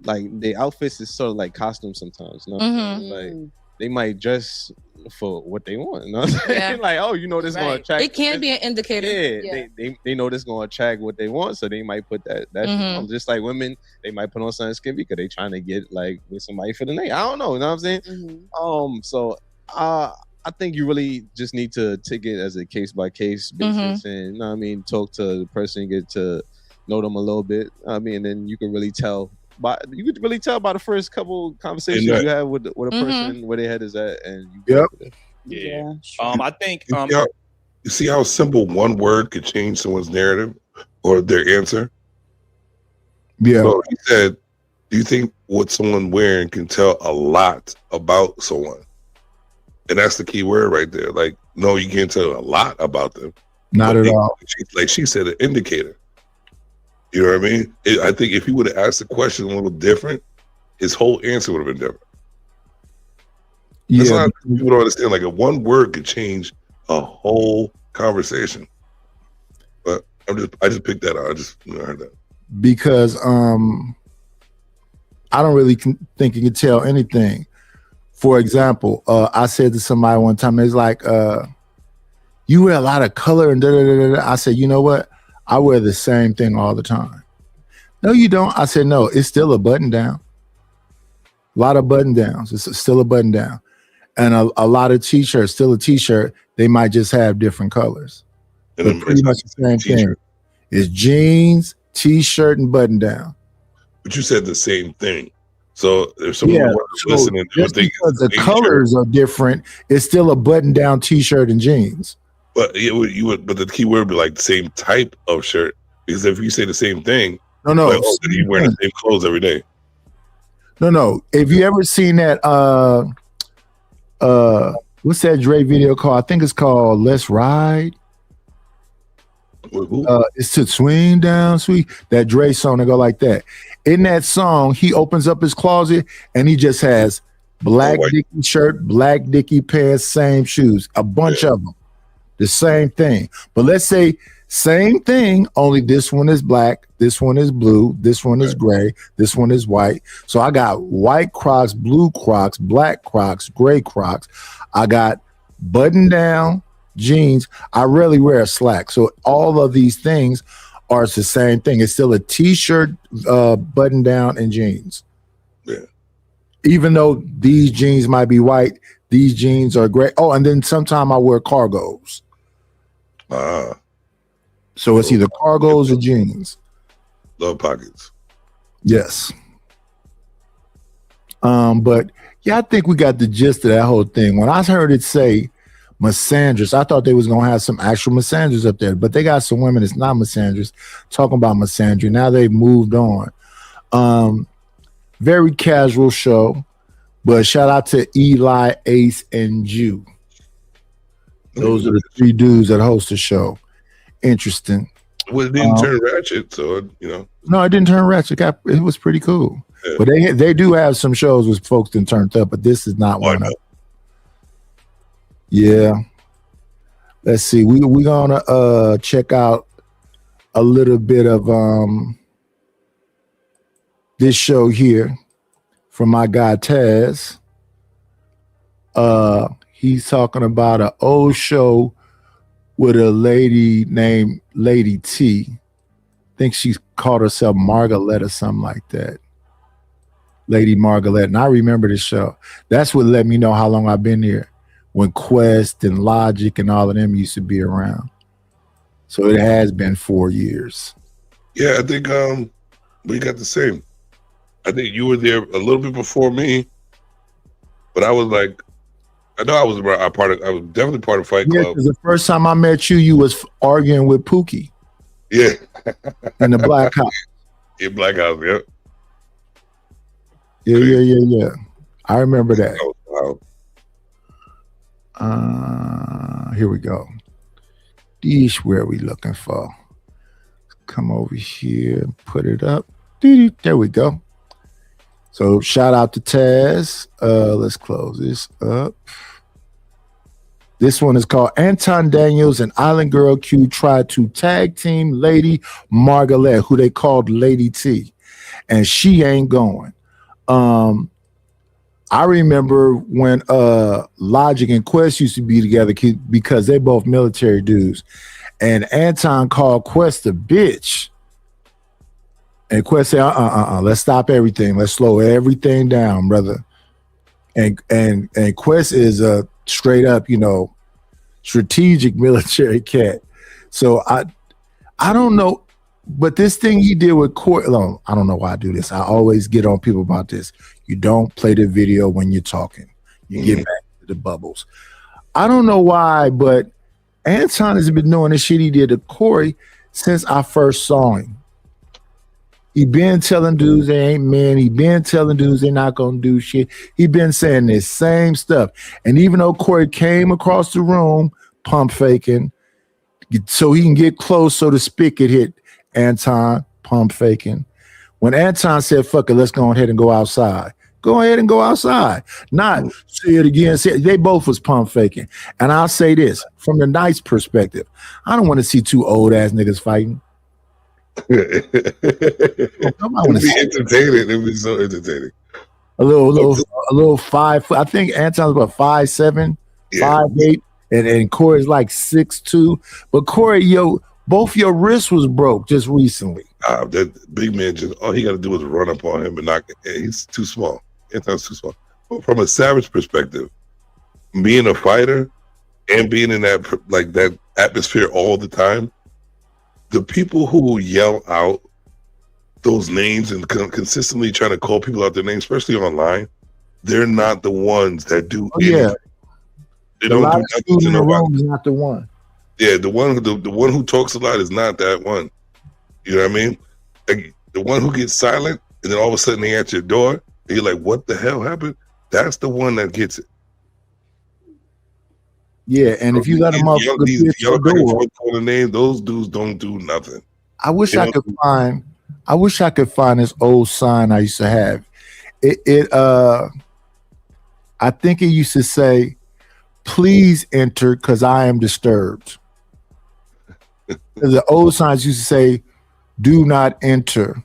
like their outfits is sort of like costumes sometimes. You know? Like they might dress for what they want. You know what I'm saying? Like, this is gonna attract. It can be an indicator. Yeah. They know this gonna attract what they want, so they might put that on. Just like women, they might put on something skin because they trying to get like with somebody for the night. I don't know. You know what I'm saying? So I think you really just need to take it as a case by case basis, and talk to the person, get to know them a little bit. Then you can really tell. But you could really tell by the first couple conversations you have with a person where their head is at, and yeah. I think you see how simple one word could change someone's narrative or their answer. Yeah. So he said, "Do you think what someone wearing can tell a lot about someone?" And that's the key word right there. Like, no, you can't tell a lot about them. Not at all. Like she said, an indicator. You know what I mean? I think if he would have asked the question a little different, his whole answer would have been different. That's not, people don't understand. Like, a one word could change a whole conversation. But I just picked that out. I just heard that. Because I don't really think you can tell anything. For example, I said to somebody one time, it's like, you wear a lot of color and da da da da. I said, you know what? I wear the same thing all the time. No, you don't. I said, no, it's still a button down. A lot of button downs. It's still a button down. And a lot of t-shirts, still a t-shirt. They might just have different colors. But pretty much the same thing. It's jeans, t-shirt, and button down. But you said the same thing. So if someone listening, just because the colors are different, it's still a button down t-shirt and jeans. But but the key word would be like the same type of shirt, because if you say the same thing, then you wear the same clothes every day. No. If you ever seen that, what's that Dre video called? I think it's called "Let's Ride." It's to swing down, sweet. That Dre song that go like that. In that song, he opens up his closet and he just has black Dickie shirt, black Dickie pants, same shoes, a bunch of them. The same thing. But let's say same thing, only this one is black, this one is blue, this one is gray, this one is white. So I got white Crocs, blue Crocs, black Crocs, gray Crocs. I got button down jeans. I rarely wear a slack. So all of these things are the same thing. It's still a t-shirt, button down, and jeans. Yeah. Even though these jeans might be white, these jeans are gray. Oh, and then sometime I wear cargos. So it's either cargos or jeans. Love pockets. Yes. But yeah, I think we got the gist of that whole thing. When I heard it say, Misandrous. I thought they was gonna have some actual misandrous up there, but they got some women that's not misandrous talking about misandry. Now they've moved on. Very casual show, but shout out to Eli, Ace, and Jew. Those are the 3 dudes that host the show. Interesting. Well, it didn't turn ratchet, so you know. No, it didn't turn ratchet. It was pretty cool. Yeah. But they do have some shows with folks that turned up, but this is not one of them. Yeah. Let's see. We're gonna check out a little bit of this show here from my guy Taz. He's talking about an old show with a lady named Lady T. I think she called herself Margaret or something like that. Lady Margaret. And I remember this show. That's what let me know how long I've been here. When Quest and Logic and all of them used to be around. So it has been 4 years. Yeah, I think we got the same. I think you were there a little bit before me, but I was like, I know I was definitely part of Fight Club. Yeah, the first time I met you, you was arguing with Pookie. Yeah. In the Black House. In Black House, yeah. Yeah. I remember that. Oh, wow. Here we go. These where we looking for. Come over here and put it up. There we go. So shout out to Taz. Let's close this up. This one is called Anton Daniels and Island Girl Q tried to tag team Lady Margaret, who they called Lady T, and she ain't going. I remember when Logic and Quest used to be together because they both military dudes, and Anton called Quest a bitch. And Quest said, let's stop everything. Let's slow everything down, brother. And Quest is a straight up, strategic military cat. So I don't know, but this thing he did with Corey, I don't know why I do this. I always get on people about this. You don't play the video when you're talking. You get back to the bubbles. I don't know why, but Anton has been doing the shit he did to Corey since I first saw him. He been telling dudes they ain't men. He been telling dudes they're not gonna do shit. He been saying this same stuff. And even though Corey came across the room pump faking, so he can get close so the spigot hit Anton pump faking. When Anton said, fuck it, let's go ahead and go outside. Go ahead and go outside. Not say it again. They both was pump faking. And I'll say this, from the nice perspective, I don't want to see 2 old ass niggas fighting. It'd be entertaining. It'd be so entertaining. A little 5 foot. I think Anton's about 5'7", 5'8", and Corey's like 6'2". But Corey, both your wrists was broke just recently. That big man all he got to do is run up on him and knock. He's too small. Anton's too small. But from a savage perspective, being a fighter and being in that atmosphere all the time. The people who yell out those names and consistently trying to call people out their names, especially online, they're not the ones that do anything. They don't do nothing to nobody. Is not the one. Yeah, the one who talks a lot is not that one. You know what I mean? Like, the one who gets silent and then all of a sudden they answer your door and you're like, what the hell happened? That's the one that gets it. Yeah, and if you let them up, those dudes don't do nothing. I wish I could find this old sign I used to have. I think it used to say, "Please enter, because I am disturbed." The old signs used to say, "Do not enter."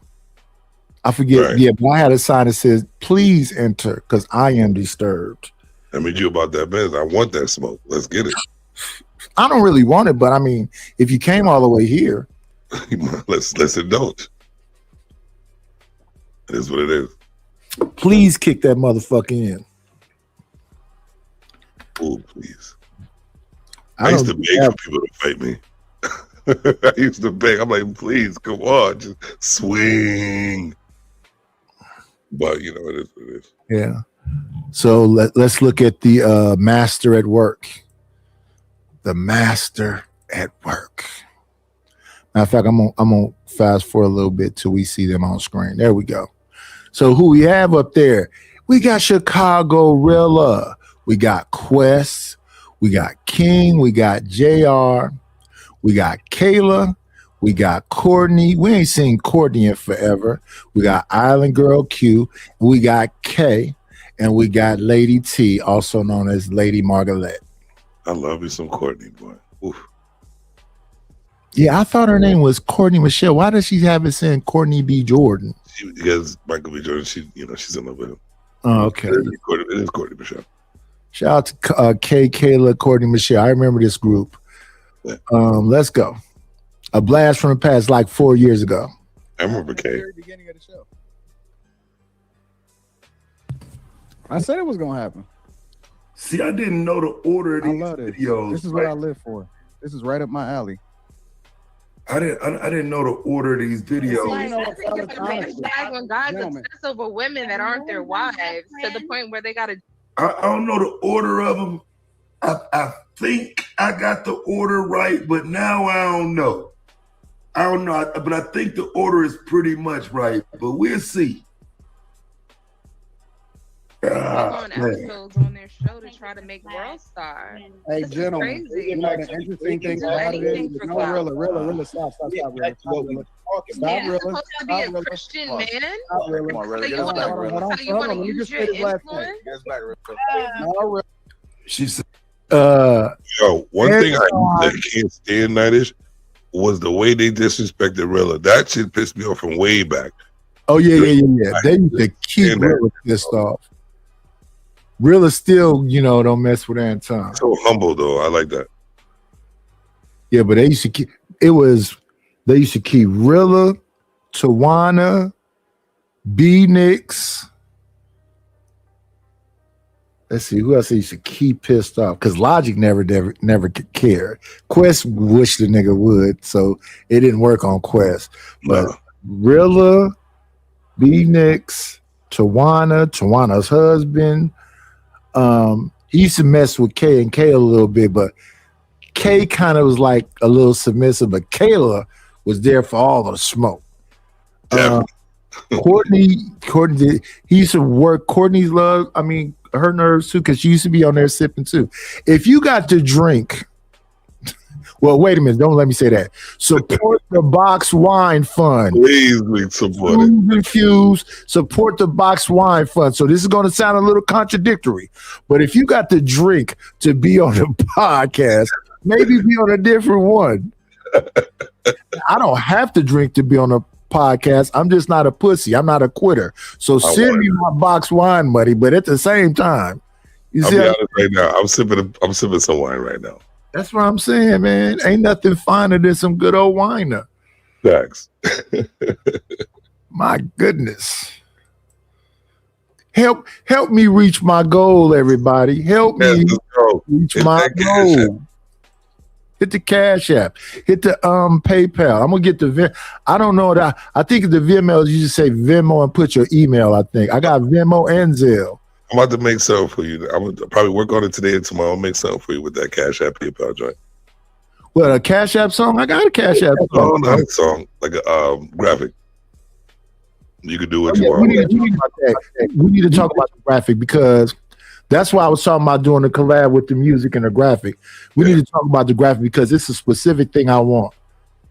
I forget. Right. Yeah, but I had a sign that says, "Please enter, because I am disturbed." I mean, you about that business. I want that smoke. Let's get it. I don't really want it, but I mean, if you came all the way here, let's indulge. It is what it is. Please kick that motherfucker in. Oh, please. I used to beg for people to fight me. I used to beg. I'm like, please, come on, just swing. But it is what it is. Yeah. So let's look at the master at work. the master at work. Matter of fact, I'm gonna fast forward a little bit till we see them on screen. There we go. So who we have up there? We got Chicago Rilla. We got Quest. We got King. We got JR. We got Kayla. We got Courtney. We ain't seen Courtney in forever. We got Island Girl Q. We got K. And we got Lady T, also known as Lady Margaret. I love you some Courtney, boy. Oof. Yeah, I thought her name was Courtney Michelle. Why does she have it saying Courtney B. Jordan? Because Michael B. Jordan, she's in love with him. Oh, okay. It is Courtney Michelle. Shout out to Kay, Kayla, Courtney Michelle. I remember this group. Yeah. Let's go. A blast from the past, like 4 years ago. I remember Kay. Beginning of the show. I said it was gonna happen. See, I didn't know the order of these videos. This is what I live for. This is right up my alley. I didn't know the order of these videos. I think it's a red flag when guys obsess over women that aren't their wives to the point where they gotta. I don't know the order of them. I think I got the order right, but now I don't know. But I think the order is pretty much right. But we'll see. On episodes on their show to try to make World Star. Hey, This is gentlemen, crazy. you know the interesting thing Do about it is, anything for clout. Rilla, stop, Rilla. Man, it's supposed to be a Christian man. Stop, Rilla. So you want to use your influence? She said, Yo, one thing I can't stand, Nightish, was the way they disrespected Rilla. That shit pissed me off from way back. Oh, yeah. They need to keep Rilla pissed off. Rilla still, don't mess with Anton. So humble, though. I like that. Yeah, but they used to keep Rilla, Tawana, B-Nix. Let's see, who else they used to keep pissed off? Because Logic never cared. Quest wished the nigga would, so it didn't work on Quest. But Rilla, B-Nix, Tawana's husband. He used to mess with Kay and Kay a little bit, but Kay kind of was like a little submissive, but Kayla was there for all the smoke. Courtney, he used to work Courtney's love. I mean, her nerves too, because she used to be on there sipping too. If you got to drink, well, wait a minute, don't let me say that. Support the Box Wine Fund. Please support it. Refuse, support the Box Wine Fund. So this is going to sound a little contradictory, but if you got to drink to be on the podcast, maybe be on a different one. I don't have to drink to be on a podcast. I'm just not a pussy. I'm not a quitter. So send me my box wine money, but at the same time, I'll be honest right now. I'm sipping some wine right now. That's what I'm saying, man. Ain't nothing finer than some good old winer. Facts. My goodness. Help me reach my goal, everybody. Help me reach my goal. Hit the Cash App. Hit the PayPal. I'm gonna get the I don't know that. I think the Venmo, you just say Venmo and put your email. I think I got Venmo and Zelle. I'm about to make something for you. I'm gonna probably work on it today and tomorrow. I'll make something for you with that Cash App PayPal joint. Well, a Cash App song? I got a Cash App song. Oh, not a song, like a graphic. You can do what you want. We need to talk about the graphic because that's why I was talking about doing the collab with the music and the graphic. We need to talk about the graphic because it's a specific thing I want.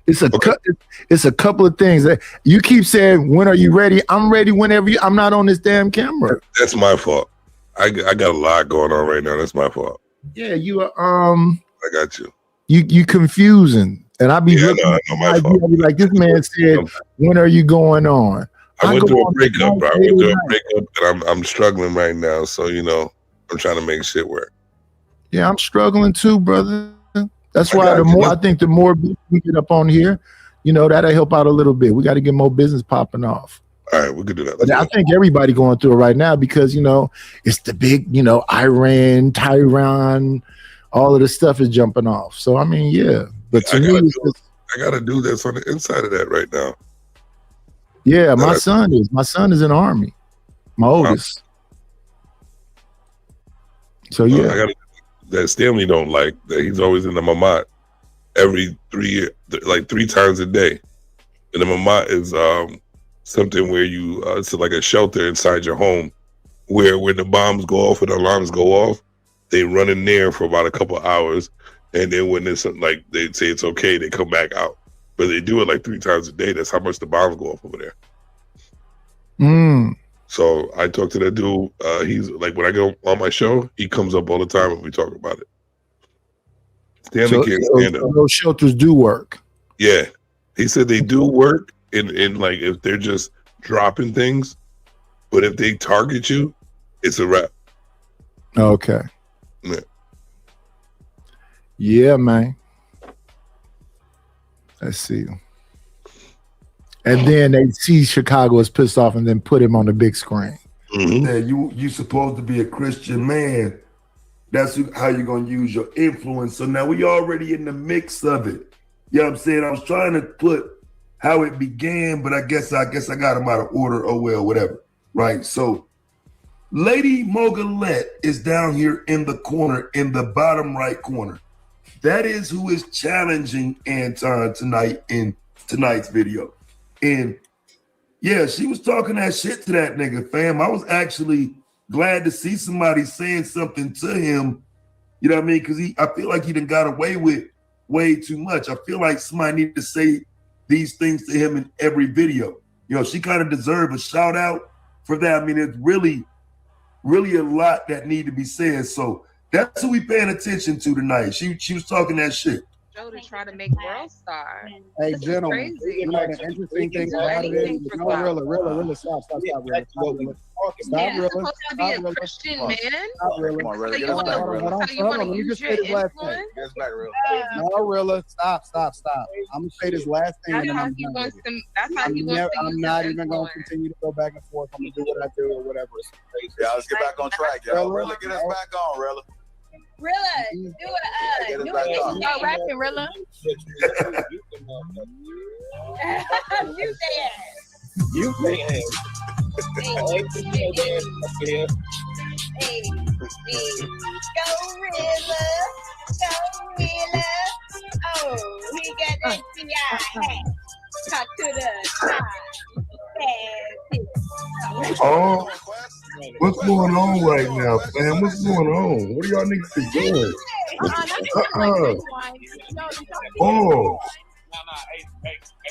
It's a couple of things that you keep saying. When are you ready? I'm ready whenever I'm not on this damn camera. That's my fault. I got a lot going on right now. That's my fault. Yeah, you are. I got you. You confusing, and I be looking like this man said. When are you going on? I went through a breakup, bro. And I'm struggling right now. So I'm trying to make shit work. Yeah, I'm struggling too, brother. That's why I think the more we get up on here, that'll help out a little bit. We got to get more business popping off. All right, we could do that. But I think everybody going through it right now because it's the big, Iran, Tehran, all of this stuff is jumping off. So I mean, yeah. But to me, I got to do this on the inside of that right now. Yeah, my son is in the Army. My oldest. So yeah, that Stanley don't like, that he's always in the Mamat every 3 times a day. And the Mamat is something where you it's like a shelter inside your home where when the bombs go off and the alarms go off, they run in there for about a couple hours, and then when it's like they say it's okay, they come back out. But they do it like 3 times a day. That's how much the bombs go off over there. So I talked to that dude. He's like, when I go on my show, he comes up all the time and we talk about it. Stanley can't stand it. Those shelters do work. Yeah, he said they do work in like if they're just dropping things, but if they target you, it's a wrap. Okay. Yeah. Yeah, man. Let's see. And then they see Chicago is pissed off and then put him on the big screen. Yeah, you supposed to be a Christian man. That's how you're going to use your influence. So now we already in the mix of it. You know what I'm saying? I was trying to put how it began, but I guess I got him out of order. Oh, well, whatever. Right. So Lady Mogulette is down here in the corner, in the bottom right corner. That is who is challenging Anton tonight in tonight's video. And yeah, she was talking that shit to that nigga, fam. I was actually glad to see somebody saying something to him. You know what I mean? Because I feel like he done got away with way too much. I feel like somebody needed to say these things to him in every video. You know, she kind of deserved a shout out for that. I mean, it's really, really a lot that need to be said. So that's who we paying attention to tonight. She was talking that shit. Joe to try to make World Star. Hey, This is gentlemen, crazy. you know the interesting thing about it is, no, Rilla, stop, stop, Rilla. Yeah, you're supposed to be a Christian man. Stop, Rilla. Come on, Rilla, get us back, Rilla. Hold on, let me just say this last thing. Get us back, Rilla. No, Rilla, stop. I'm gonna say this last thing, and then I'm done with it. I'm not even gonna continue to go back and forth. I'm gonna do what I do or whatever. Yeah, let's get back on track, y'all. Rilla, get us back on, Rilla. Rilla, do it. Start rapping, Rilla. You say it. You say it. Hey, go Rilla. Oh, he got that CI hat. Talk to the side. Oh, what's going on right now, fam? What's going on? What are y'all niggas doing? Oh,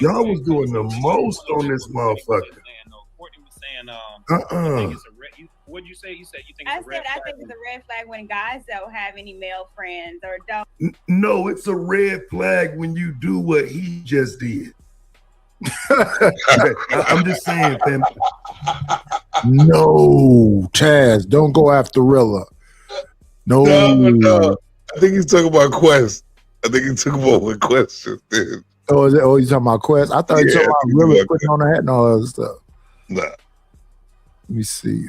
y'all was doing the most on this motherfucker. What'd you say? You said you think I think it's a red flag when guys don't have any male friends or don't. No, it's a red flag when you do what he just did. I'm just saying, fam. No, Chaz, don't go after Rilla. No. I think he's talking about Quest. I think he's talking about what Quest just did. Oh, you talking about Quest? I thought you were talking about Rilla putting on the hat and all that other stuff. Nah. Let me see.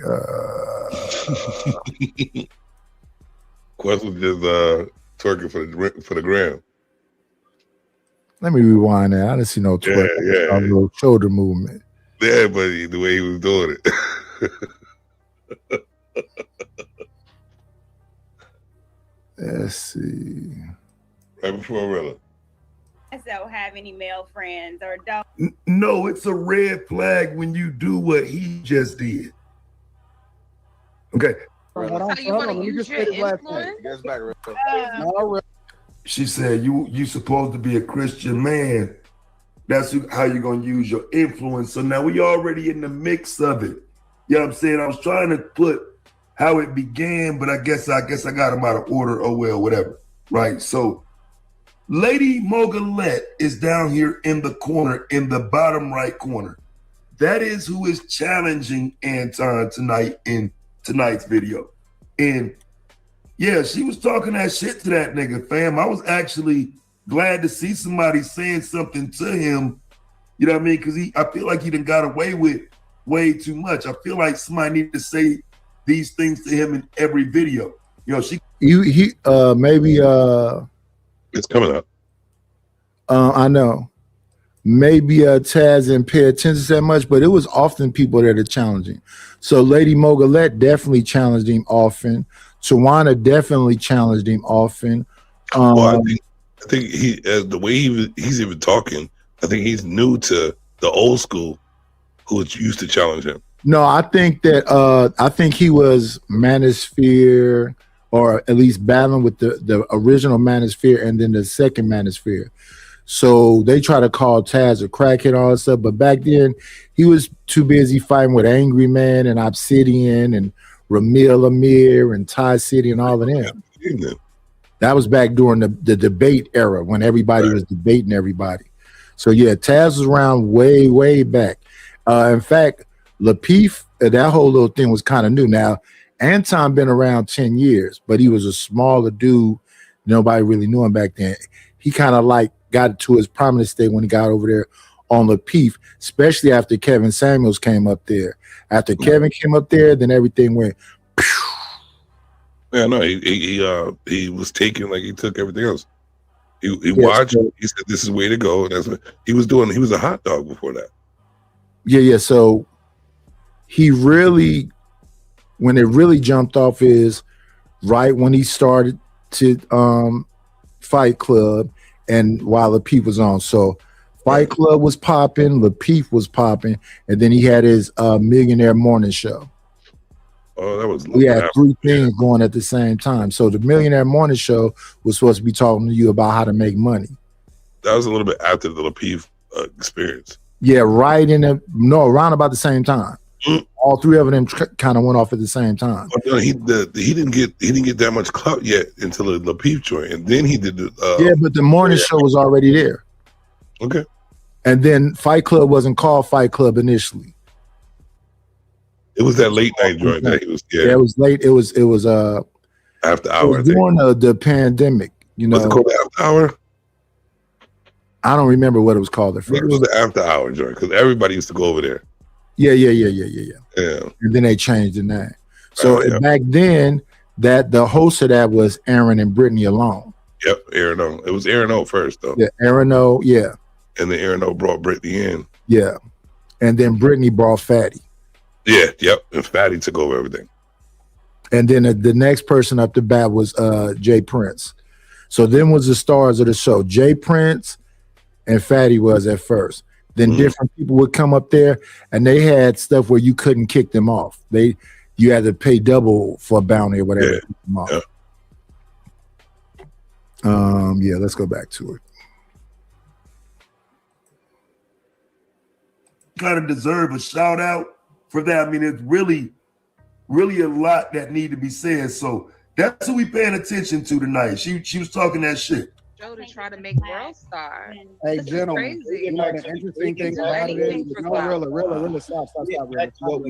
Quest was just twerking for the gram. Let me rewind that. I didn't see no twerk. Yeah. A little shoulder movement. Yeah, but the way he was doing it. Let's see. Right before Rilla. Don't have any male friends or don't. No, it's a red flag when you do what he just did. Okay. Hold on, let me just say this last thing. Get us back, Rilla. She said, you supposed to be a Christian man. That's how you're going to use your influence. So now we already in the mix of it. You know what I'm saying? I was trying to put how it began, but I guess I got him out of order. Oh, well, whatever. Right. So Lady Mogulette is down here in the corner, in the bottom right corner. That is who is challenging Anton tonight in tonight's video. And yeah, she was talking that shit to that nigga, fam. I was actually glad to see somebody saying something to him. You know what I mean? Because I feel like he done got away with way too much. I feel like somebody needed to say these things to him in every video. You know, maybe it's coming up. I know. maybe Taz didn't pay attention that much, but it was often people that are challenging. So Lady Mogulette definitely challenged him often. Tawana definitely challenged him often. Well, I think he, the way he's even talking, I think he's new to the old school who used to challenge him. No, I think that I think he was Manosphere, or at least battling with the original Manosphere and then the second Manosphere. So they try to call Taz a crackhead and all that stuff, but back then he was too busy fighting with Angry Man and Obsidian and Ramil Amir and Ty City and all of them. That was back during the debate era when everybody was debating everybody. So yeah, Taz was around way, way back. In fact, Lapeef, that whole little thing was kind of new. Now, Anton been around 10 years, but he was a smaller dude. Nobody really knew him back then. He kind of like got to his prominent state when he got over there on Lapeef, especially after Kevin Samuels came up there. After Kevin came up there, then everything went. Yeah, no, he was taking like he took everything else. He watched. He said, "This is the way to go." And that's what he was doing. He was a hot dog before that. Yeah. So he really, when it really jumped off is right when he started to Fight Club, and while Lapeef was on. So Fight Club was popping, Lapeef was popping, and then he had his Millionaire Morning Show. Oh, that was. We had three things going at the same time. So the Millionaire Morning Show was supposed to be talking to you about how to make money. That was a little bit after the Lapeef experience. Yeah, right in around about the same time. All three of them kind of went off at the same time. But no, he didn't get that much clout yet until the Lapeef joint, and then he did the. But the morning show was already there. Okay. And then Fight Club wasn't called Fight Club initially. It was that late night joint that he was. Yeah, it was late. It was after hour. During the pandemic, you know. Was it called After Hour? I don't remember what it was called at first. It was the After Hour joint because everybody used to go over there. Yeah. Yeah. And then they changed the name. So back then, that the host of that was Aaron and Brittany alone. Yep, Aaron O. It was Aaron O first though. Yeah, Aaron O. Yeah. And then Aaron O brought Brittany in. Yeah. And then Brittany brought Fatty. Yeah. Yep. And Fatty took over everything. And then the next person up the bat was Jay Prince. So then was the stars of the show. Jay Prince and Fatty was at first. Then different people would come up there, and they had stuff where you couldn't kick them off. You had to pay double for a bounty or whatever. Yeah. Let's go back to it. Kind of deserve a shout out for that. I mean, it's really, really a lot that need to be said. So that's what we paying attention to tonight. She was talking that shit. Joe to try to make World Star. Hey, This is gentlemen, crazy. you know the interesting thing about it is, no, Rilla, stop, Rilla. Man, it's supposed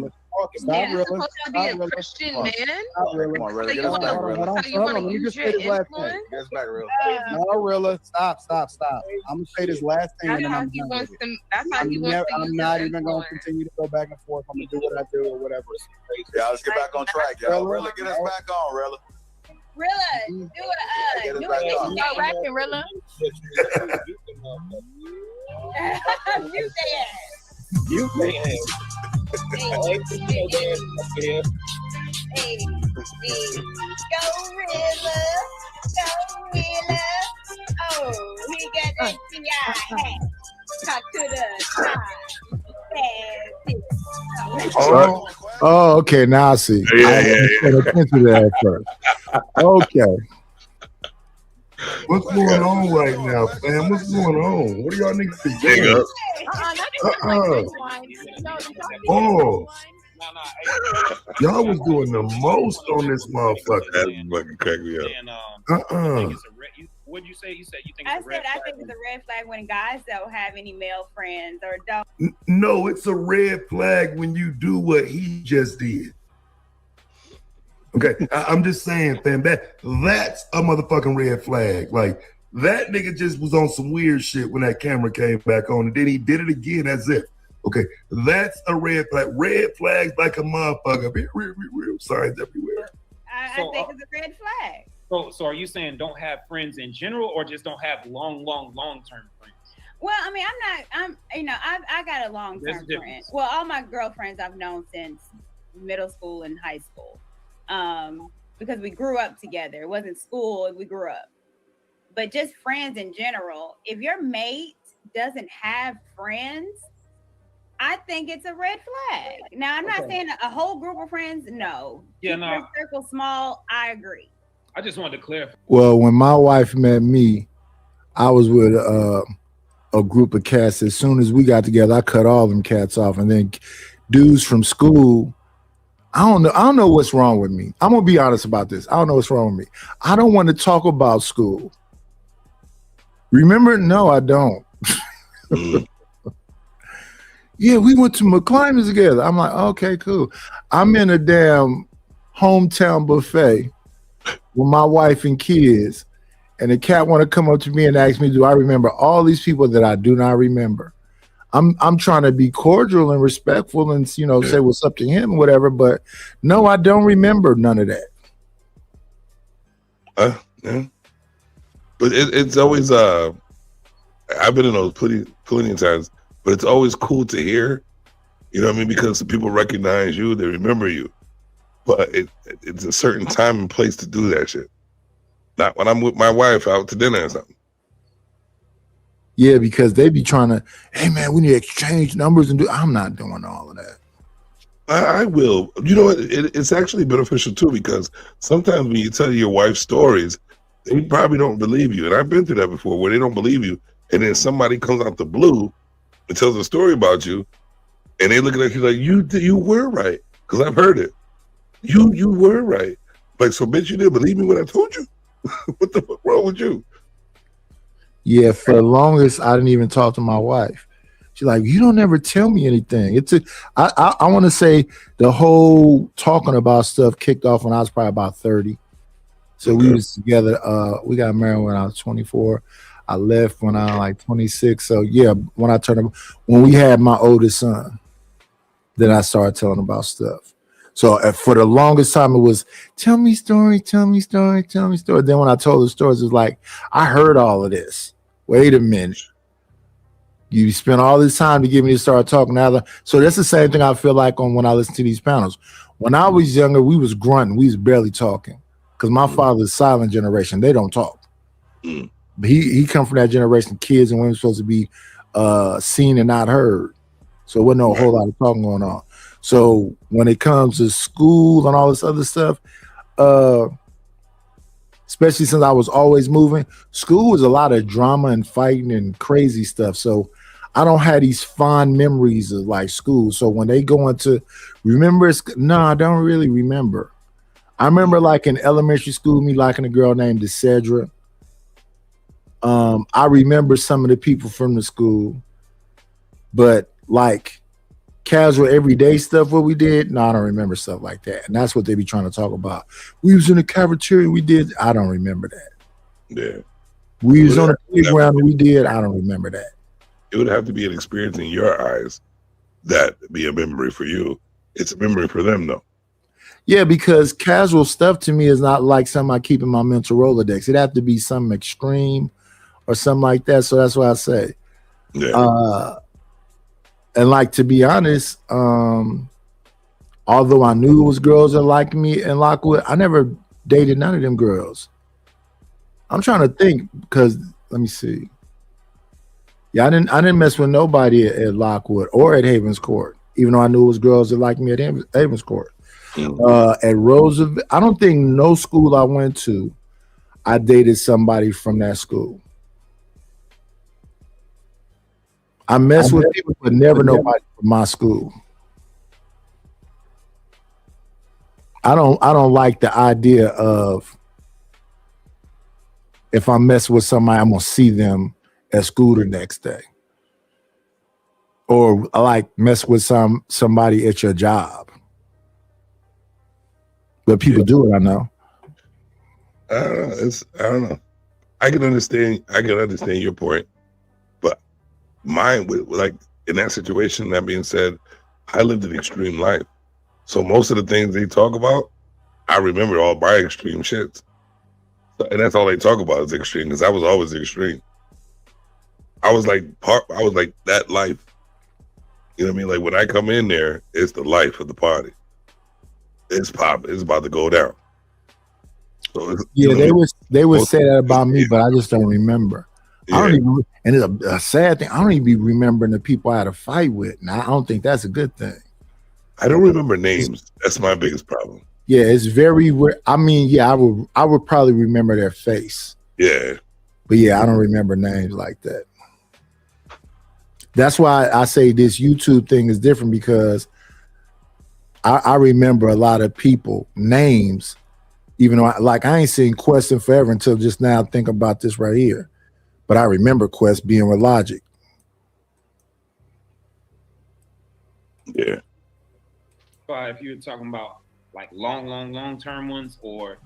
to be a Christian man. Stop, Rilla. So you want to Let me use just your say this last influence? thing. No, Rilla, stop. I'm gonna say this last thing, That's and then how I'm he done wants with it. to. That's how he wants to use I'm not his even gonna influence. continue to go back and forth. I'm gonna do what I do or whatever. Yeah, let's get back on track, y'all. Rilla, get us back on, Rilla. Rilla, do it. Start rapping, Rilla. You say it. You say Hey, go Rilla. Oh, he got that CI hat. Talk to the Oh, okay. Now I see. I didn't pay attention to that at first. Okay. What's going on right now, fam? What's going on? What are y'all niggas doing? Oh, y'all was doing the most on this motherfucker. That fucking cracked me up. What'd you say? You said you think I it's a red said I flag? think it's a red flag when guys don't have any male friends or don't. No, it's a red flag when you do what he just did. Okay, I'm just saying, fam, that's a motherfucking red flag. Like, that nigga just was on some weird shit when that camera came back on, and then he did it again as if. Okay, that's a red flag. Red flags like a motherfucker. Real signs everywhere. I think it's a red flag. So are you saying don't have friends in general, or just don't have long-term friends? Well, I mean, I got a long-term friend. Well, all my girlfriends I've known since middle school and high school, because we grew up together. It wasn't school; we grew up. But just friends in general. If your mate doesn't have friends, I think it's a red flag. Now, I'm not saying a whole group of friends. No. Yeah, keep your circle small. I agree. I just wanted to clarify. Well, when my wife met me, I was with a group of cats. As soon as we got together, I cut all them cats off, and then dudes from school. I don't know what's wrong with me. I'm gonna be honest about this. I don't know what's wrong with me. I don't want to talk about school. Remember? No, I don't. Yeah, we went to McClimon's together. I'm like, okay, cool. I'm in a damn hometown buffet with my wife and kids, and the cat want to come up to me and ask me, do I remember all these people that I do not remember? I'm trying to be cordial and respectful and, say what's up to him, whatever, but no, I don't remember none of that. Yeah. But it's always I've been in those plenty of times, but it's always cool to hear, you know what I mean? Because people recognize you, they remember you. But it's a certain time and place to do that shit. Not when I'm with my wife out to dinner or something. Yeah, because they be trying to, hey man, we need to exchange numbers and do. I'm not doing all of that. I will. You know what? It's actually beneficial too, because sometimes when you tell your wife stories, they probably don't believe you. And I've been through that before, where they don't believe you, and then somebody comes out the blue and tells a story about you, and they look at you like, you were right, because I've heard it. You were right. Like, so bitch, you didn't believe me when I told you? What the fuck wrong with you? Yeah, for the longest, I didn't even talk to my wife. She's like, you don't ever tell me anything. I want to say the whole talking about stuff kicked off when I was probably about 30. So we was together. We got married when I was 24. I left when I was like 26. So yeah, when we had my oldest son, then I started telling about stuff. So for the longest time, it was tell me story, tell me story, tell me story. Then when I told the stories, it was like, I heard all of this. Wait a minute. You spent all this time to get me to start talking now. So that's the same thing I feel like when I listen to these panels. When I was younger, we was grunting. We was barely talking. Because my father's silent generation. They don't talk. But he come from that generation. Kids and women supposed to be seen and not heard. So there wasn't a whole lot of talking going on. So when it comes to school and all this other stuff, especially since I was always moving, school was a lot of drama and fighting and crazy stuff. So I don't have these fond memories of like school. So when they go into remember, no, I don't really remember. I remember like in elementary school, me liking a girl named Desedra. I remember some of the people from the school, but like casual everyday stuff, what we did, no, I don't remember stuff like that. And that's what they be trying to talk about. We was in the cafeteria, we did, I don't remember that. Yeah. We was on the playground, we did, I don't remember that. It would have to be an experience in your eyes that be a memory for you. It's a memory for them though. Yeah, because casual stuff to me is not like something I keep in my mental Rolodex. It'd have to be something extreme or something like that. So that's what I say. Yeah. And like, to be honest, although I knew it was girls that liked me in Lockwood, I never dated none of them girls. I'm trying to think because let me see. Yeah, I didn't mess with nobody at Lockwood or at Havens Court, even though I knew it was girls that liked me at Havens Court. At Roosevelt, I don't think no school I went to, I dated somebody from that school. I messed with people, but never nobody from my school. I don't like the idea of if I mess with somebody, I'm gonna see them at school the next day. Or I like mess with somebody at your job. But people do it, I know. I don't know. I can understand your point, but mine, like in that situation, that being said, I lived an extreme life. So most of the things they talk about, I remember all my extreme shit. And that's all they talk about is extreme, because I was always extreme. I was like that life. You know what I mean? Like when I come in there, it's the life of the party. It's popping. It's about to go down. So they would say that about me, but I just don't remember. Yeah. I don't even, and it's a sad thing. I don't even be remembering the people I had a fight with. Now I don't think that's a good thing. I don't remember names. That's my biggest problem. Yeah, it's very. I mean, yeah, I would probably remember their face. Yeah, but yeah, I don't remember names like that. That's why I say this YouTube thing is different because I remember a lot of people names, even though I ain't seen Quest in forever until just now. Think about this right here, but I remember Quest being with Logic. Yeah. If you were talking about like long term ones, or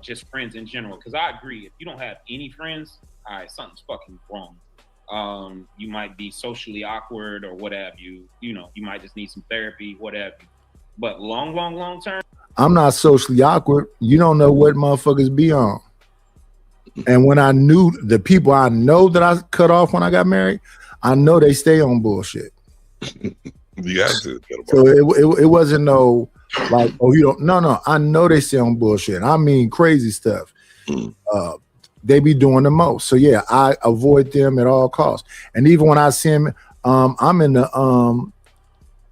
just friends in general, because I agree, if you don't have any friends, all right, something's fucking wrong. You might be socially awkward or what have you. You might just need some therapy, whatever. But long term, I'm not socially awkward. You don't know what motherfuckers be on. And when I knew the people I know that I cut off when I got married, I know they stay on bullshit. You have to. So it wasn't no like, oh, you don't. No. I know they stay on bullshit. I mean crazy stuff. They be doing the most. So yeah, I avoid them at all costs. And even when I see them, I'm in the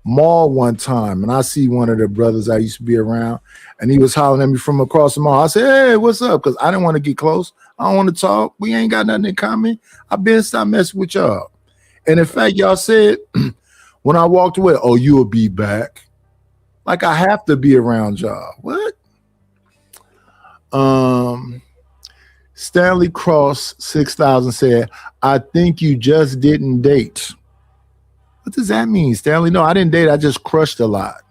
mall one time and I see one of the brothers I used to be around and he was hollering at me from across the mall. I said, hey, what's up? Because I didn't want to get close. I don't want to talk. We ain't got nothing in common. I've been stop messing with y'all. And in fact, y'all said when I walked away, oh, you'll be back. Like I have to be around y'all. What? Stanley Cross 6000 said, I think you just didn't date. What does that mean, Stanley? No, I didn't date. I just crushed a lot.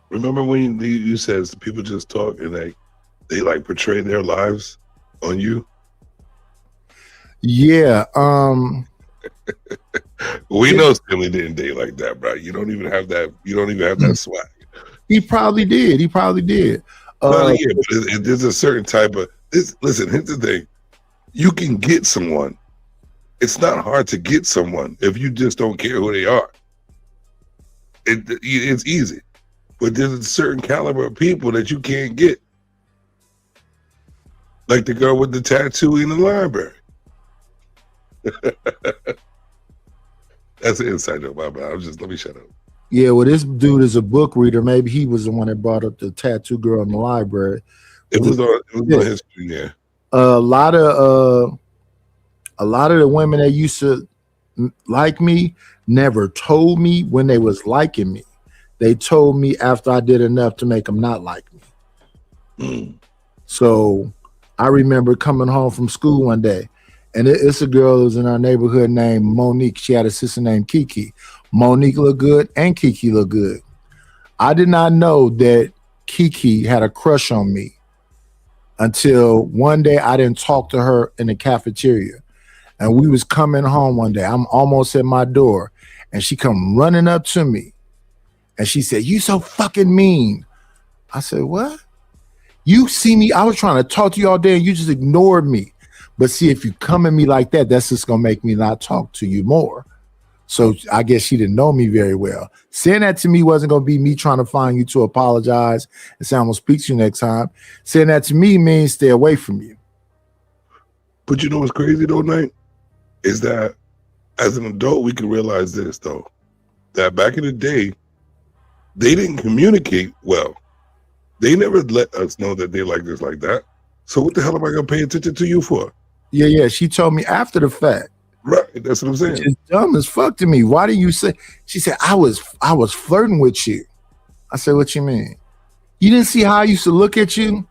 Remember when you said people just talk and they like portray their lives on you? Yeah. We know Stanley didn't date like that, bro. You don't even have that. You don't even have that swag. He probably did. Yeah, but there's a certain type of this. Listen, here's the thing: you can get someone. It's not hard to get someone if you just don't care who they are. It's easy, but there's a certain caliber of people that you can't get, like the girl with the tattoo in the library. That's an inside joke, my bad. Let me shut up. Yeah, well, this dude is a book reader. Maybe he was the one that brought up the tattoo girl in the library. It was on his screen, yeah. A lot of the women that used to like me never told me when they was liking me. They told me after I did enough to make them not like me. So I remember coming home from school one day, and it's a girl who was in our neighborhood named Monique. She had a sister named Kiki. Monique looked good and Kiki looked good. I did not know that Kiki had a crush on me until one day I didn't talk to her in the cafeteria. And we was coming home one day. I'm almost at my door. And she come running up to me. And she said, you so fucking mean. I said, what? You see me, I was trying to talk to you all day and you just ignored me. But see, if you come at me like that, that's just going to make me not talk to you more. So I guess she didn't know me very well. Saying that to me wasn't going to be me trying to find you to apologize and say I'm going to speak to you next time. Saying that to me means stay away from you. But you know what's crazy though, Knight? Is that as an adult, we can realize this though, that back in the day, they didn't communicate well. They never let us know that they like this, like that. So what the hell am I going to pay attention to you for? Yeah. She told me after the fact. Right, that's what I'm saying. It's dumb as fuck to me. Why do you say? She said, I was flirting with you. I said, what you mean? You didn't see how I used to look at you?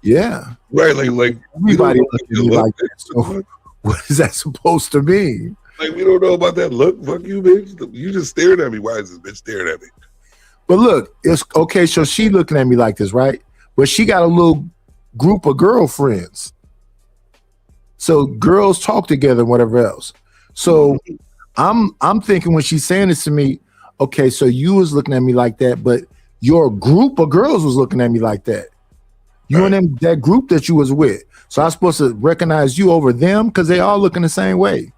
Yeah. Right, like everybody look at me like that. So what is that supposed to mean? Like, we don't know about that look. Fuck you, bitch. You just staring at me. Why is this bitch staring at me? But look, it's okay. So she looking at me like this, right? But she got a little group of girlfriends. So girls talk together and whatever else. So I'm thinking when she's saying this to me, okay, so you was looking at me like that, but your group of girls was looking at me like that. You and them, that group that you was with. So I was supposed to recognize you over them because they all looking the same way.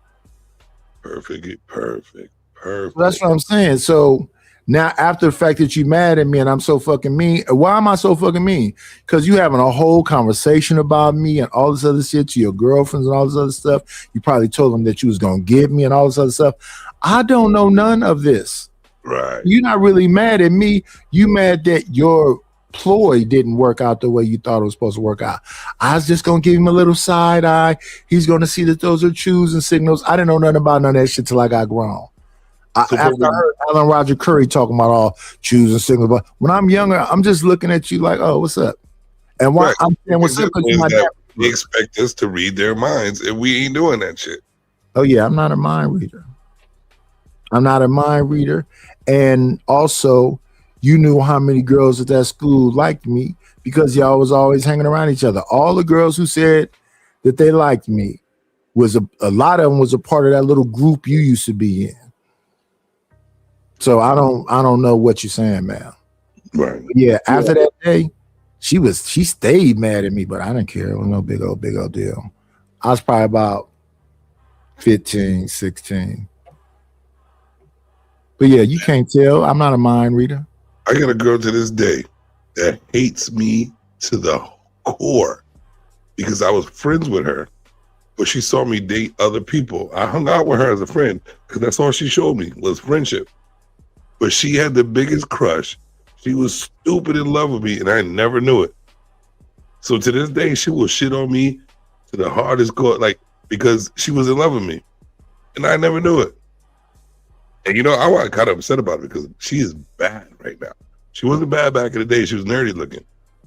Perfect. That's what I'm saying. So now, after the fact that you mad at me and I'm so fucking mean, why am I so fucking mean? Because you having a whole conversation about me and all this other shit to your girlfriends and all this other stuff. You probably told them that you was gonna give me and all this other stuff. I don't know none of this. Right. You're not really mad at me. You mad that your ploy didn't work out the way you thought it was supposed to work out. I was just gonna give him a little side eye. He's gonna see that those are cues and signals. I didn't know nothing about none of that shit till I got grown. After I heard Alan Roger Curry talking about all cues and signals, but when I'm younger, I'm just looking at you like, oh, what's up? And why I'm saying what's up? They expect us to read their minds, and we ain't doing that shit. Oh yeah, I'm not a mind reader. And also, you knew how many girls at that school liked me because y'all was always hanging around each other. All the girls who said that they liked me was a lot of them was a part of that little group you used to be in. So I don't know what you're saying, man. Right. Yeah. After that day, she stayed mad at me, but I didn't care. It was no big old deal. I was probably about 15, 16. But yeah, you can't tell. I'm not a mind reader. I got a girl to this day that hates me to the core because I was friends with her, but she saw me date other people. I hung out with her as a friend because that's all she showed me was friendship. But she had the biggest crush. She was stupid in love with me, and I never knew it. So to this day, she will shit on me to the hardest core, like, because she was in love with me, and I never knew it. And you know, I was kind of upset about it because she is bad right now. She wasn't bad back in the day. She was nerdy looking,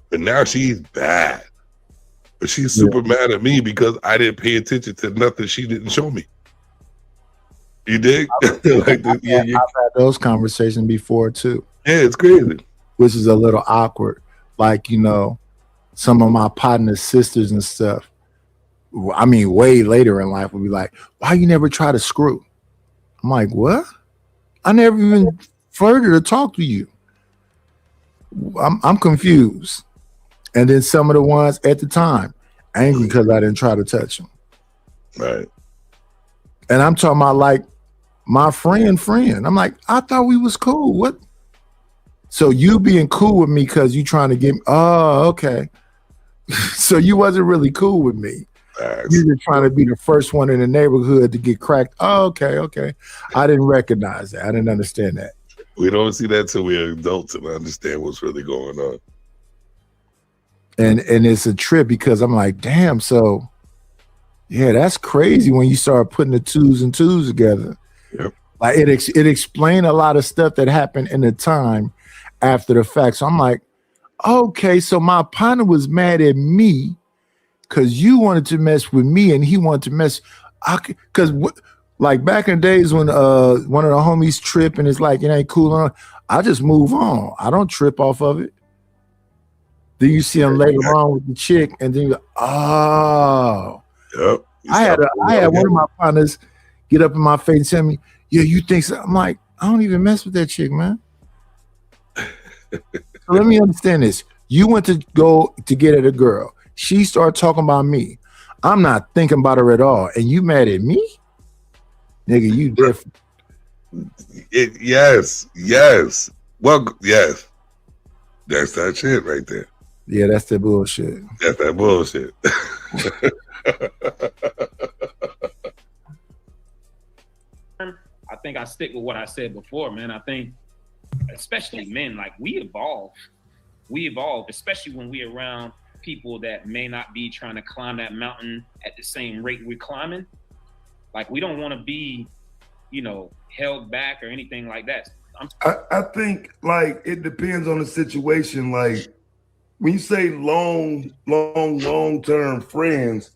but now she's bad. But she's super mad at me because I didn't pay attention to nothing she didn't show me. You dig? I've had those conversations before too. Yeah, it's crazy. Which is a little awkward. Like, you know, some of my partner's sisters and stuff, I mean, way later in life would be like, why you never try to screw? I'm like, what? I never even flirted or talked to you. I'm confused. And then some of the ones at the time, angry because I didn't try to touch them. Right. And I'm talking about like my friend. I'm like, I thought we was cool. What? So you being cool with me because you trying to get me. Oh, okay. So you wasn't really cool with me. You were trying to be the first one in the neighborhood to get cracked. Oh, okay. I didn't recognize that. I didn't understand that. We don't see that till we're adults and understand what's really going on. And it's a trip because I'm like, damn, so yeah, that's crazy when you start putting the twos and twos together. Yep. Like it explained a lot of stuff that happened in the time after the fact. So I'm like, okay, so my partner was mad at me because you wanted to mess with me and he wanted to mess. Because like back in the days when one of the homies trip and it's like, it ain't cool on, I just move on. I don't trip off of it. Then you see him later on with the chick and then you go, oh. Yep. I had one of my partners get up in my face and tell me, yeah, you think so? I'm like, I don't even mess with that chick, man. So let me understand this. You went to go to get at a girl. She started talking about me. I'm not thinking about her at all. And you mad at me? Nigga, you different. Yes. Well, yes. That's that shit right there. Yeah, that's the bullshit. That's that bullshit. I think I stick with what I said before, man. I think, especially men, like we evolve, especially when we're around people that may not be trying to climb that mountain at the same rate we're climbing. Like we don't want to be, held back or anything like that. I think like it depends on the situation. Like when you say long-term friends,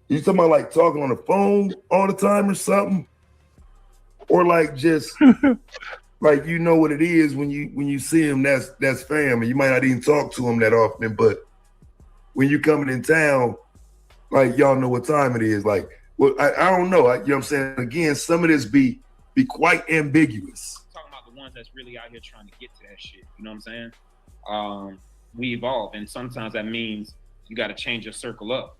you talking about like talking on the phone all the time or something? Or like just like you know what it is when you see him, that's family. You might not even talk to him that often, but when you coming in town, like y'all know what time it is. Like, well, I don't know. You know what I'm saying? Again, some of this be quite ambiguous. Talking about the ones that's really out here trying to get to that shit. You know what I'm saying? We evolve, and sometimes that means you got to change your circle up.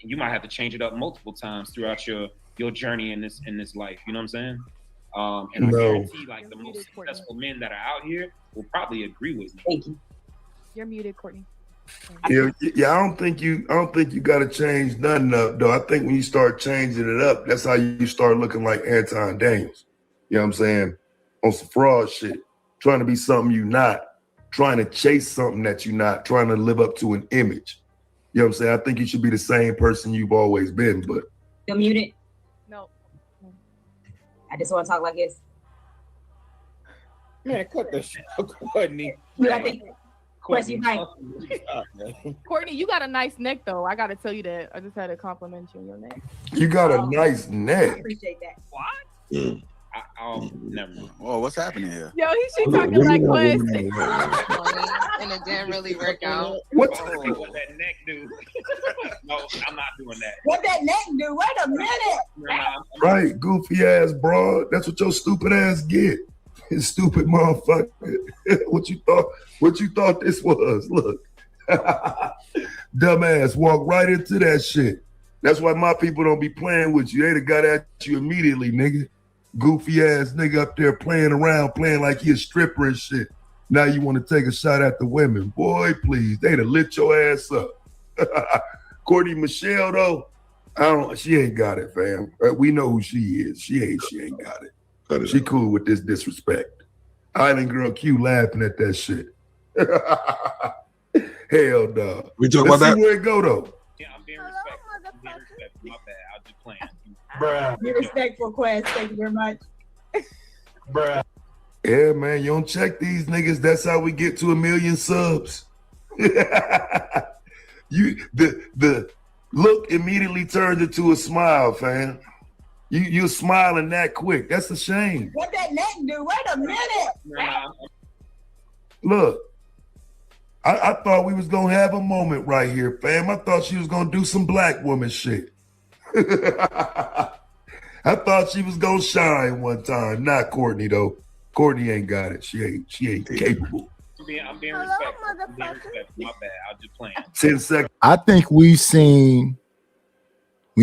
You might have to change it up multiple times throughout your your journey in this life. You know what I'm saying? And I guarantee like the most successful men that are out here will probably agree with me. Thank you. You're muted, Courtney. Yeah. I don't think you got to change nothing up, though. I think when you start changing it up, that's how you start looking like Anton Daniels. You know what I'm saying? On some fraud shit, trying to be something you're not, trying to chase something that you're not, trying to live up to an image. You know what I'm saying? I think you should be the same person you've always been. But You're muted. No. I just want to talk like this. Man, cut that shit out, Courtney. I think, Quest, you right. Courtney, you got a nice neck, though. I got to tell you that. I just had to compliment you on your neck. you got a nice neck. I appreciate that. What? Never mind. Oh, what's happening here? Yo, she talking like Quest. And it didn't really work out. What that neck do? No, I'm not doing that. What that neck do? Wait a minute. Right, goofy ass broad. That's what your stupid ass get. Stupid motherfucker. What you thought this was? Look. Dumbass walk right into that shit. That's why my people don't be playing with you. They'd have got at you immediately, nigga. Goofy ass nigga up there playing around, playing like he a stripper and shit. Now you want to take a shot at the women. Boy, please. They'd have lit your ass up. Courtney Michelle, though, she ain't got it, fam. We know who she is. She ain't got it. She cool with this disrespect. Island Girl Q laughing at that shit. Hell no. We talking about that? See where it go, though. Yeah, I'm being respectful. My bad. I was just playing. Bruh. Be respectful, Quest. Thank you very much. Bruh. Yeah, man, you don't check these niggas. That's how we get to 1 million subs. The look immediately turned into a smile, fam. You're smiling that quick. That's a shame. What that neck do? Wait a minute. Look, I thought we was gonna have a moment right here, fam. I thought she was gonna do some black woman shit. I thought she was gonna shine one time. Not Courtney though. Courtney ain't got it. She ain't capable. I'm being respectful. My bad. I was just playing. 10 seconds. I think we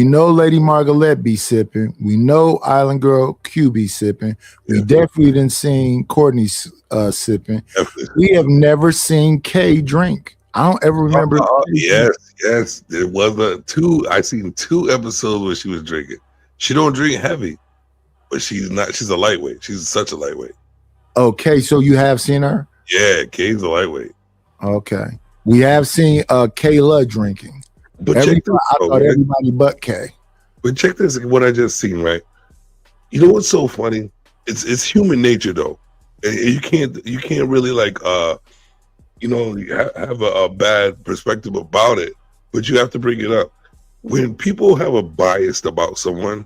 know Lady Margaret be sipping. We know Island Girl Q be sipping. We definitely didn't seen Courtney sipping. We have never seen Kay drink. I don't ever remember. Yes. There was I seen 2 episodes where she was drinking. She don't drink heavy, but she's a lightweight. She's such a lightweight. Okay, so you have seen her? Yeah, Kay's a lightweight. Okay. We have seen Kayla drinking. But I thought everybody but Kay. But check this, what I just seen, right? You know what's so funny? It's human nature though. And you can't really like have a bad perspective about it, but you have to bring it up. When people have a bias about someone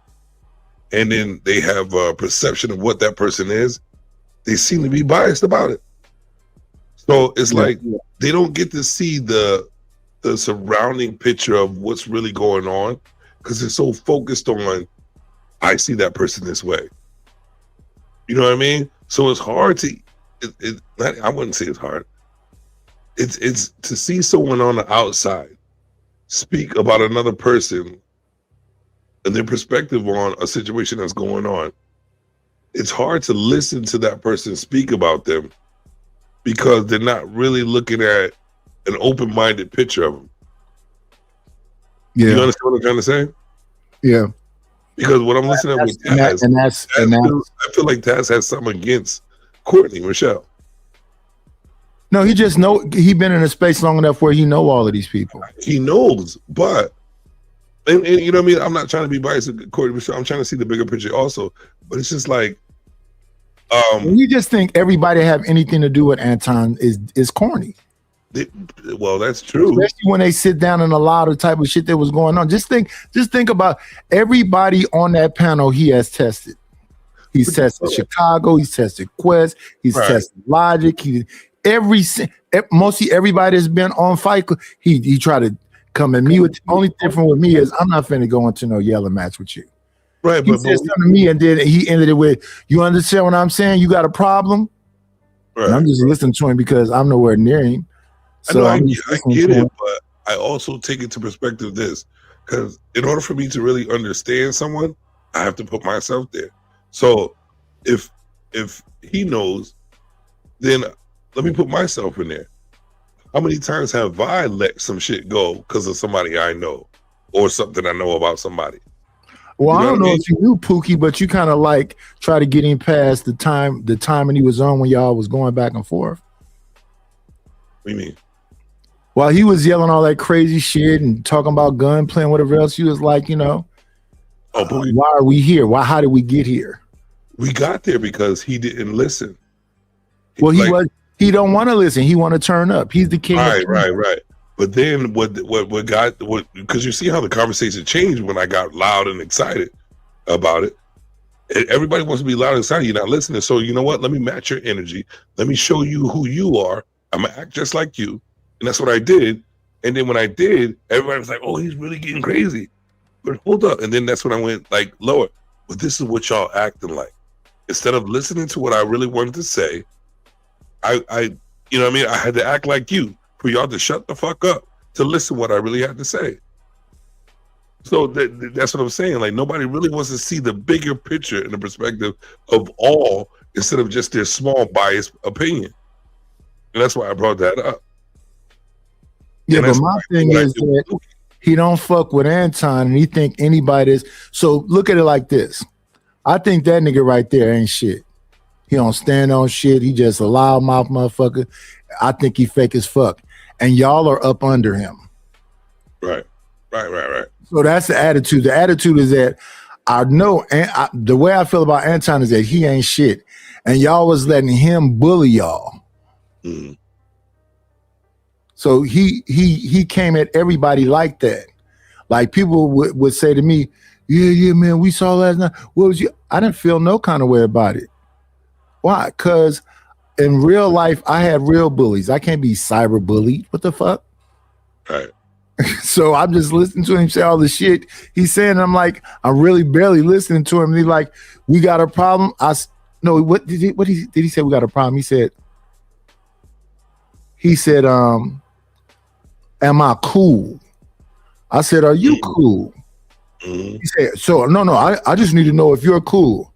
and then they have a perception of what that person is, they seem to be biased about it. So it's like they don't get to see the surrounding picture of what's really going on because they're so focused on, I see that person this way. You know what I mean? So it's hard to, I wouldn't say it's hard. It's to see someone on the outside speak about another person and their perspective on a situation that's going on. It's hard to listen to that person speak about them because they're not really looking at an open-minded picture of them. Yeah. You understand what I'm trying to say? Yeah. Because what I'm listening with Taz, I feel like Taz has something against Courtney Michelle. No, he just he been in a space long enough where he know all of these people. He knows, but and you know what I mean? I'm not trying to be biased with Courtney Michelle. I'm trying to see the bigger picture also. But it's just like you just think everybody have anything to do with Anton is corny. Well, that's true. Especially when they sit down and allow the type of shit that was going on. Just think about everybody on that panel he has tested. He's tested Chicago. He's tested Quest. He's tested Logic. Mostly everybody that's been on Fight Club, he tried to come at me with. The only difference with me is I'm not finna go into no yelling match with you. Right, he said something to me and then he ended it with, "You understand what I'm saying? You got a problem?" Right. And I'm just listening to him because I'm nowhere near him. So I get it, but I also take it to perspective this, because in order for me to really understand someone, I have to put myself there. So if he knows, then let me put myself in there. How many times have I let some shit go because of somebody I know or something I know about somebody? Well, You know I don't what I know mean? if you knew Pookie, but you kind of like try to get him past the time when he was on when y'all was going back and forth. What do you mean? While he was yelling all that crazy shit and talking about gunplay and whatever else, he was like, why are we here? How did we get here? We got there because he didn't listen. Well, he don't want to listen. He want to turn up. He's the king. Right. But then because you see how the conversation changed when I got loud and excited about it. Everybody wants to be loud and excited. You're not listening. So you know what? Let me match your energy. Let me show you who you are. I'm gonna act just like you. And that's what I did. And then when I did, everybody was like, oh, he's really getting crazy. But hold up. And then that's when I went like lower. But this is what y'all acting like. Instead of listening to what I really wanted to say, I you know what I mean? I had to act like you for y'all to shut the fuck up to listen what I really had to say. So that's what I'm saying. Like nobody really wants to see the bigger picture and the perspective of all instead of just their small biased opinion. And that's why I brought that up. Yeah, but my thing is that he don't fuck with Anton and he think anybody is. So look at it like this. I think that nigga right there ain't shit. He don't stand on shit. He just a loudmouth motherfucker. I think he fake as fuck. And y'all are up under him. Right. So that's the attitude. The attitude is that I know, the way I feel about Anton is that he ain't shit. And y'all was letting him bully y'all. Mm. So he came at everybody like that. Like people would say to me, yeah, man, we saw last night. What was you? I didn't feel no kind of way about it. Why? Because in real life, I had real bullies. I can't be cyber bullied. What the fuck? Right. So I'm just listening to him say all the shit he's saying. I'm like, I'm really barely listening to him. And he's like, we got a problem. What did he say? We got a problem. He said, am I cool? I said, are you cool? Mm-hmm. He said, so no, I just need to know if you're cool.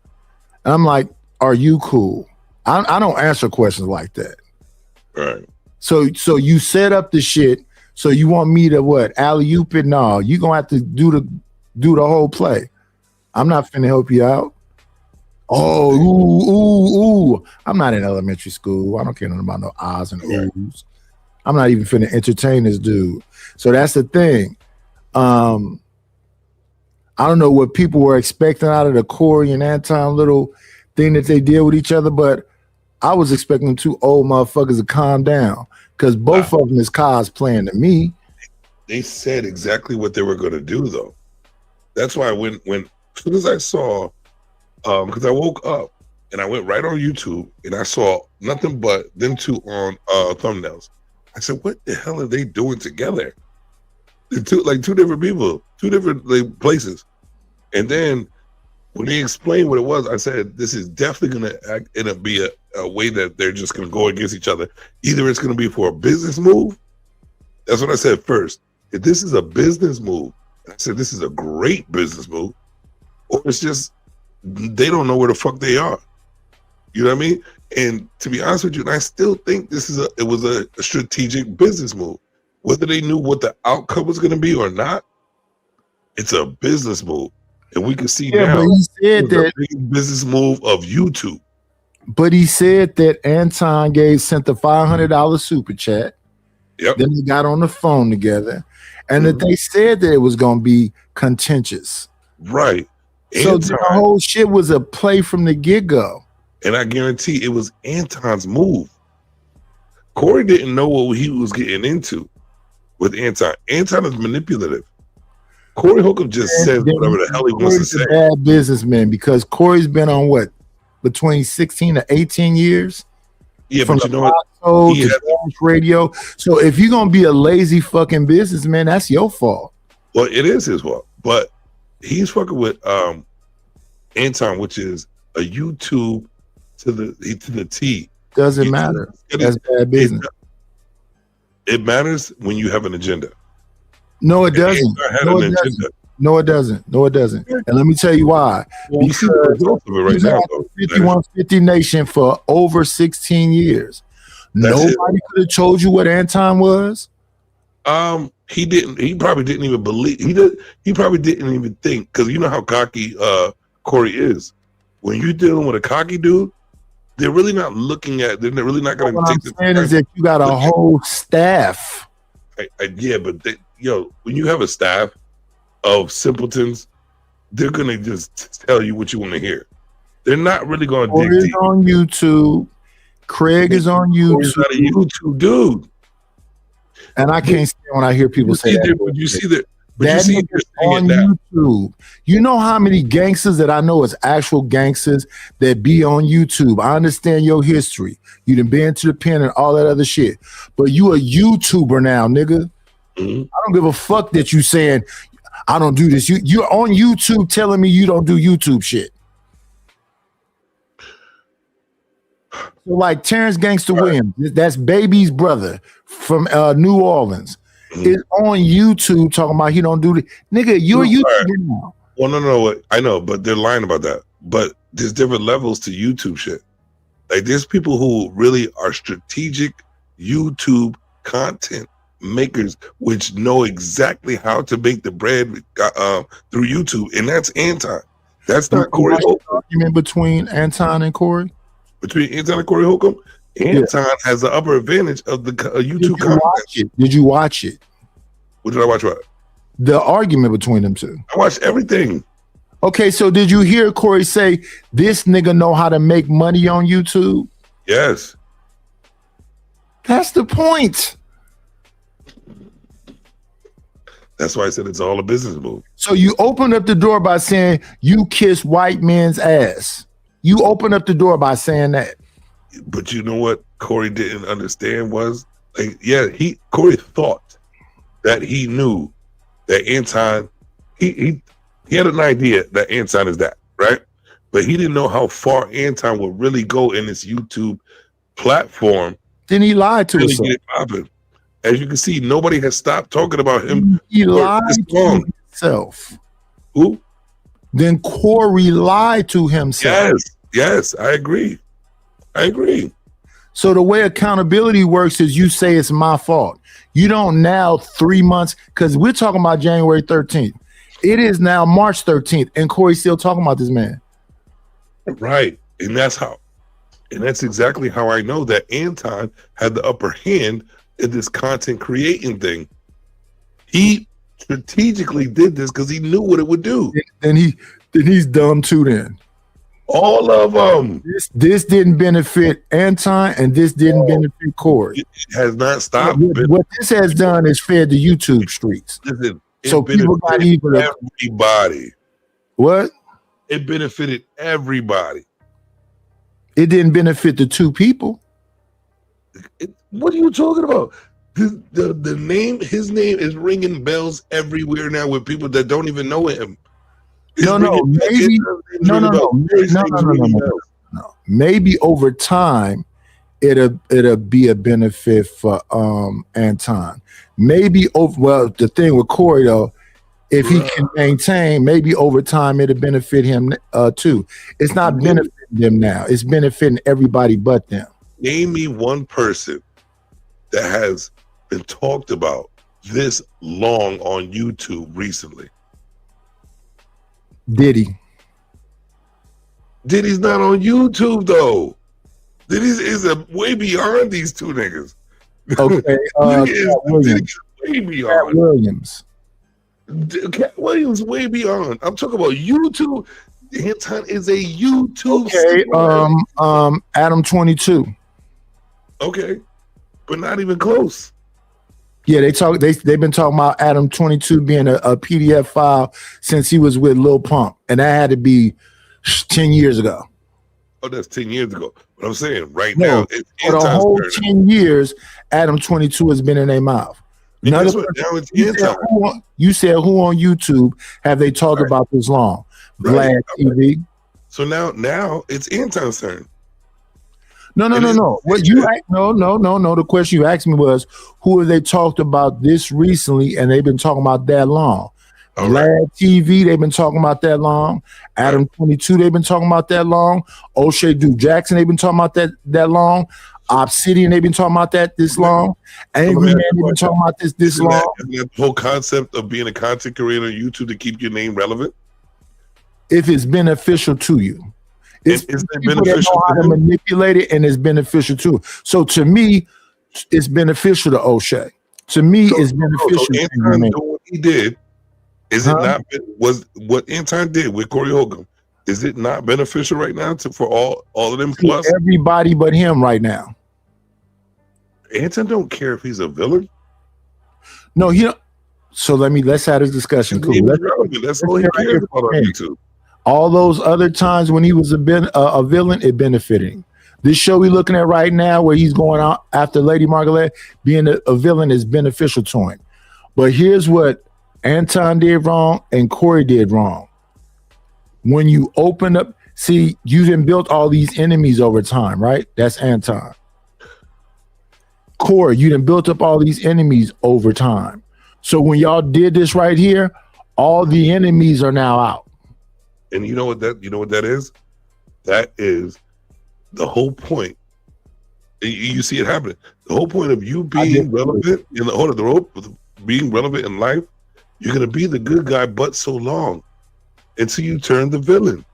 And I'm like, are you cool? I don't answer questions like that. Right. So you set up the shit. So you want me to what? Alley-oop it? No, you gonna have to do the whole play. I'm not finna help you out. Oh, ooh. I'm not in elementary school. I don't care nothing about no ahs and oohs. I'm not even finna entertain this dude. So that's the thing. I don't know what people were expecting out of the Corey and Anton little thing that they did with each other, but I was expecting two old motherfuckers to calm down because both of them is cosplaying to me. They said exactly what they were going to do, though. That's why when as soon as I saw, because I woke up and I went right on YouTube and I saw nothing but them two on thumbnails. I said, what the hell are they doing together? They're two different people, two different places. And then when they explained what it was, I said, this is definitely going to be a way that they're just going to go against each other. Either it's going to be for a business move. That's what I said first. If this is a business move, I said, this is a great business move. Or it's just, they don't know where the fuck they are. You know what I mean? And to be honest with you, I still think it was a strategic business move. Whether they knew what the outcome was going to be or not, it's a business move. And we can see now but he said that a big business move of YouTube. But he said that Anton sent the $500 super chat. Yep. Then they got on the phone together, and that they said that it was going to be contentious. Right. So the whole shit was a play from the get-go. And I guarantee it was Anton's move. Corey didn't know what he was getting into with Anton. Anton is manipulative. Corey Holcomb just says whatever the hell he wants to say. Corey's a bad businessman because Corey's been on what? Between 16 to 18 years? Yeah, from but you the know what? to Dash Radio. So if you're going to be a lazy fucking businessman, that's your fault. Well, it is his fault. But he's fucking with Anton, which is a YouTube to the T. Doesn't matter. That's bad business. It matters when you have an agenda. No, it doesn't. No, it doesn't. No, it doesn't. And let me tell you why. Well, you see the results of it right now, though. 5150 Nation for over 16 years. Nobody could have told you what Anton was. He didn't. He probably didn't even believe. He probably didn't even think, because you know how cocky Corey is. When you're dealing with a cocky dude, they're really not looking at. They're really not going to take the time. Is that you got a whole staff? Yeah, but when you have a staff of simpletons, they're going to just tell you what you want to hear. They're not really going to dig deep. On YouTube. Craig is on YouTube. He's not a YouTube dude. And I can't stand when I hear people say that. But you see that. That nigga's on YouTube. You know how many gangsters that I know is actual gangsters that be on YouTube. I understand your history. You done been to the pen and all that other shit. But you a YouTuber now, nigga. Mm-hmm. I don't give a fuck that you saying I don't do this. You're on YouTube telling me you don't do YouTube shit. So like Terrence Gangster Williams, that's Baby's brother from New Orleans, is on YouTube talking about he don't do it. Nigga, you're a YouTuber now. Well, no, I know, but they're lying about that. But there's different levels to YouTube shit. Like there's people who really are strategic YouTube content makers, which know exactly how to make the bread through YouTube, and that's Anton. That's not Corey Holcomb. Argument between Anton and Corey. Between Anton and Corey Holcomb, Anton has the upper advantage of the YouTube content. Did you watch it? What did I watch? What? The argument between them two. I watched everything. Okay, so did you hear Corey say this nigga know how to make money on YouTube? Yes. That's the point. That's why I said it's all a business move. So you open up the door by saying you kiss white men's ass. You open up the door by saying that. But you know what Corey didn't understand was, Corey thought that he knew that Anton, he had an idea that Anton is that, right? But he didn't know how far Anton would really go in this YouTube platform. Then he lied to himself. Get it popping. As you can see, nobody has stopped talking about him. He lied to himself. Who? Then Corey lied to himself. Yes, I agree. So the way accountability works is you say it's my fault. You don't now 3 months, because we're talking about January 13th. It is now March 13th, and Corey's still talking about this man. Right. And that's exactly how I know that Anton had the upper hand in this content creating thing. He strategically did this because he knew what it would do. Then he's dumb too then. All of them. This didn't benefit Anton, and this didn't benefit Corey. It has not stopped. What this has done is fed the YouTube streets. Listen, so people got even everybody. What? It benefited everybody. It didn't benefit the two people. What are you talking about? The name, his name is ringing bells everywhere now with people that don't even know him. No. Maybe over time, it'll be a benefit for Anton. Maybe the thing with Corey though, if he can maintain, maybe over time it'll benefit him too. It's not benefiting them now; it's benefiting everybody but them. Name me one person that has been talked about this long on YouTube recently. Diddy. Diddy's not on YouTube though. Diddy's is way beyond these two niggas. Okay, Williams. Way beyond. Cat Williams. Cat Williams way beyond. I'm talking about YouTube. Anton is a YouTube. Okay, Adam 22. Okay, but not even close. Yeah, they've been talking about Adam 22 being a PDF file since he was with Lil Pump, and that had to be 10 years ago. Oh, that's 10 years ago. But I'm saying now, it's for the whole 10 years, Adam 22 has been in their mouth. Now it's you said who on YouTube have they talked about this long? Vlad TV. So now it's Anton's turn. No. What you no. The question you asked me was who have they talked about this recently, and they've been talking about that long. Lad TV, they've been talking about that long. Adam 22, they've been talking about that long. O'Shea Duke Jackson, they've been talking about that long. Obsidian, they've been talking about that this long. Angry Man, they've been talking about this long. Isn't that the whole concept of being a content creator on YouTube to keep your name relevant? If it's beneficial to you. It's people that know how to manipulate it, and it's beneficial too. So to me, it's beneficial to O'Shea. To me, it's beneficial. So Anton doing what he did, is it not? Was what Anton did with Corey Holcomb? Is it not beneficial right now for all of them? Plus everybody but him right now. Anton don't care if he's a villain. No, he don't. So let's have this discussion. Cool. That's all he cares about on YouTube. All those other times when he was a villain, it benefited him. This show we're looking at right now, where he's going out after Lady Margaret, being a villain is beneficial to him. But here's what Anton did wrong and Corey did wrong. When you open up, see, you done built all these enemies over time, right? That's Anton. Corey, you done built up all these enemies over time. So when y'all did this right here, all the enemies are now out. And you know what that is? That is the whole point. You see it happening. The whole point of you being relevant in the order of the rope, being relevant in life, you're gonna be the good guy, but so long until you turn the villain.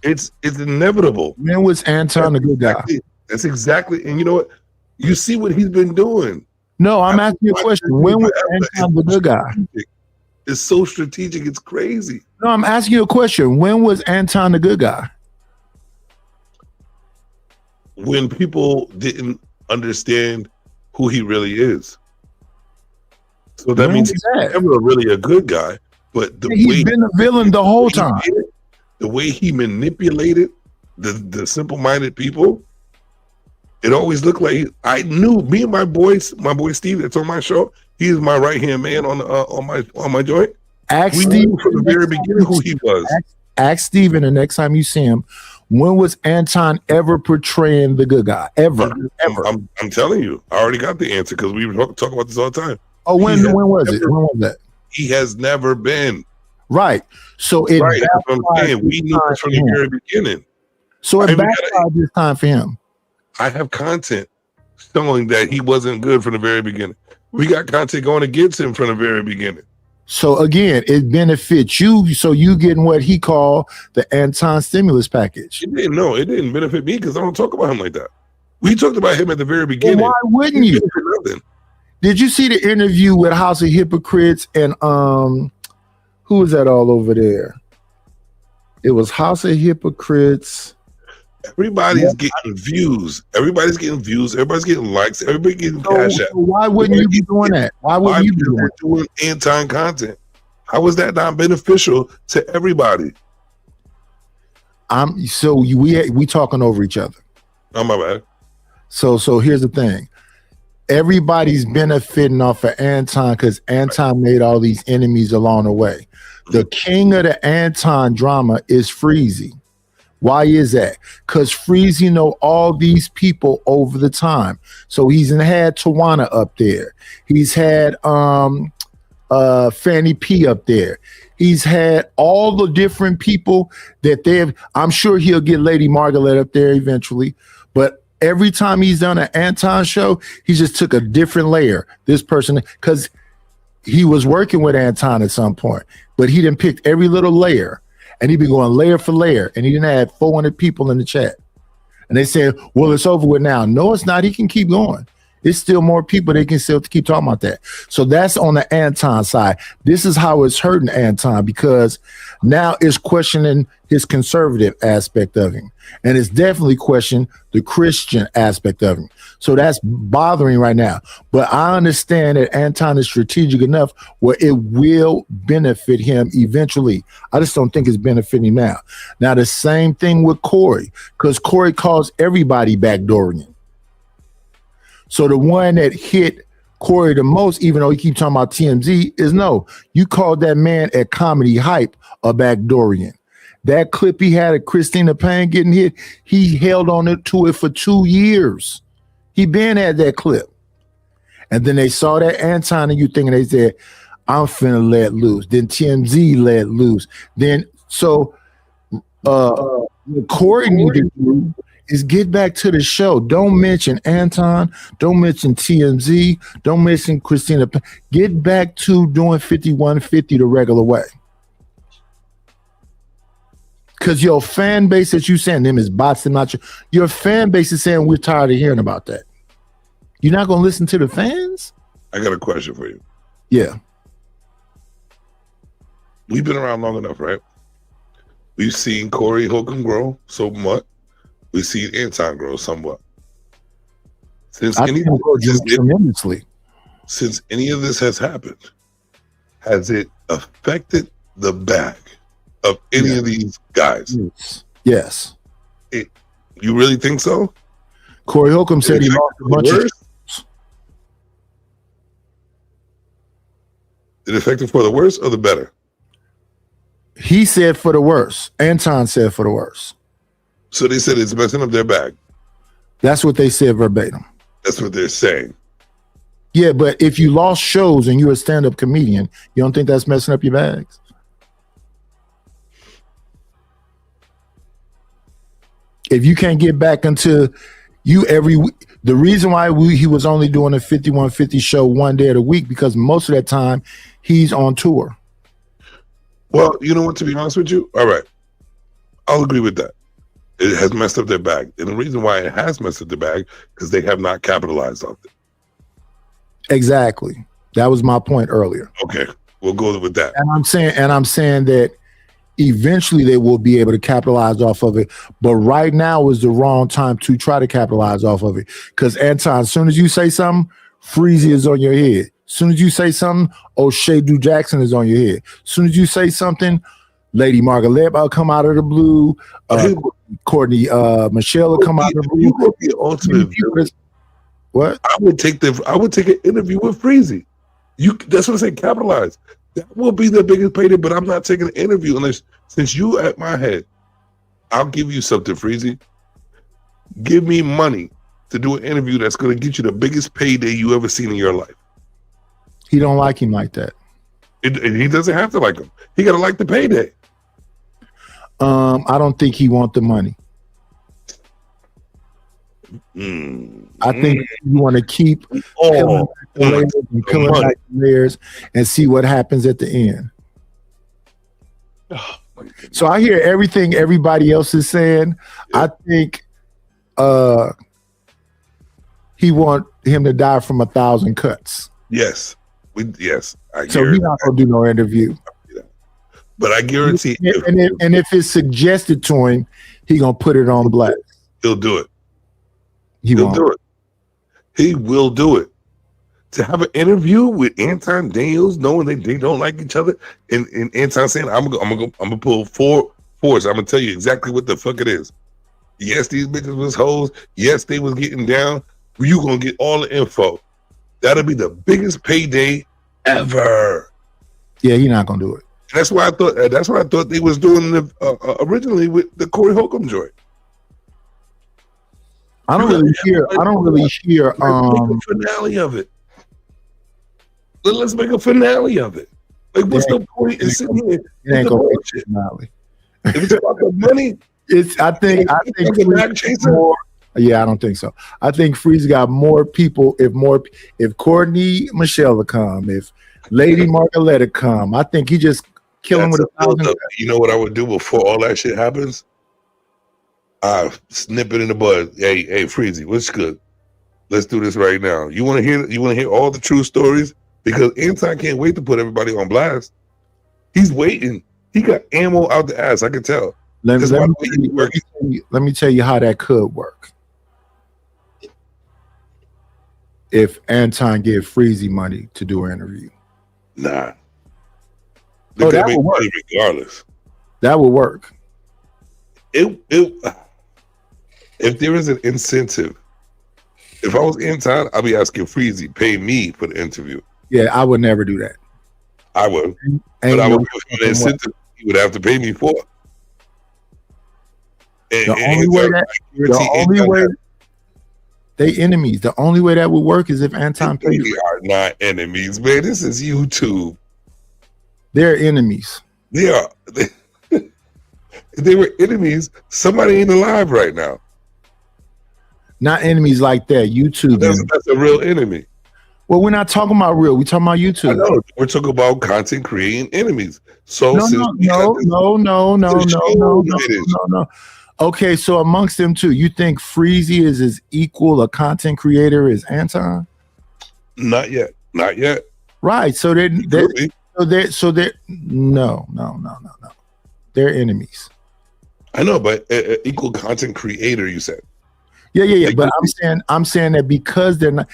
It's inevitable. When was Anton the good guy? That's exactly. And you know what? You see what he's been doing. No, I'm asking you a question. When was Anton the good guy? It's so strategic. It's crazy. No, I'm asking you a question. When was Anton the good guy? When people didn't understand who he really is. So that means he's never really a good guy. But he's been a villain the whole time. The way he manipulated the simple-minded people, it always looked like I knew. Me and my boy Steve, that's on my show. He is my right-hand man on my joint. We knew from the very beginning who he was. Ask Steven the next time you see him, when was Anton ever portraying the good guy? Ever. I'm telling you, I already got the answer because we talk about this all the time. Oh, when was it? When was that? He has never been. Right. So that's what I'm saying. We knew this from the very beginning. So it backfired this time for him. I have content showing that he wasn't good from the very beginning. We got content going against him from the very beginning. So again, it benefits you. So you getting what he called the Anton stimulus package. It didn't benefit me because I don't talk about him like that. We talked about him at the very beginning. Well, why wouldn't you? Did you see the interview with House of Hypocrites and who was that all over there? It was House of Hypocrites. Everybody's getting views. Everybody's getting views. Everybody's getting likes. Everybody getting cash out. So why wouldn't you be doing that? Why wouldn't you be doing Anton content? How is that not beneficial to everybody? We talking over each other. Oh, my bad. So here's the thing. Everybody's benefiting off of Anton because Anton made all these enemies along the way. The king of the Anton drama is Freezy. Why is that? Because Freezy know all these people over the time. So he's had Tawana up there. He's had Fanny P up there. He's had all the different people that they've. I'm sure he'll get Lady Margaret up there eventually. But every time he's done an Anton show, he just took a different layer. This person, because he was working with Anton at some point, but he didn't pick every little layer. And he'd been going layer for layer, and he didn't have 400 people in the chat. And they said, well, it's over with now. No, it's not. He can keep going. It's still more people. They can still keep talking about that. So that's on the Anton side. This is how it's hurting Anton, because now it's questioning his conservative aspect of him. And it's definitely questioning the Christian aspect of him. So that's bothering right now. But I understand that Anton is strategic enough where it will benefit him eventually. I just don't think it's benefiting him now. Now, the same thing with Corey, because Corey calls everybody backdooring. So the one that hit Corey the most, even though he keeps talking about TMZ, is no, you called that man at Comedy Hype a backdoorian. That clip he had of Christina Payne getting hit, he held on to it for 2 years. He been at that clip. And then they saw that Anton and you thinking, they said, I'm finna let loose. Then TMZ let loose. Then what Corey needed to do is get back to the show. Don't mention Anton. Don't mention TMZ. Don't mention Christina. Get back to doing 5150 the regular way. Because your fan base that you saying them is bots and not your fan base is saying we're tired of hearing about that. You're not gonna listen to the fans? I got a question for you. Yeah. We've been around long enough, right? We've seen Corey Holcomb grow somewhat. We've seen Anton grow somewhat. Since any of this has happened, has it affected the bag of any of these guys? Yes. You really think so? Corey Holcomb said he lost a bunch of. Did it affect it for the worse or the better? He said for the worse. Anton said for the worse. So they said it's messing up their bag. That's what they said verbatim. That's what they're saying. Yeah, but if you lost shows and you're a stand-up comedian, you don't think that's messing up your bags? If you can't get back into you every week, the reason why he was only doing a 5150 show one day of the week, because most of that time he's on tour. Well, you know what, to be honest with you, all right, I'll agree with that. It has messed up their bag. And the reason why it has messed up their bag, because they have not capitalized on it. Exactly. That was my point earlier. Okay, we'll go with that. And I'm saying that eventually they will be able to capitalize off of it. But right now is the wrong time to try to capitalize off of it. Because Anton, as soon as you say something, Freezy is on your head. As soon as you say something, O'Shea Du Jackson is on your head. As soon as you say something, Lady Margaret will come out of the blue. Courtney Michelle will come out of the blue. You will be the ultimate. What? I would take an interview with Freezy. That's what I say, capitalize. That will be the biggest payday, but I'm not taking an interview unless, since you at my head, I'll give you something, Freezy. Give me money to do an interview that's going to get you the biggest payday you ever seen in your life. He don't like him like that. He doesn't have to like him. He got to like the payday. I don't think he want the money. I think you want to keep peeling back the layers and see what happens at the end. So I hear everything everybody else is saying. Yeah. I think he want him to die from 1,000 cuts. Yes. So he's not gonna do no interview. But I guarantee, and if it's suggested to him, he gonna put it on blast. He'll do it. He'll do it. He will do it. To have an interview with Anton Daniels, knowing they don't like each other, and Anton saying, "I'm gonna pull four force. I'm gonna tell you exactly what the fuck it is. Yes, these bitches was hoes. Yes, they was getting down. You gonna get all the info. That'll be the biggest payday ever." Yeah, he's not gonna do it. And that's why I thought. That's what I thought they was doing originally with the Corey Holcomb joint. I don't really hear. Make a finale of it. Let's make a finale of it. Like, what's the point in sitting here? It ain't gonna be a finale. If it's about the money, I think more. Yeah, I don't think so. I think Freeze got more people. If Courtney Michelle will come, if Lady Margaletta come, I think he just kill him with 1,000. You know what I would do before all that shit happens? I snip it in the bud. Hey, Freezy, what's good? Let's do this right now. You want to hear all the true stories? Because Anton can't wait to put everybody on blast. He's waiting. He got ammo out the ass. I can tell. Let me tell you how that could work. If Anton gave Freezy money to do an interview. Nah. That would work. Regardless. That would work. If there is an incentive, if I was Anton, I'd be asking Freezy, pay me for the interview. Yeah, I would never do that. I would. But I would give him an incentive he would have to pay me for. The only way they enemies. The only way that would work is if Anton pays. We are not enemies, man. This is YouTube. They're enemies. They are. If they were enemies, somebody ain't alive right now. Not enemies like that. YouTube. That's a real enemy. Well, we're not talking about real. We're talking about YouTube. I know. We're talking about content creating enemies. So No. Okay, so amongst them two, you think Freezy is as equal a content creator as Anton? Not yet. Right. So they're no. They're enemies. I know, but equal content creator, you said. Yeah. But I'm saying that because they're not.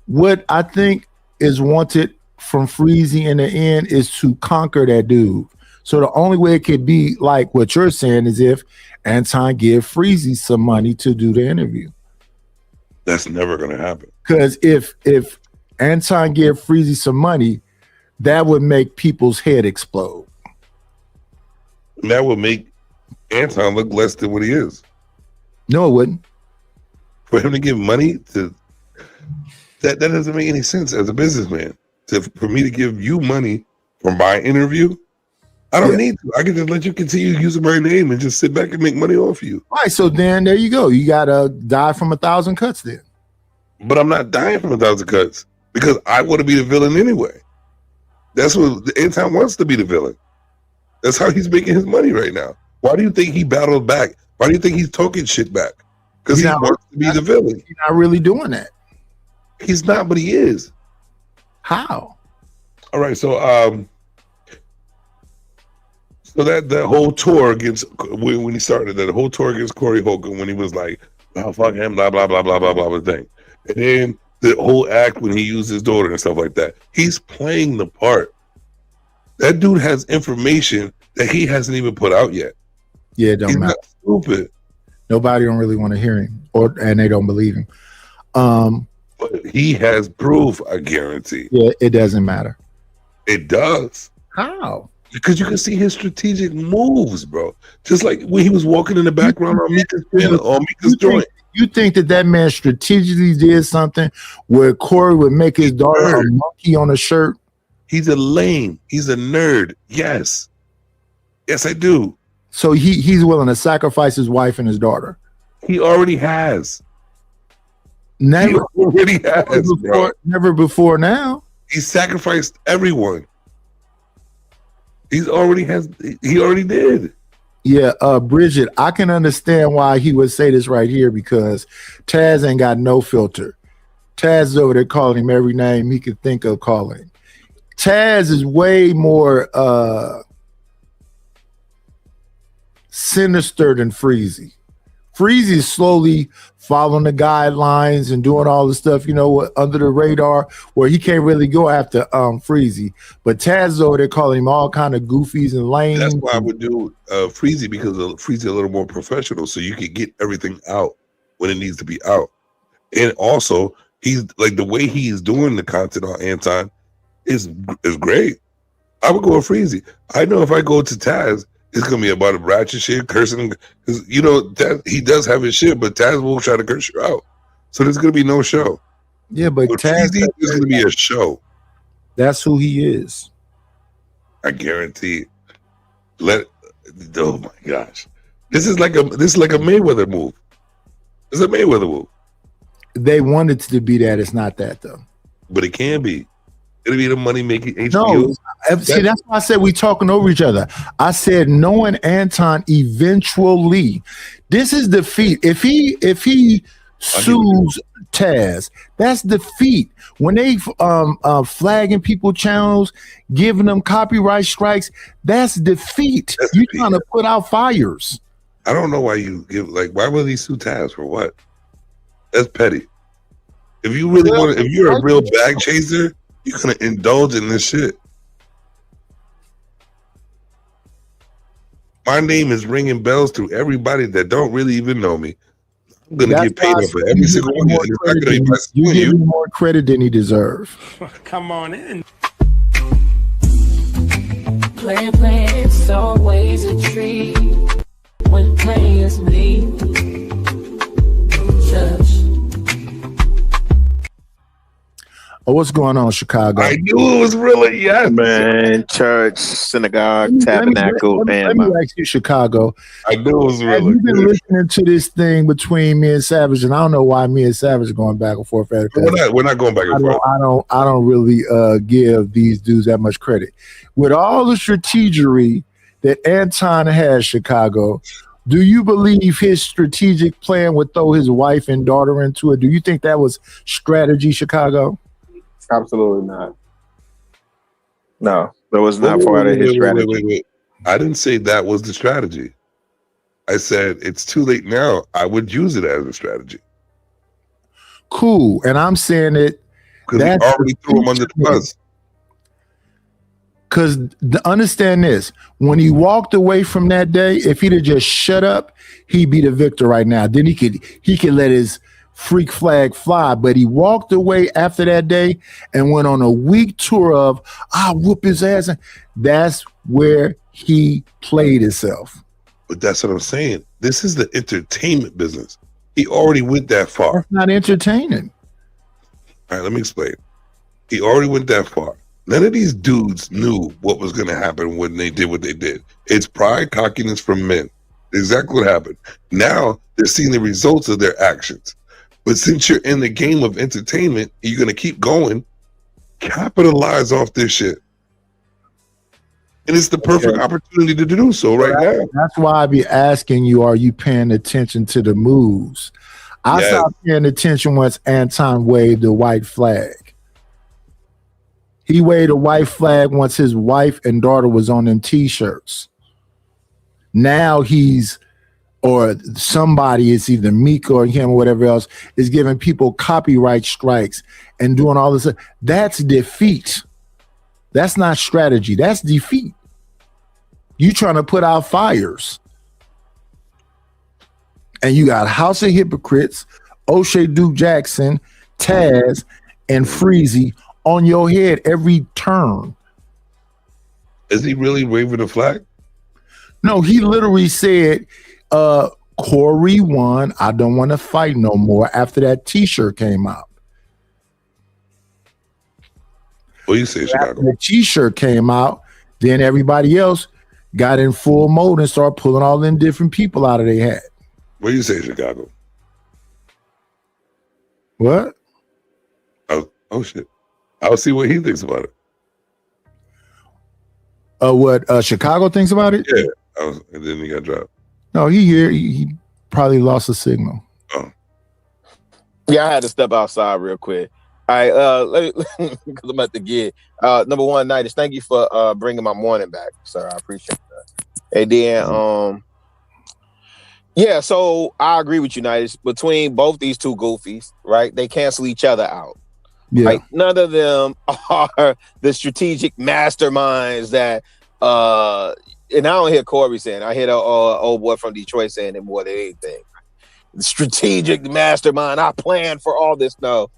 What I think is wanted from Freezy in the end is to conquer that dude. So the only way it could be like what you're saying is if Anton give Freezy some money to do the interview. That's never going to happen. Because if Anton give Freezy some money, that would make people's head explode. And that would make Anton look less than what he is. No, it wouldn't. For him to give money to that doesn't make any sense as a businessman. For me to give you money for my interview, I don't need to. I can just let you continue using my name and just sit back and make money off you. All right, so then there you go. You gotta die from 1,000 cuts then. But I'm not dying from 1,000 cuts because I want to be the villain anyway. That's what Anton wants to be, the villain. That's how he's making his money right now. Why do you think he battled back? Why do you think he's talking shit back? Because he wants to be the villain. He's not really doing that. He's not, but he is. How? All right, so that whole tour against when he started that whole tour against Corey Holcomb when he was like, "Oh fuck him," blah blah blah blah blah blah thing, and then the whole act when he used his daughter and stuff like that. He's playing the part. That dude has information that he hasn't even put out yet. Yeah, it don't matter. Not stupid. Nobody don't really want to hear him, and they don't believe him. But he has proof, I guarantee. Yeah, it doesn't matter. It does. How? Because you can see his strategic moves, bro. Just like when he was walking in the background on Mika's joint. You think that man strategically did something where Corey would make his daughter a monkey on a shirt? He's a lame. He's a nerd. Yes, I do. So he's willing to sacrifice his wife and his daughter. He already has. Never before now. He sacrificed everyone. He already did. Yeah, Bridget, I can understand why he would say this right here because Taz ain't got no filter. Taz is over there calling him every name he could think of calling him. Taz is way more sinister than Freezy. Freezy is slowly following the guidelines and doing all the stuff, under the radar where he can't really go after Freezy. But Taz is over there calling him all kind of goofies and lame. That's why I would do Freezy because Freezy a little more professional, so you can get everything out when it needs to be out. And also, he's like the way he is doing the content on Anton is great. I would go with Freezy. I know if I go to Taz, it's gonna be about a ratchet shit, cursing. Because Taz, he does have his shit, but Taz will try to curse you out. So there's gonna be no show. Yeah, but Taz is gonna be a show. That's who he is. I guarantee. Oh my gosh, this is like a Mayweather move. It's a Mayweather move. They want it to be that. It's not that though. But it can be. It'll be the money making HBO. No, see, that's why I said we talking over each other. I said knowing Anton eventually, this is defeat. If he sues Taz, that's defeat. When they flagging people channels, giving them copyright strikes, that's defeat. You're trying to put out fires. I don't know why you why would he sue Taz for what? That's petty. If you really want, if you're a real bag chaser, you're gonna indulge in this shit. My name is ringing bells to everybody that don't really even know me. I'm gonna get paid for every single one. You give him more credit than he deserves. Come on in. Playing, it's always a treat when players meet. Oh, what's going on, Chicago? I knew it was really yes, man. Church, synagogue, tabernacle, let me ask you, Chicago. I knew it was Have really. you been listening to this thing between me and Savage? And I don't know why me and Savage are going back and forth. We're not going back and forth. I don't really give these dudes that much credit. With all the strategery that Anton has, Chicago, do you believe his strategic plan would throw his wife and daughter into it? Do you think that was strategy, Chicago? Absolutely not. No, that was not part of his strategy. Wait. I didn't say that was the strategy. I said it's too late now. I would use it as a strategy. Cool. And I'm saying it because he already threw him under the bus. Because understand this, when he walked away from that day, if he'd have just shut up, he'd be the victor right now. Then he could let his freak flag fly. But he walked away after that day and went on a week tour of, I'll whoop his ass. That's where he played himself. But that's what I'm saying. This is the entertainment business. He already went that far. That's not entertaining. All right, let me explain. He already went that far. None of these dudes knew what was going to happen when they did what they did. It's pride, cockiness from men. Exactly what happened. Now they're seeing the results of their actions. But since you're in the game of entertainment, you're going to keep going, capitalize off this shit. And it's the perfect opportunity to do so right now. That's why I be asking you, are you paying attention to the moves? I stopped paying attention once Anton waved the white flag. He waved a white flag once his wife and daughter was on them T-shirts. Now or somebody, it's either Meek or him or whatever else, is giving people copyright strikes and doing all this. That's defeat. That's not strategy. That's defeat. You trying to put out fires. And you got House of Hypocrites, O'Shea Duke Jackson, Taz, and Freezy on your head every turn. Is he really waving the flag? No, he literally said, Corey won. I don't want to fight no more after that T-shirt came out. What do you say, Chicago? After the T-shirt came out, then everybody else got in full mode and started pulling all them different people out of their hat. What do you say, Chicago? What? Oh shit. I'll see what he thinks about it. What Chicago thinks about it? Yeah. And then he got dropped. No, he probably lost the signal. Oh. Yeah, I had to step outside real quick. All right, because I'm at the gig. Number one, Nightis, thank you for bringing my morning back, sir. I appreciate that. And then, yeah, so I agree with you, Nightis. Between both these two goofies, right, they cancel each other out. Yeah. Like, none of them are the strategic masterminds that, and I don't hear Corey saying, I hear the old boy from Detroit saying it more than anything. The strategic mastermind, I planned for all this. No.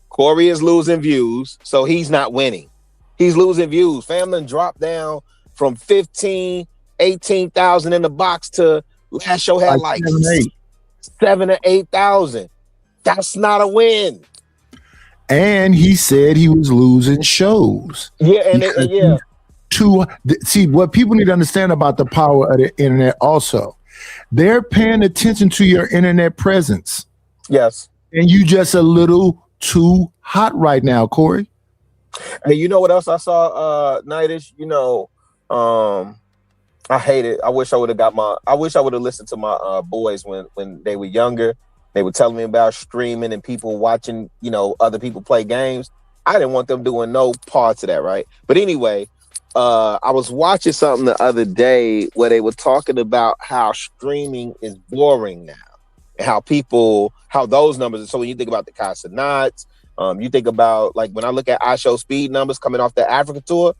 Corey is losing views, so he's not winning. He's losing views. Family dropped down from 15, 18,000 in the box to last show had like 7 or 8,000. That's not a win. And he said he was losing shows. Yeah, yeah. See, what people need to understand about the power of the internet also, they're paying attention to your internet presence. Yes. And you just a little too hot right now, Corey. Hey, you know what else I saw, Nightish? You know, I hate it. I wish I would have listened to my boys when they were younger. They were telling me about streaming and people watching, you know, other people play games. I didn't want them doing no parts of that, right? But anyway, I was watching something the other day where they were talking about how streaming is boring now. And how those numbers. So when you think about the Casanats, you think about, like, when I look at iShow Speed numbers coming off the Africa tour,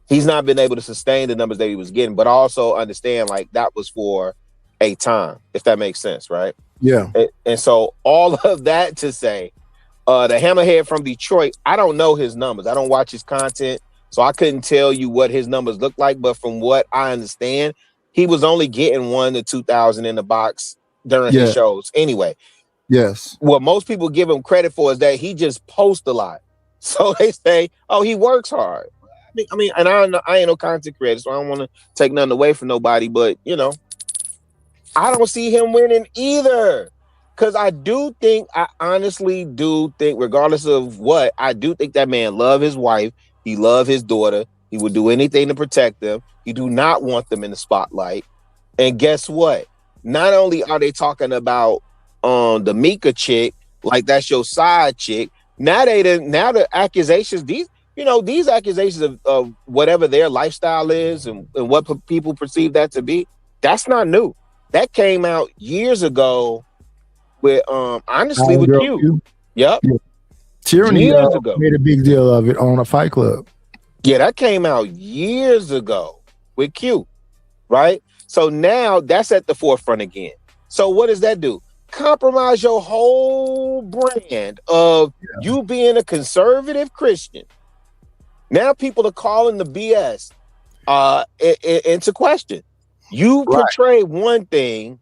he's not been able to sustain the numbers that he was getting, but also understand, like, that was for a time, if that makes sense, right? Yeah. And so all of that to say, the Hammerhead from Detroit, I don't know his numbers. I don't watch his content, so I couldn't tell you what his numbers look like, but from what I understand, he was only getting 1,000 to 2,000 in the box during his shows anyway. Yes. What most people give him credit for is that he just posts a lot. So they say, oh, he works hard. I mean, and I ain't no content creator, so I don't want to take nothing away from nobody, but you know, I don't see him winning either. Because I honestly do think, regardless of what, I do think that man love his wife. He love his daughter. He would do anything to protect them. He do not want them in the spotlight. And guess what? Not only are they talking about the Mika chick, like that's your side chick. Now the accusations, these accusations of whatever their lifestyle is and what people perceive that to be, that's not new. That came out years ago with honestly with Q. Yep. Yeah. Tyranny made a big deal of it on a Fight Club. Yeah, that came out years ago with Q, right? So now that's at the forefront again. So what does that do? Compromise your whole brand of you being a conservative Christian. Now people are calling the BS into question. You portray one thing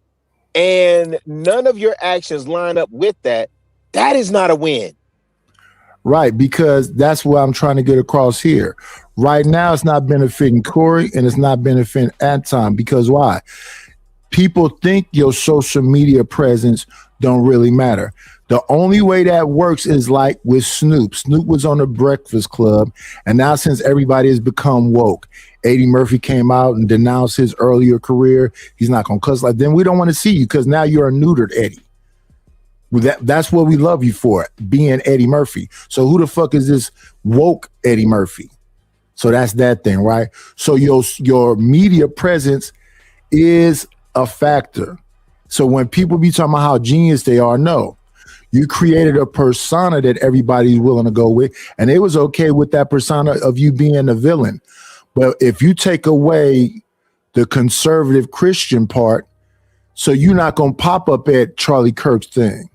and none of your actions line up with that. That is not a win. Right, because that's what I'm trying to get across here. Right now, it's not benefiting Corey and it's not benefiting Anton. Because why? People think your social media presence don't really matter. The only way that works is like with Snoop. Snoop was on the Breakfast Club, and now since everybody has become woke, Eddie Murphy came out and denounced his earlier career. He's not going to cuss like then we don't want to see you because now you're a neutered Eddie. That's what we love you for, being Eddie Murphy. So who the fuck is this woke Eddie Murphy? So that's that thing, right? So your media presence is a factor. So when people be talking about how genius they are, no. You created a persona that everybody's willing to go with, and it was okay with that persona of you being a villain. But if you take away the conservative Christian part, so you're not going to pop up at Charlie Kirk's thing.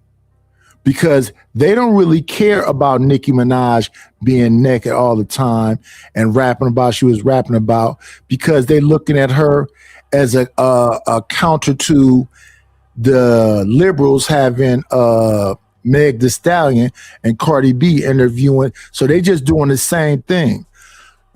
Because they don't really care about Nicki Minaj being naked all the time and rapping about she was rapping about, because they're looking at her as a counter to the liberals having Meg Thee Stallion and Cardi B interviewing. So they just doing the same thing.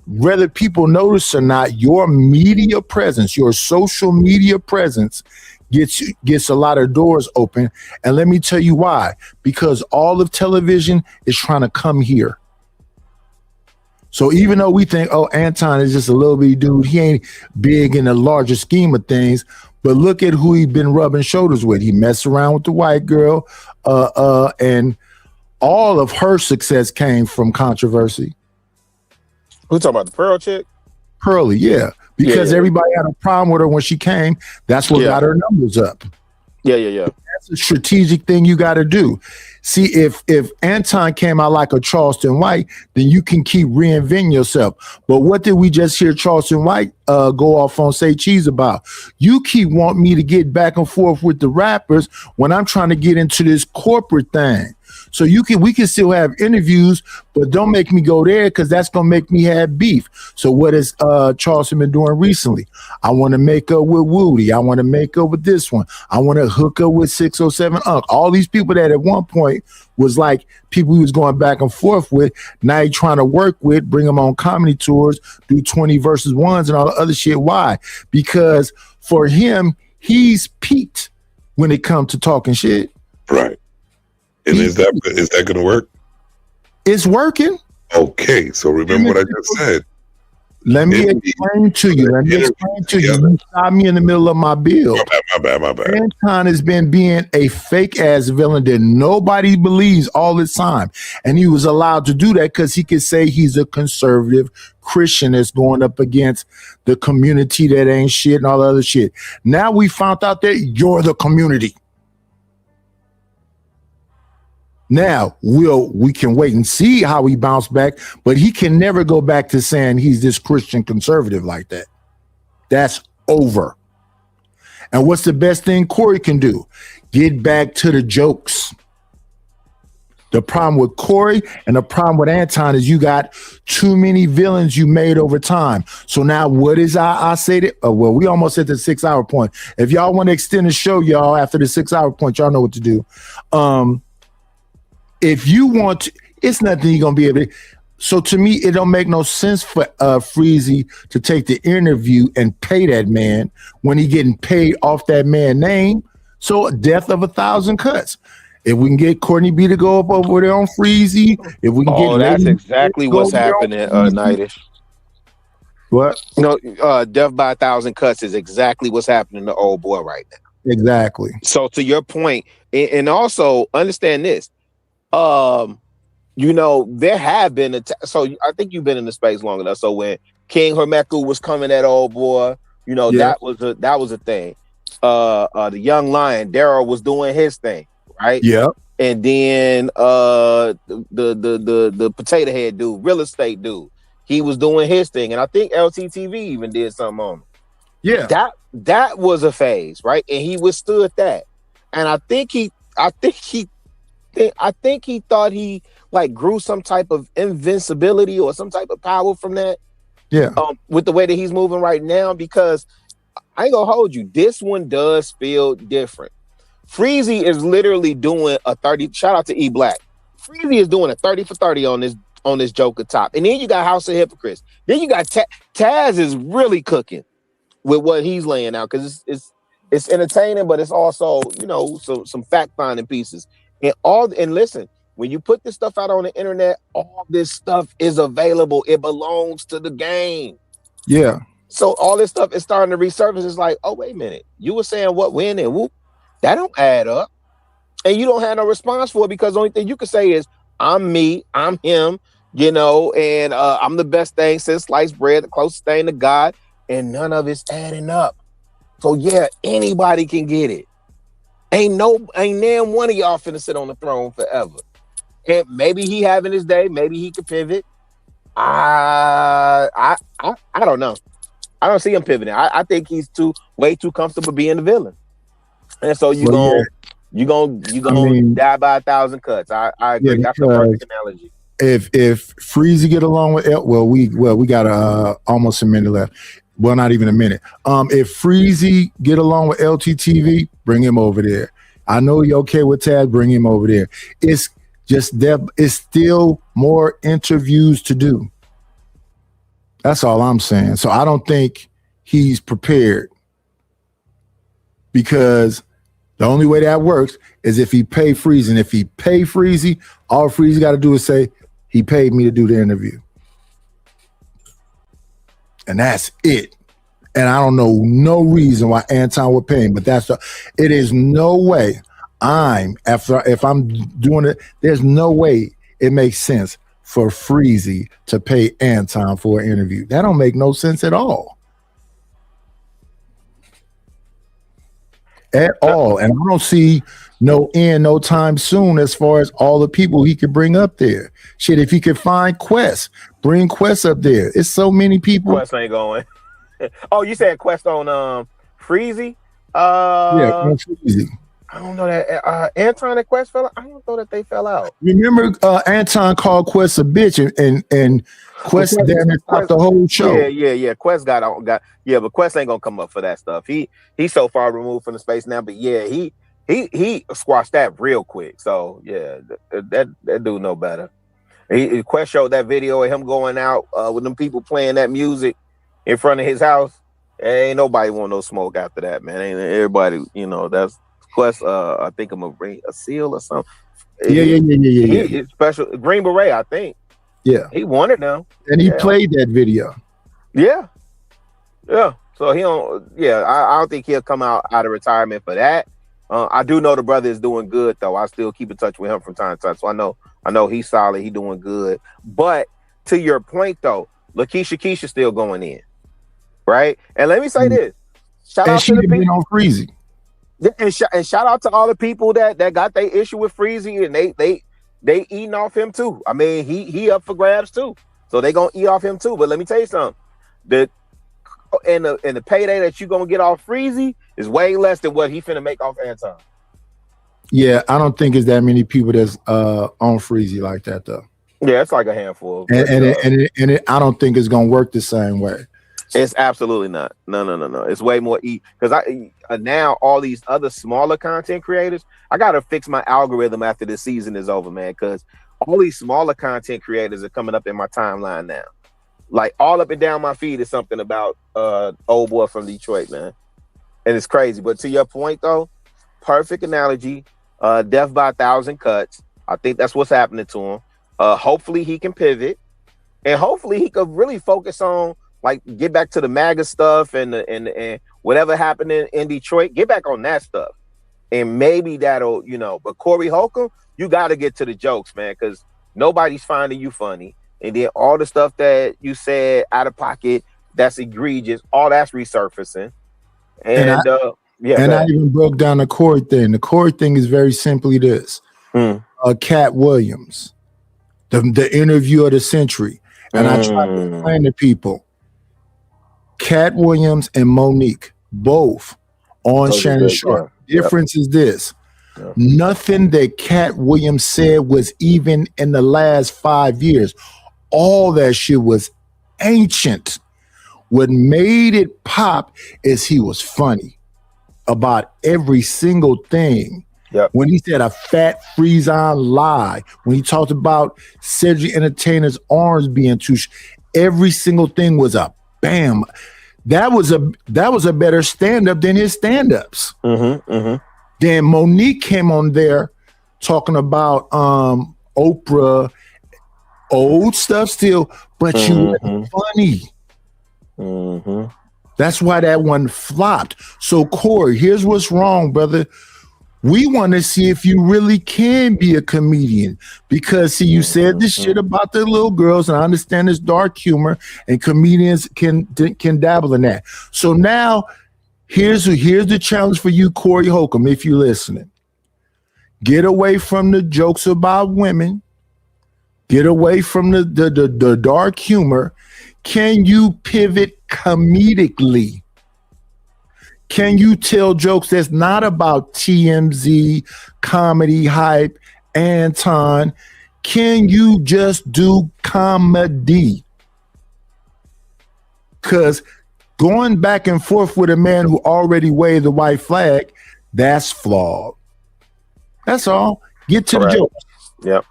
Whether people notice or not, your media presence, your social media presence gets a lot of doors open. And let me tell you why. Because all of television is trying to come here. So even though we think, oh, Anton is just a little bitty dude, he ain't big in the larger scheme of things, but look at who he's been rubbing shoulders with. He messed around with the white girl, and all of her success came from controversy. Who talking about the Pearl chick? Pearly, yeah. Because everybody had a problem with her when she came. That's what got her numbers up. Yeah. That's a strategic thing you got to do. See, if Anton came out like a Charleston White, then you can keep reinventing yourself. But what did we just hear Charleston White go off on Say Cheese about? You keep wanting me to get back and forth with the rappers when I'm trying to get into this corporate thing. So we can still have interviews, but don't make me go there because that's gonna make me have beef. So what has Charleston been doing recently? I want to make up with Woody. I want to make up with this one. I want to hook up with 607 Unc. All these people that at one point was like people he was going back and forth with. Now he's trying to work with, bring them on comedy tours, do 20 versus ones and all the other shit. Why? Because for him, he's peaked when it comes to talking shit. Right. And is that going to work? It's working. Okay, so remember what I just said. Let me explain to you. You stopped me in the middle of my bill. My bad. Anton has been being a fake ass villain that nobody believes all the time. And he was allowed to do that because he could say he's a conservative Christian that's going up against the community that ain't shit and all the other shit. Now we found out that you're the community. Now we can wait and see how he bounced back, but he can never go back to saying he's this Christian conservative like that. That's over. And what's the best thing Corey can do? Get back to the jokes. The problem with Corey and the problem with Anton is you got too many villains you made over time. So now what is I say that? Well, we almost at the 6 hour point. If y'all want to extend the show, y'all, after the 6 hour point, y'all know what to do. If you want, It's nothing you're gonna be able to. So to me, it don't make no sense for Freezy to take the interview and pay that man when he getting paid off that man's name. So a death of 1,000 cuts. If we can get Courtney B to go up over there on Freezy, if we can get that's exactly what's happening, Nightish. What? No, death by 1,000 cuts is exactly what's happening to old boy right now. Exactly. So to your point, and also understand this, you know, there have been so I think you've been in the space long enough. So when King Hermeku was coming at old boy, you know, that was a thing. The Young Lion, Daryl was doing his thing, right? Yeah. And then the potato head dude, real estate dude, he was doing his thing. And I think LTTV even did something on him. Yeah. That was a phase, right? And he withstood that. And I think he thought he like grew some type of invincibility or some type of power from that. Yeah. With the way that he's moving right now, because I ain't gonna hold you. This one does feel different. Freezy is literally doing a 30. Shout out to E Black. Freezy is doing a 30 for 30 on this Joker top. And then you got House of Hypocrites. Then you got Taz is really cooking with what he's laying out, because it's entertaining, but it's also, you know, some fact finding pieces. And listen, when you put this stuff out on the internet, all this stuff is available. It belongs to the game. Yeah. So all this stuff is starting to resurface. It's like, oh, wait a minute. You were saying what, when, and whoop. That don't add up. And you don't have no response for it, because the only thing you can say is, I'm me, I'm him, you know, and I'm the best thing since sliced bread, the closest thing to God, and none of it's adding up. So yeah, anybody can get it. Ain't damn one of y'all finna sit on the throne forever. And maybe he having his day, maybe he could pivot. I don't know. I don't see him pivoting. I think he's way too comfortable being the villain. And so you gonna die by 1,000 cuts. I agree. Yeah, that's a perfect analogy. If Freezy get along with we got almost a minute left. Well, not even a minute. If Freezy get along with LTTV, bring him over there. I know you're okay with Taz, bring him over there. It's just it's still more interviews to do. That's all I'm saying. So I don't think he's prepared, because the only way that works is if he pay Freezy. And if he pay Freezy, all Freezy got to do is say, he paid me to do the interview. And that's it. And I don't know no reason why Anton would pay him, but it is no way if I'm doing it, there's no way it makes sense for Freezy to pay Anton for an interview. That don't make no sense at all. At all. And I don't see no time soon as far as all the people he could bring up there. Shit, if he could find Quest, bring Quest up there. It's so many people. Quest ain't going. Oh, you said Quest on Freezy? Yeah, Freezy. I don't know that Anton and Quest fell out. I don't know that they fell out. Remember, Anton called Quest a bitch, and Quest damn near stopped the whole show. Yeah. Quest got but Quest ain't gonna come up for that stuff. He's so far removed from the space now. But yeah, he squashed that real quick. So yeah, that dude know better. Quest showed that video of him going out with them people playing that music in front of his house. Ain't nobody want no smoke after that, man. Ain't everybody, you know, that's Quest. I think I'm a seal or something. Yeah. Special Green Beret, I think. Yeah, he wanted them, and he played that video. Yeah. So he don't. Yeah, I don't think he'll come out of retirement for that. I do know the brother is doing good though. I still keep in touch with him from time to time, so I know he's solid. He's doing good. But to your point though, Lakeisha still going in, right? And let me say this: shout out to the people on Freezy. And shout out to all the people that got their issue with Freezy, and they eating off him too. I mean, he up for grabs too, so they gonna eat off him too. But let me tell you something: the payday that you gonna get off Freezy is way less than what he finna make off Anton. Yeah, I don't think it's that many people that's on Freezy like that though. Yeah, it's like a handful. And I don't think it's gonna work the same way. It's absolutely not. No. It's way more because now all these other smaller content creators, I gotta fix my algorithm after this season is over, man. Because all these smaller content creators are coming up in my timeline now. Like all up and down my feed is something about old boy from Detroit, man. And it's crazy. But to your point though, perfect analogy. Death by 1,000 cuts. I think that's what's happening to him. Hopefully he can pivot, and hopefully he could really focus on like get back to the MAGA stuff and whatever happened in Detroit. Get back on that stuff, and maybe that'll But Corey Holcomb, you got to get to the jokes, man, because nobody's finding you funny. And then all the stuff that you said out of pocket that's egregious, all that's resurfacing. And I even broke down the Corey thing. The Corey thing is very simply this. Cat Williams, the interview of the century. And I try to explain to people, Cat Williams and Monique, both on Shannon Sharpe. Difference is this. Nothing that Cat Williams said was even in the last 5 years. All that shit was ancient. What made it pop is he was funny about every single thing. When he said a fat freeze-on lie, when he talked about Cedric Entertainer's arms being too, every single thing was a bam. That was a better stand-up than his stand-ups. Then Monique came on there talking about Oprah, old stuff still, but she was funny. That's why that one flopped. So Corey, here's what's wrong, brother. We want to see if you really can be a comedian, because see, you said this shit about the little girls, and I understand this dark humor, and comedians can dabble in that. So now here's the challenge for you, Corey Holcomb, if you're listening. Get away from the jokes about women. Get away from the dark humor. Can you pivot comedically? Can you tell jokes that's not about TMZ, comedy, hype, Anton? Can you just do comedy? Because going back and forth with a man who already waved the white flag, that's flawed. That's all. Get to the jokes.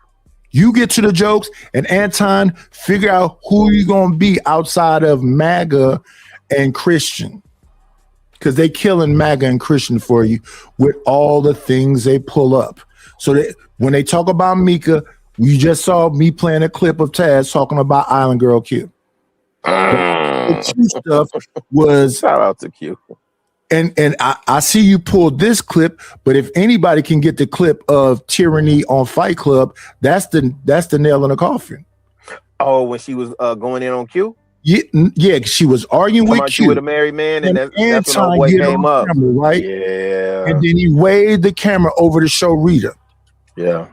You get to the jokes, and Anton, figure out who you're going to be outside of MAGA and Christian. Because they killing MAGA and Christian for you with all the things they pull up. So that when they talk about Mika, you just saw me playing a clip of Taz talking about Island Girl Q. The Q stuff was shout out to Q. And I see you pulled this clip, but if anybody can get the clip of Tyranny on Fight Club, that's the nail in the coffin. Oh, when she was going in on Q? Yeah, she was arguing with Q. With a married man, and that's when the boy came up. Camera, right? Yeah. And then he waved the camera over to show Rita. Yeah.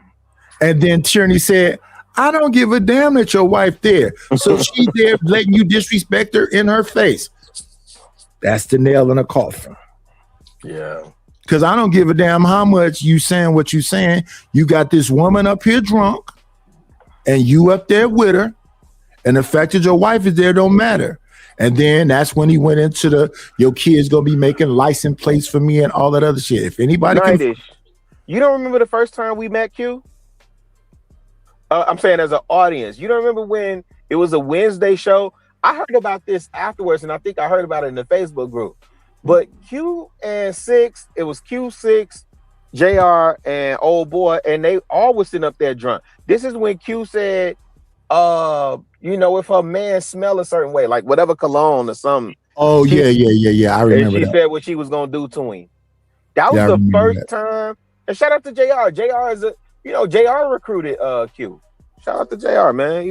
And then Tyranny said, I don't give a damn that your wife there. So she there letting you disrespect her in her face. That's the nail in the coffin. Yeah. Because I don't give a damn how much you saying what you saying. You got this woman up here drunk, and you up there with her. And the fact that your wife is there don't matter. And then that's when he went into your kids gonna be making license plates for me and all that other shit. If anybody you don't remember the first time we met Q? I'm saying as an audience, you don't remember when it was a Wednesday show? I heard about this afterwards, and I think I heard about it in the Facebook group. But Q and Six, it was Q6, JR, and old boy, and they all was sitting up there drunk. This is when Q said, if her man smell a certain way, like whatever cologne or something. Oh, yeah. I remember and she that. said what she was gonna do to him. That was the first time. And shout out to JR. JR is JR recruited Q. Shout out to JR, man.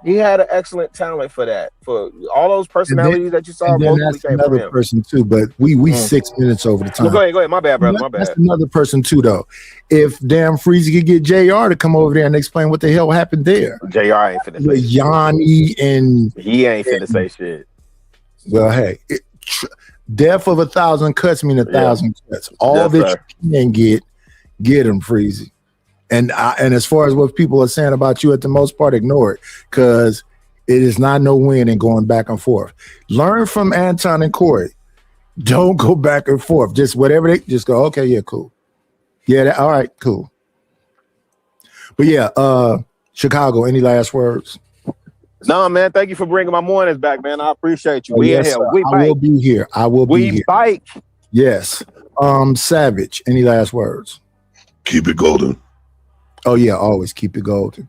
He had an excellent talent for that. For all those personalities that you saw, and then that's another person too. But we 6 minutes over the time. Well, go ahead. My bad, brother. My bad. That's another person too, though. If damn Freezy could get JR to come over there and explain what the hell happened there. JR ain't finna say shit. Yanni and he ain't finna say shit. Well, hey, death of 1,000 cuts mean 1,000 cuts. All that you can get him, Freezy. And as far as what people are saying about you, at the most part, ignore it, because it is not no win in going back and forth. Learn from Anton and Corey. Don't go back and forth. Just whatever just go, okay, yeah, cool. Yeah, all right, cool. But yeah, Chicago, any last words? No, man. Thank you for bringing my mornings back, man. I appreciate you. We yes, in sir. here. We I bike. will be here. I will be We here. bike. Yes. Savage, any last words? Keep it golden. Oh yeah, always keep it golden.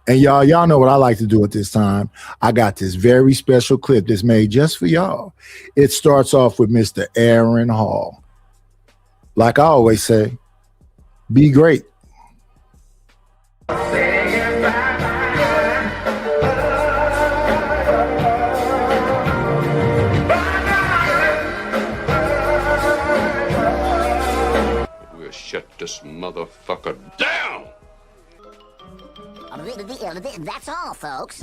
And y'all know what I like to do at this time. I got this very special clip that's made just for y'all. It starts off with Mr. Aaron Hall. Like I always say, be great. We'll shut this motherfucker down. That's all, folks.